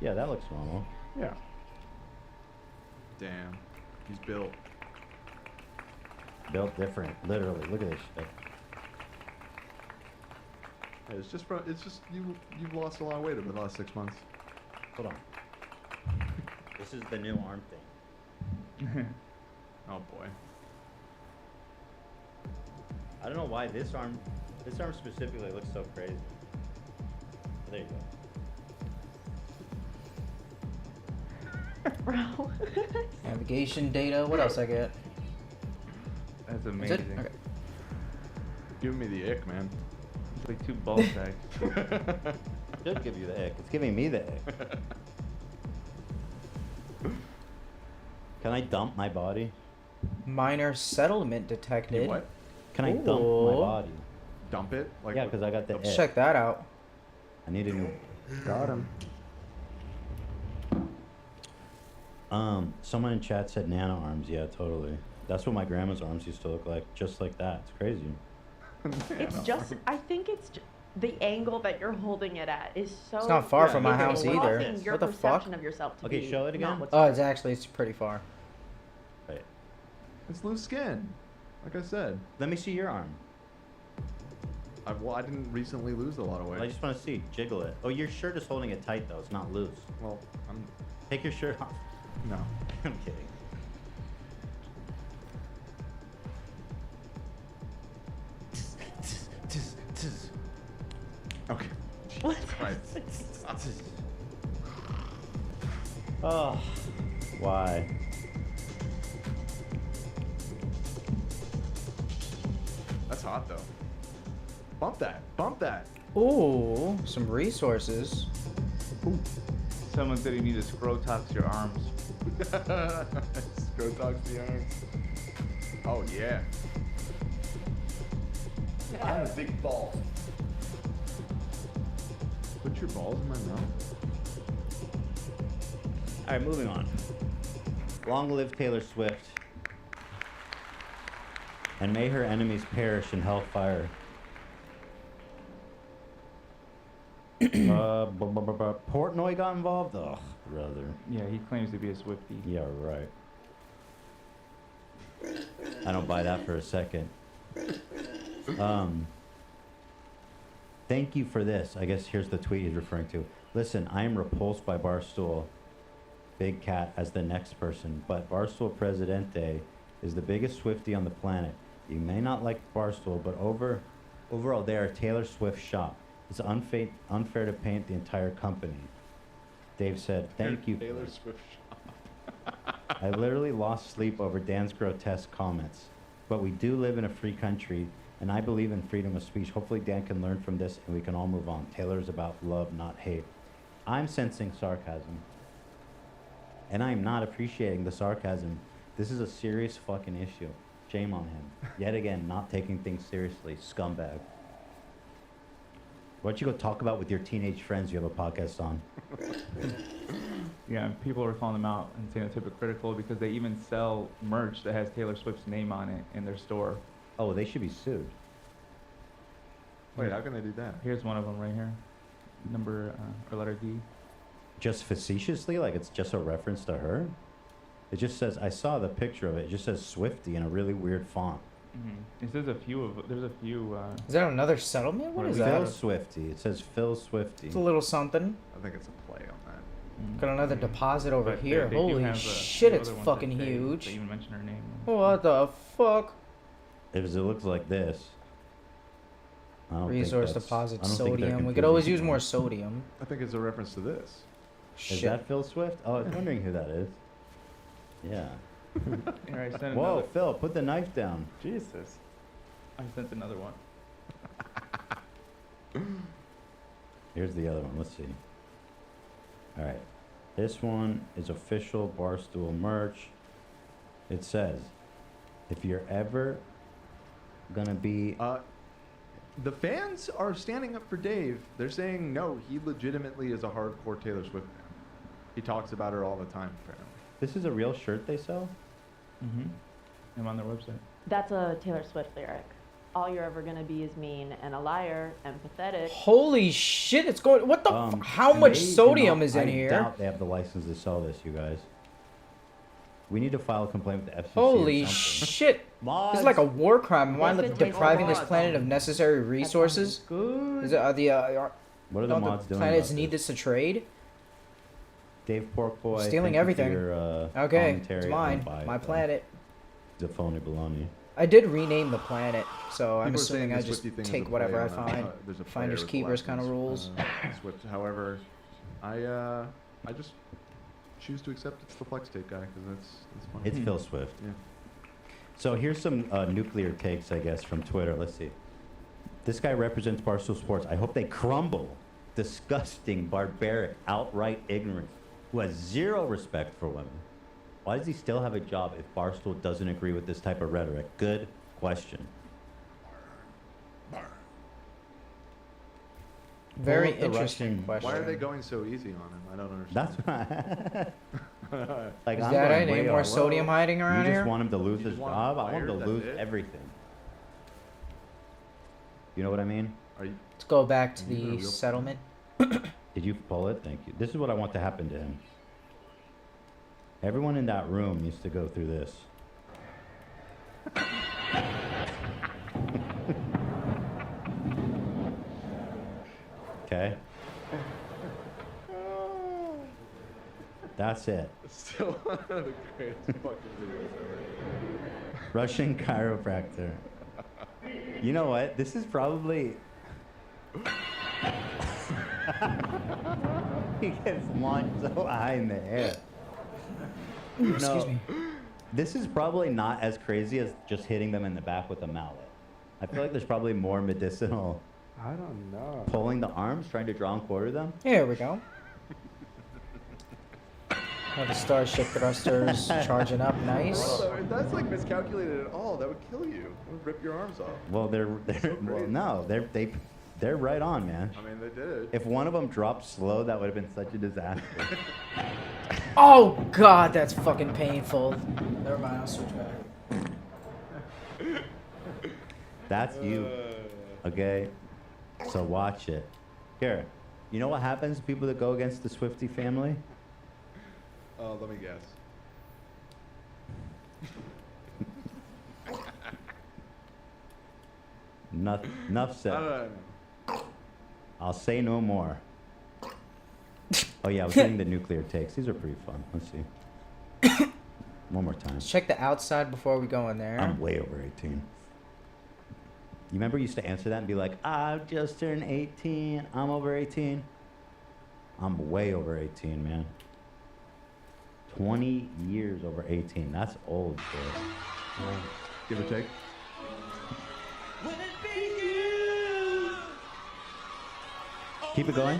Yeah, that looks normal. Yeah. Damn, he's built. Built different. Literally. Look at this shit. Hey, it's just you've lost a lot of weight over the last 6 months. Hold on. This is the new arm thing. Oh boy. I don't know why this arm specifically looks so crazy. There you go. Bro. Navigation data. What else I get? That's Is it? amazing. Okay. Giving me the ick, man. It's like 2 ball sacks. Should give you the ick. It's giving me the ick. Can I dump my body? Minor settlement detected. What? Can I dump my Ooh. body? Dump it? Like Yeah, because I got the Let's ick. check that out. I need a new. Got him. Someone in chat said nano arms. Yeah, totally. That's what my grandma's arms used to look like, just like that. It's crazy. It's just, I think it's the angle that you're holding it at is so. It's not far from my it's house either. causing Your What the fuck? perception of yourself to Okay, be show it again. not what's Oh, right. it's pretty far. Right. It's loose skin. Like I said. Let me see your arm. I didn't recently lose a lot of weight. I just want to see. Jiggle it. Oh, your shirt is holding it tight though. It's not loose. Well, Take your shirt off. No. I'm kidding. Okay. What? Christ. Oh, why? That's hot though. Bump that. Bump that. Ooh, some resources. Someone said you need to scrotox your arms. Scrotox the arms. Oh yeah. I have a big ball. Put your balls in my mouth. All right, moving on. Long live Taylor Swift. And may her enemies perish in hellfire. Portnoy got involved? Ugh, brother. Yeah, he claims to be a Swiftie. Yeah, right. I don't buy that for a second. Thank you for this. I guess here's the tweet he's referring to. Listen, I am repulsed by Barstool Big Cat as the next person, but Barstool Presidente is the biggest Swiftie on the planet. You may not like Barstool, but overall they are Taylor Swift shop. It's unfair to paint the entire company. Dave said, thank you. Taylor Swift shop. I literally lost sleep over Dan's grotesque comments. But we do live in a free country, and I believe in freedom of speech. Hopefully Dan can learn from this and we can all move on. Taylor is about love, not hate. I'm sensing sarcasm. And I'm not appreciating the sarcasm. This is a serious fucking issue. Shame on him. Yet again, not taking things seriously. Scumbag. Why don't you go talk about with your teenage friends you have a podcast on? Yeah, people are calling them out and saying it's hypocritical because they even sell merch that has Taylor Swift's name on it in their store. Oh, they should be sued. Wait, how can they do that? Here's one of them right here. Number, or letter D. Just facetiously? Like it's just a reference to her? It just says, I saw the picture of it. It just says Swiftie in a really weird font. It says there's a few. Is that another settlement? What is Phil that? Swiftie. It says Phil Swiftie. It's a little something. I think it's a play on that. Got another deposit over But here. they do Holy have, shit, the it's other ones fucking that huge. They even mention her name. What the fuck? It looks like this. I don't think Resource that's- deposit, I don't think they're sodium. We could always confusing use them. more sodium. I think it's a reference to this. Is that Phil Swift? Oh, I was wondering who that is. Yeah. Here, I sent Whoa, another. Phil, put the knife down. Jesus. I sent another one. Here's the other one. Let's see. All right. This one is official Barstool merch. It says, if you're ever going to be... The fans are standing up for Dave. They're saying, no, he legitimately is a hardcore Taylor Swift fan. He talks about her all the time, apparently. This is a real shirt they sell? Mm-hmm. I'm on their website. That's a Taylor Swift lyric. All you're ever gonna be is mean and a liar and pathetic. Holy shit, it's going. What the? How much They do sodium not- is in I here? doubt they have the license to sell this, you guys. We need to file a complaint with the FCC. Holy or something. shit. This is like a war crime. Am I If it depriving takes this planet of necessary resources? Is it, What are the don't mods doing planets about need this to trade? Dave Porkboy, Stealing thank you for everything. your, Okay, commentary. it's I mine. don't buy it, My though. planet. It's a phony baloney. I did rename the planet, so I'm People are saying assuming I the just Swiftie thing is take a whatever I play on, find. there's a Finders player keepers with kind of rules. Swift. However, I just choose to accept it's the Flex Tape guy because that's fine. It's Phil Swift. Yeah. So here's some nuclear takes, I guess, from Twitter. Let's see. This guy represents Barstool Sports. I hope they crumble. Disgusting, barbaric, outright ignorance, who has zero respect for women. Why does he still have a job if Barstool doesn't agree with this type of rhetoric? Good question. Very Pull up the interesting Russian- question. Why are they going so easy on him? I don't understand. That's Like, Is I'm that going it? Any way more off. sodium hiding around You here? just want him to lose his want him job? I want him fired, to that's lose it? everything. You know what I mean? Let's go back to Are you a the real- settlement. Did you pull it? Thank you. This is what I want to happen to him. Everyone in that room needs to go through this. Okay? That's it. Still one of the greatest fucking videos ever. Russian chiropractor. You know what? This is probably... He gets launched so high in the air. Excuse me. This is probably not as crazy as just hitting them in the back with a mallet. I feel like there's probably more medicinal I don't know. pulling the arms, trying to draw and quarter them. Here we go. Have the Starship thrusters charging up nice. Bro, if that's like miscalculated at all, that would kill you. It would rip your arms off. Well, they're well, no, they're right on, man. I mean, they did it. If one of them dropped slow, that would have been such a disaster. Oh god, that's fucking painful. Never mind, I'll switch back. That's you. Okay? So watch it. Here, you know what happens to people that go against the Swiftie family? Let me guess. Enough said. I don't know. I'll say no more. Oh yeah, I was getting the nuclear takes. These are pretty fun. Let's see. One more time. Let's check the outside before we go in there. I'm way over 18. You remember you used to answer that and be like, I've just turned 18. I'm over 18. I'm way over 18, man. 20 years over 18. That's old, bro. Give or take. Keep it going.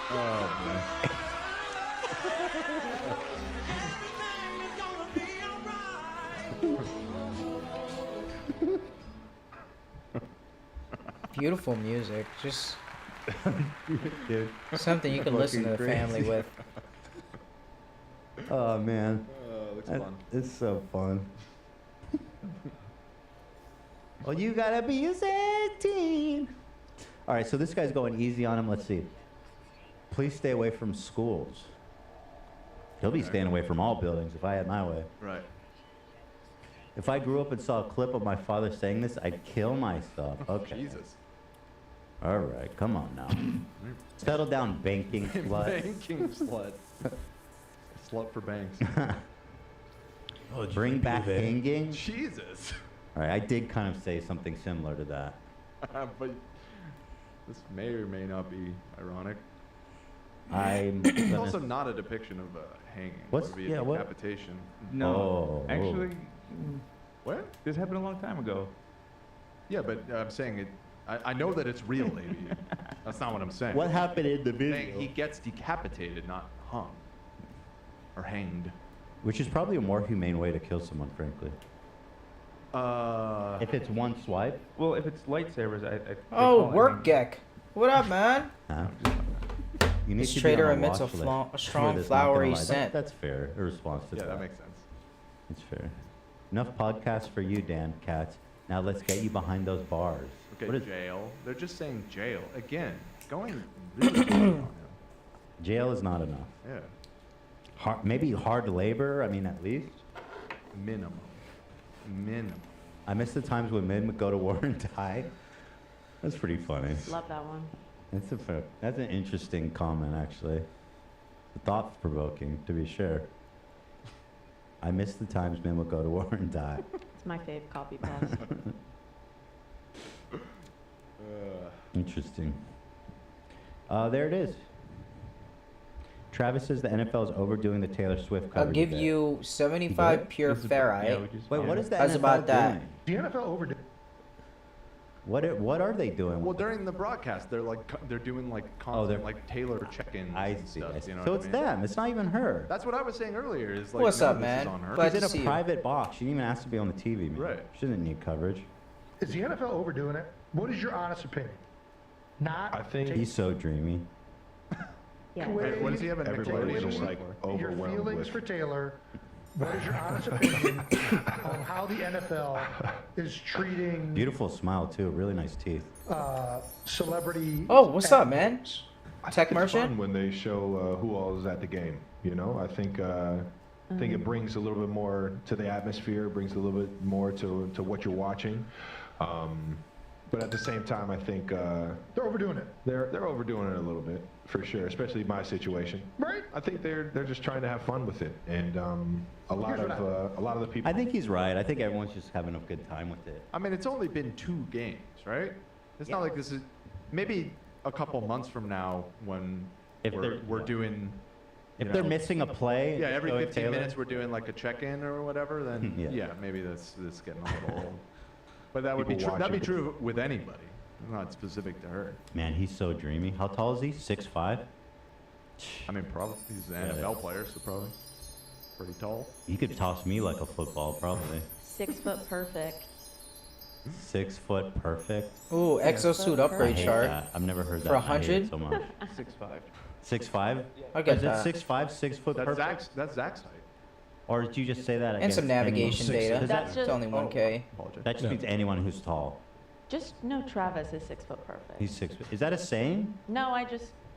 Oh, man. Beautiful music. Just Dude. something you can listen to the Fucking family crazy. with. Oh, man. Looks fun. It's so fun. Well, you gotta be 18. All right, so this guy's going easy on him. Let's see. Please stay away from schools. He'll be staying away from all buildings if I had my way. Right. If I grew up and saw a clip of my father saying this, I'd kill myself. Okay. Jesus. All right, come on now. Settle down, banking slut. Banking slut. Slut for banks. Bring back hanging. Jesus. All right, I did kind of say something similar to that. But this may or may not be ironic. I'm It's gonna- also not a depiction of hanging. What's- It would be yeah, a what? decapitation. No, Oh. actually, What? this happened a long time ago. Yeah, but I'm saying it. I know that it's real, maybe. That's not what I'm saying. What happened in the I'm saying video? he gets decapitated, not hung. Or hanged. Which is probably a more humane way to kill someone, frankly. If it's one swipe. Well, if it's lightsabers, they Oh, call it work hanging. geck. What up, man? Huh? You need This to be trader on emits a watch list fla- a for strong this, not gonna flowery lie. scent. That's fair. A response to Yeah, that. that makes sense. It's fair. Enough podcasts for you, Dan Katz. Now let's get you behind those bars. Okay, What is jail. They're just saying jail. Again, going really hard on him. jail is not enough. Yeah. Maybe hard labor. I mean, at least. Minimum. Minimum. I miss the times when men would go to war and die. That's pretty funny. Love that one. That's an interesting comment, actually. Thought-provoking, to be sure. I miss the times men would go to war and die. It's my fave copy paste. Interesting. There it is. Travis says the NFL is overdoing the Taylor Swift coverage. I'll give a bit. you 75 pure ferrite. Wait, what is the How's NFL about that? doing? The NFL overdid. What are they doing? Well, during the broadcast, they're doing like constant like Taylor check-ins. I and see. stuff, I see. You know So what it's I mean? them. It's not even her. That's what I was saying earlier. Is like, What's none up, of this man? is on her. Glad She's to in see a you. private box. She didn't even ask to be on the TV, man. Right. She didn't need coverage. Is the NFL overdoing it? What is your honest opinion? Not. I think He's so dreamy. Yeah. Wait, what does he have in Everybody's Nickelodeon? like your feelings for Taylor. What is your honest opinion on how the NFL is treating Beautiful smile too. Really nice teeth. celebrity? Oh, what's up, man? I Tech think it's merchant? fun when they show who all is at the game. You know, I think it brings a little bit more to the atmosphere, brings a little bit more to what you're watching. But at the same time, I think They're overdoing it. they're overdoing it a little bit for sure, especially my situation. Right. I think they're just trying to have fun with it, and a lot Here's of the people. I think he's right. I think everyone's just having a good time with it. I mean, it's only been 2 games, right? It's not like this is maybe a couple months from now when If we're doing. If you they're know, missing a play, yeah, every showing 15 Taylor- minutes we're doing like a check-in or whatever, then Yeah. yeah, maybe that's getting a little old. But that would be People true. That'd be watching. true with anybody, not specific to her. Man, he's so dreamy. How tall is he? 6'5"? I mean, probably he's an NFL player, so probably pretty tall. He could toss me like a football, probably. 6 foot perfect. 6 foot perfect. Ooh, exosuit I upgrade hate chart. that. I've never heard that. For I hate it 100? so much. 6'5". 6'5"? I get Is that. it 6'5", 6 foot That's perfect? Zach's height. Or did you just say that And against some navigation anyone? data. Does That's It's just- only 1K. that just means anyone who's tall. Just no, Travis is 6 foot perfect. He's 6 foot. Is that a saying? No,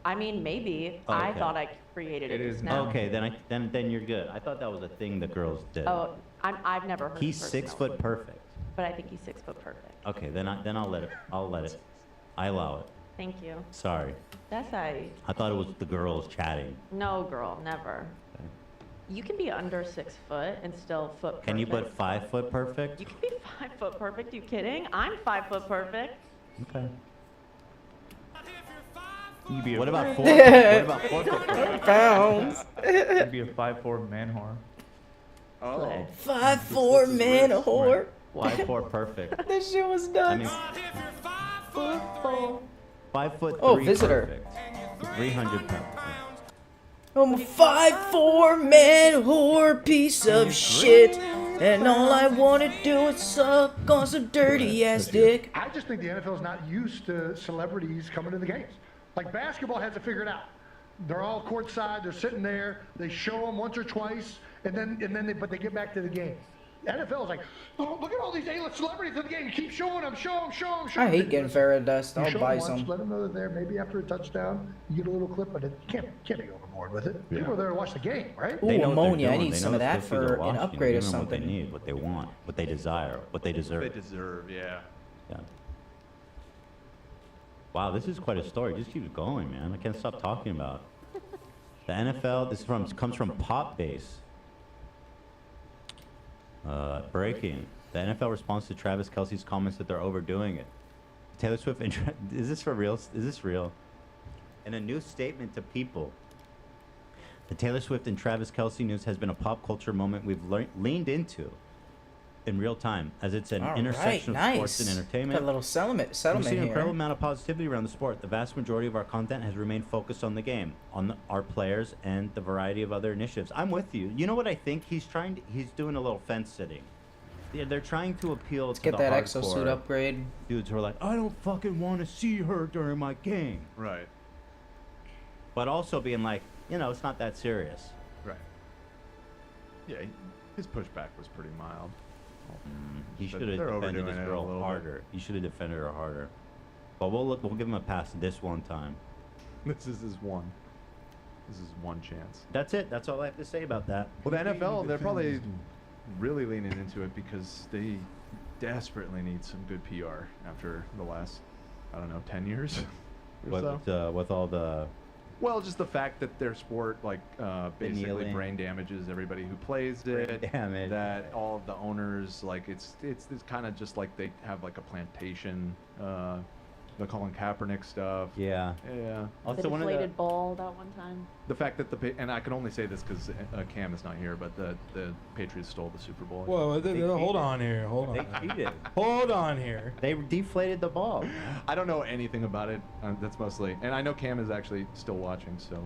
I mean, maybe. Oh, I okay. thought I created it. It just is now. Okay, then you're good. I thought that was a thing that girls did. Oh, I've never heard. He's the person 6 else. foot perfect. But I think he's 6 foot perfect. Okay, then I'll let it. I allow it. Thank you. Sorry. That's I thought it was the girls chatting. No, girl, never. Okay. You can be under 6 foot and still foot perfect. Can you put 5 foot perfect? You can be 5 foot perfect. You kidding? I'm 5 foot perfect. Okay. You'd be What a, about 4? What about 4 foot perfect? Pounds. You'd be a 5'4" man whore. Oh. 5'4" man whore. 5'4" perfect. That shit was I nuts. mean, Football. 5 foot 3 Oh, visitor. perfect. 300 pounds. I'm a 5'4" man whore piece of shit. And all I wanna do is suck on some dirty ass dick. I just think the NFL is not used to celebrities coming to the games. Like basketball has it figured out. They're all courtside. They're sitting there. They show them once or twice, but they get back to the game. NFL is like, oh, look at all these A-list celebrities in the game. You keep showing them, show them. I hate getting Farrah dust. You I'll show buy them once, some. let them know they're there. Maybe after a touchdown, you get a little clip, but you can't be overboard with it. People are there to watch the game, right? Ooh, They know what they're ammonia. I doing. need They some know of that it's supposed to be for their an watch, upgrade or give them What they something. need, what they want, what they desire, what they deserve. They deserve, yeah. Yeah. Wow, this is quite a story. It just keeps going, man. I can't stop talking about it. The NFL. This comes from Pop Base. Breaking. The NFL responds to Travis Kelce's comments that they're overdoing it. Taylor Swift. Is this for real? Is this real? In a new statement to People, the Taylor Swift and Travis Kelce news has been a pop culture moment we've leaned into in real time, as it's an All intersection right, of sports nice. and entertainment. Got a little settlement We've seen an here. incredible amount of positivity around the sport. The vast majority of our content has remained focused on the game, on our players, and the variety of other initiatives. I'm with you. You know what I think? He's doing a little fence sitting. Yeah, they're trying to appeal Let's to get the that hardcore exosuit upgrade. dudes who are like, I don't fucking want to see her during my game. Right. But also being like, it's not that serious. Right. Yeah, his pushback was pretty mild. He But should have they're defended overdoing this it a girl little bit. harder. He should have defended her harder. But we'll give him a pass this one time. This is his one. This is one chance. That's it. That's all I have to say about that. Well, the NFL, they're probably really leaning into it because they desperately need some good PR after the last, 10 years or so. With all the... Well, just the fact that their sport, basically kneeling. brain damages everybody who plays it. Brain damage. That all of the owners, it's kind of just like they have like a plantation the Colin Kaepernick stuff. Yeah. Yeah. The deflated ball that one time. The fact that and I can only say this because Cam is not here, but the Patriots stole the Super Bowl. Whoa, hold on here. Hold on. They cheated. Hold on here. They deflated the ball. I don't know anything about it. That's mostly, and I know Cam is actually still watching, so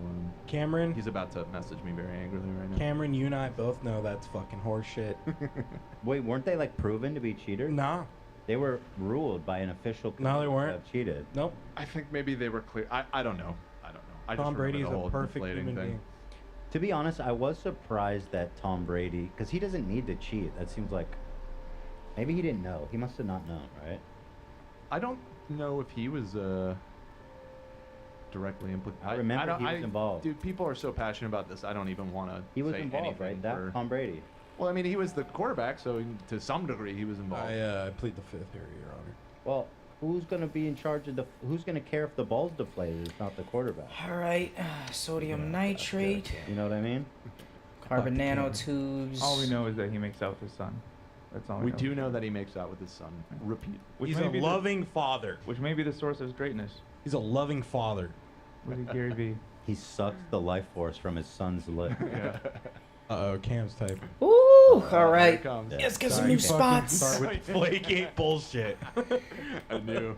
Cameron, he's about to message me very angrily right now. Cameron, you and I both know that's fucking horseshit. Wait, weren't they like proven to be cheaters? Nah. They were ruled by an official. No, they weren't. Have cheated. Nope. I think maybe they were clear. I don't know. I don't know. I Tom just remember Brady's the whole a perfect deflating human thing. being. To be honest, I was surprised that Tom Brady, because he doesn't need to cheat. That seems like maybe he didn't know. He must have not known, right? I don't know if he was directly implicated. I remember he was involved. Dude, people are so passionate about this. I don't even want to. He was say involved, anything right? That for- Tom Brady. Well, I mean, he was the quarterback, so to some degree, he was involved. I plead the fifth here, Your Honor. Well, who's going to be in charge of who's going to care if the ball's deflated? It's not the quarterback. All right, sodium nitrate, You know what I mean? carbon nanotubes. All we know is that he makes out with his son. That's all We know. do know that he makes out with his son. Repeat. He's a loving father. Which may be the source of his greatness. He's a loving father. Was it Gary Vee? He sucks the life force from his son's lip. Uh-oh, Cam's typing. Ooh, all right. comes. Let's get some Sorry, new fucking spots. Start with Flakegate bullshit. I knew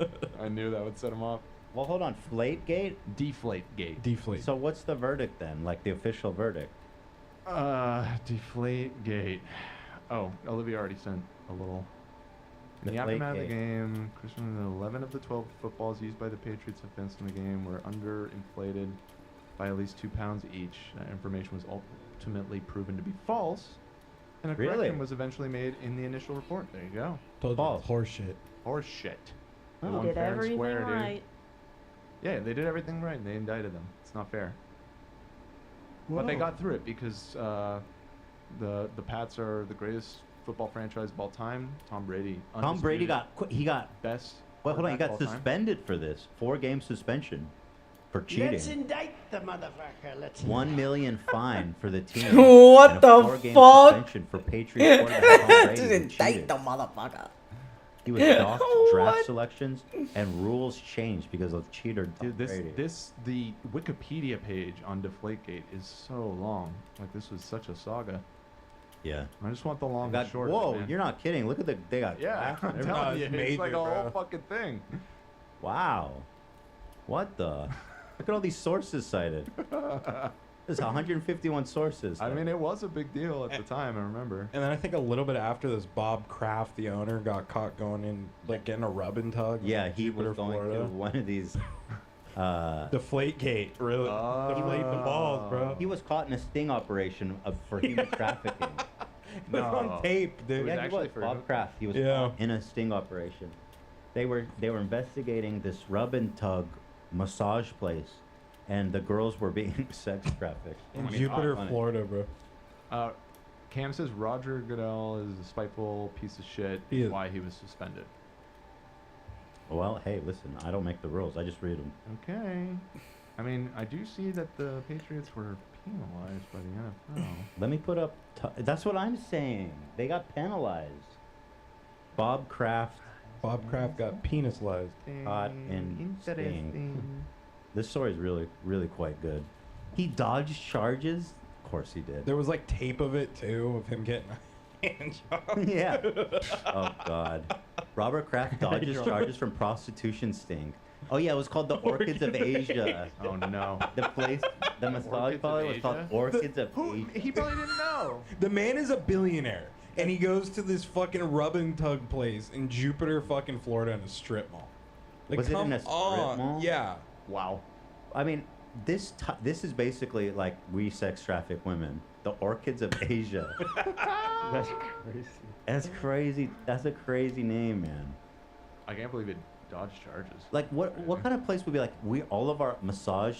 that would set him off. Well, hold on. Flategate? Deflategate. Deflate. So what's the verdict then? Like the official verdict? Deflategate. Oh, Olivia already sent a little. In the aftermath of the game, Christian, 11 of the 12 footballs used by the Patriots offense in the game were underinflated by at least 2 pounds each. That information was ultimately proven to be false, and a Really? correction was eventually made in the initial report. There you go. Told False. you, horseshit. Horseshit. They He won did fair and everything square, dude. right. Yeah, they did everything right, and they indicted them. It's not fair. But they Whoa. got through it because the Pats are the greatest football franchise of all time. Tom Brady. Tom Brady undisputed he got best. Well, hold on. He quarterback got of all time. suspended for this. 4-game suspension for cheating. Let's indict the motherfucker. Let's $1 million fine for the team. What and a the 4-game fuck? suspension for Patriots quarterback Tom Brady Just who indict cheated. the motherfucker. He was docked draft What? selections, and rules changed because of cheater Tom Dude, Brady. the Wikipedia page on Deflategate is so long. Like, this was such a saga. Yeah. I just want the long Got- and short. of it, whoa, man. you're not kidding. Look at they got Yeah, graphs and I'm everything. telling you, it's major, like a whole bro. fucking thing. Wow. What the? Look at all these sources cited. There's 151 sources. I mean, it was a big deal at the time, I remember. And then I think a little bit after this, Bob Kraft, the owner, got caught going in, like getting a rub and tug. Yeah, he was Jupiter, going Florida. to one of these. Deflategate, really. Deflate the balls, bro. He was caught in a sting operation for human trafficking. That's on tape, dude. Yeah, he was. Bob Kraft. He was Yeah. caught in a sting operation. They were investigating this rub and tug massage place, and the girls were being sex trafficked. In Jupiter, Florida, bro. Cam says Roger Goodell is a spiteful piece of shit. He is. Why he was suspended. Well, hey, listen, I don't make the rules. I just read them. Okay. I mean, I do see that the Patriots were penalized by the NFL. Let me put up. That's what I'm saying. They got penalized. Bob Kraft. Bob Kraft got penisized. Caught in sting. This story is really, really quite good. He dodged charges. Of course he did. There was like tape of it too, of him getting a hand job. Yeah. Oh God. Robert Kraft dodges charges from prostitution sting. Oh yeah, it was called the Orchids of Asia. Oh no. The place, the massage Orchids of parlor was called Asia? Orchids of Asia. He probably didn't know. The man is a billionaire, and he goes to this fucking rub and tug place in Jupiter, fucking Florida, in a strip mall. Like, Was it come in a strip on. mall? Yeah. Wow. I mean, this is basically like we sex traffic women. The Orchids of Asia. That's crazy. That's crazy. That's a crazy name, man. I can't believe it dodged charges. Like, what kind of place would be like? All of our massage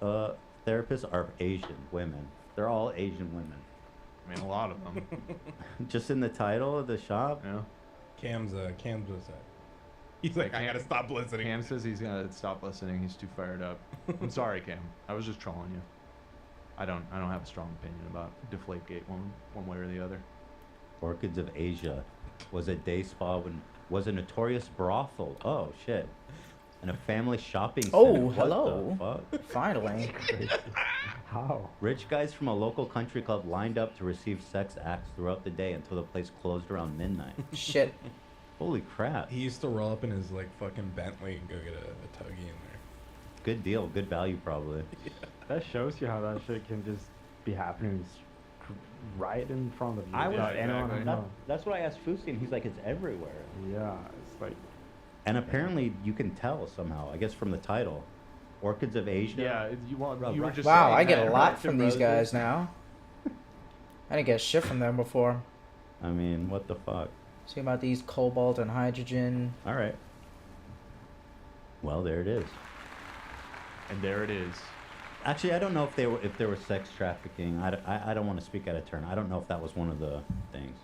therapists are Asian women. They're all Asian women. I mean, a lot of them. Just in the title of the shop. Yeah. Cam's was that. He's like, I gotta stop listening. Cam says he's gotta stop listening. He's too fired up. I'm sorry, Cam. I was just trolling you. I don't have a strong opinion about Deflategate one way or the other. Orchids of Asia was a day spa was a notorious brothel. Oh shit. And a family shopping center. Oh, What the hello. fuck? Finally. How? Rich guys from a local country club lined up to receive sex acts throughout the day until the place closed around midnight. Shit. Holy crap. He used to roll up in his like fucking Bentley and go get a tuggy in there. Good deal. Good value, probably. That shows you how that shit can just be happening right in front of you. I was, without anyone to know. that's what I asked Fusi, and he's like, it's everywhere. Yeah, it's like. And apparently, you can tell somehow. I guess from the title, Orchids of Asia. Yeah, you were just Wow, saying I get that, a lot right? from these guys now. I didn't get shit from them before. I mean, what the fuck? See about these cobalt and hydrogen. All right. Well, there it is. And there it is. Actually, I don't know if there was sex trafficking. I don't want to speak out of turn. I don't know if that was one of the things.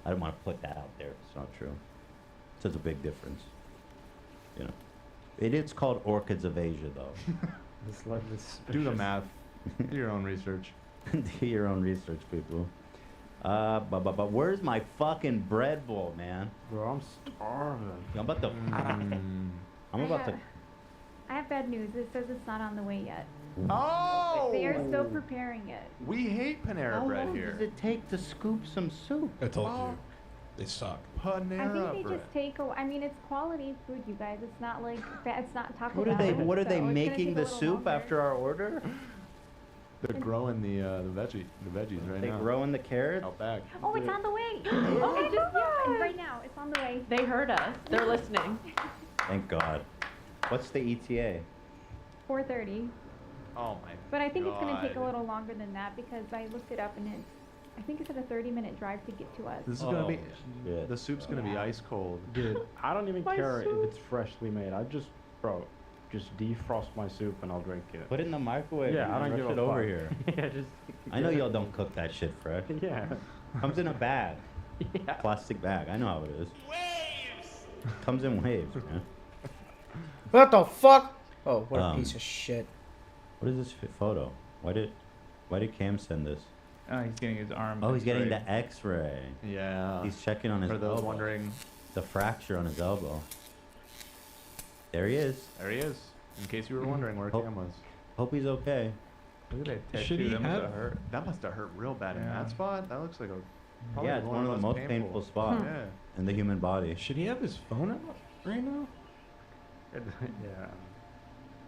I don't want to put that out there. It's not true. So it's a big difference. You know, it is called Orchids of Asia, though. Do the math. Do your own research. Do your own research, people. But where's my fucking bread bowl, man? Bro, I'm starving. I'm about to. I'm about to. I have bad news. It says it's not on the way yet. Oh! They are still preparing it. We hate Panera How bread long here. does it take to scoop some soup? I told you, they suck. Panera I think they bread. just take. I mean, it's quality food, you guys. It's not like it's not Taco What are Bell. they? What are so they it's gonna making take a the little soup longer. after our order? They're growing the veggies right They now. growing the carrots? Out back. Oh, it's on the way. Oh, it just yeah, right now. It's on the way. They heard us. They're listening. Thank God. What's the E ETA? 4:30. Oh my. But I think it's going to take a God. little longer than that because I looked it up and I think it's at a 30-minute drive to get to us. This is gonna be. shit. The soup's gonna be ice cold. Dude, I don't even My care soup. if it's freshly made. I just, bro, just defrost my soup and I'll drink it. Put it in the microwave. Yeah, I and don't rush give it a over fuck. here. Yeah, just. I know y'all don't cook that shit fresh. Yeah. Comes in a bag. Yeah. Plastic bag. I know how it is. Waves! Comes in waves, man. What the fuck? Oh, what a Um, piece of shit. What is this photo? Why did Cam send this? He's getting his arm. Oh, he's getting X-rayed. the X-ray. Yeah. He's checking on his For those elbow. wondering. The fracture on his elbow. There he is. There he is. In case you were wondering where Hope- Cam was. Hope he's okay. Look at that Should tattoo. he That must have- have hurt. That must have hurt real bad in Yeah. that spot. That looks like a. probably Yeah, it's one of the most painful spots Yeah. in the human body. Should he have his phone out right now? Yeah.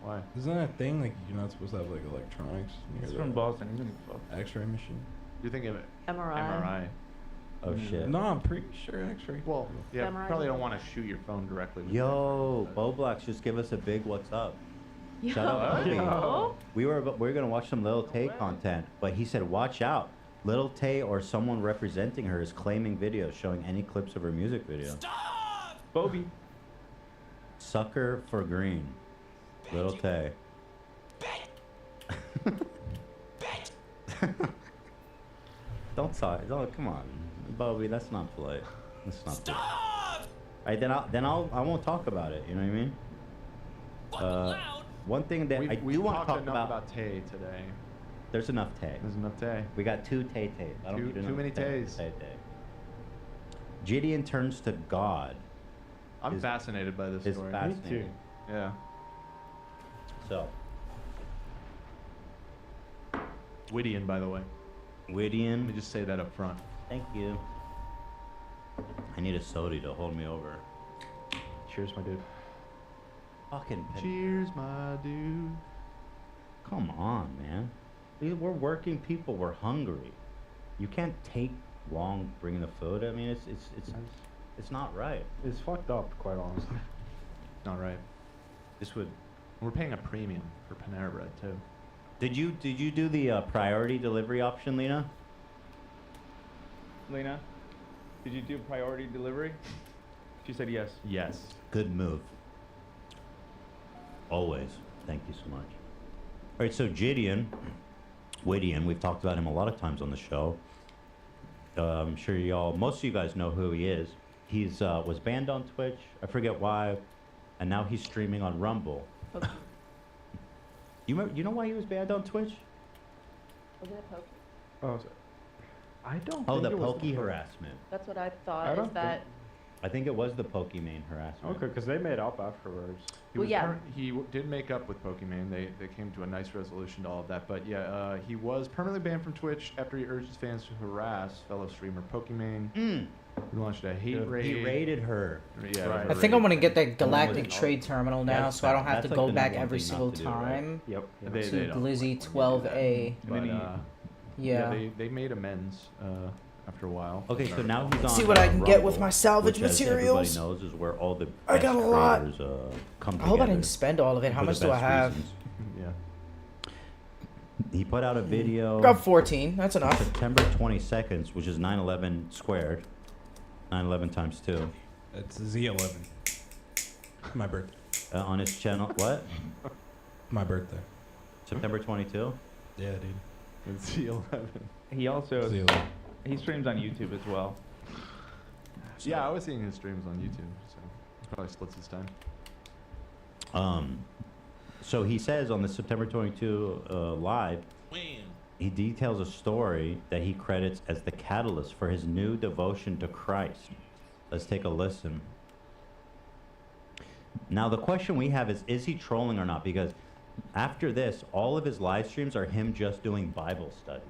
Why? Isn't that a thing? Like you're not supposed to have like electronics near He's the from Boston. He's gonna fuck. X-ray machine. You're thinking of it. MRI. MRI. Oh shit. No, I'm pretty sure X-ray. Well, yeah, MRI. probably don't want to shoot your phone directly. with Yo, Bo Blacks, just give us a big what's up. Shut up, Yo. Bobby. We were gonna watch some Lil Tay content, but he said, "Watch out, Lil Tay or someone representing her is claiming videos showing any clips of her music video." Bobby. Sucker for green, Lil Tay. Don't sigh. Don't come on, Bobby. That's not polite. That's not polite. All right, then I won't talk about it. You know what I mean? One thing that I we do want to talked talk enough about. Tay today. There's enough Tay. There's enough Tay. We got two Tay Tays. I don't Too- need too another many Tay. Tays. Tay Tay. Gideon turns to God. I'm Is- fascinated by this is story. fascinating. Yeah. So, Whittian, by the way. Whittian. Let me just say that up front. Thank you. I need a soda to hold me over. Cheers, my dude. Fucking Cheers, my dude. Come on, man. We're working people. We're hungry. You can't take long bringing the food. I mean, it's not right. It's fucked up, quite honestly. Not right. This would. We're paying a premium for Panera bread too. Did you do the priority delivery option, Lena? Lena, did you do priority delivery? She said yes. Yes. Good move. Always. Thank you so much. All right, so Gideon, Whittian, we've talked about him a lot of times on the show. I'm sure most of you guys know who he is. He's was banned on Twitch. I forget why, and now he's streaming on Rumble. Okay. You know why he was banned on Twitch? Was it Pokey? Oh, I don't. Oh, think the it was pokey harassment. That's what I I thought. don't Is that I think it was the Pokimane harassment. Okay, because they made up afterwards. He did make up with Pokimane. They came to a nice resolution to all of that. But yeah, he was permanently banned from Twitch after he urged his fans to harass fellow streamer Pokimane. He launched a hate raid. He raided her. Yeah, I think I'm gonna get the Galactic Trade Terminal now, so I don't have to go back every single time. Yep. To Glizzy 12A. But, yeah. They made amends after a while. Okay, so now he's on. See what I can get Rumble, with my salvage which, as materials. Everybody knows is where all the I got a lot. creators, come I hope I together didn't spend all of it. How for the much do I best have? reasons. Yeah. He put out a video. Got 14. That's enough. September 22nd, which is 9/11 squared. 9/11 times 2. It's Z11. My birthday. On his channel. What? My birthday. September 22. Yeah, dude. It's Z11. He also Z11. he streams on YouTube as well. Yeah, I was seeing his streams on YouTube, so he probably splits his time. So he says on the September 22 live, he details a story that he credits as the catalyst for his new devotion to Christ. Let's take a listen. Now the question we have is he trolling or not? Because after this, all of his live streams are him just doing Bible studies.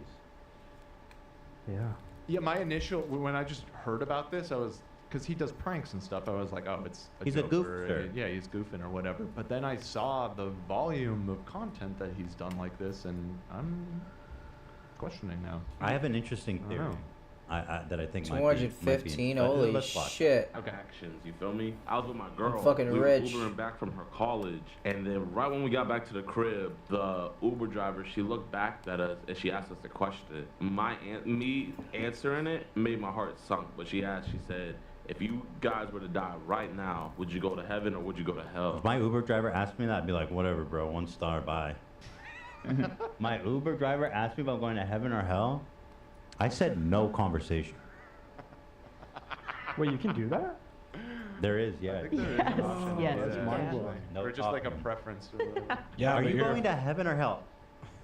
Yeah. Yeah, my initial, when I just heard about this, I was, because he does pranks and stuff, I was like, oh, it's He's a joke or, goofster. yeah, he's goofing or whatever. But then I saw the volume of content that he's done like this, and I'm questioning now. I have an interesting I don't theory. know. That I think might be 215. Holy let's watch. shit. Actions, you feel me? I was with my girl. fucking we rich. were Ubering back from her college, and then right when we got back to the crib, the Uber driver, she looked back at us and she asked us a question. Me answering it made my heart sunk. But she said, if you guys were to die right now, would you go to heaven or would you go to hell? If my Uber driver asked me that, I'd be like, whatever, bro, 1 star, bye. My Uber driver asked me about going to heaven or hell. I said no conversation. Wait, you can do that? There is, yeah. That's Yeah. mind-blowing. No or just like a talking. preference. Or whatever. Yeah, Are but you you're- going to heaven or hell?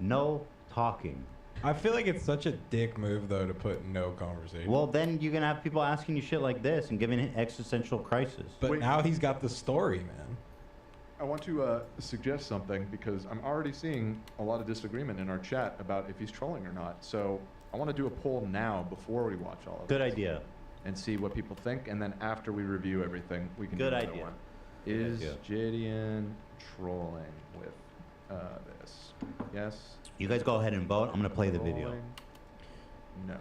No talking. I feel like it's such a dick move though to put no conversation. Well, then you're gonna have people asking you shit like this and giving it existential crisis. But now he's got the story, man. I want to suggest something because I'm already seeing a lot of disagreement in our chat about if he's trolling or not. So I want to do a poll now before we watch all of Good this. idea. And see what people think, and then after we review everything, we can Good do another idea. one. Good Is idea. Jadian trolling with this? Yes? You guys go ahead and vote. I'm gonna play the video. Trolling? No.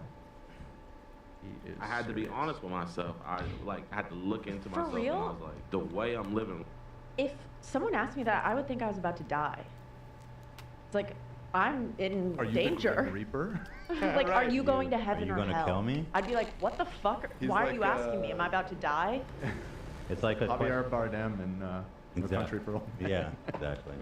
He is I had to be honest with myself. I had to look into For myself, and I real? was like, the way I'm living. If someone asked me that, I would think I was about to die. It's like I'm in Are you danger. the Grim Reaper? Like, are you going to heaven you or gonna hell? kill me? I'd be like, what the fuck? He's Why are like, you asking me? Am I about to die? It's like a Javier Bardem in No Country for Old Men. Yeah, exactly.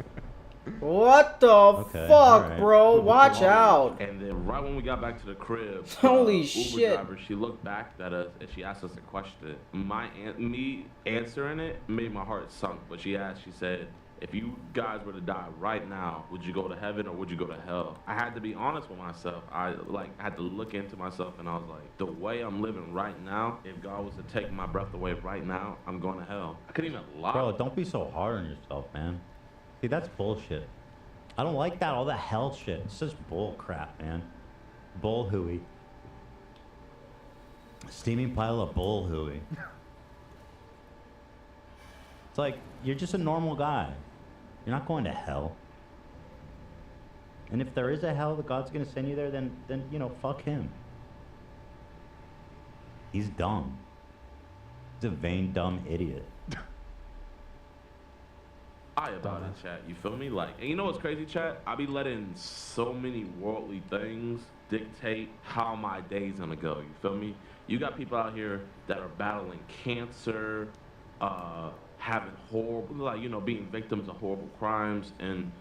What the Okay, fuck, alright. bro? Watch out. And then right when we got back to the crib, Holy Uber shit. driver, she looked back at us and she asked us a question. Me answering it made my heart sunk. But she said, if you guys were to die right now, would you go to heaven or would you go to hell? I had to be honest with myself. I had to look into myself, and I was like, the way I'm living right now, if God was to take my breath away right now, I'm going to hell. I couldn't even lie. Bro, don't be so hard on yourself, man. See, that's bullshit. I don't like that, all that hell shit. It's just bull crap, man. Bull hooey. Steaming pile of bull hooey. It's like, you're just a normal guy. You're not going to hell. And if there is a hell that God's going to send you there, then you know, fuck him. He's dumb. He's a vain, dumb idiot. About it, chat. You feel me? Like, and you know what's crazy, chat? I be letting so many worldly things dictate how my day's gonna go. You feel me? You got people out here that are battling cancer, having horrible, like, you know, being victims of horrible crimes and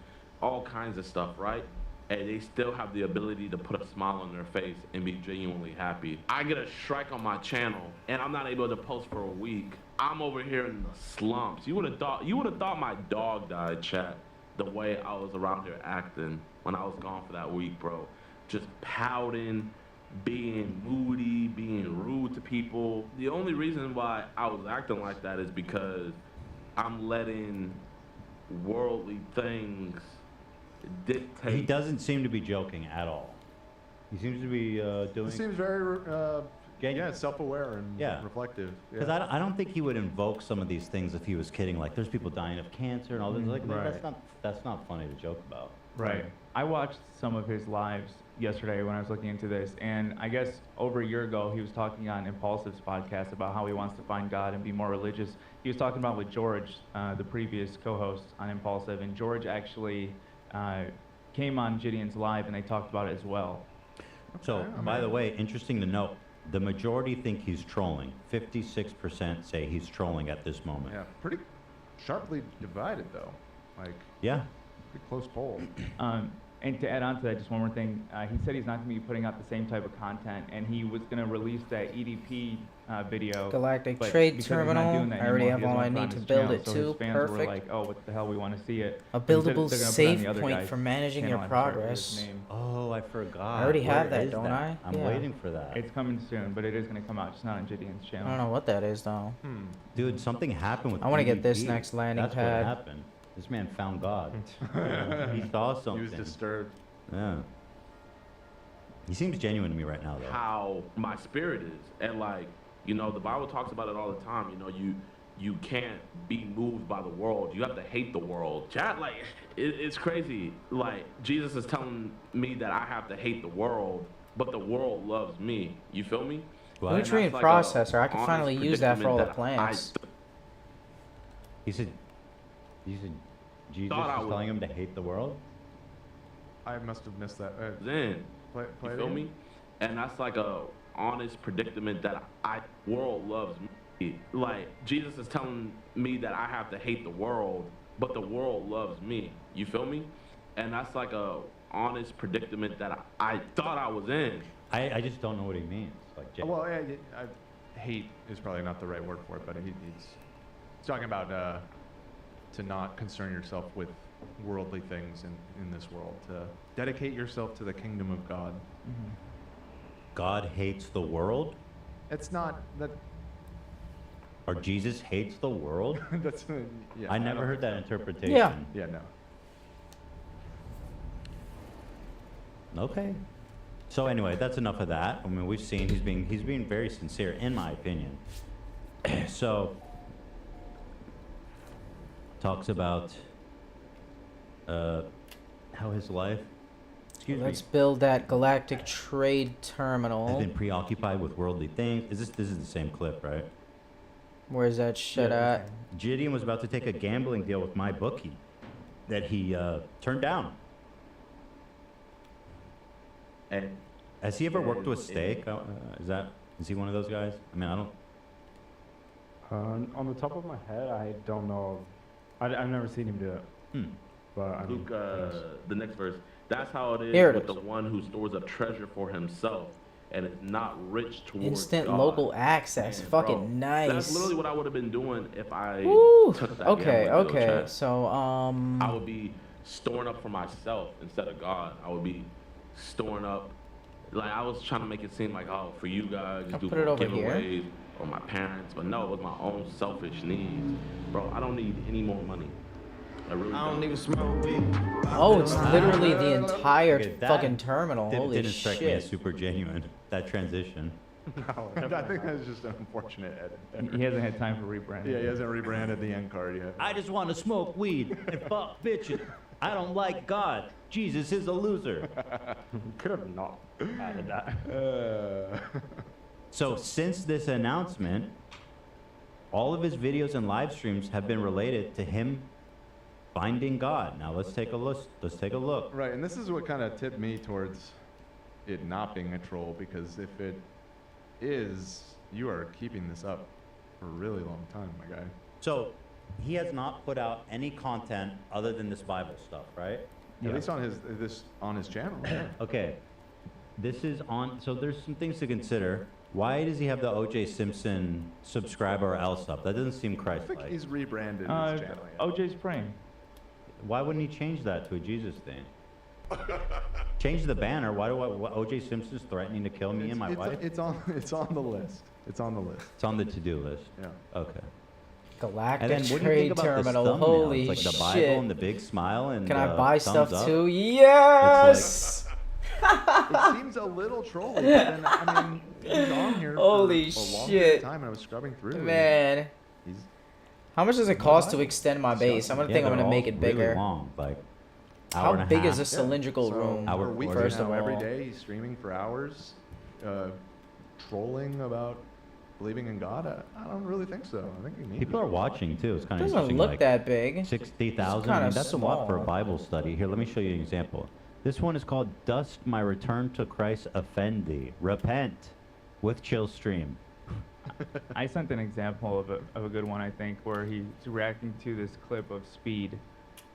all kinds of stuff, right? And they still have the ability to put a smile on their face and be genuinely happy. I get a strike on my channel and I'm not able to post for a week. I'm over here in the slumps. You would have thought my dog died, chat, the way I was around here acting when I was gone for that week, bro. Just pouting, being moody, being rude to people. The only reason why I was acting like that is because I'm letting worldly things dictate. He doesn't seem to be joking at all. He seems to be doing. He seems very, self-aware and reflective. Because I don't think he would invoke some of these things if he was kidding. Like, there's people dying of cancer and all this. Like, Right. that's not funny to joke about. Right. I watched some of his lives yesterday when I was looking into this, and I guess over a year ago he was talking on Impulsive's podcast about how he wants to find God and be more religious. He was talking about with George, the previous co-host on Impulsive, and George actually came on Gideon's live and they talked about it as well. So, by the way, interesting to note, the majority think he's trolling. 56% say he's trolling at this moment. Yeah, pretty sharply divided though. Like, Yeah. pretty close poll. And to add on to that, just one more thing, he said he's not going to be putting out the same type of content, and he was going to release that EDP video. Galactic but Trade because he's not Terminal. doing that I already anymore, have he doesn't all I want need on to his build channel, it so too. his fans Perfect. were like, oh, what the hell, we want to see it. A So instead, buildable they're gonna put it on save the other point guy's for managing your channel. I forget his progress. name. Oh, I forgot. I already have Where that, is don't I? I'm Yeah. waiting for that. It's coming soon, but it is going to come out, just not on Gideon's channel. I don't know what that is though. Dude, something happened with I wanna get this PvP. next landing That's pad. what happened. This man found God. He saw something. He was disturbed. Yeah. He seems genuine to me right now, though. How my spirit is. And like, you know, the Bible talks about it all the time. You know, you can't be moved by the world. You have to hate the world. Chat, like, it's crazy. Like, Jesus is telling me that I have to hate the world, but the world loves me. You feel me? Well, And Nutrient that's like a processor. I can honest finally use that for all the predicament plants. He said Jesus Thought I is would- telling him to hate the world? I must have missed that. Then, play you it feel again? me? And that's like a honest predicament that world loves me. Like, Jesus is telling me that I have to hate the world, but the world loves me. You feel me? And that's like a honest predicament that I thought I was in. I just don't know what he means. Like, Well, hate is probably not the right word for it, but he's talking about to not concern yourself with worldly things in this world, to dedicate yourself to the kingdom of God. God hates the world? It's not that. Or Jesus hates the world? That's yeah. I don't never heard think that so. interpretation. Yeah. Yeah, no. Okay. So anyway, that's enough of that. I mean, we've seen he's being very sincere, in my opinion. So talks about how his life. Let's build that Galactic Trade Terminal. Has been preoccupied with worldly things. This is the same clip, right? Where's that shit at? Gideon was about to take a gambling deal with my bookie that he turned down. And has he ever worked with steak? Is he one of those guys? I mean, I don't. On the top of my head, I don't know. I've never seen him do it. But I mean, Luke, the next verse. That's how it is Here it with is. the one who stores up treasure for himself and is not rich towards Instant God. local access. Man, Fucking bro, nice. That's literally what I would have been doing if I Woo. took that Okay, gambling deal, okay. chat. So, I would be storing up for myself instead of God. I would be storing up. Like, I was trying to make it seem like, oh, for you guys, I'll do put it over giveaways here. or my parents. But no, it was my own selfish needs. Bro, I don't need any more money. I really don't. even smoke weed. oh, it's literally the entire Okay, that fucking terminal. Holy didn't strike me as shit. super genuine. That transition. I think that's just an unfortunate edit. He hasn't had time for rebranding. Yeah, he hasn't rebranded the end card yet. I just want to smoke weed and fuck bitches. I don't like God. Jesus is a loser. could have not added that. So since this announcement, all of his videos and live streams have been related to him finding God. Now let's take a look. Let's take a look. Right, and this is what kind of tipped me towards it not being a troll, because if it is, you are keeping this up for a really long time, my guy. So he has not put out any content other than this Bible stuff, right? At least on his channel. Yeah. Okay. This is on, so there's some things to consider. Why does he have the O.J. Simpson subscribe or else up? That doesn't seem I Christ-like. think he's rebranded his channel. OJ's praying. Why wouldn't he change that to a Jesus thing? Change the banner. Why do O.J. Simpson's threatening to kill me and my wife? It's on the list. It's on the list. It's on the to-do list. Yeah. Okay. Galactic And then what do you Trade think about Terminal. this thumbnail? Holy It's like the shit. Bible and the big smile and Can I buy thumbs stuff up. too? It's Yes! It seems a little trolly, but then, I mean, he's on here Holy for a long shit. period of time, and I was scrubbing through. and Man. he's How much does it cost to extend my base? I'm gonna think I'm gonna make it bigger. Really long, like hour How and a big half. is a cylindrical so room? for a week First now, of every all. day he's streaming for hours, trolling about believing in God. I don't really think so. I think he means People it. are watching too. It's kind of Doesn't interesting. look like that big. 60,000. It's I mean, kinda that's a lot for a small. Bible study. Here, let me show you an example. This one is called "Dust My Return to Christ Offend Thee? Repent," with Chill Stream. I sent an example of a good one, I think, where he's reacting to this clip of Speed,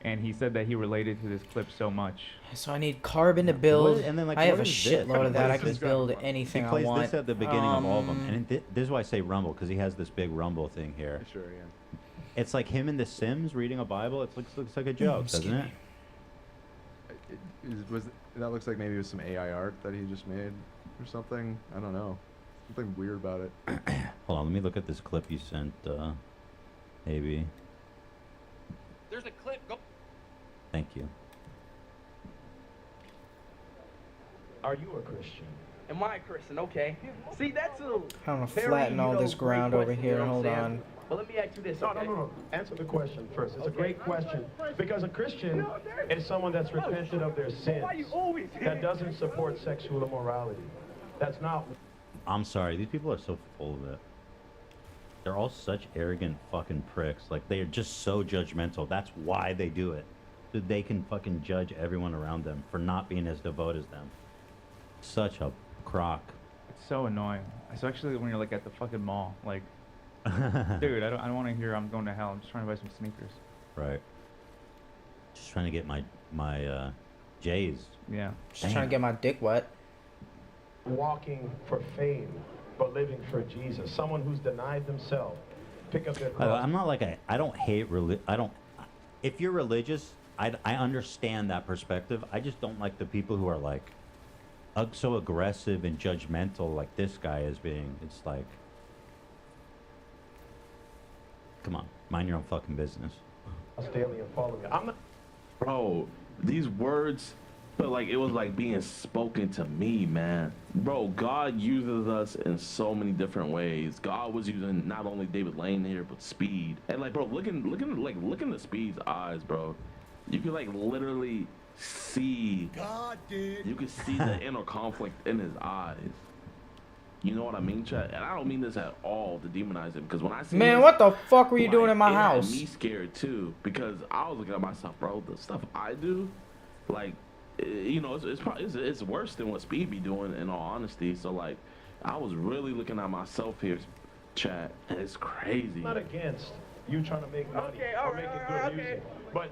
and he said that he related to this clip so much. So I need carbon to build. What- and then, like, I have what a is this? shitload of that. I What can is this? build anything He I plays want. this at the beginning of all of them, and this is why I say Rumble, because he has this big Rumble thing here. Sure, yeah. It's like him in The Sims reading a Bible. It looks like a joke, doesn't it? That looks like maybe it was some AI art that he just made or something. I don't know. Something weird about it. Hold on, let me look at this clip you sent, AB. There's a clip. Go. Thank you. Are you a Christian? Am I a Christian? Okay. See, that's a I'm gonna very, flatten all you know, this great ground over question, here. you know what Hold I'm saying? on. But let me ask you this. No, okay? no. Answer the question first. It's a Okay. great question because a Christian is someone that's repented of their sins, that doesn't support sexual immorality. That's not. I'm sorry, these people are so full of it. They're all such arrogant fucking pricks. Like, they are just so judgmental. That's why they do it. So they can fucking judge everyone around them for not being as devout as them. Such a crock. It's so annoying. Especially when you're like at the fucking mall. Like, dude, I don't want to hear I'm going to hell. I'm just trying to buy some sneakers. Right. Just trying to get my J's. Yeah. Just trying to get my dick wet. Walking for fame, but living for Jesus. Someone who's denied themselves. Pick up their cross. I'm not like I don't hate if you're religious, I understand that perspective. I just don't like the people who are like so aggressive and judgmental like this guy is being. It's like, come on, mind your own fucking business. Daily and follow me. I'm not. Bro, these words felt like it was like being spoken to me, man. Bro, God uses us in so many different ways. God was using not only David Lane here, but Speed. And like, bro, look in Speed's eyes, bro. You can like literally see. God did. You can see the inner conflict in his eyes. You know what I mean, Chad? And I don't mean this at all to demonize him, because when I see Man, this, what the fuck were you like, doing in my it had house? me scared too, because I was looking at myself, bro. The stuff I do, like, you know, it's probably it's worse than what Speed be doing, in all honesty. So like, I was really looking at myself here, Chad, and it's crazy. I'm not against you trying to make money or making good music. But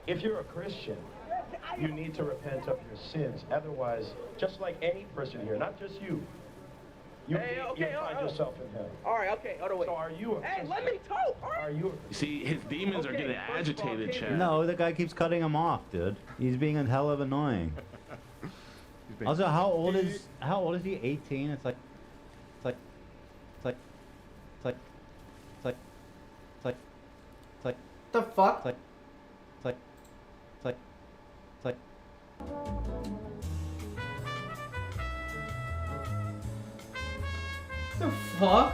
if you're a Christian, you need to repent of your sins. Otherwise, just like any person here, not just you, you find yourself in hell. All right, okay. Hold on, wait. So are you a Hey, Christian? let me talk. All right. Are you You see, his demons are getting agitated, Chad. No, the guy keeps cutting him off, dude. He's being a hell of annoying. Also, how old is he? 18? It's like The fuck? The fuck?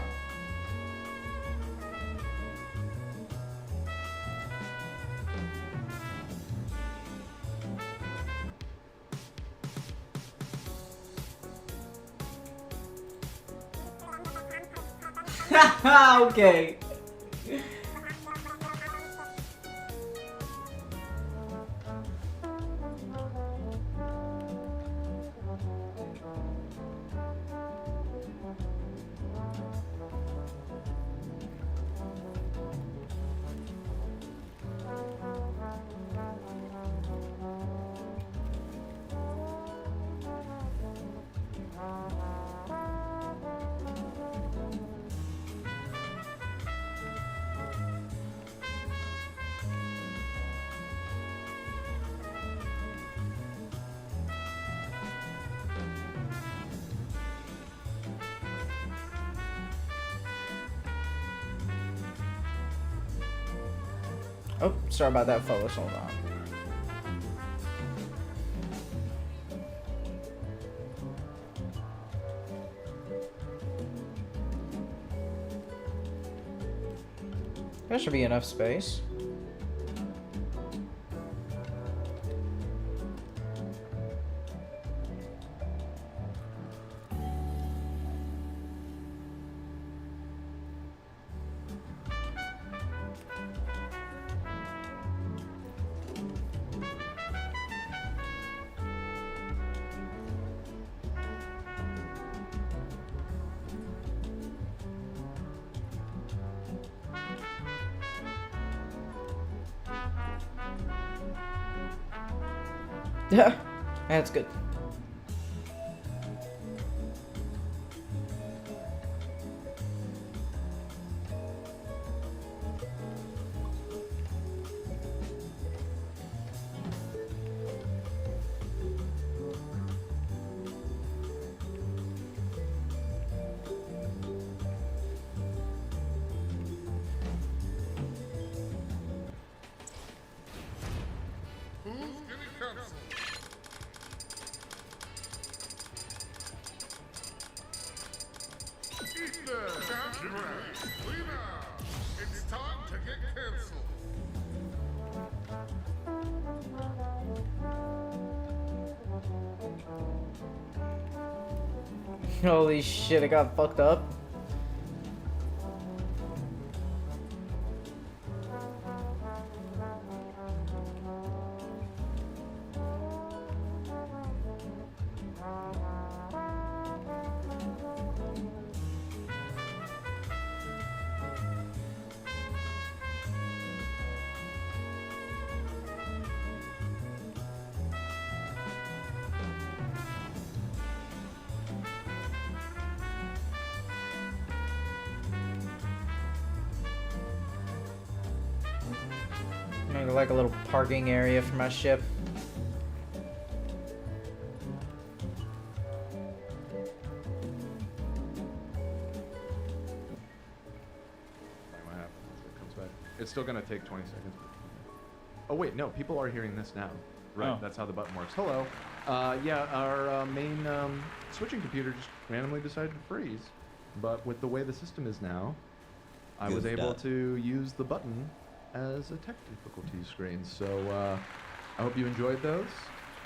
Okay. Oh, sorry about that, fellas. Hold on. There should be enough space. Yeah, that's good. It's time to get canceled. Holy shit, it got fucked up. Make like a little parking area for my ship. What happens? It comes back. It's still gonna take 20 seconds. Oh wait, no, people are hearing this now. Right, Oh. that's how the button works. Hello. Yeah, our main switching computer just randomly decided to freeze. But with the way the system is now, I was Goofed able up. to use the button as a tech difficulty screen. So I hope you enjoyed those.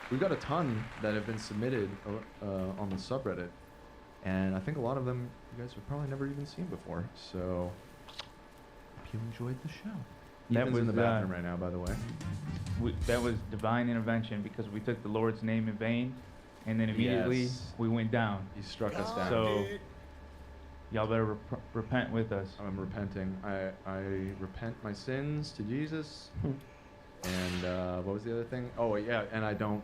We've got a ton that have been submitted on the subreddit. And I think a lot of them you guys have probably never even seen before. So hope you enjoyed the show. That Ethan's in the was, bathroom right now, by the way. That was divine intervention because we took the Lord's name in vain, and then immediately Yes. we went down. He struck us down. So y'all better repent with us. I'm repenting. I repent my sins to Jesus. And what was the other thing? Oh yeah, and I don't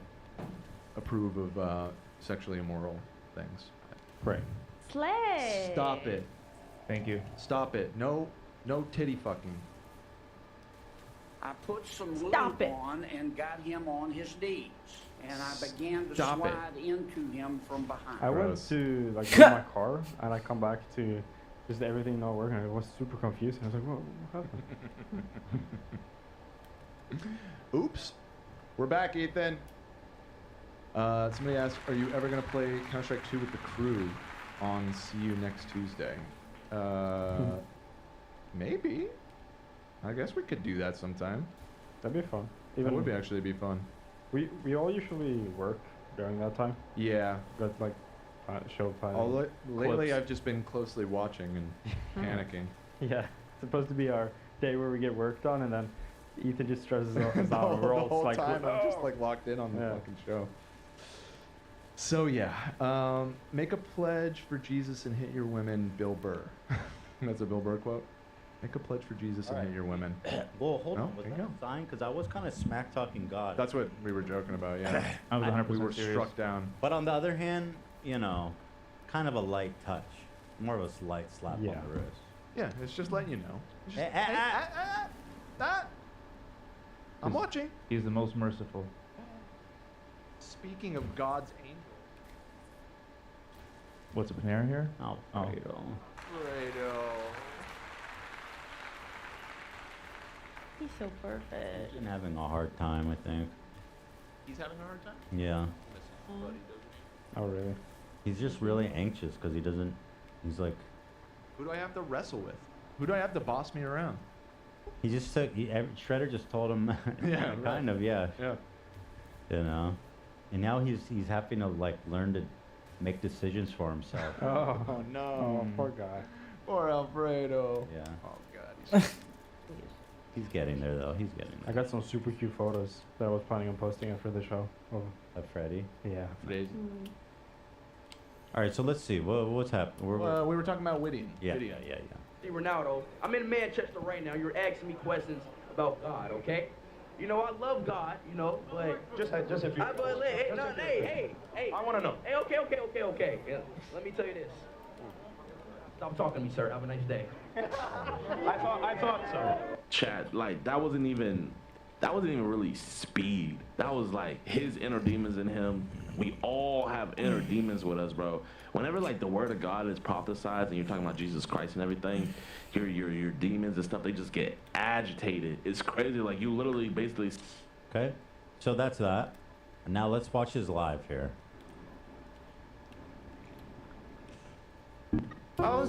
approve of sexually immoral things. Right. Slay. Stop it. Thank you. Stop it. No titty fucking. I put some Stop lube it. on and got him on his knees, and I began to Stop it. slide into him from behind. I went Gross. to like get my car, and I come back to just everything not working. I was super confused. I was like, what happened? Oops. We're back, Ethan. Somebody asked, are you ever going to play Counter-Strike 2 with the crew on See You next Tuesday? Maybe. I guess we could do that sometime. That'd be fun. That would actually be fun. We all usually work during that time. Yeah. Got like show planning. Lately, clips. I've just been closely watching and panicking. Yeah, it's supposed to be our day where we get work done, and then Ethan just stresses us the out. We're all whole like, time, I'm just "Oh." like locked in on the Yeah. fucking show. So yeah, make a pledge for Jesus and hit your women, Bill Burr. That's a Bill Burr quote. Make a pledge for Jesus and hit your women. Well, hold No? on. Was There that you a sign? Because I was kind of smack talking God. That's what we were joking about. Yeah, I was 100% we were serious. struck down. But on the other hand, you know, kind of a light touch, more of a slight slap Yeah. on the wrist. Yeah, it's just letting you know. It's just, I'm watching. He's the most merciful. Speaking of God's angel. What's a Panera here? Oh, Oh. Fredo. Fredo. He's so perfect. He's been having a hard time, I think. He's having a hard time? Yeah. Oh, really? He's just really anxious because he doesn't. He's like. Who do I have to wrestle with? Who do I have to boss me around? He just took. Shredder just told him. Yeah, kind right. of. Yeah. Yeah. You know, and now he's having to like learn to make decisions for himself. Oh, no. Oh, poor guy. Poor Alfredo. Yeah. Oh God. He's getting there though. He's getting I got some super cute photos that I was planning on posting after the show. there. Of Freddy. Yeah. All right, so let's see. What's happening? We were talking about Whittier. Yeah. Whittier. Yeah. See, Ronaldo, I'm in Manchester right now. You're asking me questions about God, okay? You know, I love God, you know, but... Just if you... Hey. I want to know. Hey, okay. Yeah, let me tell you this. Stop talking to me, sir. Have a nice day. I thought so. Chat, like that wasn't even really speed. That was like his inner demons in him. We all have inner demons with us, bro. Whenever like the word of God is prophesied and you're talking about Jesus Christ and everything, your demons and stuff, they just get agitated. It's crazy. Like you literally basically. Okay, so that's that. And now let's watch his live here. I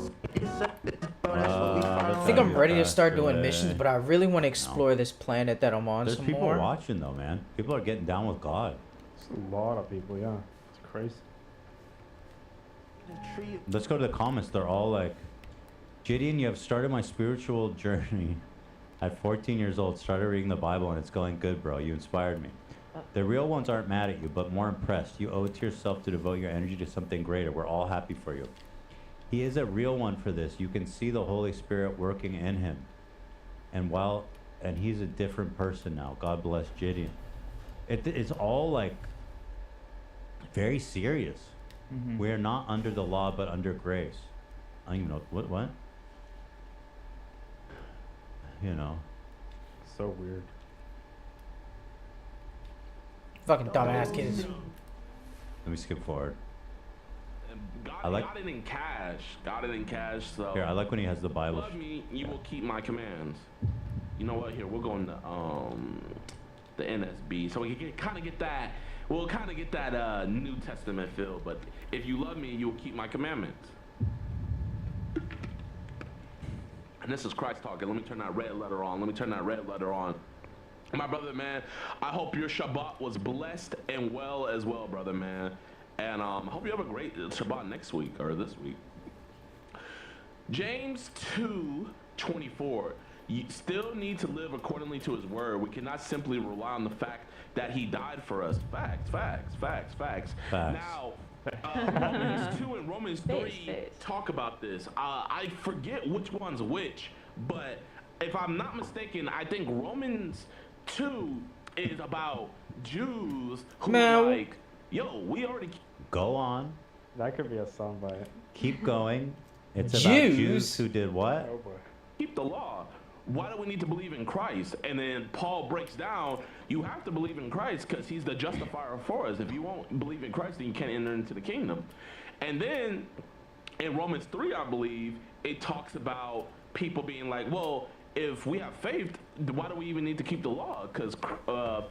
think I'm ready to start doing missions, but I really want to explore this planet that I'm on There's some people more. watching though, man. People are getting down with God. It's a lot of people, yeah. It's crazy. Let's go to the comments. They're all like, Gideon, you have started my spiritual journey. At 14 years old, started reading the Bible and it's going good, bro. You inspired me. The real ones aren't mad at you, but more impressed. You owe it to yourself to devote your energy to something greater. We're all happy for you. He is a real one for this. You can see the Holy Spirit working in him. And he's a different person now. God bless Gideon. It's all like very serious. Mhm. We are not under the law, but under grace. I don't even know what? You know. So weird. Fucking dumbass kids. Let me skip forward. Got it in cash. So Here, I like when he has the Bible. Love me, you will keep my commands. You know what? Here, we're going to the NSB, so we can kind of get that. We'll kind of get that New Testament feel. But if you love me, you will keep my commandments. And this is Christ talking. Let me turn that red letter on. My brother, man, I hope your Shabbat was blessed and well as well, brother, man. And I hope you have a great Shabbat next week or this week. James 2:24. You still need to live accordingly to his word. We cannot simply rely on the fact that he died for us. Facts. Now, Romans 2 and Romans 3 talk about this. I forget which one's which, but if I'm not mistaken, I think Romans 2 is about Jews who are like, yo, we already... Go on. That could be a soundbite. Keep going. It's about Jews? Jews who did what? Oh boy. Keep the law. Why do we need to believe in Christ? And then Paul breaks down, you have to believe in Christ because he's the justifier for us. If you won't believe in Christ, then you can't enter into the kingdom. And then in Romans 3, I believe, it talks about people being like, well, if we have faith, why do we even need to keep the law? Because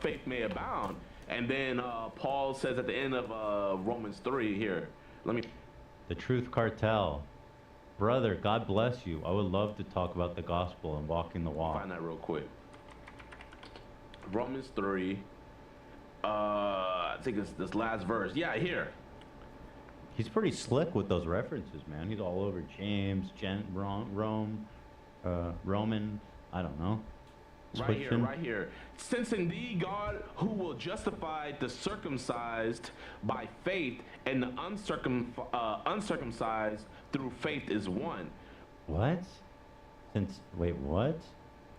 faith may abound. And then Paul says at the end of Romans 3 here, The Truth Cartel. Brother, God bless you. I would love to talk about the gospel and walking the walk. Find that real quick. Romans 3. I think it's this last verse. Yeah, here. He's pretty slick with those references, man. He's all over James, Roman, I don't know. Right here. Since indeed God, who will justify the circumcised by faith and the uncircumcised through faith is one. What? Wait, what?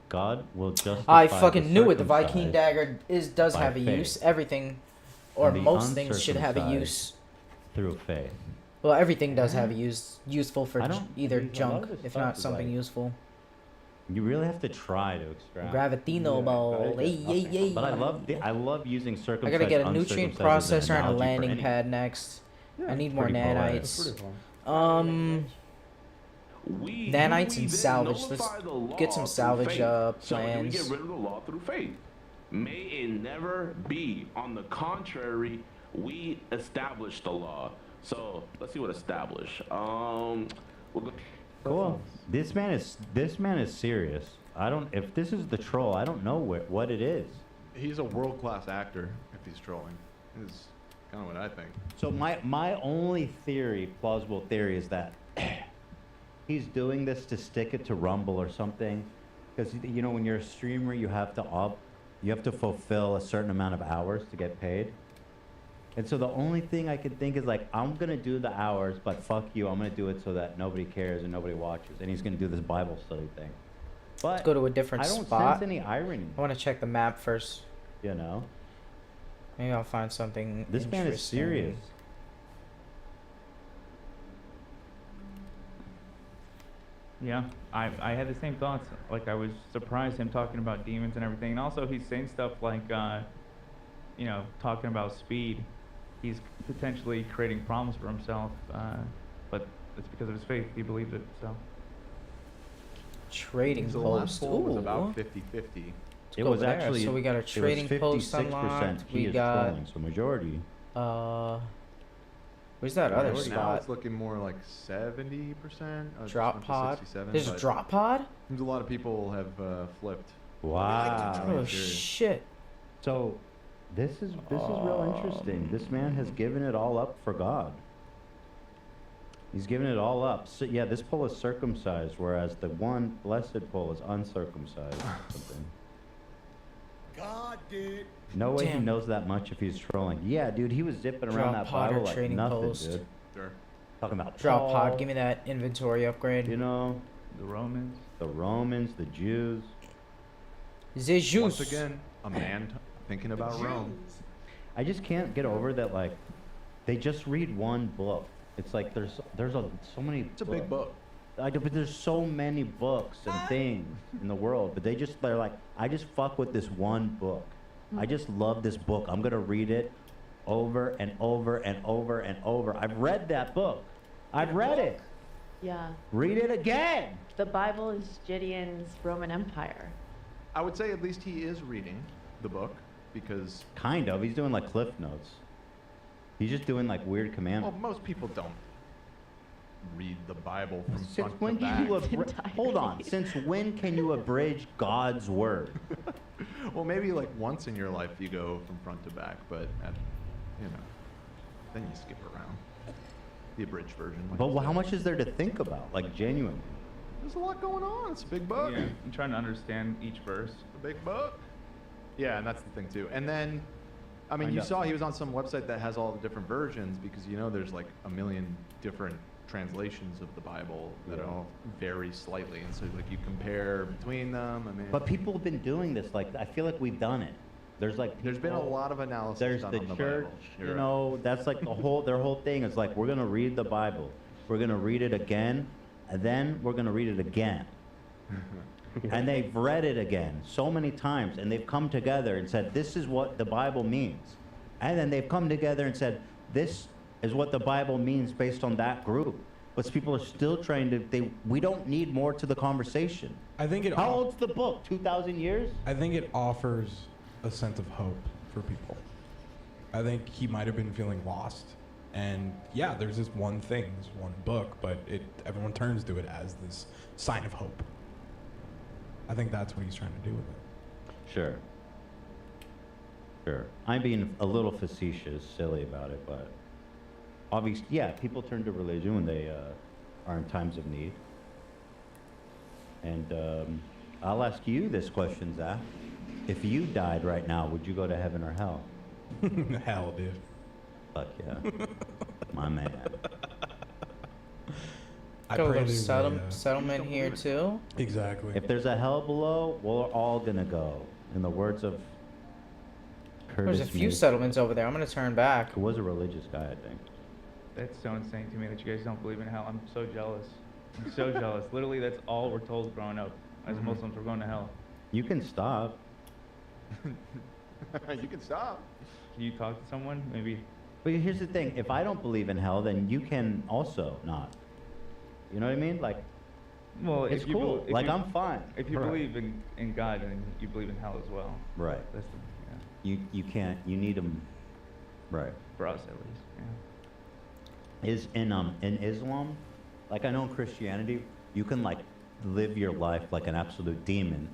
God will justify I fucking knew it. The Viking circumcised dagger does by have a faith. use. Everything, or and the most things, should have a uncircumcised use. through faith. Well, everything does have a useful for I don't- either a lot junk, of this if stuff not is something like- useful. You really have to try to extract. Gravitino ball. Hey. But I love using I circumcised. gotta get a nutrient uncircumcised as an processor and a analogy for landing anything. pad next. I need more pretty poetic. nanites. Nanites and then salvage. Let's nullify the law get some through salvage faith. So do we plans. get rid of the law through faith? May it never be. On the contrary, we establish the law. So let's see what establish. We'll go. Cool. This man is serious. I don't. If this is the troll, I don't know what it is. He's a world-class actor. If he's trolling, is kind of what I think. So my only theory, plausible theory, is that he's doing this to stick it to Rumble or something, because you know when you're a streamer, you have to fulfill a certain amount of hours to get paid. And so the only thing I could think is like, I'm gonna do the hours, but fuck you, I'm gonna do it so that nobody cares and nobody watches. And he's gonna do this Bible study thing. But Let's go to a different I don't spot. sense any irony. I want to check the map first. You know? Maybe I'll find something This man is interesting. serious. Yeah, I had the same thoughts. Like, I was surprised him talking about demons and everything. And also, he's saying stuff like, you know, talking about speed. He's potentially creating problems for himself, but it's because of his faith. He believes it, so. Trading The last post. poll was Ooh. about 50-50. It go was over there. actually. So we got a trading post 56% unlocked. he We is got trolling, so majority. Where's that other Now spot? it's looking more like 70%. Drop pod. 67, There's a but drop pod. Seems a lot of people have flipped. Wow. Oh shit. So, this is real interesting. This man has given it all up for God. He's given it all up. So, yeah, this poll is circumcised, whereas the one blessed poll is uncircumcised. Something. God did. No way he Damn. knows that much if he's trolling. Yeah, dude, he was zipping around Drop that pod or Bible like trading nothing, post. dude. Sure. Talking about Drop Paul, pod. Give me that inventory upgrade. You know, The Romans. the Jews. The Jews. Once again, a man thinking about Rome. I just can't get over that. Like, they just read one book. It's like there's so many. It's a big book. But there's so many books and things in the world, but they're like, I just fuck with this one book. I just love this book. I'm gonna read it over and over and over and over. I've read that book. I've read it. Yeah. Read it again. The Bible is Gideon's Roman Empire. I would say at least he is reading the book because. Kind of. He's doing like Cliff Notes. He's just doing like weird Well, commandments. most people don't read the Bible from Since front when to do back. you hold on? Since when can you abridge God's word? Well, maybe like once in your life you go from front to back, but then you skip around the abridged version. Like But how much is there to think about? Like genuinely. There's a lot going on. It's a big book. Yeah, I'm trying to understand each verse. A big book. Yeah, and that's the thing too. And then, I mean, I you know. saw he was on some website that has all the different versions because there's like a million different translations of the Bible that all vary slightly, and so like you compare between them. I mean, But people have been doing this. Like I feel like we've done it. There's been a lot of analysis There's done the on the church. Bible. You You're know, that's like their whole thing is like we're gonna read the Bible. We're gonna read it again, and then we're gonna read it again. And they've read it again so many times, and they've come together and said, this is what the Bible means. And then they've come together and said, this is what the Bible means based on that group. But people are still trying to, we don't need more to the conversation. I think it. How old's the book? 2,000 years? I think it offers a sense of hope for people. I think he might have been feeling lost. And yeah, there's this one thing, this one book, but everyone turns to it as this sign of hope. I think that's what he's trying to do with it. Sure. Sure. I'm being a little facetious, silly about it, but obviously, yeah, people turn to religion when they are in times of need. And I'll ask you this question, Zach. If you died right now, would you go to heaven or hell? Hell, dude. Fuck yeah. My man. Got a little they settlement here too. Exactly. If there's a hell below, we're all gonna go. In the words of Curtis There's a few Mayfield, settlements over there. I'm gonna turn back. who was a religious guy, I think. That's so insane to me that you guys don't believe in hell. I'm so jealous. I'm so jealous. Literally, that's all we're told growing up. As Muslims, we're going to hell. You can stop. you can stop. Can you talk to someone? Maybe. But here's the thing: if I don't believe in hell, then you can also not. You know what I mean? Like, Well, It's if you cool. if Like, you- I'm fine. If you Right. believe in God, then you believe in hell as well. Right. That's the, yeah. You can't. You need them. Right. For us, at least. Yeah. Is in Islam, like I know in Christianity, you can like live your life like an absolute demon,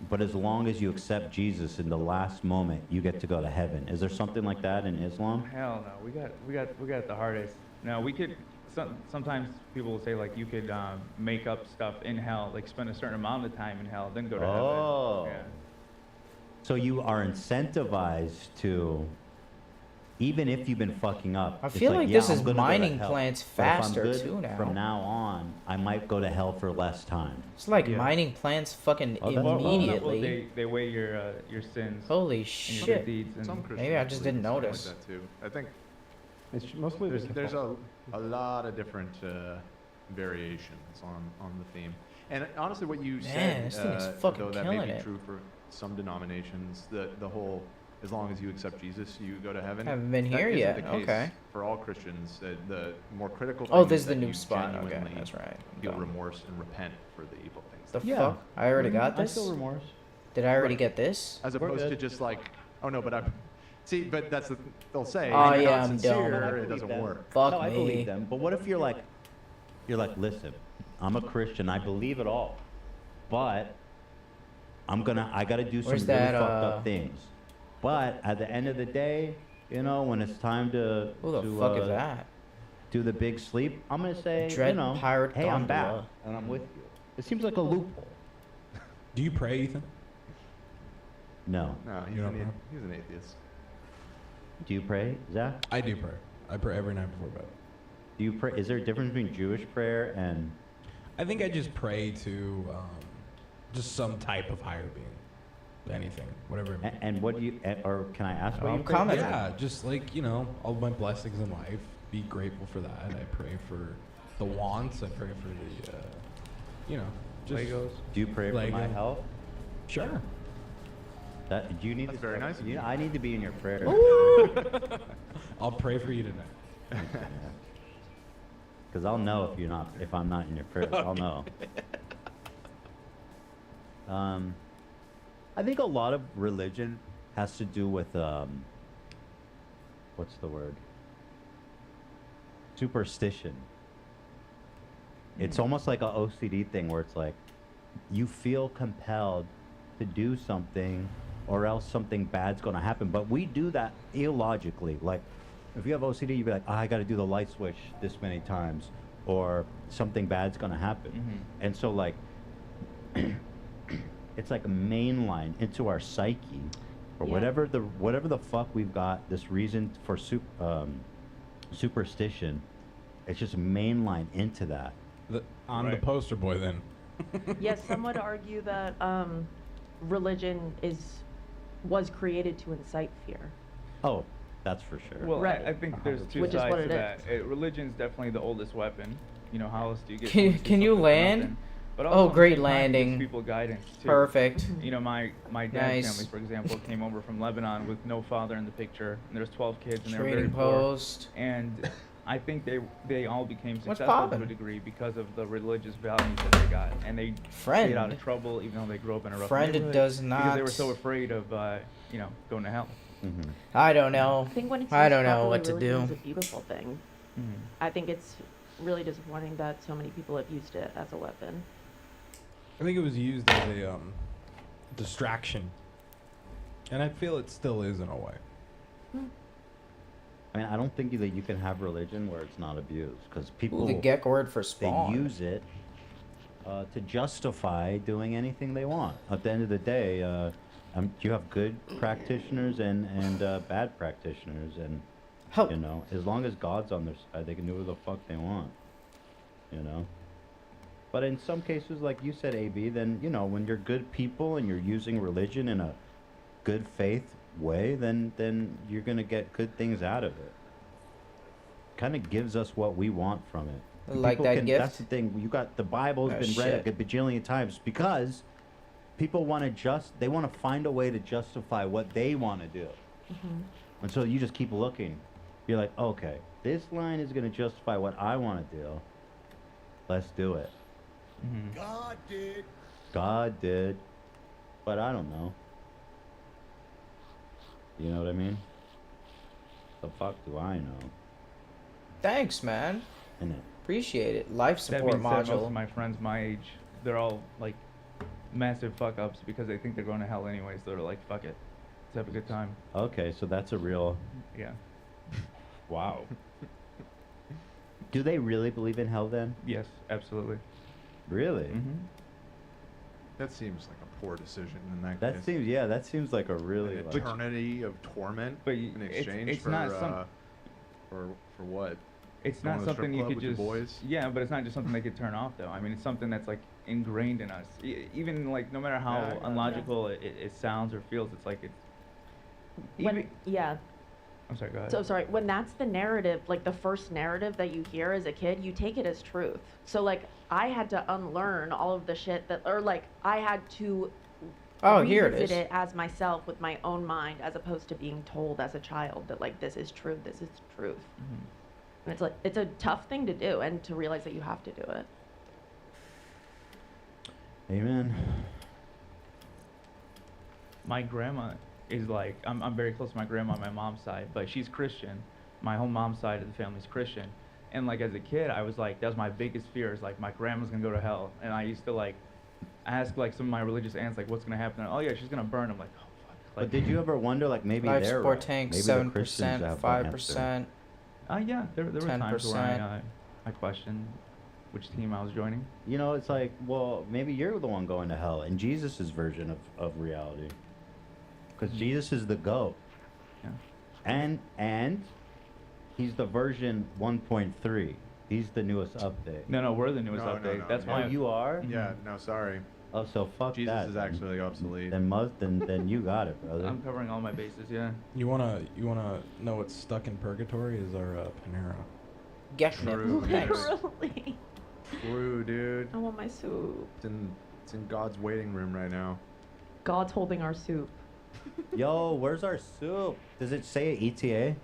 but as long as you accept Jesus in the last moment, you get to go to heaven. Is there something like that in Islam? Hell no, we got the hardest. No, we could. Sometimes people will say like you could make up stuff in hell, like spend a certain amount of time in hell, then go to Oh. heaven. Yeah. So you are incentivized to, even if you've been fucking up. I it's feel like this I'm is gonna go to mining hell. plants But if I'm faster good too now. From now on, I might go to hell for less time. It's like mining plants fucking Oh, that's- immediately. Well, they weigh your sins. Holy and your shit. good deeds. And Some Maybe I just didn't Christians notice. like that too. I think It's mostly there's a lot of different variations on the theme. And honestly, what you Man, said, this thing is fucking though that killing may be it. true for some denominations, the whole as long as you accept Jesus, you go to heaven. Haven't been That here isn't yet. the case Okay. For all Christians, the more critical. Oh, thing this is is the that new you spot. Okay, genuinely that's right. Feel Dumb. remorse and repent for the evil things. The that you fuck? I already got I this? feel remorse. Did I already get this? As We're opposed to good. just like, oh no, but I'm. See, but that's the they'll say. Oh, "You're yeah, not I'm sincere, dumb. I It believe doesn't them. work. Fuck no, I me. believe them. But what if you're like, listen, I'm a Christian. I believe it all, but I gotta do some Where's really that, fucked up things. But at the end of the day, you know, when it's time to Who the to, fuck is that? do the big sleep, I'm gonna say, Dread you know, Pirate hey, I'm back Gondola. and I'm with you. It seems like a loophole. Do you pray, Ethan? No. No, You don't know? he's an atheist. Do you pray, Zach? I do pray. I pray every night before bed. Do you pray? Is there a difference between Jewish prayer and? I think I just pray to just some type of higher being. Anything, whatever it may be. And what do you? Or can I ask what you pray? commenting. Yeah, just like, you know, all my blessings in life. Be grateful for that. I pray for the wants. I pray for the, you know, just Legos. Do you pray for my Lego. health? Sure. That do you need? That's to very start- nice of you. you. I need to be in your prayer. I'll pray for you tonight. Because I'll know if I'm not in your prayers. I'll know. I think a lot of religion has to do with what's the word? Superstition. It's almost like a OCD thing where it's like you feel compelled to do something or else something bad's going to happen. But we do that illogically. Like if you have OCD, you'd be like, oh, I got to do the light switch this many times or something bad's going to happen. And so like it's like a main line into our psyche or Yeah. whatever the fuck we've got this reason for superstition. It's just main line into that. I'm the poster boy then. Yes, some would argue that religion was created to incite fear. Oh, that's for sure. Well, Right. I think there's two Which is sides what to it that. Religion's definitely the oldest weapon. You know, how else do you get? Can you- someone to do can you something for land? nothing? But Oh, also at the great same time, it gives landing. people guidance too. Perfect. You know, my dad's Nice. family, for example, came over from Lebanon with no father in the picture, and there's 12 kids, and they were very Trading poor. post. And I think they all became What's successful to poppin'? a degree because of the religious values that they got, and they Friend. stayed out of trouble even though they grew up in a rough Friend neighborhood does because they were not- so afraid of you know, going to hell. I don't know. I think when it's I used don't know properly, what to religion do. is a beautiful thing. I think it's really disappointing that so many people have used it as a weapon. I think it was used as a distraction, and I feel it still is in a way. I mean, I don't think that you can have religion where it's not abused because people the Geck word for they spawn. use it to justify doing anything they want. At the end of the day, you have good practitioners and bad practitioners, and you know, as long as God's on their side, they can do whatever the fuck they want. You know. But in some cases, like you said, AB, then you know, when you're good people and you're using religion in a good faith way, then you're gonna get good things out of it. Kind of gives us what we want from it. And Like people that gift? That's the thing. You got the Bible's Oh, been read shit. a bajillion times because people want to they want to find a way to justify what they want to do. And so you just keep looking. You're like, okay, this line is gonna justify what I want to do. Let's do it. God did. God did. But I don't know. You know what I mean? The fuck do I know? Thanks, man. Innit? Appreciate it. Life That support being said, most module. of my friends my age, they're all like massive fuck ups because they think they're going to hell anyways. So they're like, fuck it, let's have a good time. Okay, so that's a real. Yeah. Wow. Do they really believe in hell then? Yes, absolutely. Really? That seems like a poor decision in that That case. seems, yeah, that seems like a really. An like- eternity of torment in exchange it's for not some- for what? It's Going not to the strip something you club could with your just. boys? Yeah, but it's not just something they could turn off though. I mean, it's something that's like ingrained in us. Even like no matter how Yeah, I got unlogical it sounds or feels, it's like it's. When, yeah. I'm sorry. Go ahead. So sorry, when that's the narrative, like the first narrative that you hear as a kid, you take it as truth. So like I had to unlearn all of the shit that, or like I had to Oh, here it revisit is. it as myself with my own mind, as opposed to being told as a child that like this is true, this is truth. And it's like it's a tough thing to do, and to realize that you have to do it. Amen. My grandma is like, I'm very close to my grandma on my mom's side, but she's Christian. My whole mom's side of the family's Christian. And like as a kid, I was like, that was my biggest fear, is like my grandma's gonna go to hell. And I used to like ask like some of my religious aunts like, what's gonna happen? And, oh yeah, she's gonna burn. I'm like, oh fuck. But did you ever wonder, like, maybe Life they're support right? tank, Maybe the 7%, Christians have the 5%. answer. Yeah, there were times where 10%. I questioned which team I was joining. You know, it's like, well, maybe you're the one going to hell in Jesus' version of reality. Because Jesus is the GOAT. Yeah. And he's the version 1.3. He's the newest update. No, we're the newest update. That's why. Oh, you are? Yeah, no, sorry. Oh, so fuck Jesus that. is actually obsolete. Then you got it, brother. I'm covering all my bases. Yeah. You wanna know what's stuck in purgatory is our Panera. Get True. Literally. True, dude. I want my soup. It's in God's waiting room right now. God's holding our soup. Yo, where's our soup? Does it say ETA?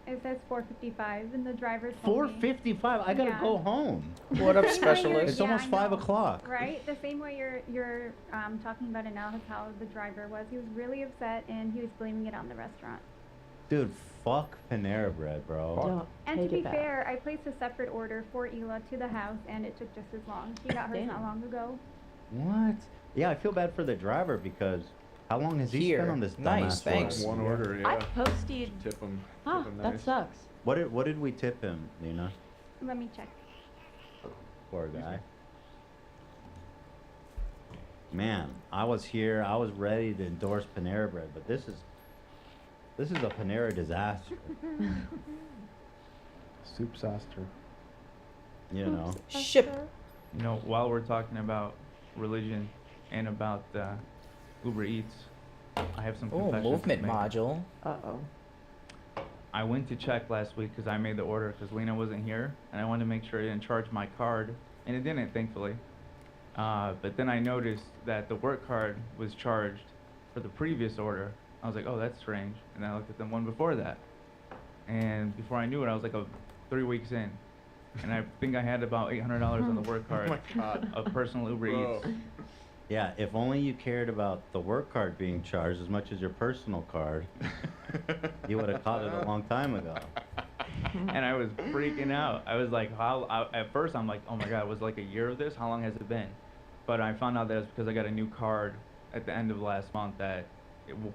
It says 4:55 and the driver told me. 4:55. I gotta Yeah. go home. What up, The same way you're- specialist? It's almost I 5 know, o'clock. Right? The same way you're talking about it now is how the driver was. He was really upset and he was blaming it on the restaurant. Dude, fuck Panera Bread, bro. Don't And to take be it back. fair, I placed a separate order for Ela to the house and it took just as long. She got hers not Damn. long ago. What? Yeah, I feel bad for the driver because how long has he Here. spent on this Nice, dumbass thanks. One order, yeah. I posted. Tip him. Ah, tip him that nice. sucks. What did we tip him, Lena? Let me check. Poor guy. Man, I was here. I was ready to endorse Panera Bread, but this is a Panera disaster. Soup saster. You know. Ship. You know, while we're talking about religion and about Uber Eats, I have some Oh, confessions to movement make. module. Uh-oh. I went to check last week because I made the order because Lena wasn't here, and I wanted to make sure it didn't charge my card, and it didn't, thankfully. But then I noticed that the work card was charged for the previous order. I was like, oh, that's strange. And I looked at the one before that, and before I knew it, I was like 3 weeks in, and I think I had about $800 on the work card Oh my God. of personal Uber Bro. Eats. Yeah, if only you cared about the work card being charged as much as your personal card, you would have caught it a long time ago. And I was freaking out. I was like, at first I'm like, oh my God, it was like a year of this? How long has it been? But I found out that it's because I got a new card at the end of last month that,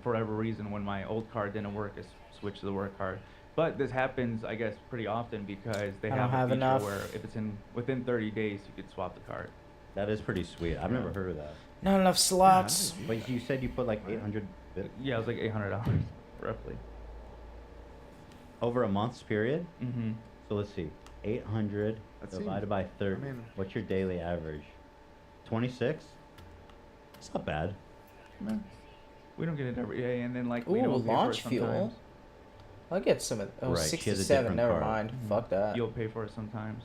for whatever reason, when my old card didn't work, I switched to the work card. But this happens, I guess, pretty often because they I have don't a have feature enough. where if it's within 30 days, you could swap the card. That is pretty sweet. I've never heard of that. Not enough slots. But you said you put like 800 Yeah, it was like $800, roughly. over a month's period. Mm-hmm. So let's see, 800 That divided seems- by 30. I mean- What's your daily average? 26. It's not bad. No. We don't get it every day, and then like we Ooh, don't pay for it launch fuel. sometimes. I'll get some of. Oh, Right, she has a 67. different Never card. mind. Fuck that. You'll pay for it sometimes.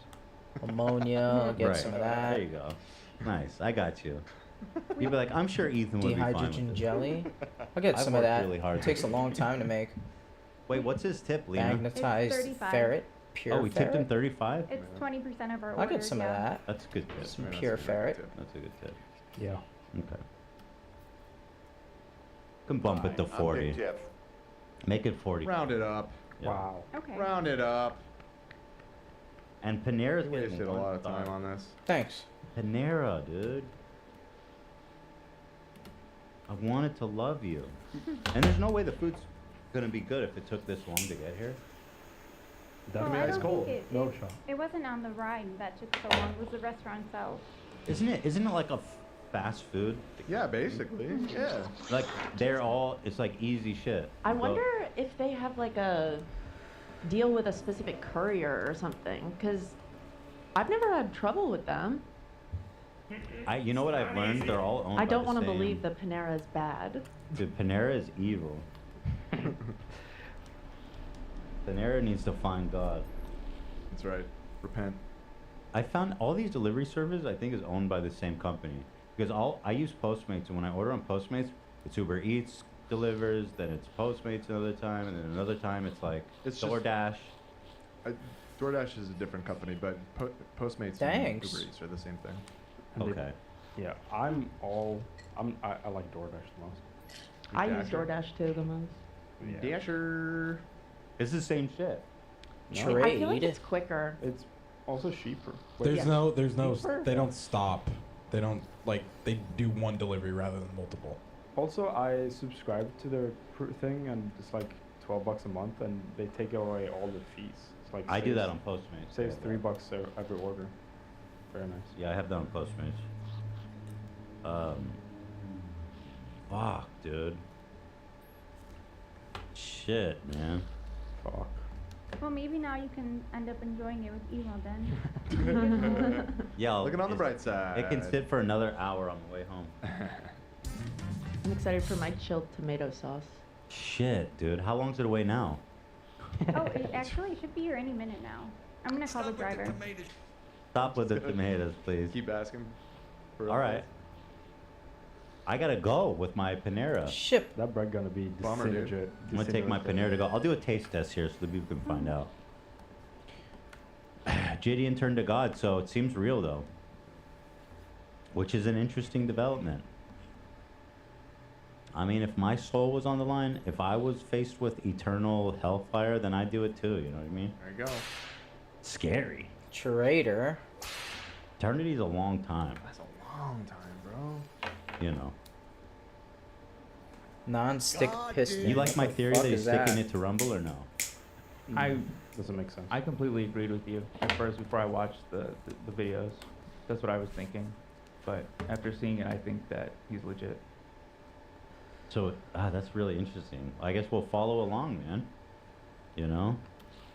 Ammonia. I'll get Right. some of that. There you go. Nice. I got you. You'd be like, I'm sure Ethan would be fine with Dehydrogen it. jelly. I'll get I've some of worked that. really hard It takes a to- long time to make. Wait, what's his tip, Lena? Magnetized 35. ferret. Pure Oh, we tipped him ferret? 35? It's 20% of our I'll orders. get some of yeah. that. That's a good tip. Some That's pure a good ferret. tip. That's a good tip. Yeah. Okay. Can bump it to Fine, I'm 40. Big Tip. Make it 40. Round it up. Yeah. Wow. Okay. Round it up. And Panera's You getting wasted a lot of 1 time star. on this. Thanks. Panera, dude. I wanted to love you. And there's no way the food's gonna be good if it took this long to get here. Well, Definitely I ice don't cold. think No shot. it wasn't on the ride that took so long. It was the restaurant itself. Isn't it like a fast food? Yeah, basically. Yeah. Like it's like easy shit. I You go- wonder if they have like a deal with a specific courier or something, because I've never had trouble with them. You know what I've learned? They're all owned I by don't the want to same- believe that Panera is bad. Dude, Panera is evil. Panera needs to find God. That's right. Repent. I found all these delivery services I think is owned by the same company. Because I use Postmates, and when I order on Postmates, it's Uber Eats delivers, then it's Postmates another time, and then another time it's like It's just- DoorDash. DoorDash is a different company, but Postmates Thanks. and Uber Eats are the same thing. And they- Okay. Yeah, I like DoorDash the most. I use DoorDash too the most. Dasher. It's the same shit. No. I feel like it's quicker. It's also cheaper. There's no, Cheaper? they don't stop. They don't, like, they do one delivery rather than multiple. Also, I subscribe to their thing, and it's like $12 a month, and they take away all the fees. It's like I do saves- that on Postmates. Saves $3 every order. Very nice. Yeah, I have that on Postmates. Fuck, dude. Shit, man. Fuck. Well, maybe now you can end up enjoying it with Elo then. Yeah. Looking on the bright side. It can sit for another hour on the way home. I'm excited for my chilled tomato sauce. Shit, dude. How long's it away now? Oh, it actually should be here any minute now. I'm gonna call the driver. Stop with the tomatoes, please. Keep asking. All right. I gotta go with my Panera. Ship. That bread gonna be Bummer, dude. disintegrate. I'm gonna take my Panera to go. I'll do a taste test here so the people can find out. Gideon turned to God, so it seems real though. Which is an interesting development. I mean, if my soul was on the line, if I was faced with eternal hellfire, then I'd do it too, you know what I mean? There you go. Scary. Traitor. Eternity's a long time, That's a long time, bro. you know. Non-stick piston. You like my What the theory fuck that he's is that? sticking it to Rumble or no? I Doesn't make sense. I completely agreed with you at first before I watched the videos. That's what I was thinking. But after seeing it, I think that he's legit. So, that's really interesting. I guess we'll follow along, man. You know?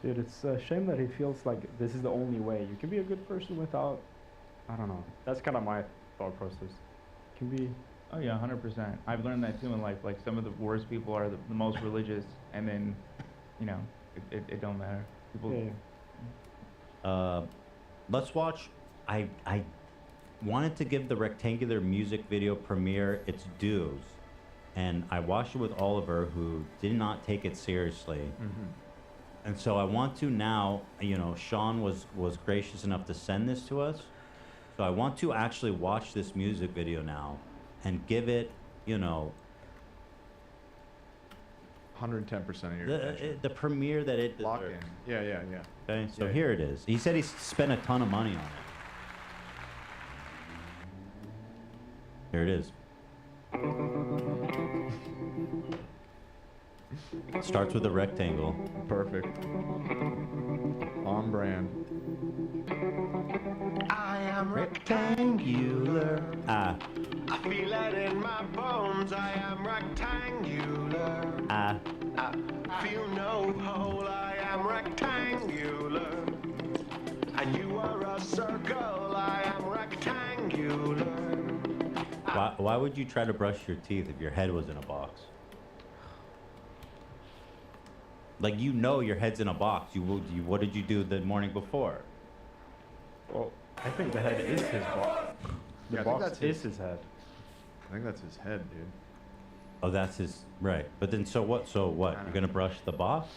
Dude, it's a shame that he feels like this is the only way. You can be a good person without. I don't know. That's kind of my thought process. Can be. Oh yeah, 100%. I've learned that too in life. Like some of the worst people are the most religious, and then, you know, it don't matter. People. Yeah. Let's watch. I wanted to give the Rectangular music video premiere its dues, and I watched it with Oliver, who did not take it seriously. And so I want to now, you know, Sean was gracious enough to send this to us. So I want to actually watch this music video now and give it, you know, 110% of your attention. the premiere that it Lock deserves. in. Yeah. Okay, so Yeah. here it is. He said he spent a ton of money on it. Here it is. Starts with a rectangle. Perfect. On brand. I am rectangular. Ah, I feel it in my bones. I am rectangular. ah. I feel no hole. I am rectangular. And you are a circle. I am rectangular. Why would you try to brush your teeth if your head was in a box? Like, you know your head's in a box. What did you do the morning before? Well, I think the head is his box. The Yeah, I think box that's is his head. I think that's his head, dude. Oh, that's his, right. But then, so what? You're gonna brush the box?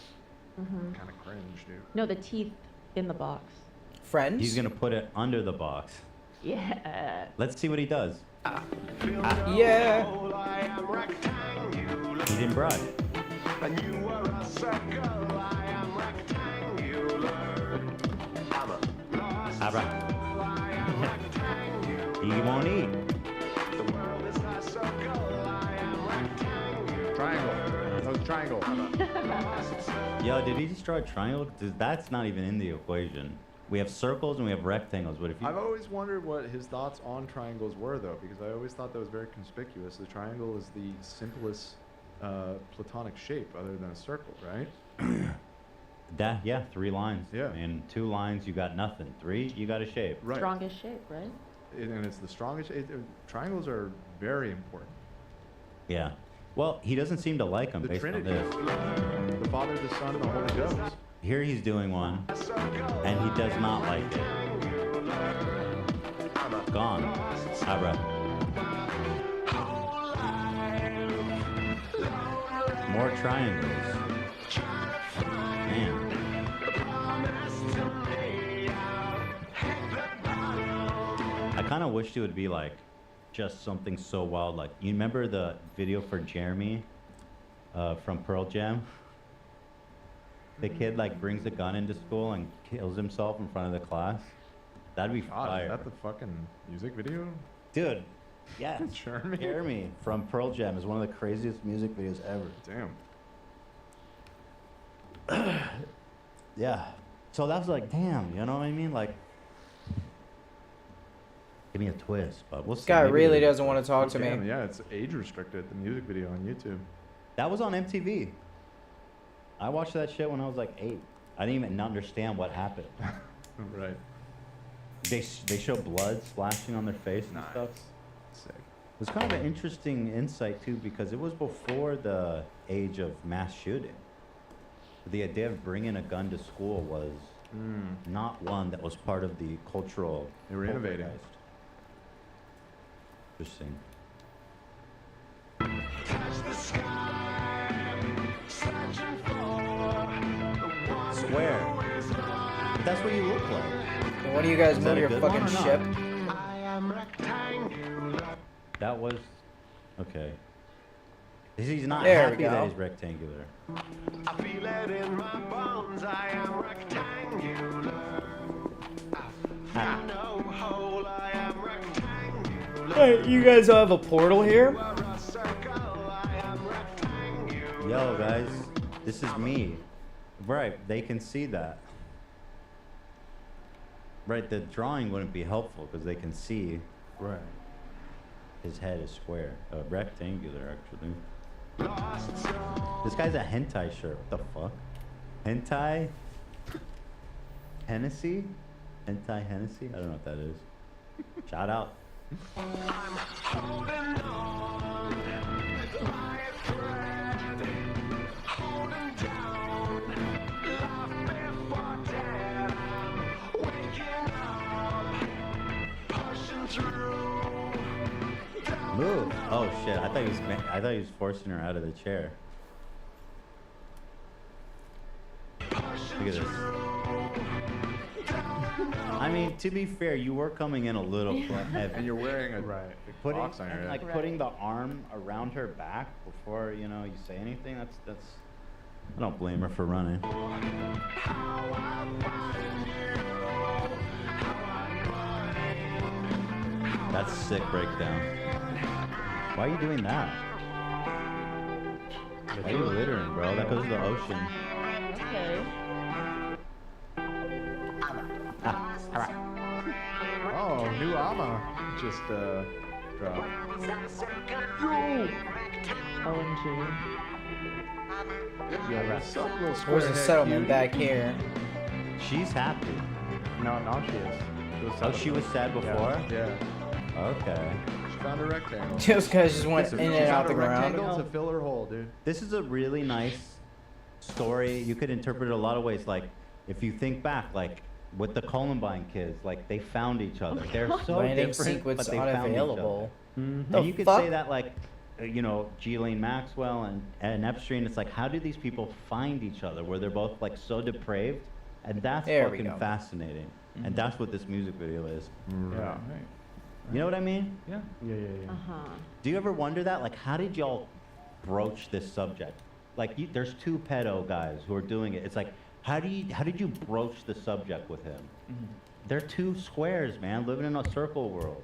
Mm-hmm. Kind of cringe, dude. No, the teeth in the box. Friends? He's gonna put it under the box. Yeah. Let's see what he does. Yeah. He didn't bribe. Abra. He won't eat. Triangle. That was triangle. Yo, did he destroy triangle? 'Cause that's not even in the equation. We have circles and we have rectangles. But if you I've always wondered what his thoughts on triangles were, though, because I always thought that was very conspicuous. The triangle is the simplest platonic shape other than a circle, right? yeah, 3 lines. Yeah. And 2 lines, you got nothing. 3, you got a shape. Right. Strongest shape, right? And it's the strongest. Triangles are very important. Yeah. Well, he doesn't seem to like them The based Trinity. on this. The Father, the Son, and the Holy Ghost. Here he's doing one, and he does not like it. Gone. Abra. More triangles. Man. I kind of wished it would be like just something so wild. Like, you remember the video for Jeremy from Pearl Jam? The kid like brings a gun into school and kills himself in front of the class. That'd be God, fire. is that the fucking music video? Dude, yes. Jeremy? Jeremy from Pearl Jam is one of the craziest music videos ever. Damn. Yeah. So that was like, damn, you know what I mean? Like, give me a twist, but we'll see. This guy Maybe really they- doesn't want to talk to me. Damn, yeah, it's age restricted, the music video on YouTube. That was on MTV. I watched that shit when I was like 8. I didn't even understand what happened. Right. They show blood splashing on their face and stuff. Sick. It was kind of an interesting insight too, because it was before the age of mass shooting. The idea of bringing a gun to school was not one that was part of the cultural. They were innovating. Interesting. Swear. But that's what you look like. And what do you guys Is move that a your good fucking one or not? ship? That was okay. He's not There we happy that go. he's rectangular. I feel it in my bones, I am rectangular. I know whole, I am rectangular. Hey, you guys have a portal here? Yo, guys, this is me. Right, they can see that. Right, the drawing wouldn't be helpful because they can see. Right. His head is square, rectangular actually. This guy's a hentai shirt. What the fuck? Hentai? Hennessy? Hentai Hennessy? I don't know what that is. Shout out. Move. Oh shit! I thought he was forcing her out of the chair. Look at this. I mean, to be fair, you were coming in a little heavy. And you're wearing a box on your head. Like putting the arm around her back before you say anything. That's. I don't blame her for running. That's sick breakdown. Why are you doing that? Why are you littering, bro? That goes to the ocean. Okay. Oh, new Ama just dropped. OMG. Yeah, that's a little square Where's the head settlement cutie. back here? She's happy. No, now she is. Oh, she was sad before? Yeah. Okay. She found a rectangle. Those guys just went in and out the ground. To fill her hole, dude. This is a really nice story. You could interpret it a lot of ways. Like, if you think back, like, with the Columbine kids, like, they found each other. They're so Landing different, sequence but they found each other. unavailable. And you could say that, like, Ghislaine Maxwell and Epstein, it's like, how do these people find each other where they're both, like, so depraved, And that's There we fucking go. fascinating. And that's what this music video is. Yeah. You know what I mean? Yeah. Yeah. Uh-huh. Do you ever wonder that? Like, how did y'all broach this subject? Like, there's two pedo guys who are doing it. It's like, how did you broach the subject with him? They're two squares, man, living in a circle world.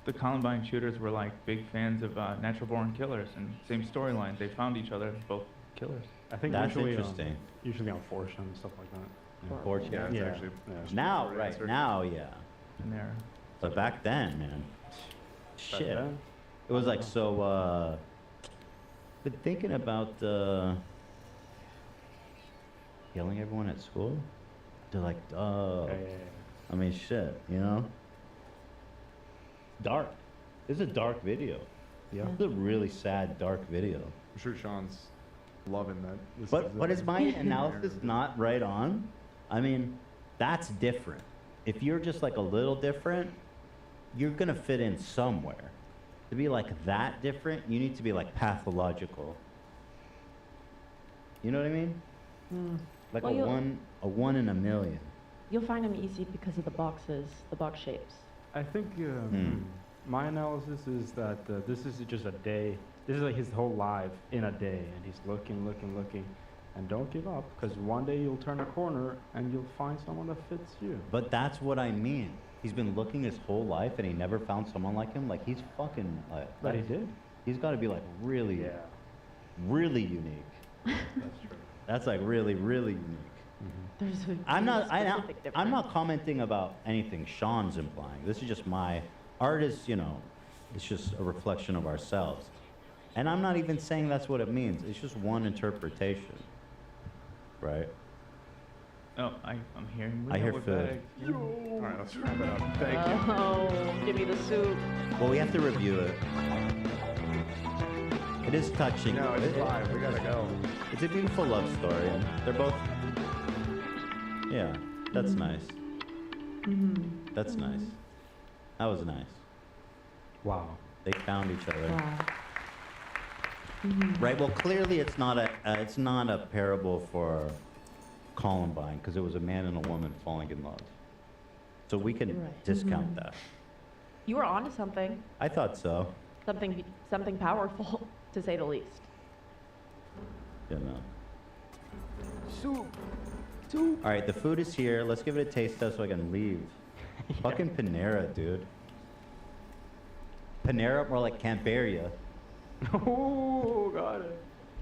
The Columbine shooters were like big fans of Natural Born Killers, and same storyline. They found each other, both killers. I think That's usually interesting. Usually on 4chan and stuff like that. Fortune. Yeah, Yeah. actually. Yeah. Now, right now, yeah. And there. But back then, man, shit. then? It was like so. Been thinking about killing everyone at school. They're like, I mean, shit, you know. Dark. This is a dark video. Yeah. This is a really sad, dark video. I'm sure Sean's loving that. But is my analysis not right on? I mean, that's different. If you're just like a little different, you're gonna fit in somewhere. To be like that different, you need to be like pathological. You know what I mean? Like Well, a one in a million. You'll find them easy because of the boxes, the box shapes. I think my analysis is that this is just a day. This is like his whole life in a day, and he's looking, and don't give up, because one day you'll turn a corner and you'll find someone that fits you. But that's what I mean. He's been looking his whole life and he never found someone like him. Like he's fucking like. But he did. He's got to be like really, really unique. That's true. That's like really, really unique. There's a I'm not. specific I'm difference. not commenting about anything Sean's implying. This is just my art. Is it's just a reflection of ourselves, and I'm not even saying that's what it means. It's just one interpretation, right? Oh, I'm hearing. I hear we're food. back. All right, let's wrap it up. Thank you. Oh, give me the soup. Well, we have to review it. It is touching. No, it's fine. We gotta go. It's a beautiful love story, and they're both. Yeah, that's nice. That's nice. That was nice. Wow. They found each other. Wow. Right. Well, clearly it's not a parable for Columbine, because it was a man and a woman falling in love. So we can Right. discount that. You were onto something. I thought so. Something powerful, to say the least. You know. Soup. All right, the food is here. Let's give it a taste test so I can leave. Fucking Panera, dude. Panera, more like Camperia. Oh, got it.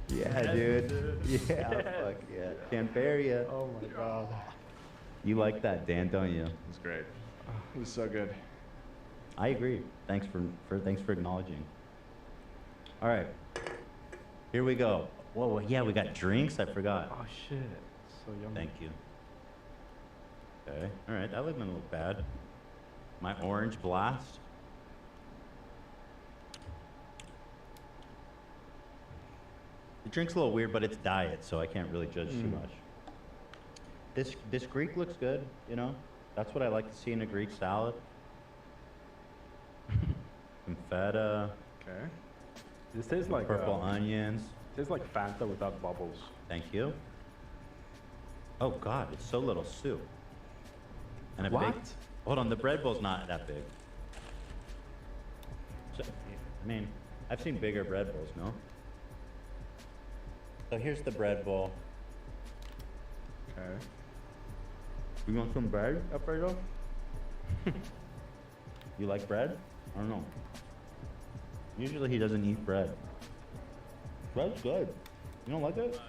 Yeah, dude. Yeah, fuck yeah. Camperia. Oh my god. You like that, Dan, don't you? It's great. It was so good. I agree. Thanks for acknowledging. All right. Here we go. Whoa, yeah, we got drinks. I forgot. Oh shit. So yummy. Thank you. Okay. All right. That didn't look bad. My orange blast. The drink's a little weird, but it's diet, so I can't really judge too much. This Greek looks good. You know, that's what I like to see in a Greek salad. Some feta. Okay. This tastes like purple onions. Tastes like Fanta without bubbles. Thank you. Oh God, it's so little soup. And a What? big. Hold on, the bread bowl's not that big. So, I mean, I've seen bigger bread bowls, no? So here's the bread bowl. Okay. You want some bread, Alfredo? You like bread? I don't know. Usually he doesn't eat bread. Bread's good. You don't like it?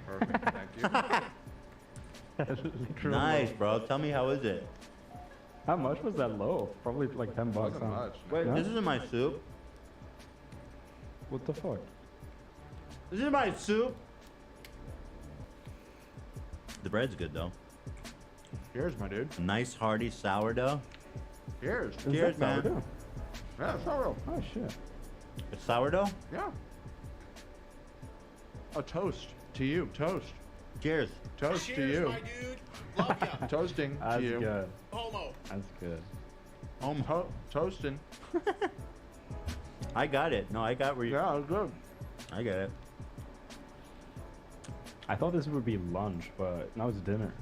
Perfect. Thank you. Nice, bro. Tell me, how is it? How much was that loaf? Probably like 10 bucks. Wasn't much. Wait, Yeah? this isn't my soup. What the fuck? This is my soup. The bread's good though. Cheers, my dude. Nice hearty sourdough. Cheers. Is Cheers, that man. sourdough? Yeah, sourdough. Oh shit. It's sourdough? Yeah. A toast to you. Toast. Cheers. Toast to Cheers, you. my dude. Love ya. Toasting That's to you. good. Homo. That's good. Toasting. I got it. No, I got where you. Yeah, it was good. I get it. I thought this would be lunch, but now it's dinner.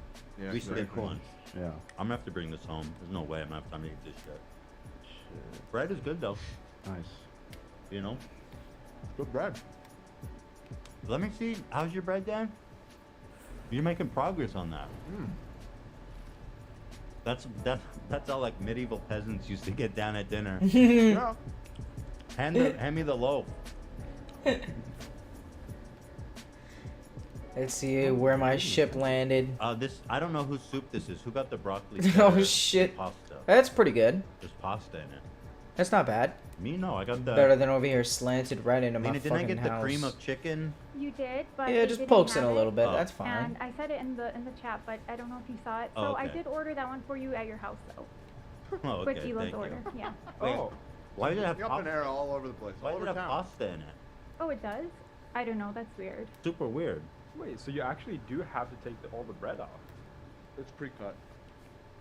Yeah, We skipped lunch. Yeah. I'm gonna have to bring this home. There's no way I'm gonna have time to eat this shit. Bread is good though. Nice. You know? Good bread. Let me see. How's your bread, Dan? You're making progress on that. That's how like medieval peasants used to get down at dinner. Yeah. Hand me the loaf. Let's see where my ship landed. I don't know whose soup this is. Who got the broccoli? Oh cheddar shit. Pasta. That's pretty good. There's pasta in it. That's not bad. Me, no. I got the. Better than over here slanted right into my Lena, fucking didn't I get house. the cream of chicken? You did, but Yeah, they just didn't pokes in have a little it, bit. That's fine. And I said it in the chat, but I don't know if you saw it. So Oh, I okay. did order that one for you at your house, though. Oh, Quick okay. Elo's Thank order. you. Yeah. Wait, why did it have Up pasta? in air all over the place. Why all did over it have town. pasta in it? Oh, it does? I don't know. That's weird. Super weird. Wait, so you actually do have to take all the bread off? It's pre-cut.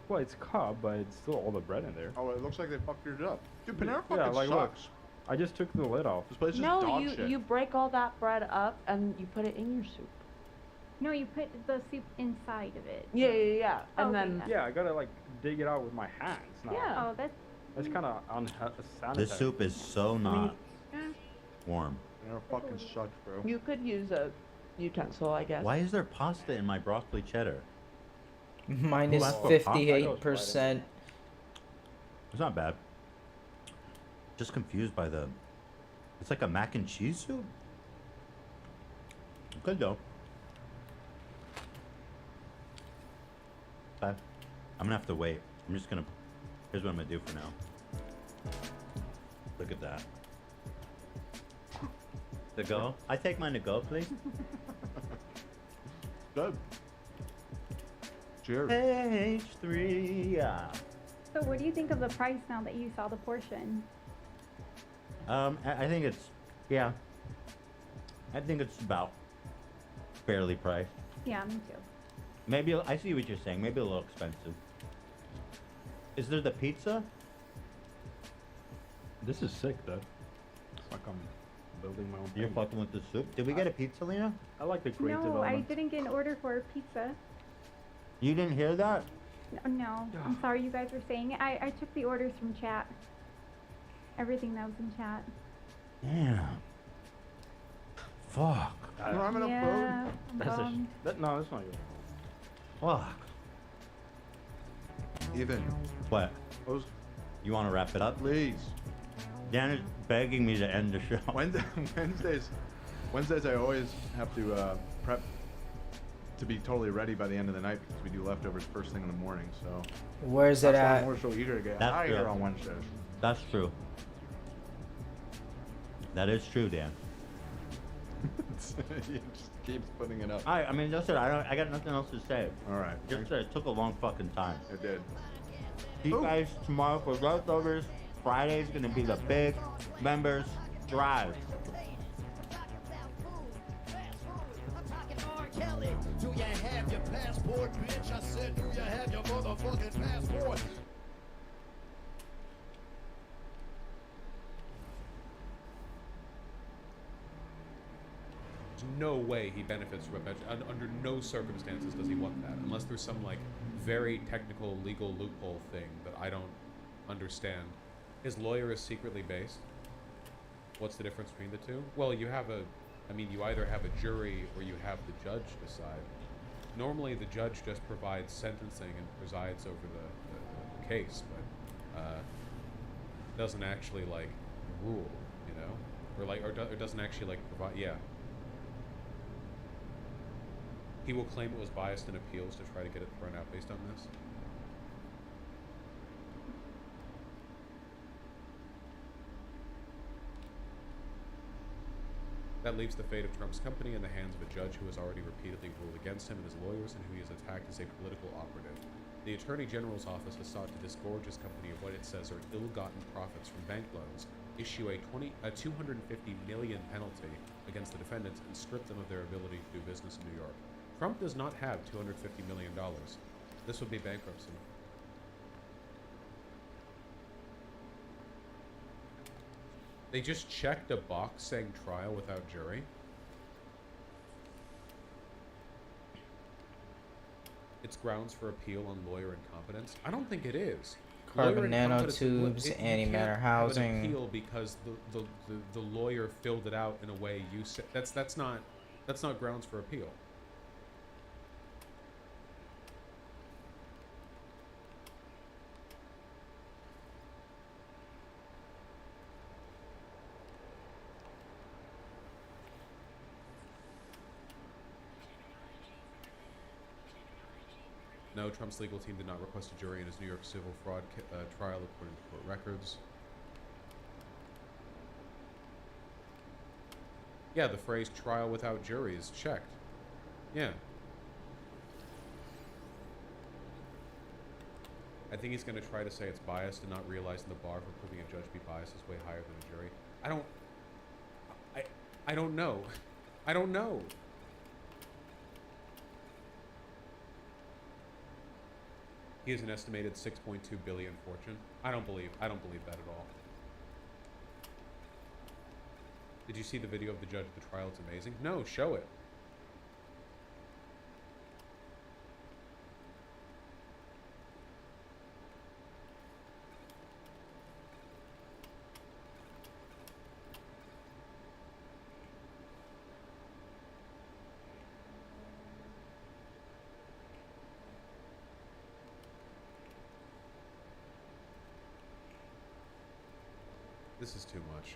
Well, it's cut, but it's still all the bread in there. Oh, it looks like they fucked yours up. Dude, Panera fucking Yeah, like look, sucks. I just took the lid off. This place is No, dog you shit. you break all that bread up and you put it in your soup. No, you put the soup inside of it. Yeah. And Okay, then Yeah, I gotta like dig it out with my hands now. Yeah. Oh, that's. That's kind of unsanitary. This soup is so not warm. Panera fucking sucks, bro. you could use a utensil, I guess. Why is there pasta in my broccoli cheddar? Minus Who asked for pasta? 58%. It's not bad. Just confused by the. It's like a mac and cheese soup. Good though. Okay. I'm gonna have to wait. I'm just gonna. Here's what I'm gonna do for now. Look at that. To go. I take mine to go, please. Good. Cheers. H3. Yeah. So, what do you think of the price now that you saw the portion? I think it's, yeah. I think it's about fairly priced. Yeah, me too. Maybe, I see what you're saying, maybe a little expensive. Is there the pizza? This is sick, though. It's like I'm building my own You're thing. fucking with the soup? Did we get a pizza, Lena? I like the creative No, I element. didn't get an order for pizza. You didn't hear that? No, I'm sorry you guys were saying it. I took the orders from chat. Everything that was in chat. Damn. Fuck. You don't have enough Yeah, food? I'm That's bummed. no, that's not good. Fuck. Even. What? Those, You want to wrap it up? please. Dan is begging me to end the show. Wednesdays I always have to prep to be totally ready by the end of the night because we do leftovers first thing in the morning. So Where's it that's why I'm at? more so eager to get That's higher good. on Wednesdays. That's true. That is true, Dan. He just keeps putting it up. I mean, that's it. I got nothing else to say. All right. Just that it took a long fucking time. It did. See you guys tomorrow for leftovers. Friday's gonna be the big members drive. Do you have your passport, bitch? I said, do you have your motherfucking passport? There's no way he benefits from a pension. Under no circumstances does he want that, unless there's some like very technical legal loophole thing that I don't understand. His lawyer is secretly based. What's the difference between the two? Well, you have you either have a jury or you have the judge decide. Normally, the judge just provides sentencing and presides over the case, but doesn't actually like rule, you know, or doesn't actually like provide. Yeah. He will claim it was biased in appeals to try to get it thrown out based on this. That leaves the fate of Trump's company in the hands of a judge who has already repeatedly ruled against him and his lawyers and who he has attacked as a political operative. The Attorney General's office has sought to disgorge his company of what it says are ill-gotten profits from bank loans, issue a $250 million penalty against the defendants, and strip them of their ability to do business in New York. Trump does not have $250 million. This would be bankruptcy. They just checked a box saying trial without jury. it's grounds for appeal on lawyer incompetence. I don't think it is. Carbon Lawyer incompetence- nanotubes, you antimatter can't have an housing. appeal because the lawyer filled it out in a way you said. That's not grounds for appeal. No, Trump's legal team did not request a jury in his New York civil fraud trial, according to court records. Yeah, the phrase trial without jury is checked. Yeah. I think he's going to try to say it's biased and not realizing the bar for proving a judge to be biased is way higher than a jury. I don't know. I don't know. He has an estimated 6.2 billion fortune. I don't believe that at all. Did you see the video of the judge at the trial? It's amazing. No, show it. This is too much.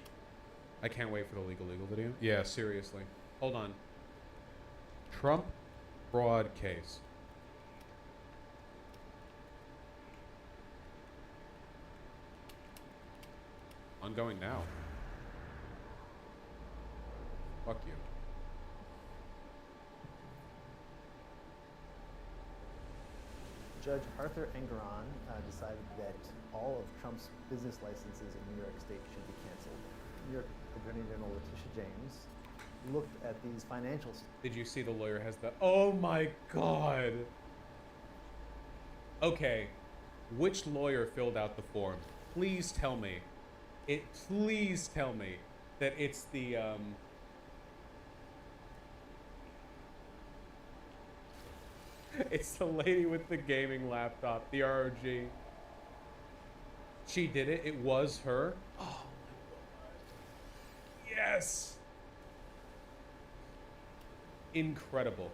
I can't wait for the legal video. Yeah, seriously. Hold on. Trump fraud case. Ongoing now. Fuck you. Judge Arthur Engeron decided that all of Trump's business licenses in New York State should be canceled. New York Attorney General Letitia James looked at these financials. Did you see the lawyer has the... Oh my god. Okay. Which lawyer filled out the form? Please tell me. Please tell me that it's the, it's the lady with the gaming laptop, the ROG. She did it. It was her. Oh my god. Yes. Incredible.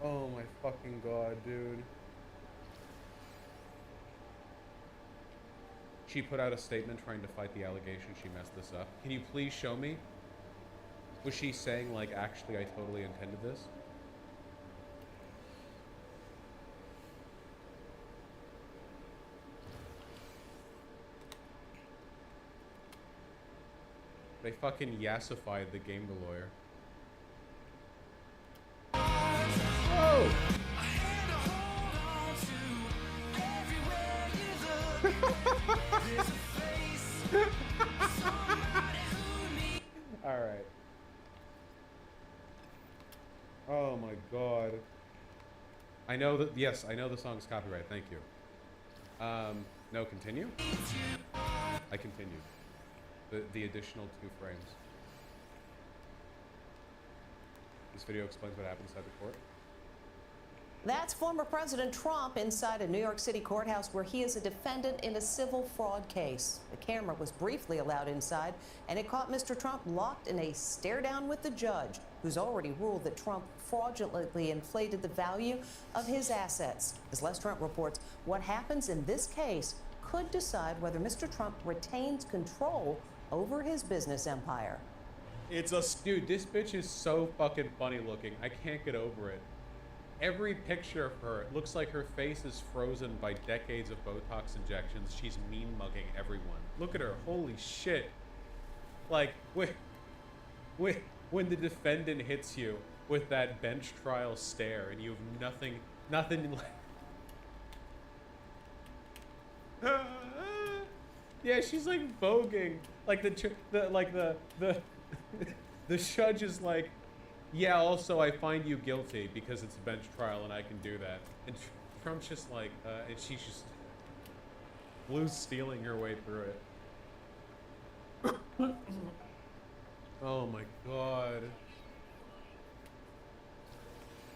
Oh my fucking god, dude. She put out a statement trying to fight the allegation she messed this up. Can you please show me? Was she saying, like, actually, I totally intended this? They fucking yassified the Game the Lawyer. Oh! All right. Oh my god. I know that. Yes, I know the song's copyright. Thank you. No, continue. I continued. The additional 2 frames. This video explains what happened inside the court. That's former President Trump inside a New York City courthouse where he is a defendant in a civil fraud case. The camera was briefly allowed inside, and it caught Mr. Trump locked in a stare-down with the judge, who's already ruled that Trump fraudulently inflated the value of his assets. As Les Trump reports, what happens in this case could decide whether Mr. Trump retains control over his business empire. It's a... Dude, this bitch is so fucking funny looking. I can't get over it. Every picture of her, it looks like her face is frozen by decades of Botox injections. She's mean-mugging everyone. Look at her. Holy shit. Like, when the defendant hits you with that bench trial stare and you have nothing yeah, she's like voguing. Like the judge is like, yeah, also I find you guilty because it's a bench trial and I can do that. And Trump's just like, and she's just blue stealing her way through it. Oh my god.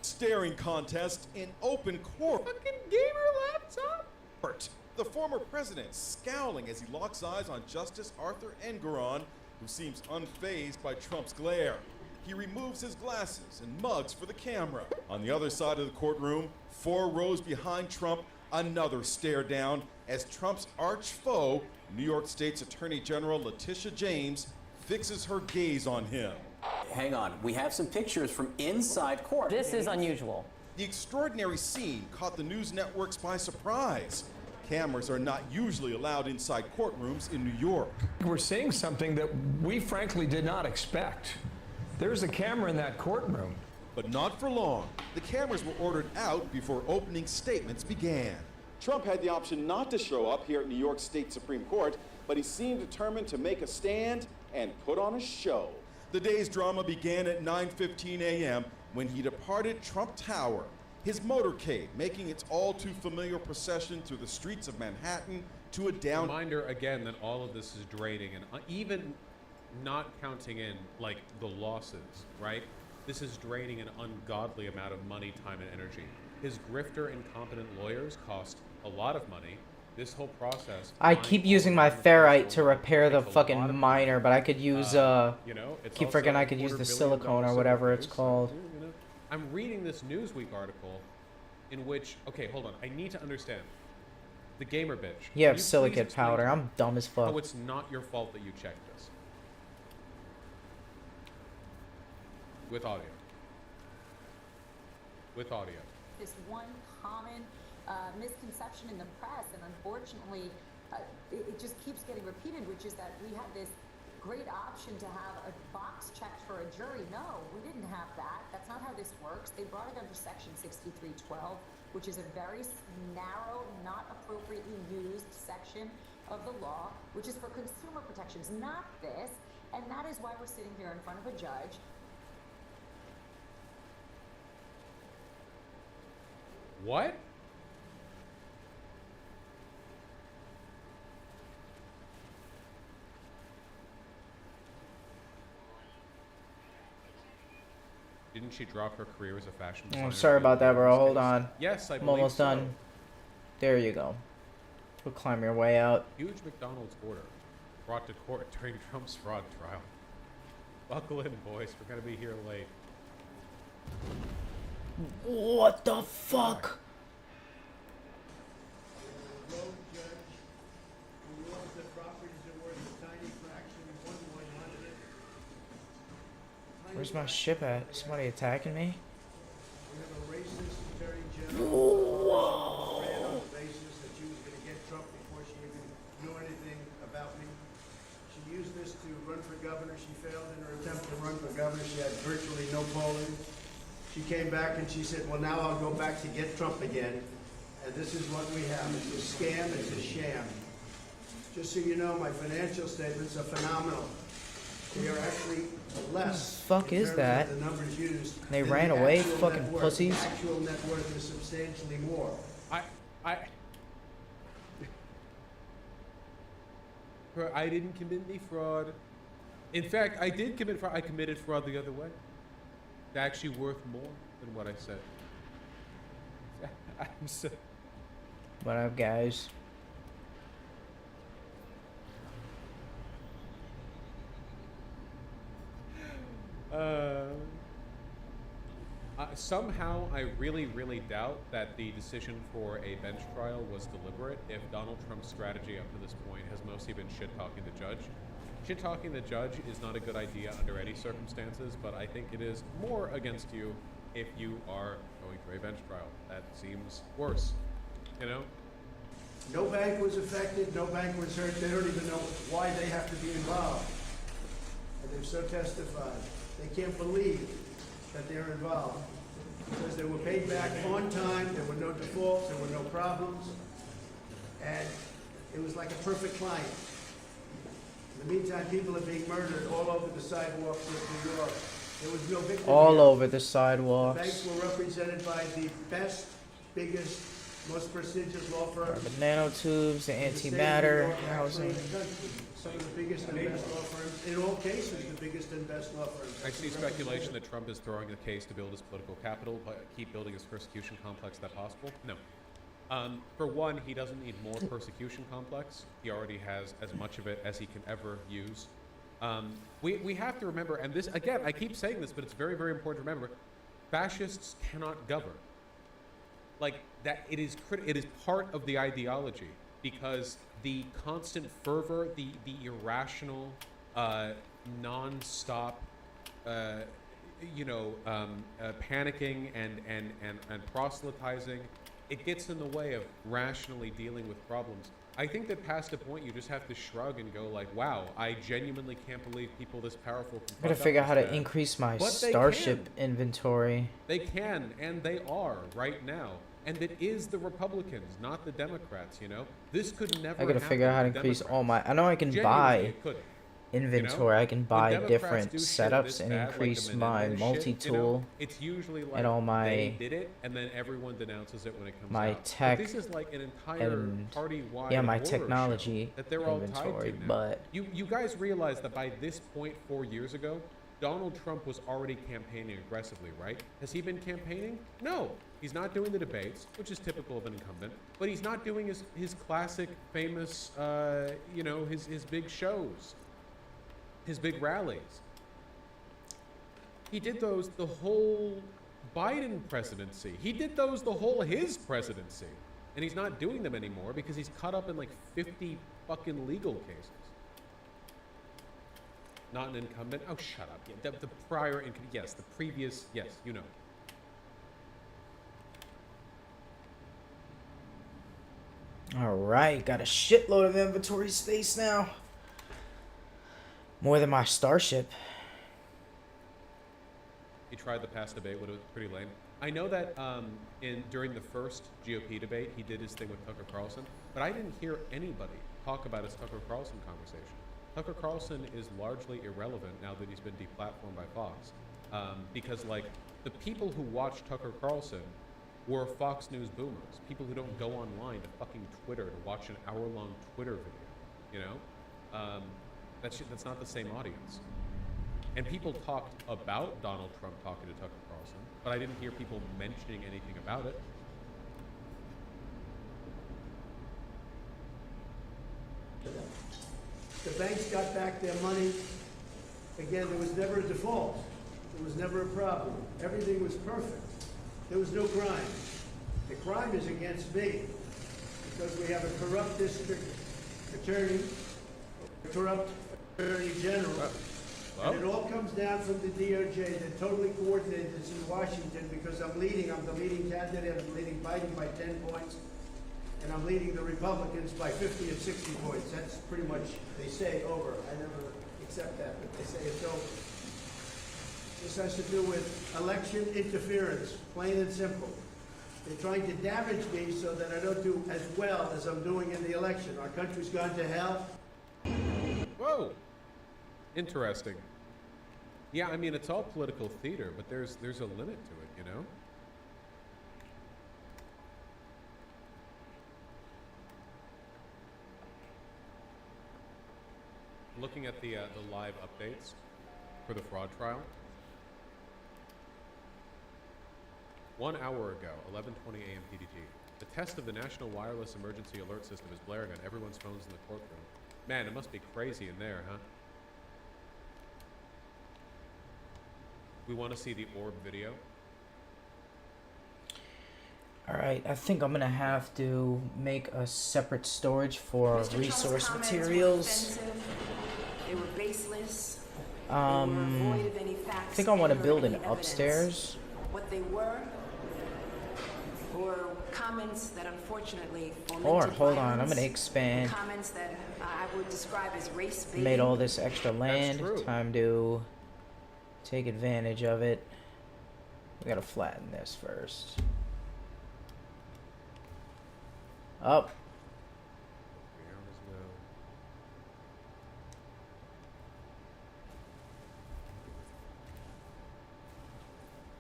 staring contest in open court. Fucking gamer laptop. The former president scowling as he locks eyes on Justice Arthur Engoron, who seems unfazed by Trump's glare. He removes his glasses and mugs for the camera. On the other side of the courtroom, 4 rows behind Trump, another stare down as Trump's arch foe, New York State's Attorney General Letitia James, fixes her gaze on him. Hang on, we have some pictures from inside court. This is unusual. The extraordinary scene caught the news networks by surprise. Cameras are not usually allowed inside courtrooms in New York. We're seeing something that we frankly did not expect. There's a camera in that courtroom. But not for long. The cameras were ordered out before opening statements began. Trump had the option not to show up here at New York State Supreme Court, but he seemed determined to make a stand and put on a show. The day's drama began at 9:15 a.m. when he departed Trump Tower, his motorcade making its all too familiar procession through the streets of Manhattan to a down... Reminder again that all of this is draining, and even not counting in, like, the losses, right? This is draining an ungodly amount of money, time, and energy. His grifter, incompetent lawyers cost a lot of money. This whole process... I keep using my ferrite to repair the fucking miner, but I could use, you know, it's keep also forgetting I a could use the $250 silicone or whatever it's called. You know? I'm reading this Newsweek article in which... Okay, hold on. I need to understand. The gamer bitch. You have can silicate please explain powder. I'm dumb as fuck. how it's not your fault that you checked this? With audio. With audio. This one common misconception in the press, and unfortunately, it just keeps getting repeated, which is that we had this great option to have a box checked for a jury. No, we didn't have that. That's not how this works. They brought it under Section 6312, which is a very narrow, not appropriately used section of the law, which is for consumer protections, not this. And that is why we're sitting here in front of a judge. What? Didn't she drop her career as a fashion designer? I'm sorry about that, bro. Hold on. Yes, I I'm believe almost so. done. There you go. We'll climb your way out. Huge McDonald's order brought to court during Trump's fraud trial. Buckle in, boys. We're gonna be here late. What the fuck? Where's my ship at? Somebody attacking me? Whoa. Ran on the basis that she was going to get Trump before she even knew anything about me. She used this to run for governor. She failed in her attempt to run for governor. She had virtually no polling. She came back and she said, well, now I'll go back to get Trump again. And this is what we have. It's a scam. It's a sham. Just so you know, my financial statements are phenomenal. They are actually less. What the fuck is that? The numbers used. They than ran the away, actual fucking net worth. pussies. The actual net worth is substantially more. I didn't commit any fraud. In fact, I did commit fraud. I committed fraud the other way. It's actually worth more than what I said. I'm so... What up, guys? Somehow, I really, really doubt that the decision for a bench trial was deliberate if Donald Trump's strategy up to this point has mostly been shit-talking the judge. Shit-talking the judge is not a good idea under any circumstances, but I think it is more against you if you are going for a bench trial. That seems worse, you know? No bank was affected, no bank was hurt. They don't even know why they have to be involved. And they've so testified. They can't believe that they're involved. Because they were paid back on time, there were no defaults, there were no problems. And it was like a perfect client. In the meantime, people are being murdered all over the sidewalks of New York. There was no victim. All here. over the The sidewalks. banks were represented by the best, biggest most prestigious law firms. The nanotubes, the in the state of antimatter, New York, actually housing. in the country. Some of the biggest and best law firms, in all cases, the biggest and best law firms. I see speculation that Trump is throwing the case to build his political capital, but keep building his persecution complex. Is that possible? No. For one, he doesn't need more persecution complex. He already has as much of it as he can ever use. We have to remember, and this, again, I keep saying this, but it's very, very important to remember, fascists cannot govern. Like, that it is part of the ideology, because the constant fervor, the irrational, non-stop, panicking and proselytizing, it gets in the way of rationally dealing with problems. I think that past a point, you just have to shrug and go like, wow, I genuinely can't believe people this powerful can I gotta fuck figure up out how this to bad. increase my But they Starship can. inventory. They can, and they are right now. And it is the Republicans, not the Democrats, you know? This could never I gotta figure out how to happen to increase Democrats. all my. I know I can Genuinely, buy it couldn't. inventory. I can When buy Democrats different do shit setups this and bad, like the increase my Menendez shit, multi-tool it's usually like and all they my did it, and then everyone denounces it when it comes my out. But tech this is like an entire and party-wide yeah, my horror technology show that they're all tied inventory, to now. but You guys realize that by this point 4 years ago, Donald Trump was already campaigning aggressively, right? Has he been campaigning? No. He's not doing the debates, which is typical of an incumbent, but he's not doing his classic, famous, his big shows, his big rallies. He did those the whole Biden presidency. He did those the whole his presidency. And he's not doing them anymore because he's caught up in like 50 fucking legal cases. Not an incumbent. Oh, shut up. Yeah, the prior, yes, the previous, yes, you know. all right, got a shitload of inventory space now. More than my Starship. He tried the past debate, but it was pretty lame. I know that during the first GOP debate, he did his thing with Tucker Carlson, but I didn't hear anybody talk about his Tucker Carlson conversation. Tucker Carlson is largely irrelevant now that he's been deplatformed by Fox, because like the people who watch Tucker Carlson were Fox News boomers, people who don't go online to fucking Twitter to watch an hour-long Twitter video, you know? That's not the same audience. And people talked about Donald Trump talking to Tucker Carlson, but I didn't hear people mentioning anything about it. The banks got back their money. Again, there was never a default. There was never a problem. Everything was perfect. There was no crime. The crime is against me because we have a corrupt district attorney, a corrupt attorney general. And it all comes down from the DOJ. They're totally coordinated. It's in Washington because I'm the leading candidate. I'm leading Biden by 10 points. And I'm leading the Republicans by 50 and 60 points. That's pretty much, they say, over. I never accept that, but they say it's over. This has to do with election interference, plain and simple. They're trying to damage me so that I don't do as well as I'm doing in the election. Our country's gone to hell. Whoa! Interesting. Yeah, I mean, it's all political theater, but there's a limit to it, you know? Looking at the live updates for the fraud trial. 1 hour ago, 11:20 a.m. PDT, the test of the National Wireless Emergency Alert System is blaring on everyone's phones in the courtroom. Man, it must be crazy in there, huh? We want to see the orb video. Alright, I think I'm gonna have to make a separate storage for Mr. resource Trump's comments materials. were offensive, they were baseless, they Um, were void of any facts I think I want to and/or build an any evidence. upstairs. What they were comments that unfortunately fomented Or hold on, I'm violence, gonna expand. comments that I would describe as race baiting. Made all this extra land. true. Time to take advantage of it. We gotta flatten this first. Up.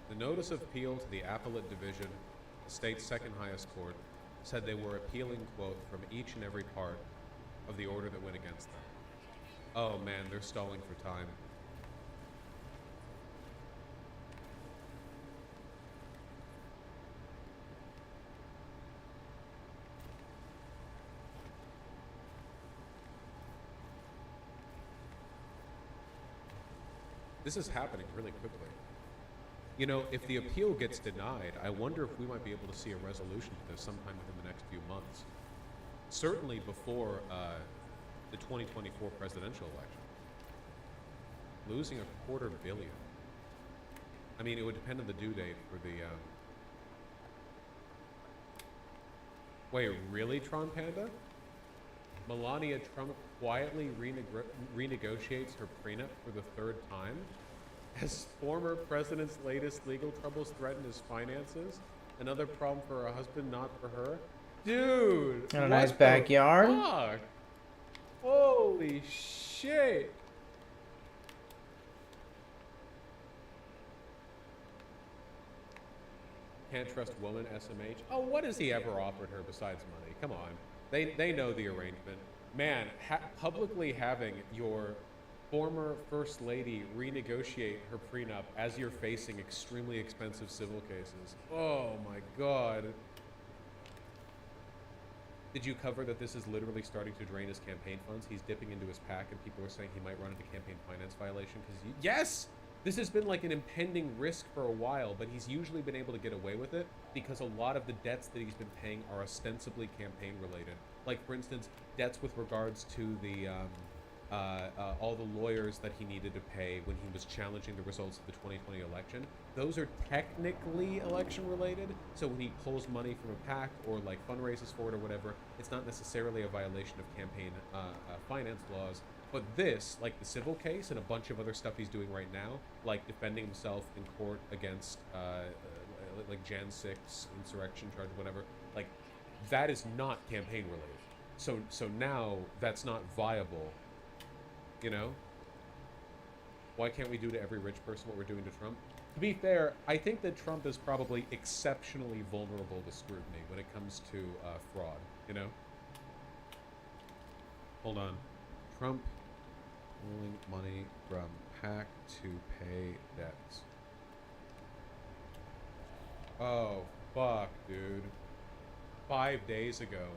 The notice of appeal to the Appellate Division, the state's second highest court, said they were appealing, quote, from each and every part of the order that went against them. Oh man, they're stalling for time. This is happening really quickly. You know, if the appeal gets denied, I wonder if we might be able to see a resolution to this sometime within the next few months. Certainly before the 2024 presidential election. Losing $250 million. I mean, it would depend on the due date for the... Wait, really, Tron Panda? Melania Trump quietly renegotiates her prenup for the third time? As former president's latest legal troubles threaten his finances? Another problem for her husband, not for her? Dude! And a nice backyard. Fuck? Holy shit! Can't trust woman, SMH. Oh, what has he ever offered her besides money? Come on. They know the arrangement. Man, publicly having your former first lady renegotiate her prenup as you're facing extremely expensive civil cases. Oh my god. Did you cover that this is literally starting to drain his campaign funds? He's dipping into his PAC and people are saying he might run into campaign finance violation because yes! This has been like an impending risk for a while, but he's usually been able to get away with it because a lot of the debts that he's been paying are ostensibly campaign related. Like, for instance, debts with regards to the all the lawyers that he needed to pay when he was challenging the results of the 2020 election. Those are technically election related, so when he pulls money from a PAC or like fundraises for it or whatever, it's not necessarily a violation of campaign finance laws. But this, like the civil case and a bunch of other stuff he's doing right now, like defending himself in court against like Jan 6 insurrection charge, whatever, like that is not campaign related. So now that's not viable, you know? Why can't we do to every rich person what we're doing to Trump? To be fair, I think that Trump is probably exceptionally vulnerable to scrutiny when it comes to fraud, you know? Hold on. Trump pulling money from PAC to pay debts. Oh, fuck, dude. 5 days ago,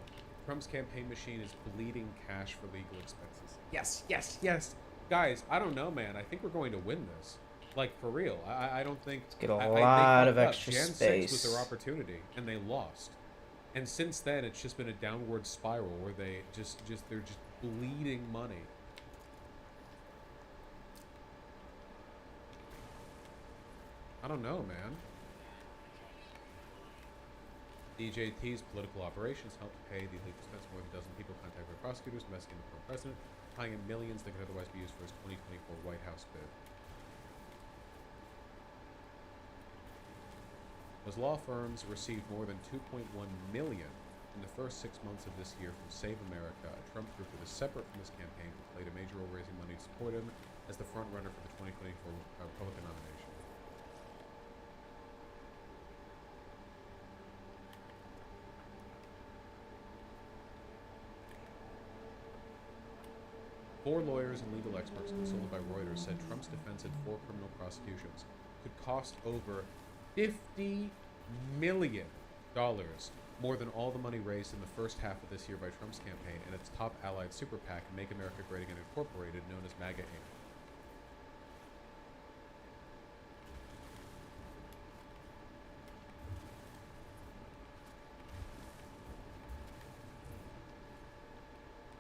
Trump's campaign machine is bleeding cash for legal expenses. Yes, yes, yes. Guys, I don't know, man. I think we're going to win this. Like, for real. I don't think... Let's get a lot of they extra Jan space. 6 was their opportunity, and they lost. And since then, it's just been a downward spiral where they're just bleeding money. I don't know, man. DJT's political operations helped pay the legal expense. More than a dozen people contacted prosecutors investigating the former president, tying in millions that could otherwise be used for his 2024 White House bid. Those law firms received more than $2.1 million in the first 6 months of this year from Save America, a Trump group that is separate from this campaign, who played a major role raising money to support him as the front runner for the 2024 Republican nomination. Four lawyers and legal experts consulted by Reuters said Trump's defense in 4 criminal prosecutions could cost over $50 million, more than all the money raised in the first half of this year by Trump's campaign and its top allied super PAC, Make America Great Again Incorporated, known as MAGA Inc.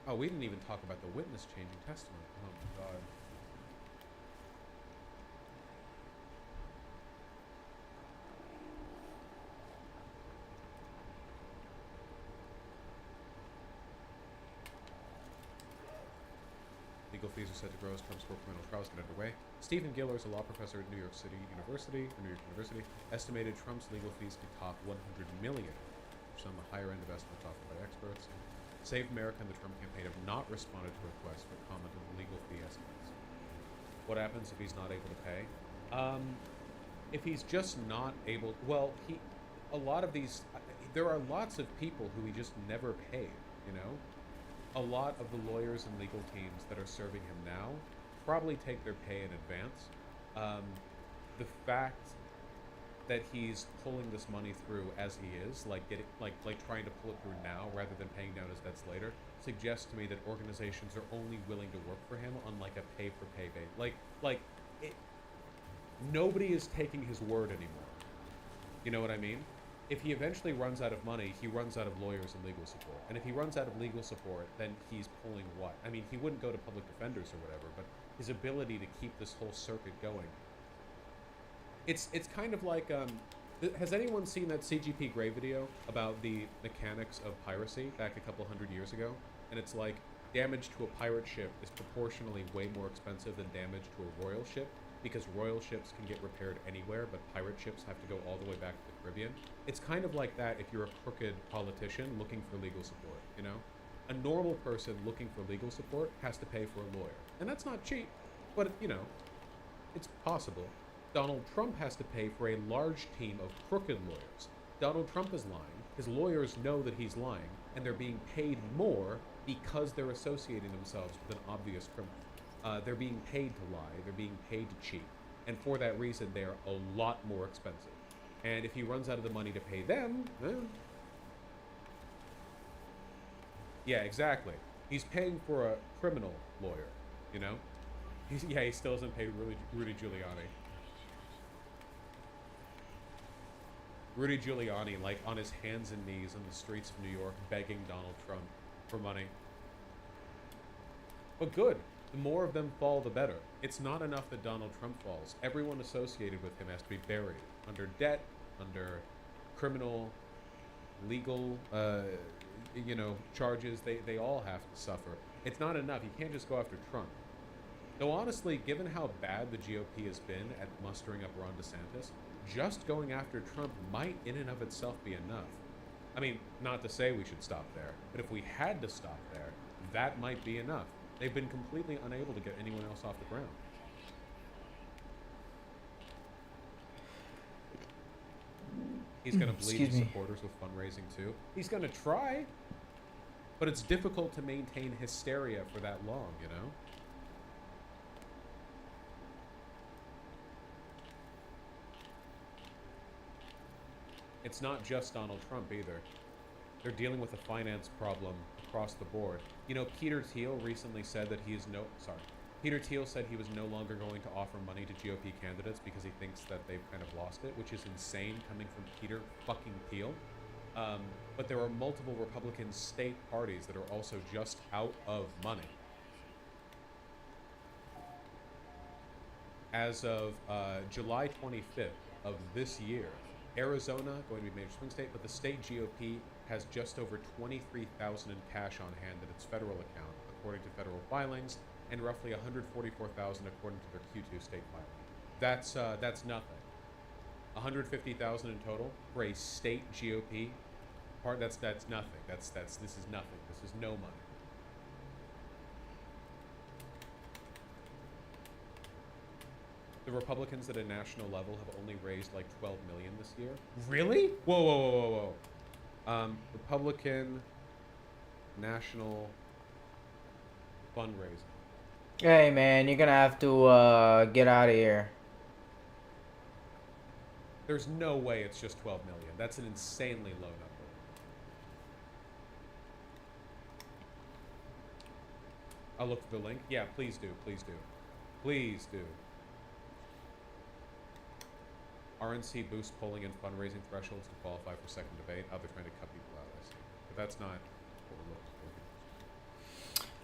Oh, we didn't even talk about the witness changing testimony. Oh my god. Legal fees are set to grow as Trump's 4 criminal trials get underway. Stephen Gillers, a law professor at New York University, estimated Trump's legal fees could top $100 million, which is on the higher end of estimates offered by experts. Save America and the Trump campaign have not responded to requests for comment on the legal fee estimates. What happens if he's not able to pay? If he's just not able, well, a lot of these, there are lots of people who he just never paid, you know? A lot of the lawyers and legal teams that are serving him now probably take their pay in advance. The fact that he's pulling this money through as he is, like trying to pull it through now rather than paying down his debts later, suggests to me that organizations are only willing to work for him on like a pay-for-pay basis. Nobody is taking his word anymore. You know what I mean? If he eventually runs out of money, he runs out of lawyers and legal support. And if he runs out of legal support, then he's pulling what? I mean, he wouldn't go to public defenders or whatever, but his ability to keep this whole circuit going. It's kind of like, has anyone seen that CGP Grey video about the mechanics of piracy back a couple hundred years ago? And it's like, damage to a pirate ship is proportionally way more expensive than damage to a royal ship, because royal ships can get repaired anywhere, but pirate ships have to go all the way back to the Caribbean. It's kind of like that if you're a crooked politician looking for legal support, you know? A normal person looking for legal support has to pay for a lawyer. And that's not cheap, but, you know, it's possible. Donald Trump has to pay for a large team of crooked lawyers. Donald Trump is lying. His lawyers know that he's lying, and they're being paid more because they're associating themselves with an obvious criminal. They're being paid to lie. They're being paid to cheat. And for that reason, they're a lot more expensive. And if he runs out of the money to pay them, yeah, exactly. He's paying for a criminal lawyer, you know? He still doesn't pay Rudy Giuliani. Rudy Giuliani, like, on his hands and knees on the streets of New York, begging Donald Trump for money. But good. The more of them fall, the better. It's not enough that Donald Trump falls. Everyone associated with him has to be buried under debt, under criminal, legal, you know, charges. They all have to suffer. It's not enough. You can't just go after Trump. Though honestly, given how bad the GOP has been at mustering up Ron DeSantis, just going after Trump might in and of itself be enough. I mean, not to say we should stop there, but if we had to stop there, that might be enough. They've been completely unable to get anyone else off the ground. He's going to bleed his supporters with fundraising too. He's going to try, but it's difficult to maintain hysteria for that long, you know? It's not just Donald Trump either. They're dealing with a finance problem across the board. You know, Peter Thiel recently said that Peter Thiel said he was no longer going to offer money to GOP candidates because he thinks that they've kind of lost it, which is insane coming from Peter fucking Thiel. But there are multiple Republican state parties that are also just out of money. As of July 25th of this year, Arizona, going to be a major swing state, but the state GOP has just over $23,000 in cash on hand in its federal account, according to federal filings, and roughly $144,000 according to their Q2 state filing. That's nothing. $150,000 in total for a state GOP part. That's nothing. This is nothing. This is no money. The Republicans at a national level have only raised like $12 million this year. Really? Whoa. Republican national fundraising. Hey man, you're gonna have to get out of here. There's no way it's just 12 million. That's an insanely low number. I'll look for the link. Yeah, please do. RNC boosts polling and fundraising thresholds to qualify for second debate. Oh, they're trying to cut people out, I see. But that's not what we're looking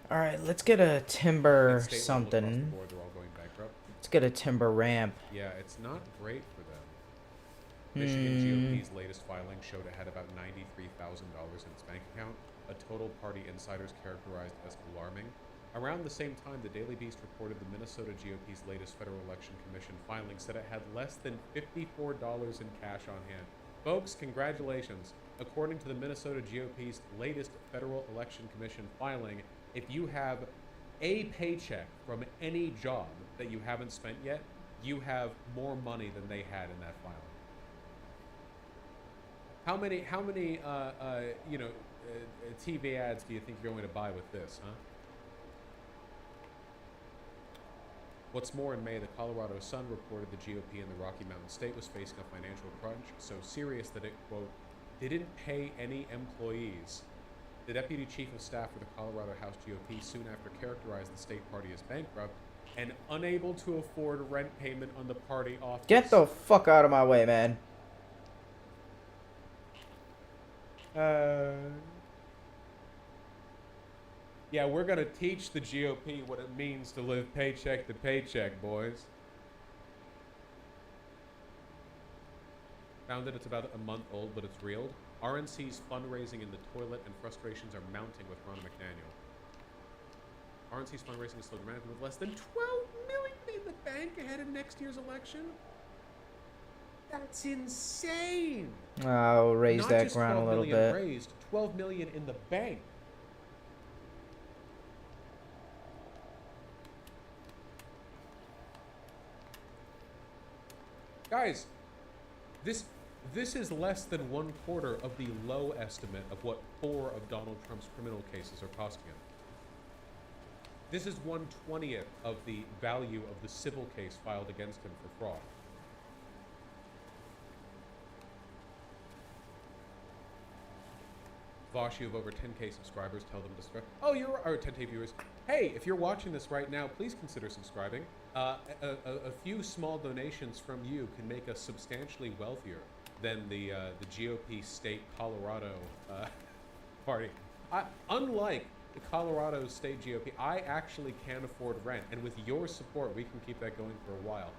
for. All right, let's get a timber State something. level across the board, they're all going bankrupt. Let's get a timber ramp. Yeah, it's not great for them. Michigan GOP's latest filing showed it had about $93,000 in its bank account, a total party insiders characterized as alarming. Around the same time, the Daily Beast reported the Minnesota GOP's latest Federal Election Commission filing said it had less than $54 in cash on hand. Folks, congratulations. According to the Minnesota GOP's latest Federal Election Commission filing, if you have a paycheck from any job that you haven't spent yet, you have more money than they had in that filing. How many TV ads do you think you're going to buy with this, huh? What's more, in May, the Colorado Sun reported the GOP in the Rocky Mountain state was facing a financial crunch so serious that it, quote, didn't pay any employees. The deputy chief of staff for the Colorado House GOP soon after characterized the state party as bankrupt and unable to afford rent payment on the party office. Get the fuck out of my way, man. Yeah, we're gonna teach the GOP what it means to live paycheck to paycheck, boys. Found that it's about a month old, but it's real. RNC's fundraising in the toilet and frustrations are mounting with Ron McDaniel. RNC's fundraising is still dramatic with less than 12 million in the bank ahead of next year's election. That's insane. I'll raise Not that just ground a 12 little million bit. raised, 12 million in the bank. Guys, this is less than 1/4 of the low estimate of what 4 of Donald Trump's criminal cases are costing him. This is 1/20th of the value of the civil case filed against him for fraud. Vosh, you have over 10K subscribers. Tell them to subscribe. Oh, you're or 10K viewers. Hey, if you're watching this right now, please consider subscribing. A few small donations from you can make us substantially wealthier than the GOP state Colorado party. Unlike the Colorado state GOP, I actually can afford rent, and with your support, we can keep that going for a while.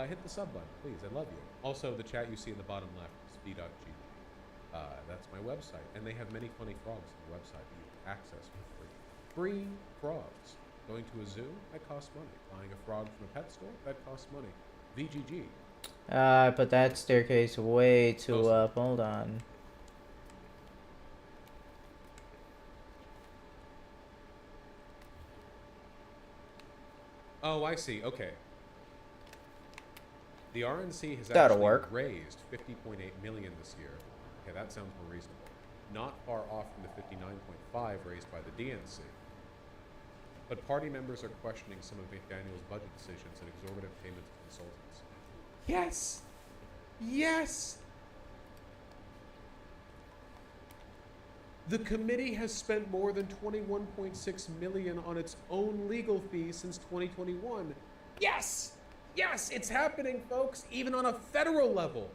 Hit the sub button, please. I love you. Also, the chat you see in the bottom left is v.gg. That's my website, and they have many funny frogs on the website that you can access for free. Free frogs. Going to a zoo, that costs money. Buying a frog from a pet store, that costs money. VGG. I put that staircase way too up. Hold on. Oh, I see. Okay. The RNC has That'll actually work. raised $50.8 million this year. Okay, that sounds more reasonable. Not far off from the $59.5 raised by the DNC. But party members are questioning some of McDaniel's budget decisions and exorbitant payments to consultants. Yes! Yes! The committee has spent more than $21.6 million on its own legal fees since 2021. Yes! Yes, it's happening, folks, even on a federal level.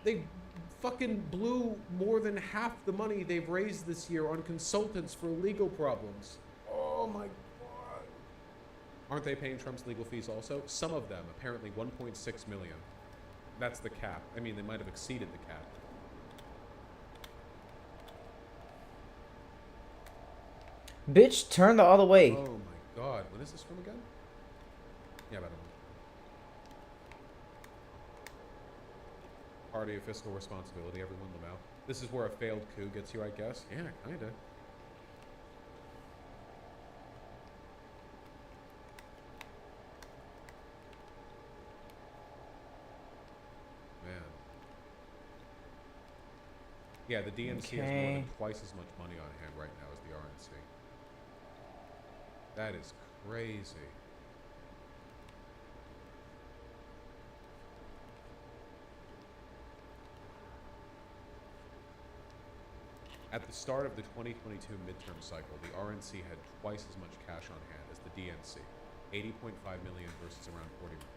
They fucking blew more than half the money they've raised this year on consultants for legal problems. Oh my God. Aren't they paying Trump's legal fees also? Some of them, apparently 1.6 million. That's the cap. I mean, they might have exceeded the cap. Bitch, turn the other way. Oh my God. When is this from again? Yeah, about a month. Party of fiscal responsibility, everyone Lamau. This is where a failed coup gets you, I guess. Yeah, kinda. Man. Yeah, the DNC has more than twice as much money on hand right now as the RNC. That is crazy. At the start of the 2022 midterm cycle, the RNC had twice as much cash on hand as the DNC, 80.5 million versus around 40 million.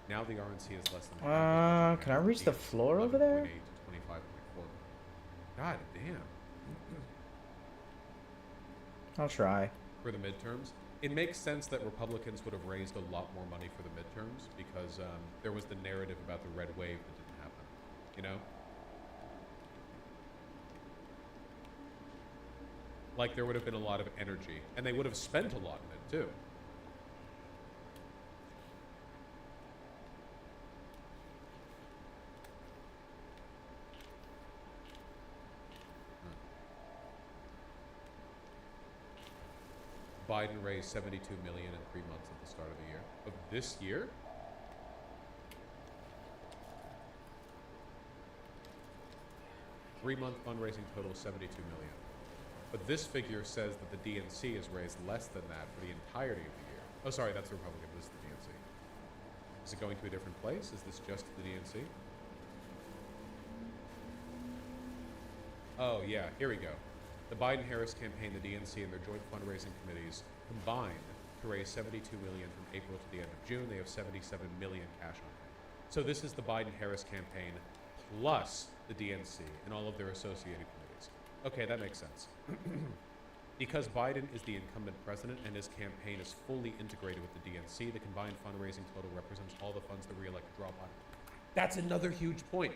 Now the RNC is less than half as much Can I reach the floor over there? 11.8 to 25.4 million. God damn. I'll try. For the midterms, it makes sense that Republicans would have raised a lot more money for the midterms because there was the narrative about the red wave that didn't happen, you know? Like there would have been a lot of energy, and they would have spent a lot in it too. Biden raised $72 million in 3 months at the start of the year. Of this year? 3-month fundraising total 72 million. But this figure says that the DNC has raised less than that for the entirety of the year. Oh, sorry, that's the Republican. This is the DNC. Is it going to a different place? Is this just the DNC? Oh, yeah, here we go. The Biden-Harris campaign, the DNC, and their joint fundraising committees combined to raise 72 million from April to the end of June. They have 77 million cash on hand. So this is the Biden-Harris campaign plus the DNC and all of their associated committees. Okay, that makes sense. Because Biden is the incumbent president and his campaign is fully integrated with the DNC, the combined fundraising total represents all the funds the re-elected draw upon. That's another huge point.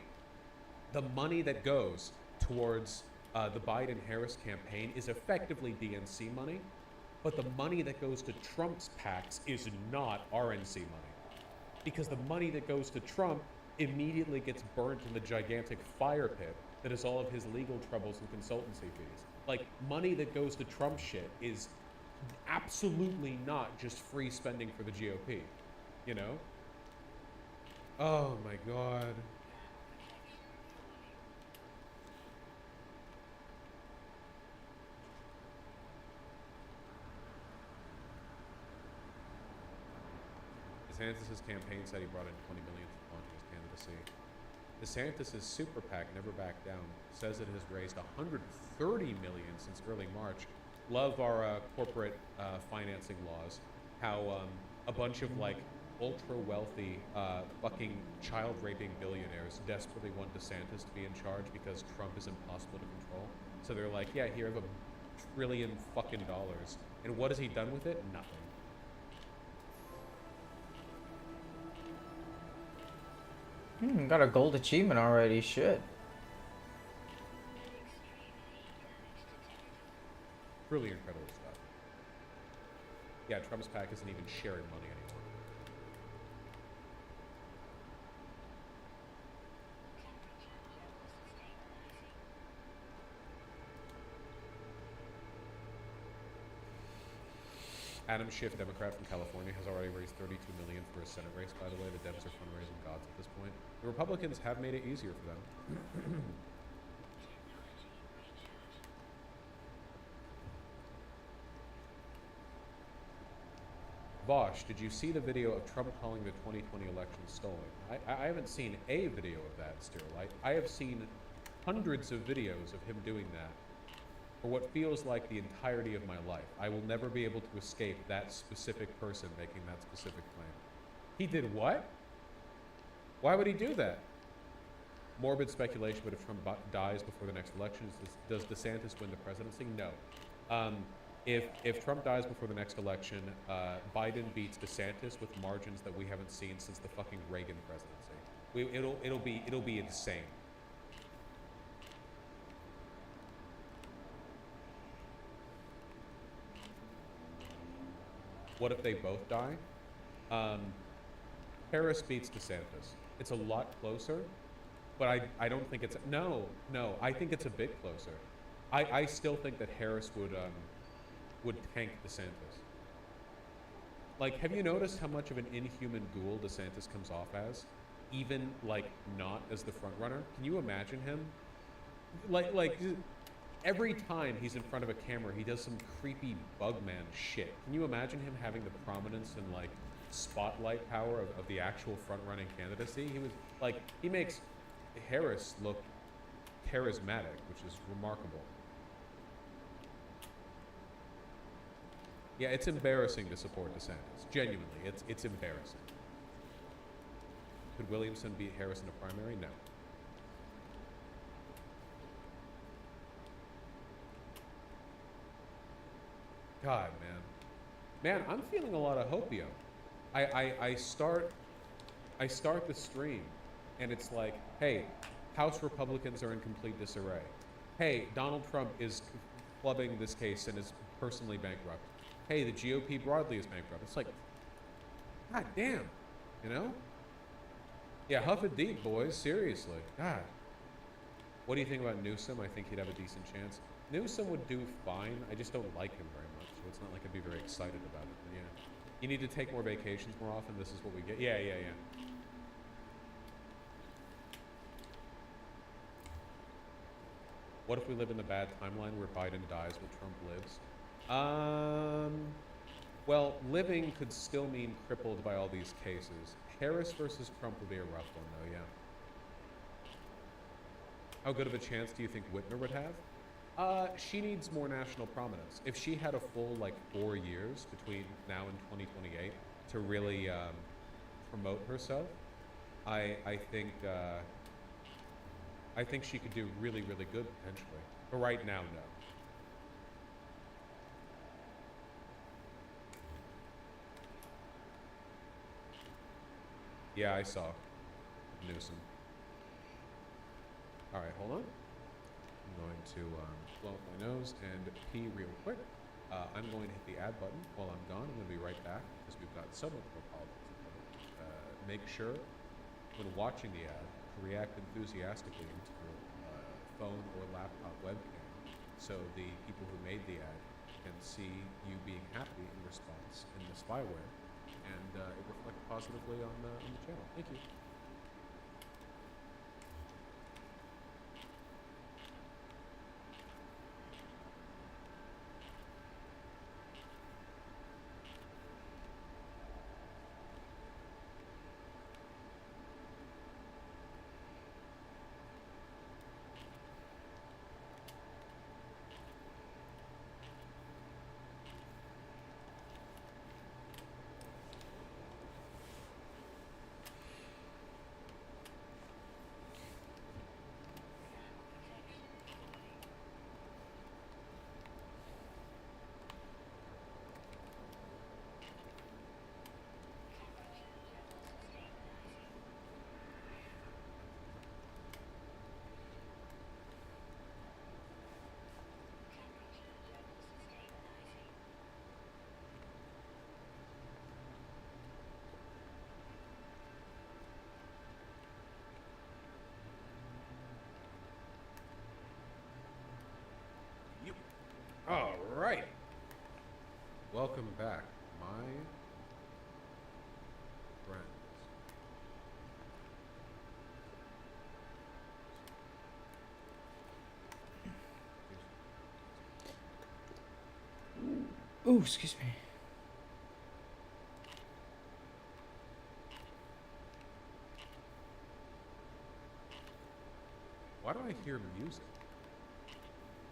The money that goes towards the Biden-Harris campaign is effectively DNC money, but the money that goes to Trump's PACs is not RNC money. Because the money that goes to Trump immediately gets burnt in the gigantic fire pit that is all of his legal troubles and consultancy fees. Like, money that goes to Trump shit is absolutely not just free spending for the GOP, you know? Oh my God. DeSantis' campaign said he brought in 20 million to launch his candidacy. DeSantis' super PAC, Never Back Down, says it has raised 130 million since early March. Love our corporate financing laws. How a bunch of like ultra wealthy fucking child raping billionaires desperately want DeSantis to be in charge because Trump is impossible to control. So they're like, yeah, here, have $1 trillion fucking dollars. And what has he done with it? Nothing. Got a gold achievement already. Shit. Really incredible stuff. Yeah, Trump's PAC isn't even sharing money anymore. Adam Schiff, Democrat from California, has already raised $32 million for his Senate race, by the way. The Dems are fundraising gods at this point. The Republicans have made it easier for them. Vosh, did you see the video of Trump calling the 2020 election stolen? I haven't seen a video of that, Sterilite. I have seen hundreds of videos of him doing that for what feels like the entirety of my life. I will never be able to escape that specific person making that specific claim. He did what? Why would he do that? Morbid speculation, but if Trump dies before the next election, does DeSantis win the presidency? No. If Trump dies before the next election, Biden beats DeSantis with margins that we haven't seen since the fucking Reagan presidency. It'll be insane. What if they both die? Harris beats DeSantis. It's a lot closer, but I don't think it's no. I think it's a bit closer. I still think that Harris would tank DeSantis. Like, have you noticed how much of an inhuman ghoul DeSantis comes off as? Even, like, not as the front runner? Can you imagine him? Like, every time he's in front of a camera, he does some creepy bugman shit. Can you imagine him having the prominence and, like, spotlight power of the actual front-running candidacy? He makes Harris look charismatic, which is remarkable. Yeah, it's embarrassing to support DeSantis. Genuinely, it's embarrassing. Could Williamson beat Harris in a primary? No. God, man, I'm feeling a lot of hope, yo. I start the stream, and it's like, hey, House Republicans are in complete disarray. Hey, Donald Trump is clubbing this case and is personally bankrupt. Hey, the GOP broadly is bankrupt. It's like, God damn, you know? Yeah, huff it deep, boys. Seriously. God. What do you think about Newsom? I think he'd have a decent chance. Newsom would do fine. I just don't like him very much, so it's not like I'd be very excited about it. But yeah. You need to take more vacations more often. This is what we get. Yeah. What if we live in a bad timeline where Biden dies while Trump lives? Well, living could still mean crippled by all these cases. Harris versus Trump would be a rough one, though, yeah. How good of a chance do you think Whitmer would have? She needs more national prominence. If she had a full, 4 years between now and 2028 to really promote herself, I think she could do really, really good, potentially. But right now, no. Yeah, I saw Newsom. All right, hold on. I'm going to blow up my nose and pee real quick. I'm going to hit the ad button while I'm gone. I'm going to be right back because we've got so much more politics. Make sure when watching the ad to react enthusiastically into your phone or laptop webcam so the people who made the ad can see you being happy in response in the spyware and it reflects positively on the channel. Thank you. All right. Welcome back, my friends. Ooh, excuse me. Why do I hear music?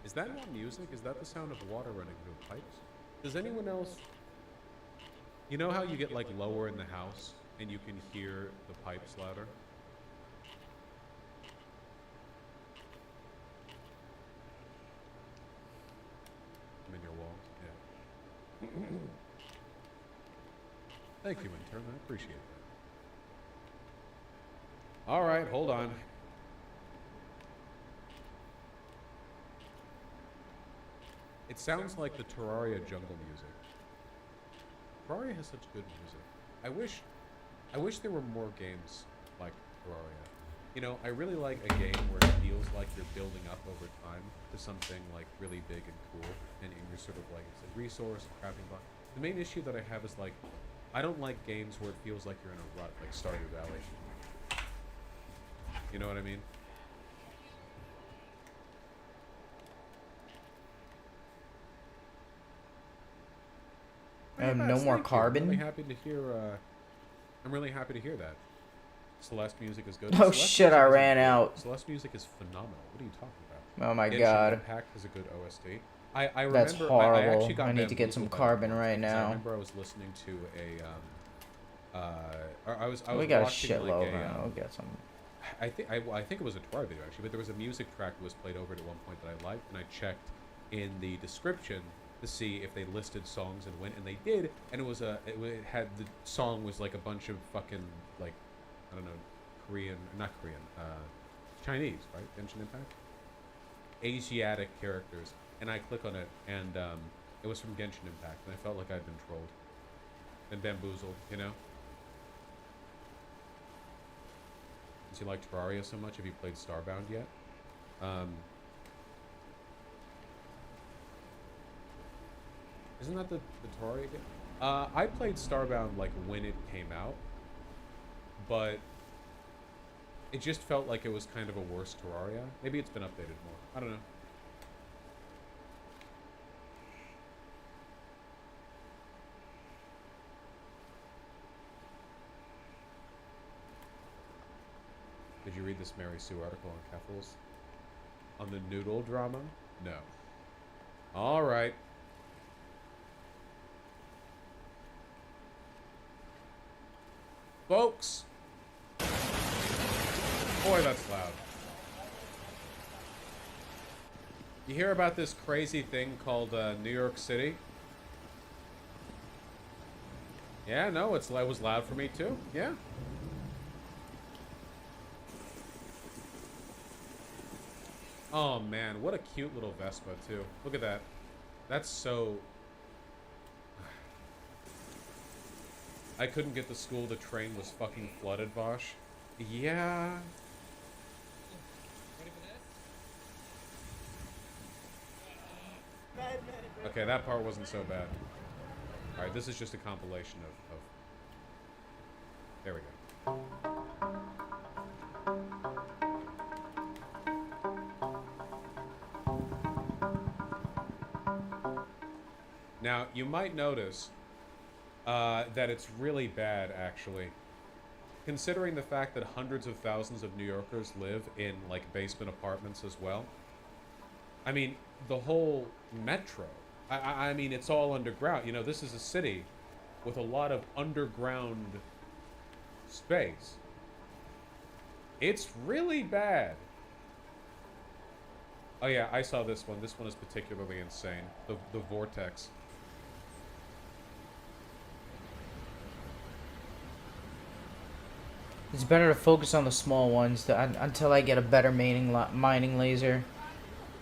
Is that not music? Is that the sound of water running through pipes? Does anyone else... You know how you get lower in the house and you can hear the pipes louder? I'm in your walls, yeah. Thank you, intern. I appreciate that. All right, hold on. It sounds like the Terraria jungle music. Terraria has such good music. I wish there were more games like Terraria. You know, I really like a game where it feels like you're building up over time to something really big and cool, and you're sort of it's a resource, a crafting block. The main issue that I have is I don't like games where it feels like you're in a rut, like Stardew Valley. You know what I mean? No more carbon. I'm really happy to hear. I'm really happy to hear that. Celeste music is good. Oh Celeste shit! I ran out. Celeste music is phenomenal. What are you talking about? Oh my Genshin god. Impact has a good OST. I remember. That's horrible. I actually got I need to get some carbon right now. I remember I was listening to I was we got a watching shitload, man. We'll get some. I think it was a Terraria video actually, but there was a music track that was played over it at one point that I liked, and I checked in the description to see if they listed songs and when, and they did, and it had the song was a bunch of fucking I don't know, Chinese, right? Genshin Impact? Asiatic characters, and I click on it, and it was from Genshin Impact, and I felt like I'd been trolled and bamboozled, you know? Since you like Terraria so much, have you played Starbound yet? Isn't that the Terraria game? I played Starbound when it came out, but it just felt like it was kind of a worse Terraria. Maybe it's been updated more. I don't know. Did you read this Mary Sue article on Keffels? On the noodle drama? No. All right. Folks. Boy, that's loud. You hear about this crazy thing called New York City? Yeah, no, it was loud for me too. Yeah. Oh man, what a cute little Vespa too. Look at that. That's so... I couldn't get to school, the train was fucking flooded, Vosh. Yeah. Okay, that part wasn't so bad. Alright, this is just a compilation of... There we go. Now, you might notice that it's really bad, actually. Considering the fact that hundreds of thousands of New Yorkers live in, like, basement apartments as well. I mean, the whole metro. I mean, it's all underground. You know, this is a city with a lot of underground space. It's really bad. Oh yeah, I saw this one. This one is particularly insane. The vortex. It's better to focus on the small ones until I get a better mining laser.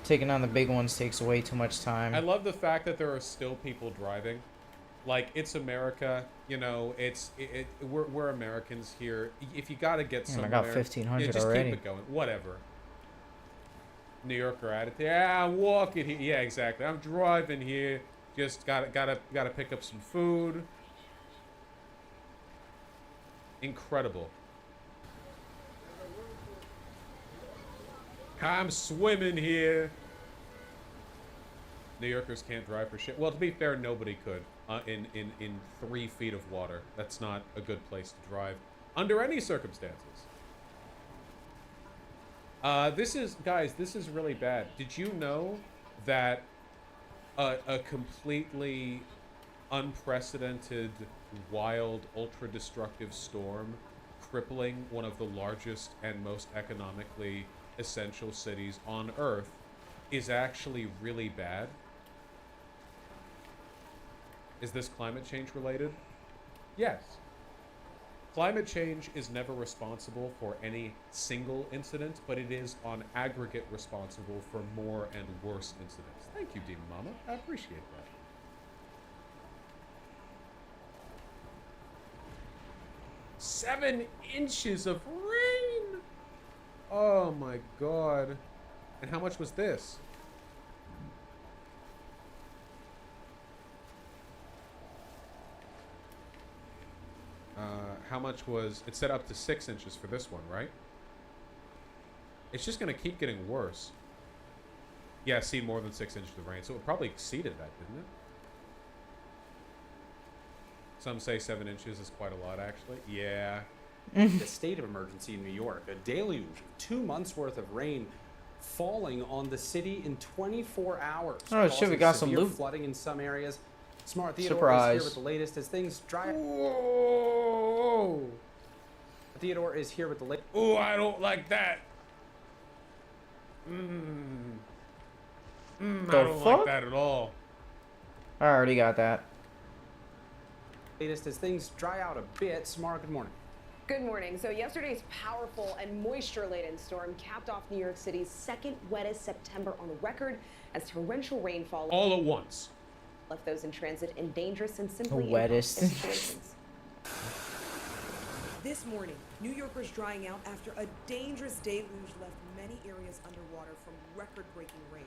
Taking on the big ones takes way too much time. I love the fact that there are still people driving. Like, it's America, you know, we're Americans here. If you gotta get somewhere... I got 1,500 just already. keep it going. Whatever. New Yorker attitude. Yeah, I'm walking here. Yeah, exactly. I'm driving here. Just gotta pick up some food. Incredible. I'm swimming here. New Yorkers can't drive for shit. Well, to be fair, nobody could in 3 feet of water. That's not a good place to drive under any circumstances. This is really bad. Did you know that a completely unprecedented, wild, ultra-destructive storm crippling one of the largest and most economically essential cities on Earth is actually really bad? Is this climate change related? Yes. Climate change is never responsible for any single incident, but it is on aggregate responsible for more and worse incidents. Thank you, Demon Mama. I appreciate that. "7 inches of rain!" Oh my god. And how much was this? How much was... It said up to 6 inches for this one, right? It's just going to keep getting worse. Yeah, seen more than 6 inches of rain. So it probably exceeded that, didn't it? Some say 7 inches is quite a lot, actually. Yeah. The state of emergency in New York. A deluge of 2 months worth of rain falling on the city in 24 hours. Oh shit, we got some severe loot. flooding in some areas. Smart Theodore Surprise. is here with the latest as things dry. Whoa! Theodore is here with the latest. Oh, I don't like that. I don't like that at all. I already got that. Latest as things dry out a bit. Samara, good morning. Good morning. So yesterday's powerful and moisture-laden storm capped off New York City's second wettest September on record as torrential rainfall all at once left those in transit in dangerous and simply wettest situations. This morning, New Yorkers drying out after a dangerous deluge left many areas underwater from record-breaking rain.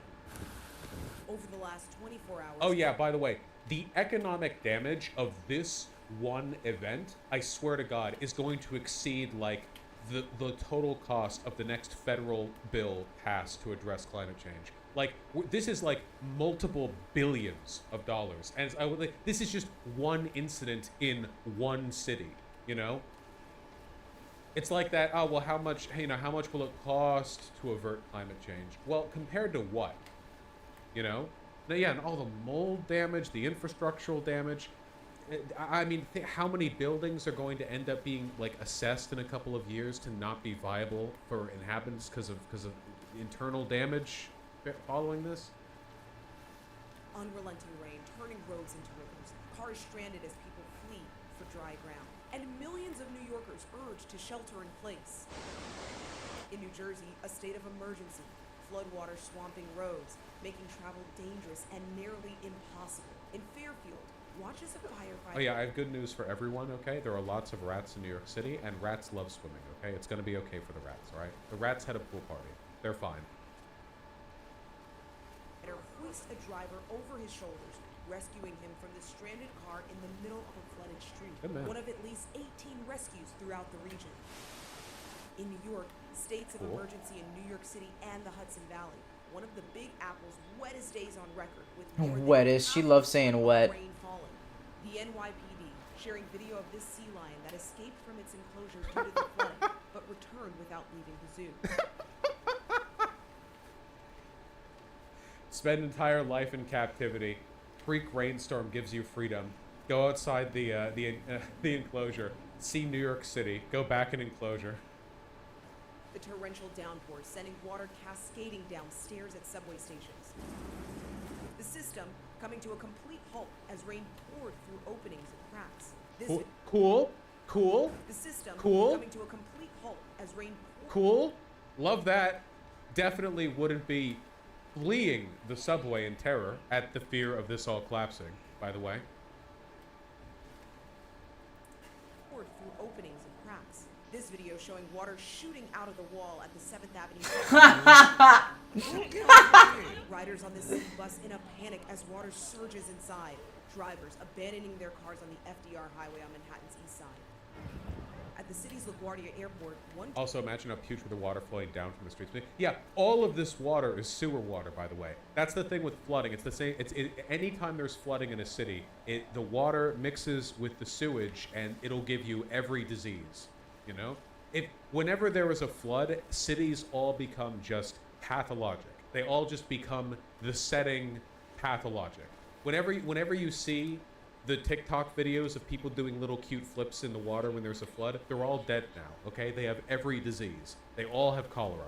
Over the last 24 hours... Oh yeah, by the way, the economic damage of this one event, I swear to God, is going to exceed, like, the total cost of the next federal bill passed to address climate change. Like, this is, like, multiple billions of dollars. And this is just one incident in one city, you know? It's like that. Oh well, how much will it cost to avert climate change? Well, compared to what? You know, yeah, and all the mold damage, the infrastructural damage. I mean, how many buildings are going to end up being like assessed in a couple of years to not be viable for inhabitants because of internal damage following this? Unrelenting rain turning roads into rivers, cars stranded as people flee for dry ground, and millions of New Yorkers urged to shelter in place. In New Jersey, a state of emergency, floodwater swamping roads, making travel dangerous and nearly impossible. In Fairfield, watches a firefighter. Oh yeah, I have good news for everyone, okay? There are lots of rats in New York City, and rats love swimming, okay? It's gonna be okay for the rats, all right? The rats had a pool party. They're fine. Hoist a driver over his shoulders, rescuing him from the stranded car in the middle of a flooded street. Good man. One of at least 18 rescues throughout the region. In New York, states of emergency in New York City and the Hudson Valley. One of the Big Apple's wettest days on record, with more than Wettest. She loves saying wet. rain falling. The NYPD sharing video of this sea lion that escaped from its enclosure due to the flooding, but returned without leaving the zoo. Spend entire life in captivity. Freak rainstorm gives you freedom. Go outside the enclosure. See New York City. Go back in enclosure. The torrential downpour sending water cascading down stairs at subway stations. The system coming to a complete halt as rain poured through openings and cracks. This Cool. The system Cool. coming to a complete halt as rain poured. Cool. Love that. Definitely wouldn't be fleeing the subway in terror at the fear of this all collapsing, by the way. Poured through openings and cracks. This video showing water shooting out of the wall at the 7th Avenue. Riders on this city bus in a panic as water surges inside. Drivers abandoning their cars on the FDR highway on Manhattan's east side. At the city's LaGuardia Airport, Also, imagine how putrid the water flowing down from the streets. Yeah, all of this water is sewer water, by the way. That's the thing with flooding. It's the same. Anytime there's flooding in a city, the water mixes with the sewage, and it'll give you every disease. You know, whenever there is a flood, cities all become just pathologic. They all just become the setting pathologic. Whenever you see the TikTok videos of people doing little cute flips in the water when there's a flood, they're all dead now, okay? They have every disease. They all have cholera.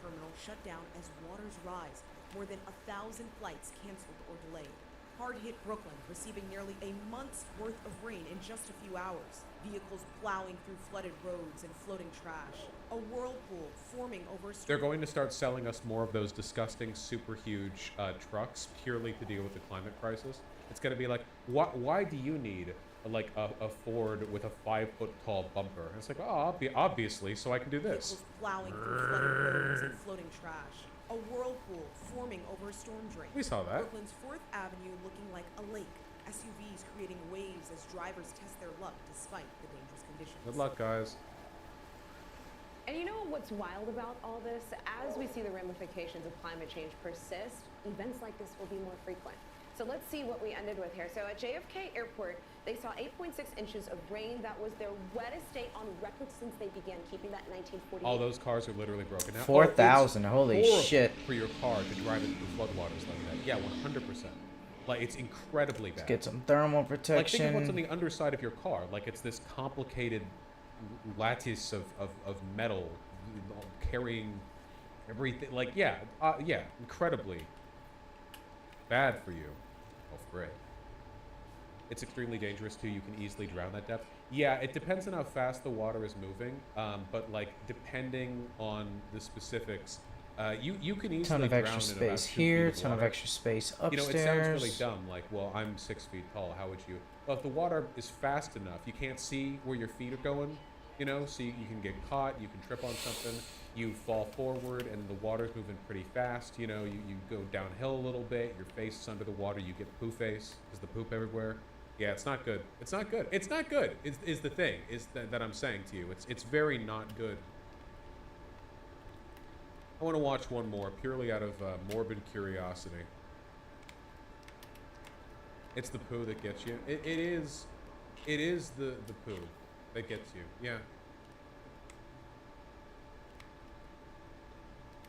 terminal shut down as waters rise. More than 1,000 flights canceled or delayed. Hard-hit Brooklyn receiving nearly a month's worth of rain in just a few hours. Vehicles plowing through flooded roads and floating trash. A whirlpool forming over a street. They're going to start selling us more of those disgusting, super huge trucks purely to deal with the climate crisis. It's going to be like, why do you need like a Ford with a 5-foot tall bumper? And it's like, oh, obviously, so I can do this. Vehicles plowing through flooded roads and floating trash. A whirlpool forming over a storm drain. We saw that. Brooklyn's 4th Avenue looking like a lake. SUVs creating waves as drivers test their luck despite the dangerous conditions. Good luck, guys. And you know what's wild about all this? As we see the ramifications of climate change persist, events like this will be more frequent. So let's see what we ended with here. So at JFK Airport, they saw 8.6 inches of rain. That was their wettest day on record since they began keeping that in 1948. All those cars are literally broken down. 4,000, holy shit. For your car to drive it through floodwaters like that. Yeah, 100%. Like, it's incredibly bad. Get some thermal Like, think protection. of what's on the underside of your car. Like, it's this complicated lattice of metal carrying everything. Like, yeah, incredibly bad for you. Oh, great. It's extremely dangerous, too. You can easily drown that depth. Yeah, it depends on how fast the water is moving. But, like, depending on the specifics, you can easily Ton of drown extra in about space 2 here, feet of ton of water. extra space upstairs. You know, it sounds really dumb. Like, well, I'm 6 feet tall. How would you? Well, if the water is fast enough, you can't see where your feet are going. You know, so you can get caught. You can trip on something. You fall forward, and the water's moving pretty fast. You know, you go downhill a little bit. Your face is under the water. You get poo face. There's the poop everywhere. Yeah, it's not good. It's not good. It's not good. Is the thing that I'm saying to you. It's very not good. I want to watch one more purely out of morbid curiosity. It's the poo that gets you. It is the poo. that gets you. Yeah.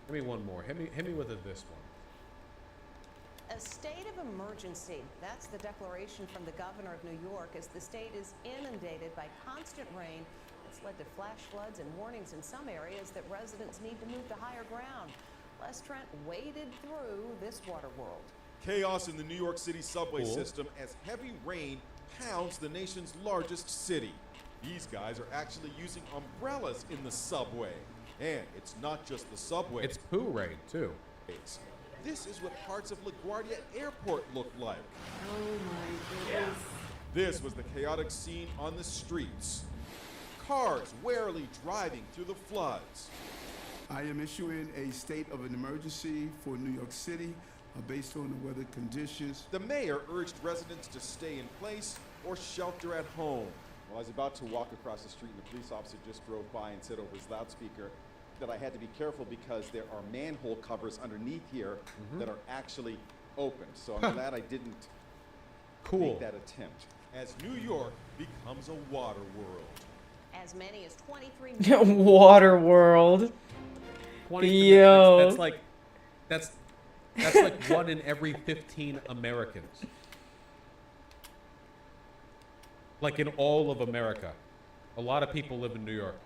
Give me one more. Hit me with this one. A state of emergency. That's the declaration from the governor of New York as the state is inundated by constant rain. It's led to flash floods and warnings in some areas that residents need to move to higher ground. Les Trent waded through this water world. Chaos in the New York City subway Cool. system as heavy rain pounds the nation's largest city. These guys are actually using umbrellas in the subway. And it's not just the subway. It's poo rain, too. This is what parts of LaGuardia Airport look like. Oh my goodness. This was the chaotic scene on the streets. Cars warily driving through the floods. I am issuing a state of an emergency for New York City based on the weather conditions. The mayor urged residents to stay in place or shelter at home. Well, I was about to walk across the street and a police officer just drove by and said over his loudspeaker that I had to be careful because there are manhole covers underneath here that are actually open. So I'm glad I didn't make that attempt. As New York becomes a water world. As many as 23 Water World. 20 Yo. That's like 1 in every 15 Americans. Like in all of America. A lot of people live in New York.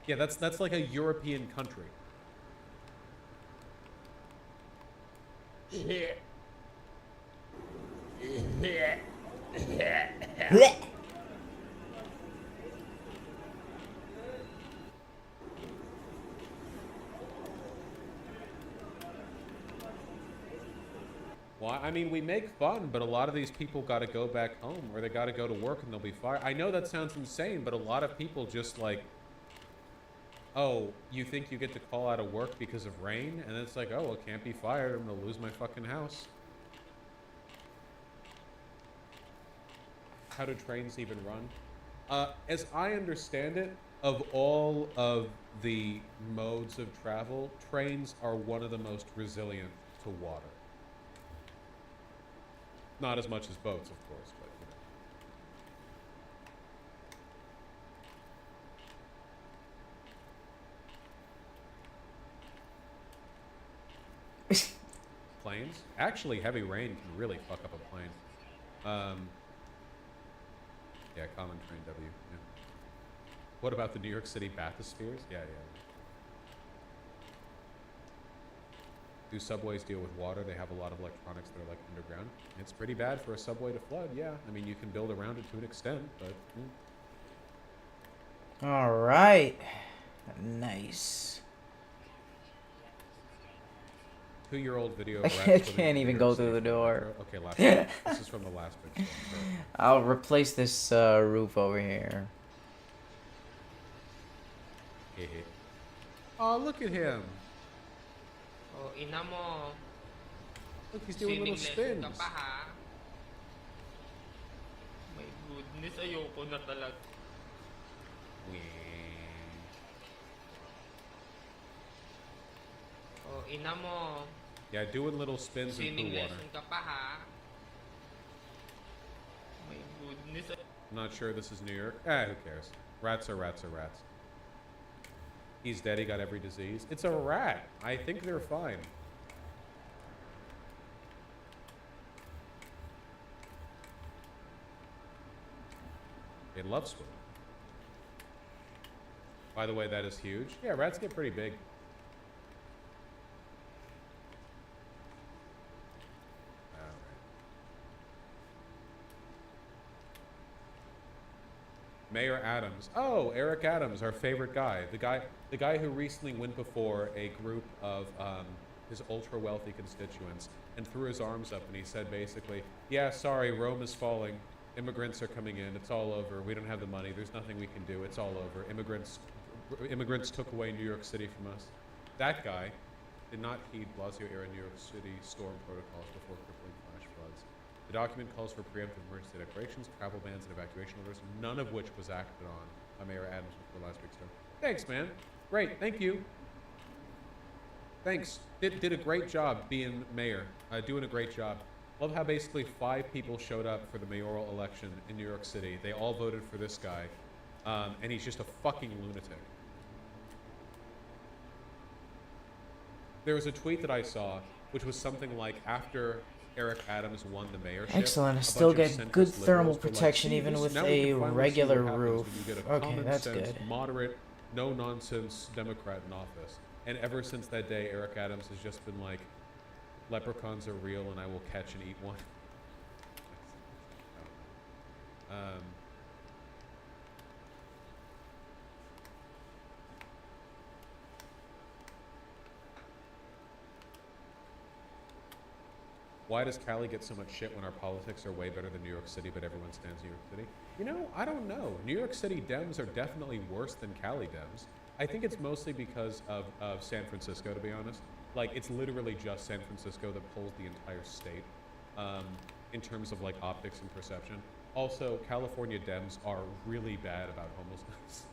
Yeah, that's like a European country. Well, I mean, we make fun, but a lot of these people got to go back home or they got to go to work and they'll be fired. I know that sounds insane, but a lot of people just like, oh, you think you get to call out of work because of rain? And it's like, oh, well, can't be fired. I'm going to lose my fucking house. How do trains even run? As I understand it, of all of the modes of travel, trains are one of the most resilient to water. Not as much as boats, of course, but you know. Planes? Actually, heavy rain can really fuck up a plane. Yeah, common train W. Yeah. What about the New York City bathyspheres? Yeah. Do subways deal with water? They have a lot of electronics that are like underground. It's pretty bad for a subway to flood, yeah. I mean, you can build around it to an extent, but... All right. Nice. 2-year-old video. I can't even go through the door. Okay, last one. This is from the last picture. I'll replace this roof over here. Oh, look at him. Oh, ina mo. Look, he's doing little spins. Ka pa, ha? My goodness, ayoko na talaga. Oh, ina mo. Yeah, doing little spins in poo water. Ka pa, ha? My goodness. I'm not sure this is New York. Who cares? Rats are rats are rats. He's dead, he got every disease. It's a rat. I think they're fine. They love swimming. By the way, that is huge. Yeah, rats get pretty big. Mayor Adams. Oh, Eric Adams, our favorite guy. The guy who recently went before a group of his ultra wealthy constituents and threw his arms up and he said basically, yeah, sorry, Rome is falling. Immigrants are coming in. It's all over. We don't have the money. There's nothing we can do. It's all over. Immigrants took away New York City from us. That guy did not heed Blasio-era New York City storm protocols before crippling flash floods. The document calls for preemptive emergency declarations, travel bans, and evacuation orders, none of which was acted on by Mayor Adams before last week's storm. Thanks, man. Great. Thank you. Thanks. Did a great job being mayor. Doing a great job. Love how basically 5 people showed up for the mayoral election in New York City. They all voted for this guy, and he's just a fucking lunatic. There was a tweet that I saw, which was something like after Eric Adams won the mayorship. Excellent. I a still bunch of get good centrist thermal liberals were like, protection "See, even this- with now we a can finally see what regular happens roof. when you get a Okay, common that's sense, good. moderate, no nonsense Democrat in office." And ever since that day, Eric Adams has just been like, "Leprechauns are real, and I will catch and eat one." Why does Cali get so much shit when our politics are way better than New York City, but everyone stands New York City? You know, I don't know. New York City Dems are definitely worse than Cali Dems. I think it's mostly because of San Francisco, to be honest. Like, it's literally just San Francisco that pulls the entire state in terms of, like, optics and perception. Also, California Dems are really bad about homelessness.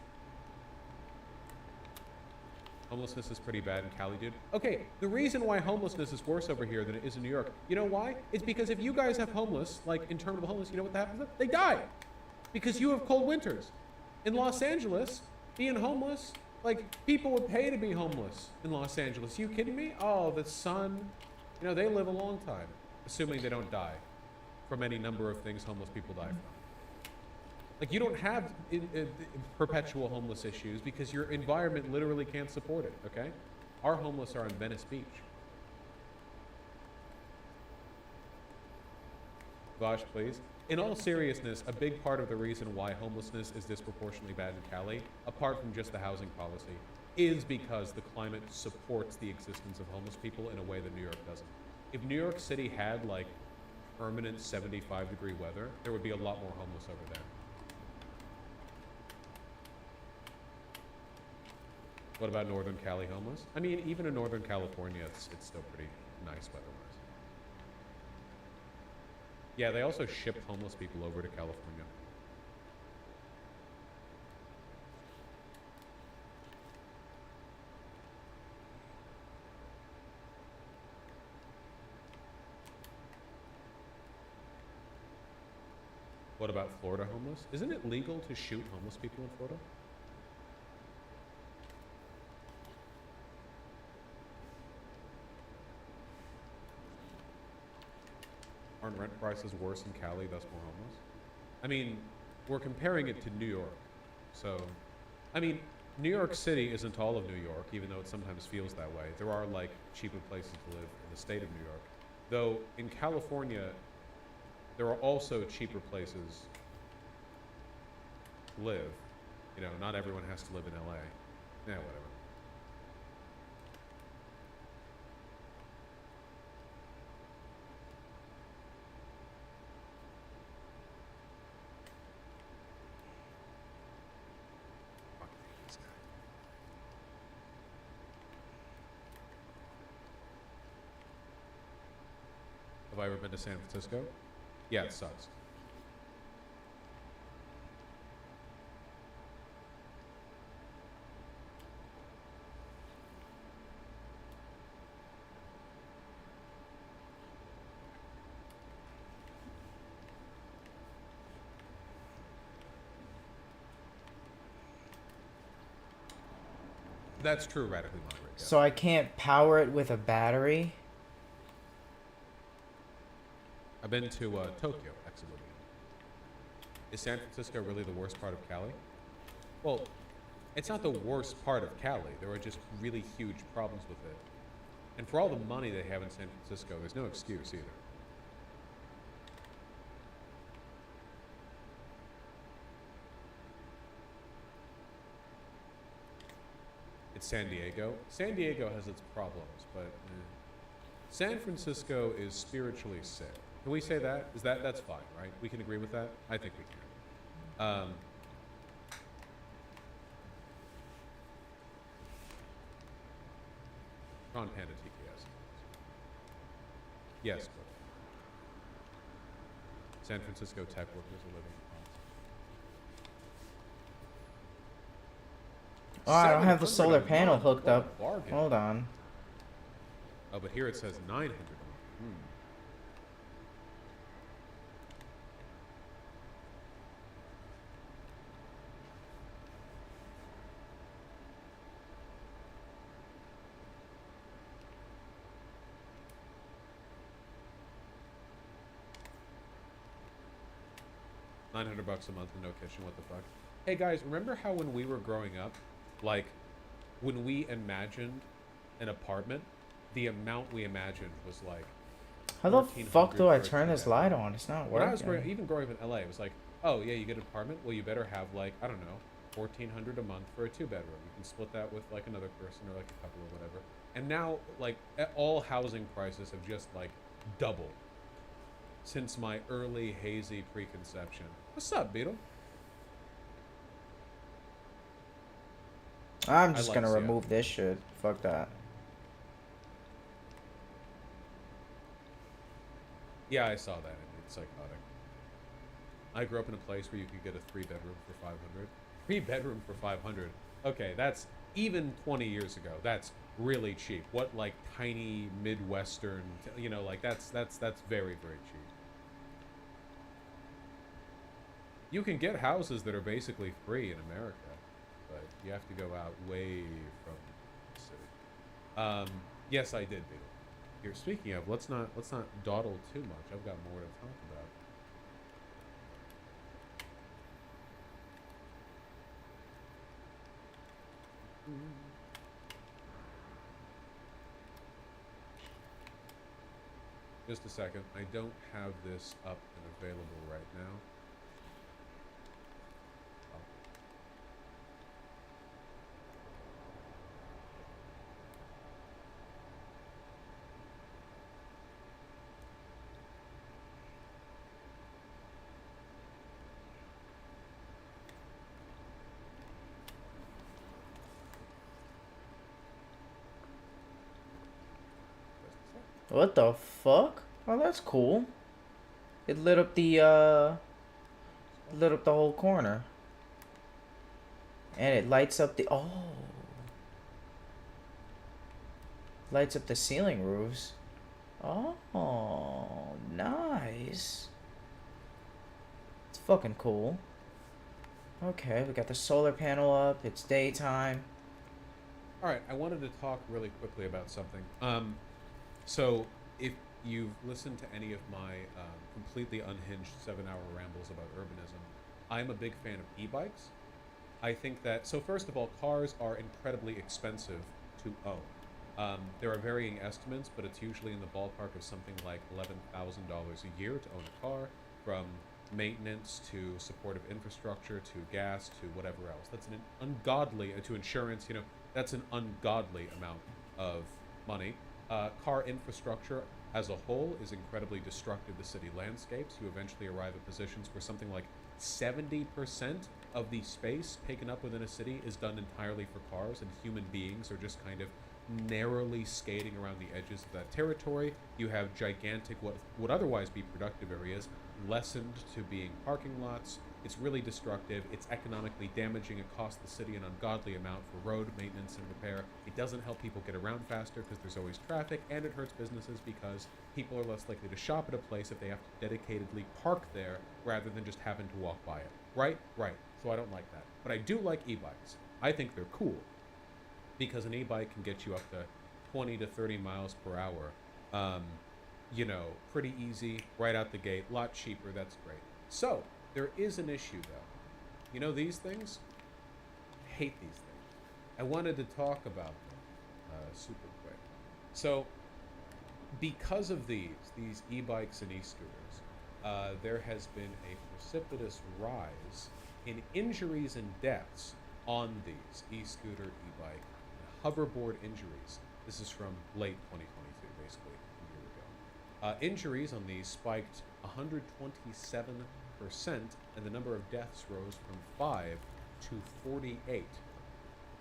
Homelessness is pretty bad in Cali, dude. Okay, the reason why homelessness is worse over here than it is in New York, you know why? It's because if you guys have homeless, like internally homeless, you know what happens? They die. Because you have cold winters. In Los Angeles, being homeless, like, people would pay to be homeless in Los Angeles. You kidding me? Oh, the sun. You know, they live a long time, assuming they don't die from any number of things homeless people die from. Like, you don't have perpetual homeless issues because your environment literally can't support it, okay? Our homeless are on Venice Beach. Vash, please. In all seriousness, a big part of the reason why homelessness is disproportionately bad in Cali, apart from just the housing policy, is because the climate supports the existence of homeless people in a way that New York doesn't. If New York City had, like, permanent 75-degree weather, there would be a lot more homeless over there. What about Northern Cali homeless? I mean, even in Northern California, it's still pretty nice weather-wise. Yeah, they also shipped homeless people over to California. What about Florida homeless? Isn't it legal to shoot homeless people in Florida? Aren't rent prices worse in Cali, thus more homeless? I mean, we're comparing it to New York. So, I mean, New York City isn't all of New York, even though it sometimes feels that way. There are, like, cheaper places to live in the state of New York. Though, in California, there are also cheaper places to live. You know, not everyone has to live in LA. Yeah, whatever. Have I ever been to San Francisco? Yeah, it sucks. That's true, radically moderate. Yeah. So I can't power it with a battery? I've been to Tokyo, Exhibition. Is San Francisco really the worst part of Cali? Well, it's not the worst part of Cali. There are just really huge problems with it. And for all the money they have in San Francisco, there's no excuse either. It's San Diego. San Diego has its problems, but San Francisco is spiritually sick. Can we say that? That's fine, right? We can agree with that? I think we can. Ron Panda TKS. Yes, but San Francisco tech workers are living in Oh, I don't have the solar 700 a panel month. hooked What a up. bargain. Hold on. Oh, but here it says 900. $900 a month and no kitchen. What the fuck? Hey guys, remember how when we were growing up, like when we imagined an apartment, the amount we imagined was like. How the fuck do I $1,400 turn this light on? It's not When I was working. even growing up in LA, it was like, oh yeah, you get an apartment. Well, you better have like, I don't know, $1,400 a month for a 2-bedroom. You can split that with like another person or like a couple or whatever. And now, like, all housing prices have just like doubled since my early hazy preconception. What's up, Beetle? I'm just like gonna Seattle. remove this shit. Fuck that. Yeah, I saw that. It's psychotic. I grew up in a place where you could get a 3-bedroom for 500. 3-bedroom for 500. Okay, that's even 20 years ago. That's really cheap. What like tiny Midwestern, you know, like that's very, very cheap. You can get houses that are basically free in America, but you have to go out way from the city. Yes, I did, Beetle. Here, speaking of, let's not dawdle too much. I've got more to talk about. Just a second. I don't have this up and available right now. What the fuck? Oh, that's cool. It lit up the whole corner. And it lights up the lights up the ceiling roofs. Oh, nice. It's fucking cool. Okay, we got the solar panel up. It's daytime. All right, I wanted to talk really quickly about something. So if you've listened to any of my completely unhinged 7-hour rambles about urbanism, I'm a big fan of e-bikes. I think that, so first of all, cars are incredibly expensive to own. There are varying estimates, but it's usually in the ballpark of something like $11,000 a year to own a car, from maintenance to supportive infrastructure to gas to whatever else. That's an ungodly, to insurance, you know, that's an ungodly amount of money. Car infrastructure as a whole is incredibly destructive to city landscapes. You eventually arrive at positions where something like 70% of the space taken up within a city is done entirely for cars, and human beings are just kind of narrowly skating around the edges of that territory. You have gigantic, what would otherwise be productive areas, lessened to being parking lots. It's really destructive. It's economically damaging. It costs the city an ungodly amount for road maintenance and repair. It doesn't help people get around faster because there's always traffic, and it hurts businesses because people are less likely to shop at a place if they have to dedicatedly park there rather than just having to walk by it. Right? Right. So I don't like that. But I do like e-bikes. I think they're cool because an e-bike can get you up to 20 to 30 miles per hour. You know, pretty easy, right out the gate, lot cheaper. That's great. So there is an issue, though. You know these things? I hate these things. I wanted to talk about them super quick. So, because of these e-bikes and e-scooters, there has been a precipitous rise in injuries and deaths on these e-scooter, e-bike, and hoverboard injuries. This is from late 2022, basically a year ago. Injuries on these spiked 127%, and the number of deaths rose from 5 to 48.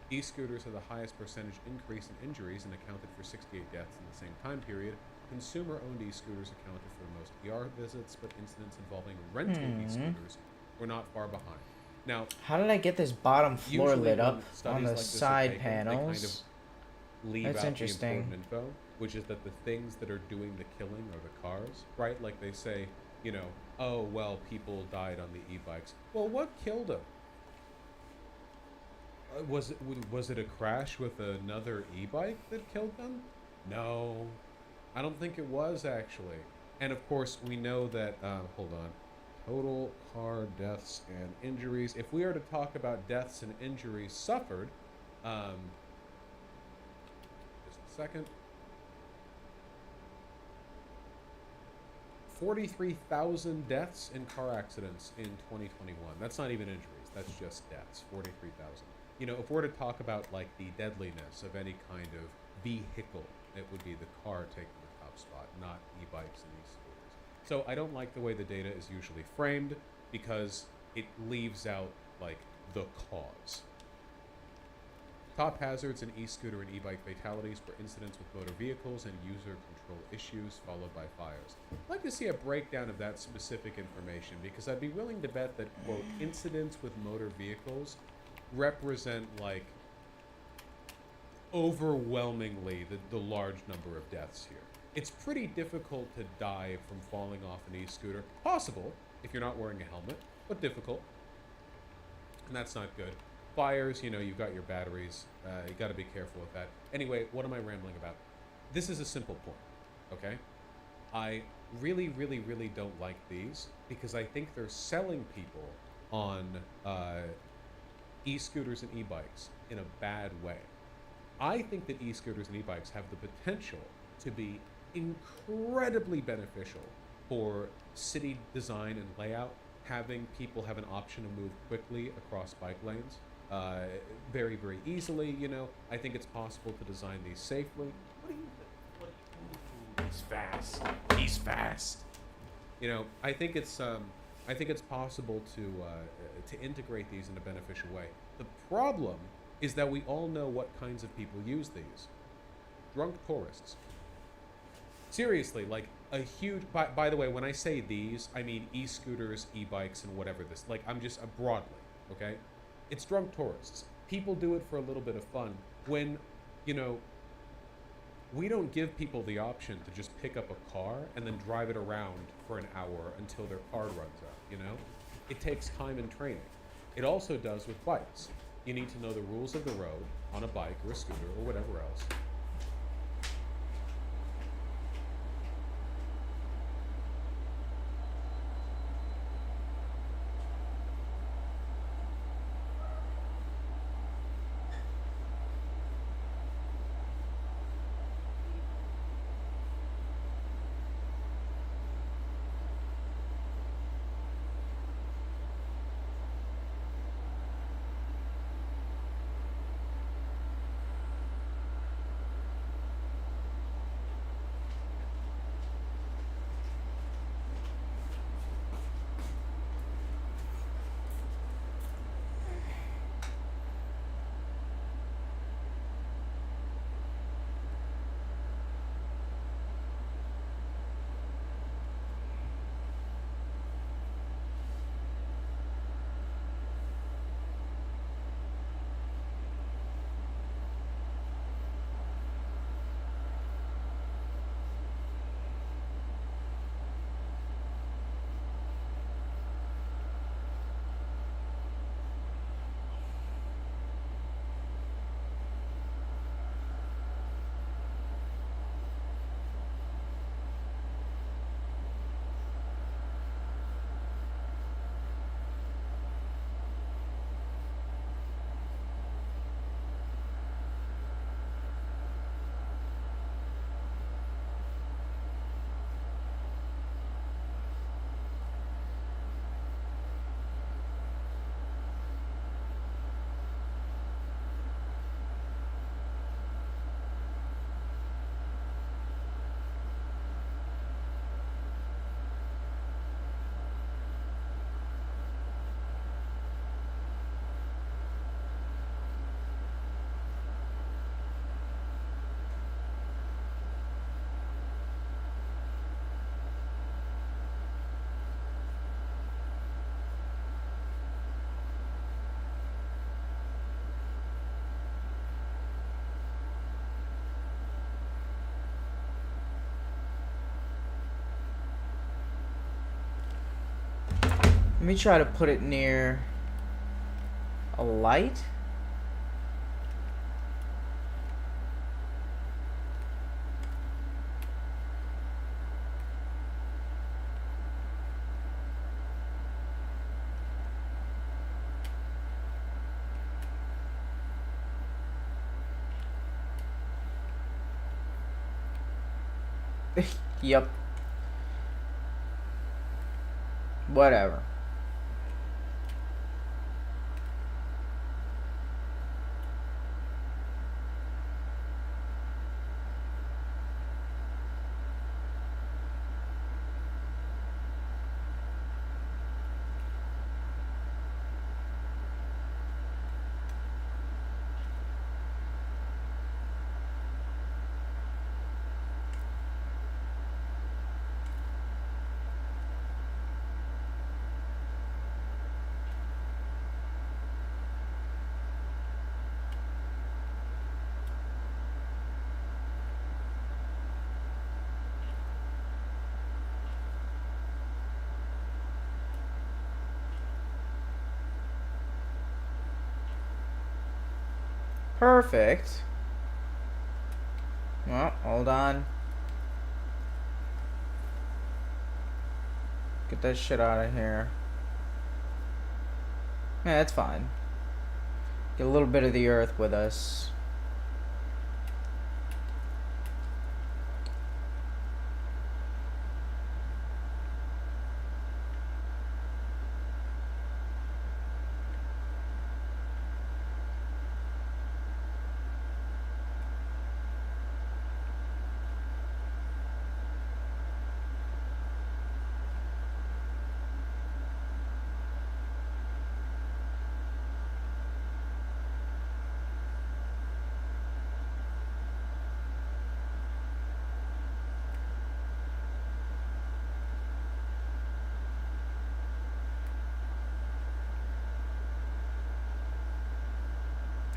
E-scooters had the highest percentage increase in injuries and accounted for 68 deaths in the same time period. Consumer-owned e-scooters accounted for the most ER visits, but incidents involving rental e-scooters were not far behind. Now, how did I get this bottom floor usually lit when up studies on the like this are side taken, they kind panels? of leave That's out interesting. the important info, which is that the things that are doing the killing are the cars, right? Like they say, you know, oh, well, people died on the e-bikes. Well, what killed them? Was it a crash with another e-bike that killed them? No, I don't think it was, actually. And of course, we know that, hold on. Total car deaths and injuries. If we are to talk about deaths and injuries suffered, just a second. 43,000 deaths in car accidents in 2021. That's not even injuries. That's just deaths. 43,000. You know, if we're to talk about like the deadliness of any kind of vehicle, it would be the car taking the top spot, not e-bikes and e-scooters. So I don't like the way the data is usually framed because it leaves out like the cause. Top hazards in e-scooter and e-bike fatalities were incidents with motor vehicles and user control issues, followed by fires. I'd like to see a breakdown of that specific information because I'd be willing to bet that, quote, incidents with motor vehicles represent, like, overwhelmingly the large number of deaths here. It's pretty difficult to die from falling off an e-scooter. Possible, if you're not wearing a helmet, but difficult. And that's not good. Fires, you know, you've got your batteries. You got to be careful with that. Anyway, what am I rambling about? This is a simple point, okay? I really, really, really don't like these because I think they're selling people on e-scooters and e-bikes in a bad way. I think that e-scooters and e-bikes have the potential to be incredibly beneficial for city design and layout, having people have an option to move quickly across bike lanes. Very, very easily, you know. I think it's possible to design these safely. What do you think? He's fast. He's fast. You know, I think it's possible to integrate these in a beneficial way. The problem is that we all know what kinds of people use these. Drunk tourists. Seriously, like a huge. By the way, when I say these, I mean e-scooters, e-bikes, and whatever this. Like, I'm just broadly, okay. It's drunk tourists. People do it for a little bit of fun when, you know, we don't give people the option to just pick up a car and then drive it around for an hour until their card runs out, you know? It takes time and training. It also does with bikes. You need to know the rules of the road on a bike or a scooter or whatever else. Let me try to put it near a light. Yep. Whatever. Perfect. Well, hold on. Get that shit out of here. Yeah, it's fine. Get a little bit of the earth with us.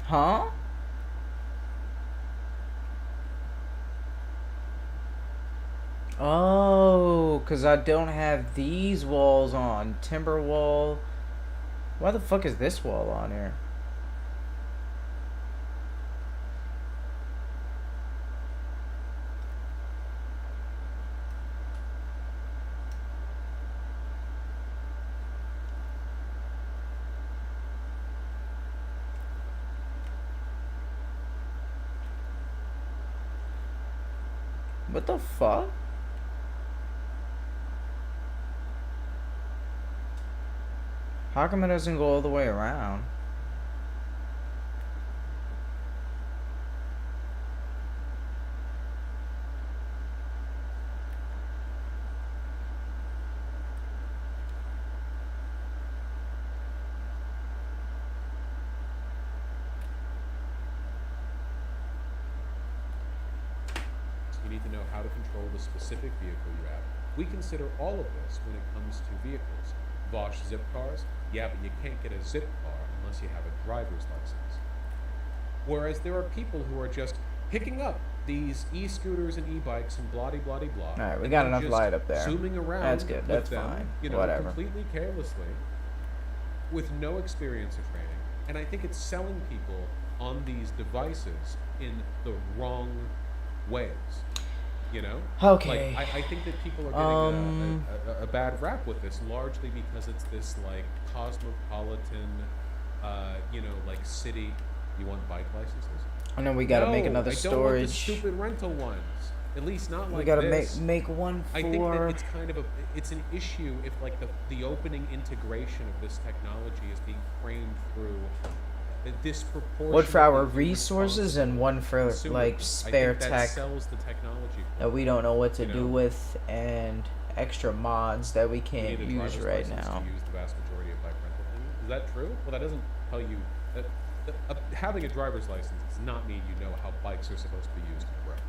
Huh? Oh, because I don't have these walls on. Timber wall. Why the fuck is this wall on here? What the fuck? How come it doesn't go all the way around? You need to know how to control the specific vehicle you have. We consider all of this when it comes to vehicles. Bosch zip cars, yeah, but you can't get a zip car unless you have a driver's license. Whereas there are people who are just picking up these e-scooters and e-bikes and blah blah blah blah. Alright, we got enough just light up there. Zooming around. That's good. with That's them, fine. You know, Whatever. completely carelessly, with no experience or training. And I think it's selling people on these devices in the wrong ways. You know? Okay. Like, I think that people are getting a bad rap with this, largely because it's this, like, cosmopolitan, you know, like, city. You want bike licenses? I know we gotta make No, another I don't want the storage. stupid rental ones. At least not like We gotta this. make one I think that for. it's kind of it's an issue if, like, the opening integration of this technology is being framed through a disproportionate. One for our resources and one for consumers. like I spare think that tech sells the technology that we don't know what to you do know? with, and extra mods that we You can't need a use driver's right license now. to use the vast majority of bike rental things. Is that true? Well, that doesn't tell you that having a driver's license does not mean you know how bikes are supposed to be used on the road.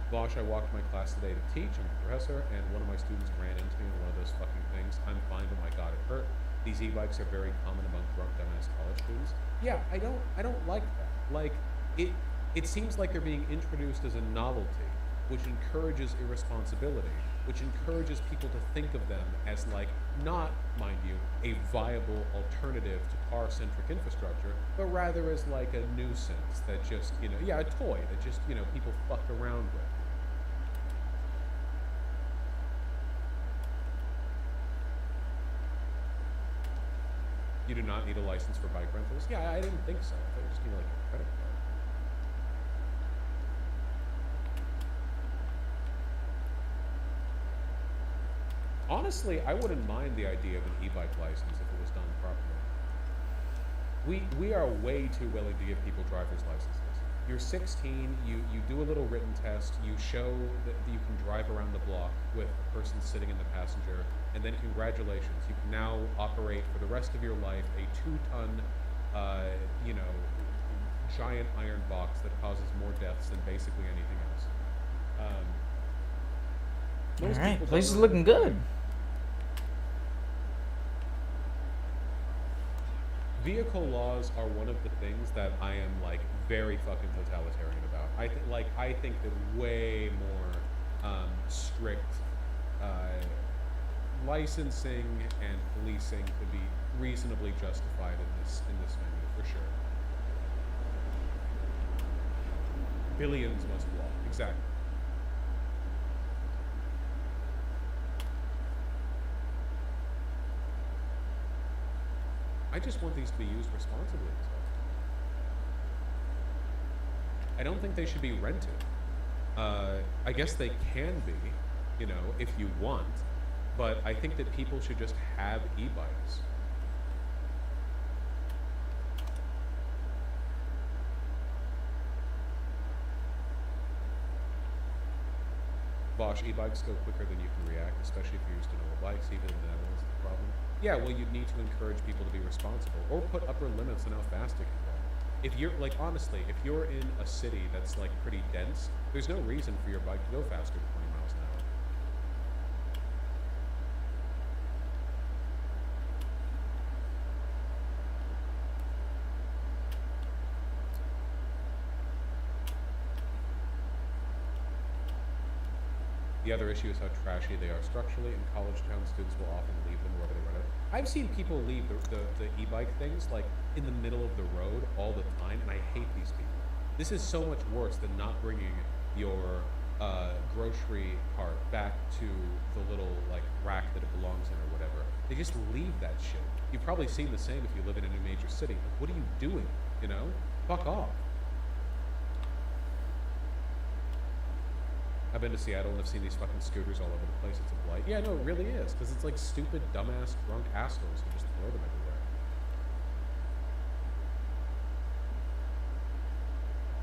Bosch, I walked my class today to teach. I'm a professor, and one of my students ran into me in one of those fucking things. I'm fine, but my God, it hurt. These e-bikes are very common among drunk dumbass college students. Yeah, I don't like that. Like, it seems like they're being introduced as a novelty, which encourages irresponsibility, which encourages people to think of them as, like, not, mind you, a viable alternative to car-centric infrastructure, but rather as, like, a nuisance that just, you know, yeah, a toy that just, you know, people fuck around with. You do not need a license for bike rentals? Yeah, I didn't think so. I just need, like, a credit card. Honestly, I wouldn't mind the idea of an e-bike license if it was done properly. We are way too willing to give people driver's licenses. You're 16, you do a little written test, you show that you can drive around the block with a person sitting in the passenger, and then congratulations, you can now operate for the rest of your life a 2-ton, giant iron box that causes more deaths than basically anything else. Most Alright, people place is don't- looking good. Vehicle laws are one of the things that I am like very fucking totalitarian about. I think that way more strict licensing and policing could be reasonably justified in this venue for sure. Billions must walk. Exactly. I just want these to be used responsibly. I don't think they should be rented. I guess they can be, if you want, but I think that people should just have e-bikes. Bosch, e-bikes go quicker than you can react, especially if you're used to normal bikes. Even in the Netherlands, is the problem. Yeah, well, you'd need to encourage people to be responsible, or put upper limits on how fast it can go. If you're, honestly, if you're in a city that's, pretty dense, there's no reason for your bike to go faster than 20 miles an hour. The other issue is how trashy they are structurally, and college town students will often leave them wherever they run out. I've seen people leave the e-bike things, in the middle of the road all the time, and I hate these people. This is so much worse than not bringing your grocery cart back to the little, rack that it belongs in or whatever. They just leave that shit. You've probably seen the same if you live in a new major city. What are you doing, Fuck off. I've been to Seattle and I've seen these fucking scooters all over the place. It's a blight. Yeah, no, it really is. Because it's like stupid, dumbass, drunk assholes who just throw them everywhere.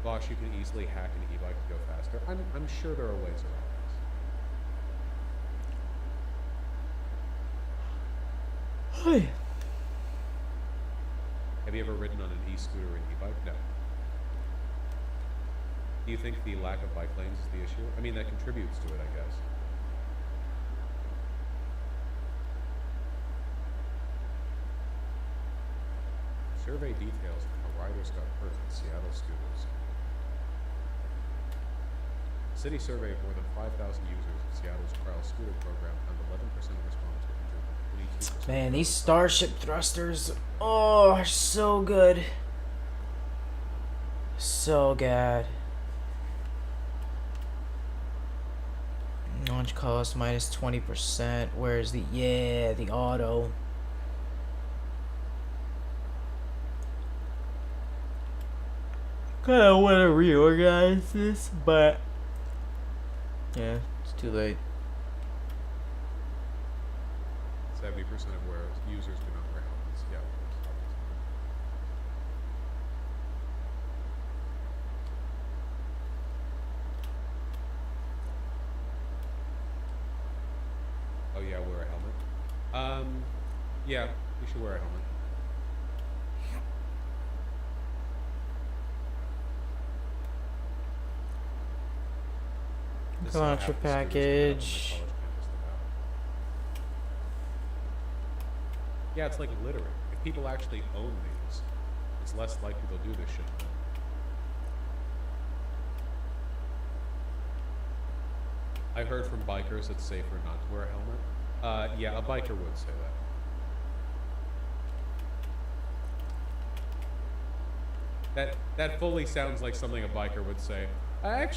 Bosch, you can easily hack an e-bike to go faster. I'm sure there are ways around this. Have you ever ridden on an e-scooter or an e-bike? No. Do you think the lack of bike lanes is the issue? I mean, that contributes to it, I guess. Survey details on how riders got hurt in Seattle scooters. A city survey of more than 5,000 users of Seattle's trial scooter program found 11% of respondents were injured, 22%. Man, these Starship thrusters, are so good. So good. Launch cost minus 20%. Where's the auto? Kinda wanna reorganize this, but yeah, it's too late. 70% of where users do not wear helmets. Yeah. Oh yeah, wear a helmet. Yeah, you should wear a helmet. This is Launch half your the scooters coming out on my package. college campus now. Yeah, it's like littering. If people actually own these, it's less likely they'll do this shit. I heard from bikers it's safer not to wear a helmet. Yeah, a biker would say that. That fully sounds like something a biker would say. I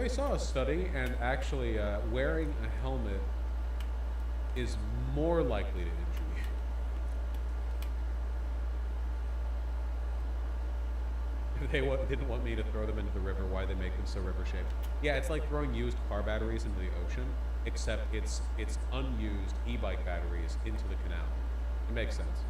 saw a study, and actually, wearing a helmet is more likely to injure you. If they didn't want me to throw them into the river, why they make them so river-shaped? Yeah, it's like throwing used car batteries into the ocean. except it's unused e-bike batteries into the canal. It makes sense.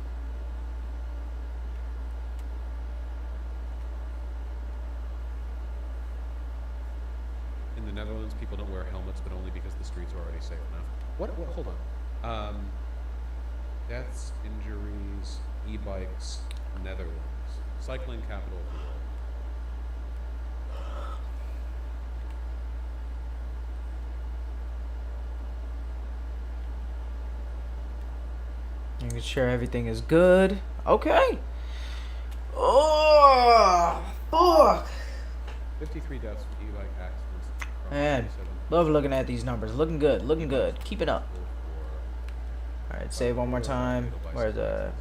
In the Netherlands, people don't wear helmets, but only because the streets are already safe enough. What hold on. Deaths, injuries, e-bikes, Netherlands. Cycling capital of the world. Making sure everything is good. Okay. Oh, fuck. 53 deaths from e-bike accidents. Man, love looking at these numbers. Looking good. Looking good. Keep it up. All right, save one more time. Where's the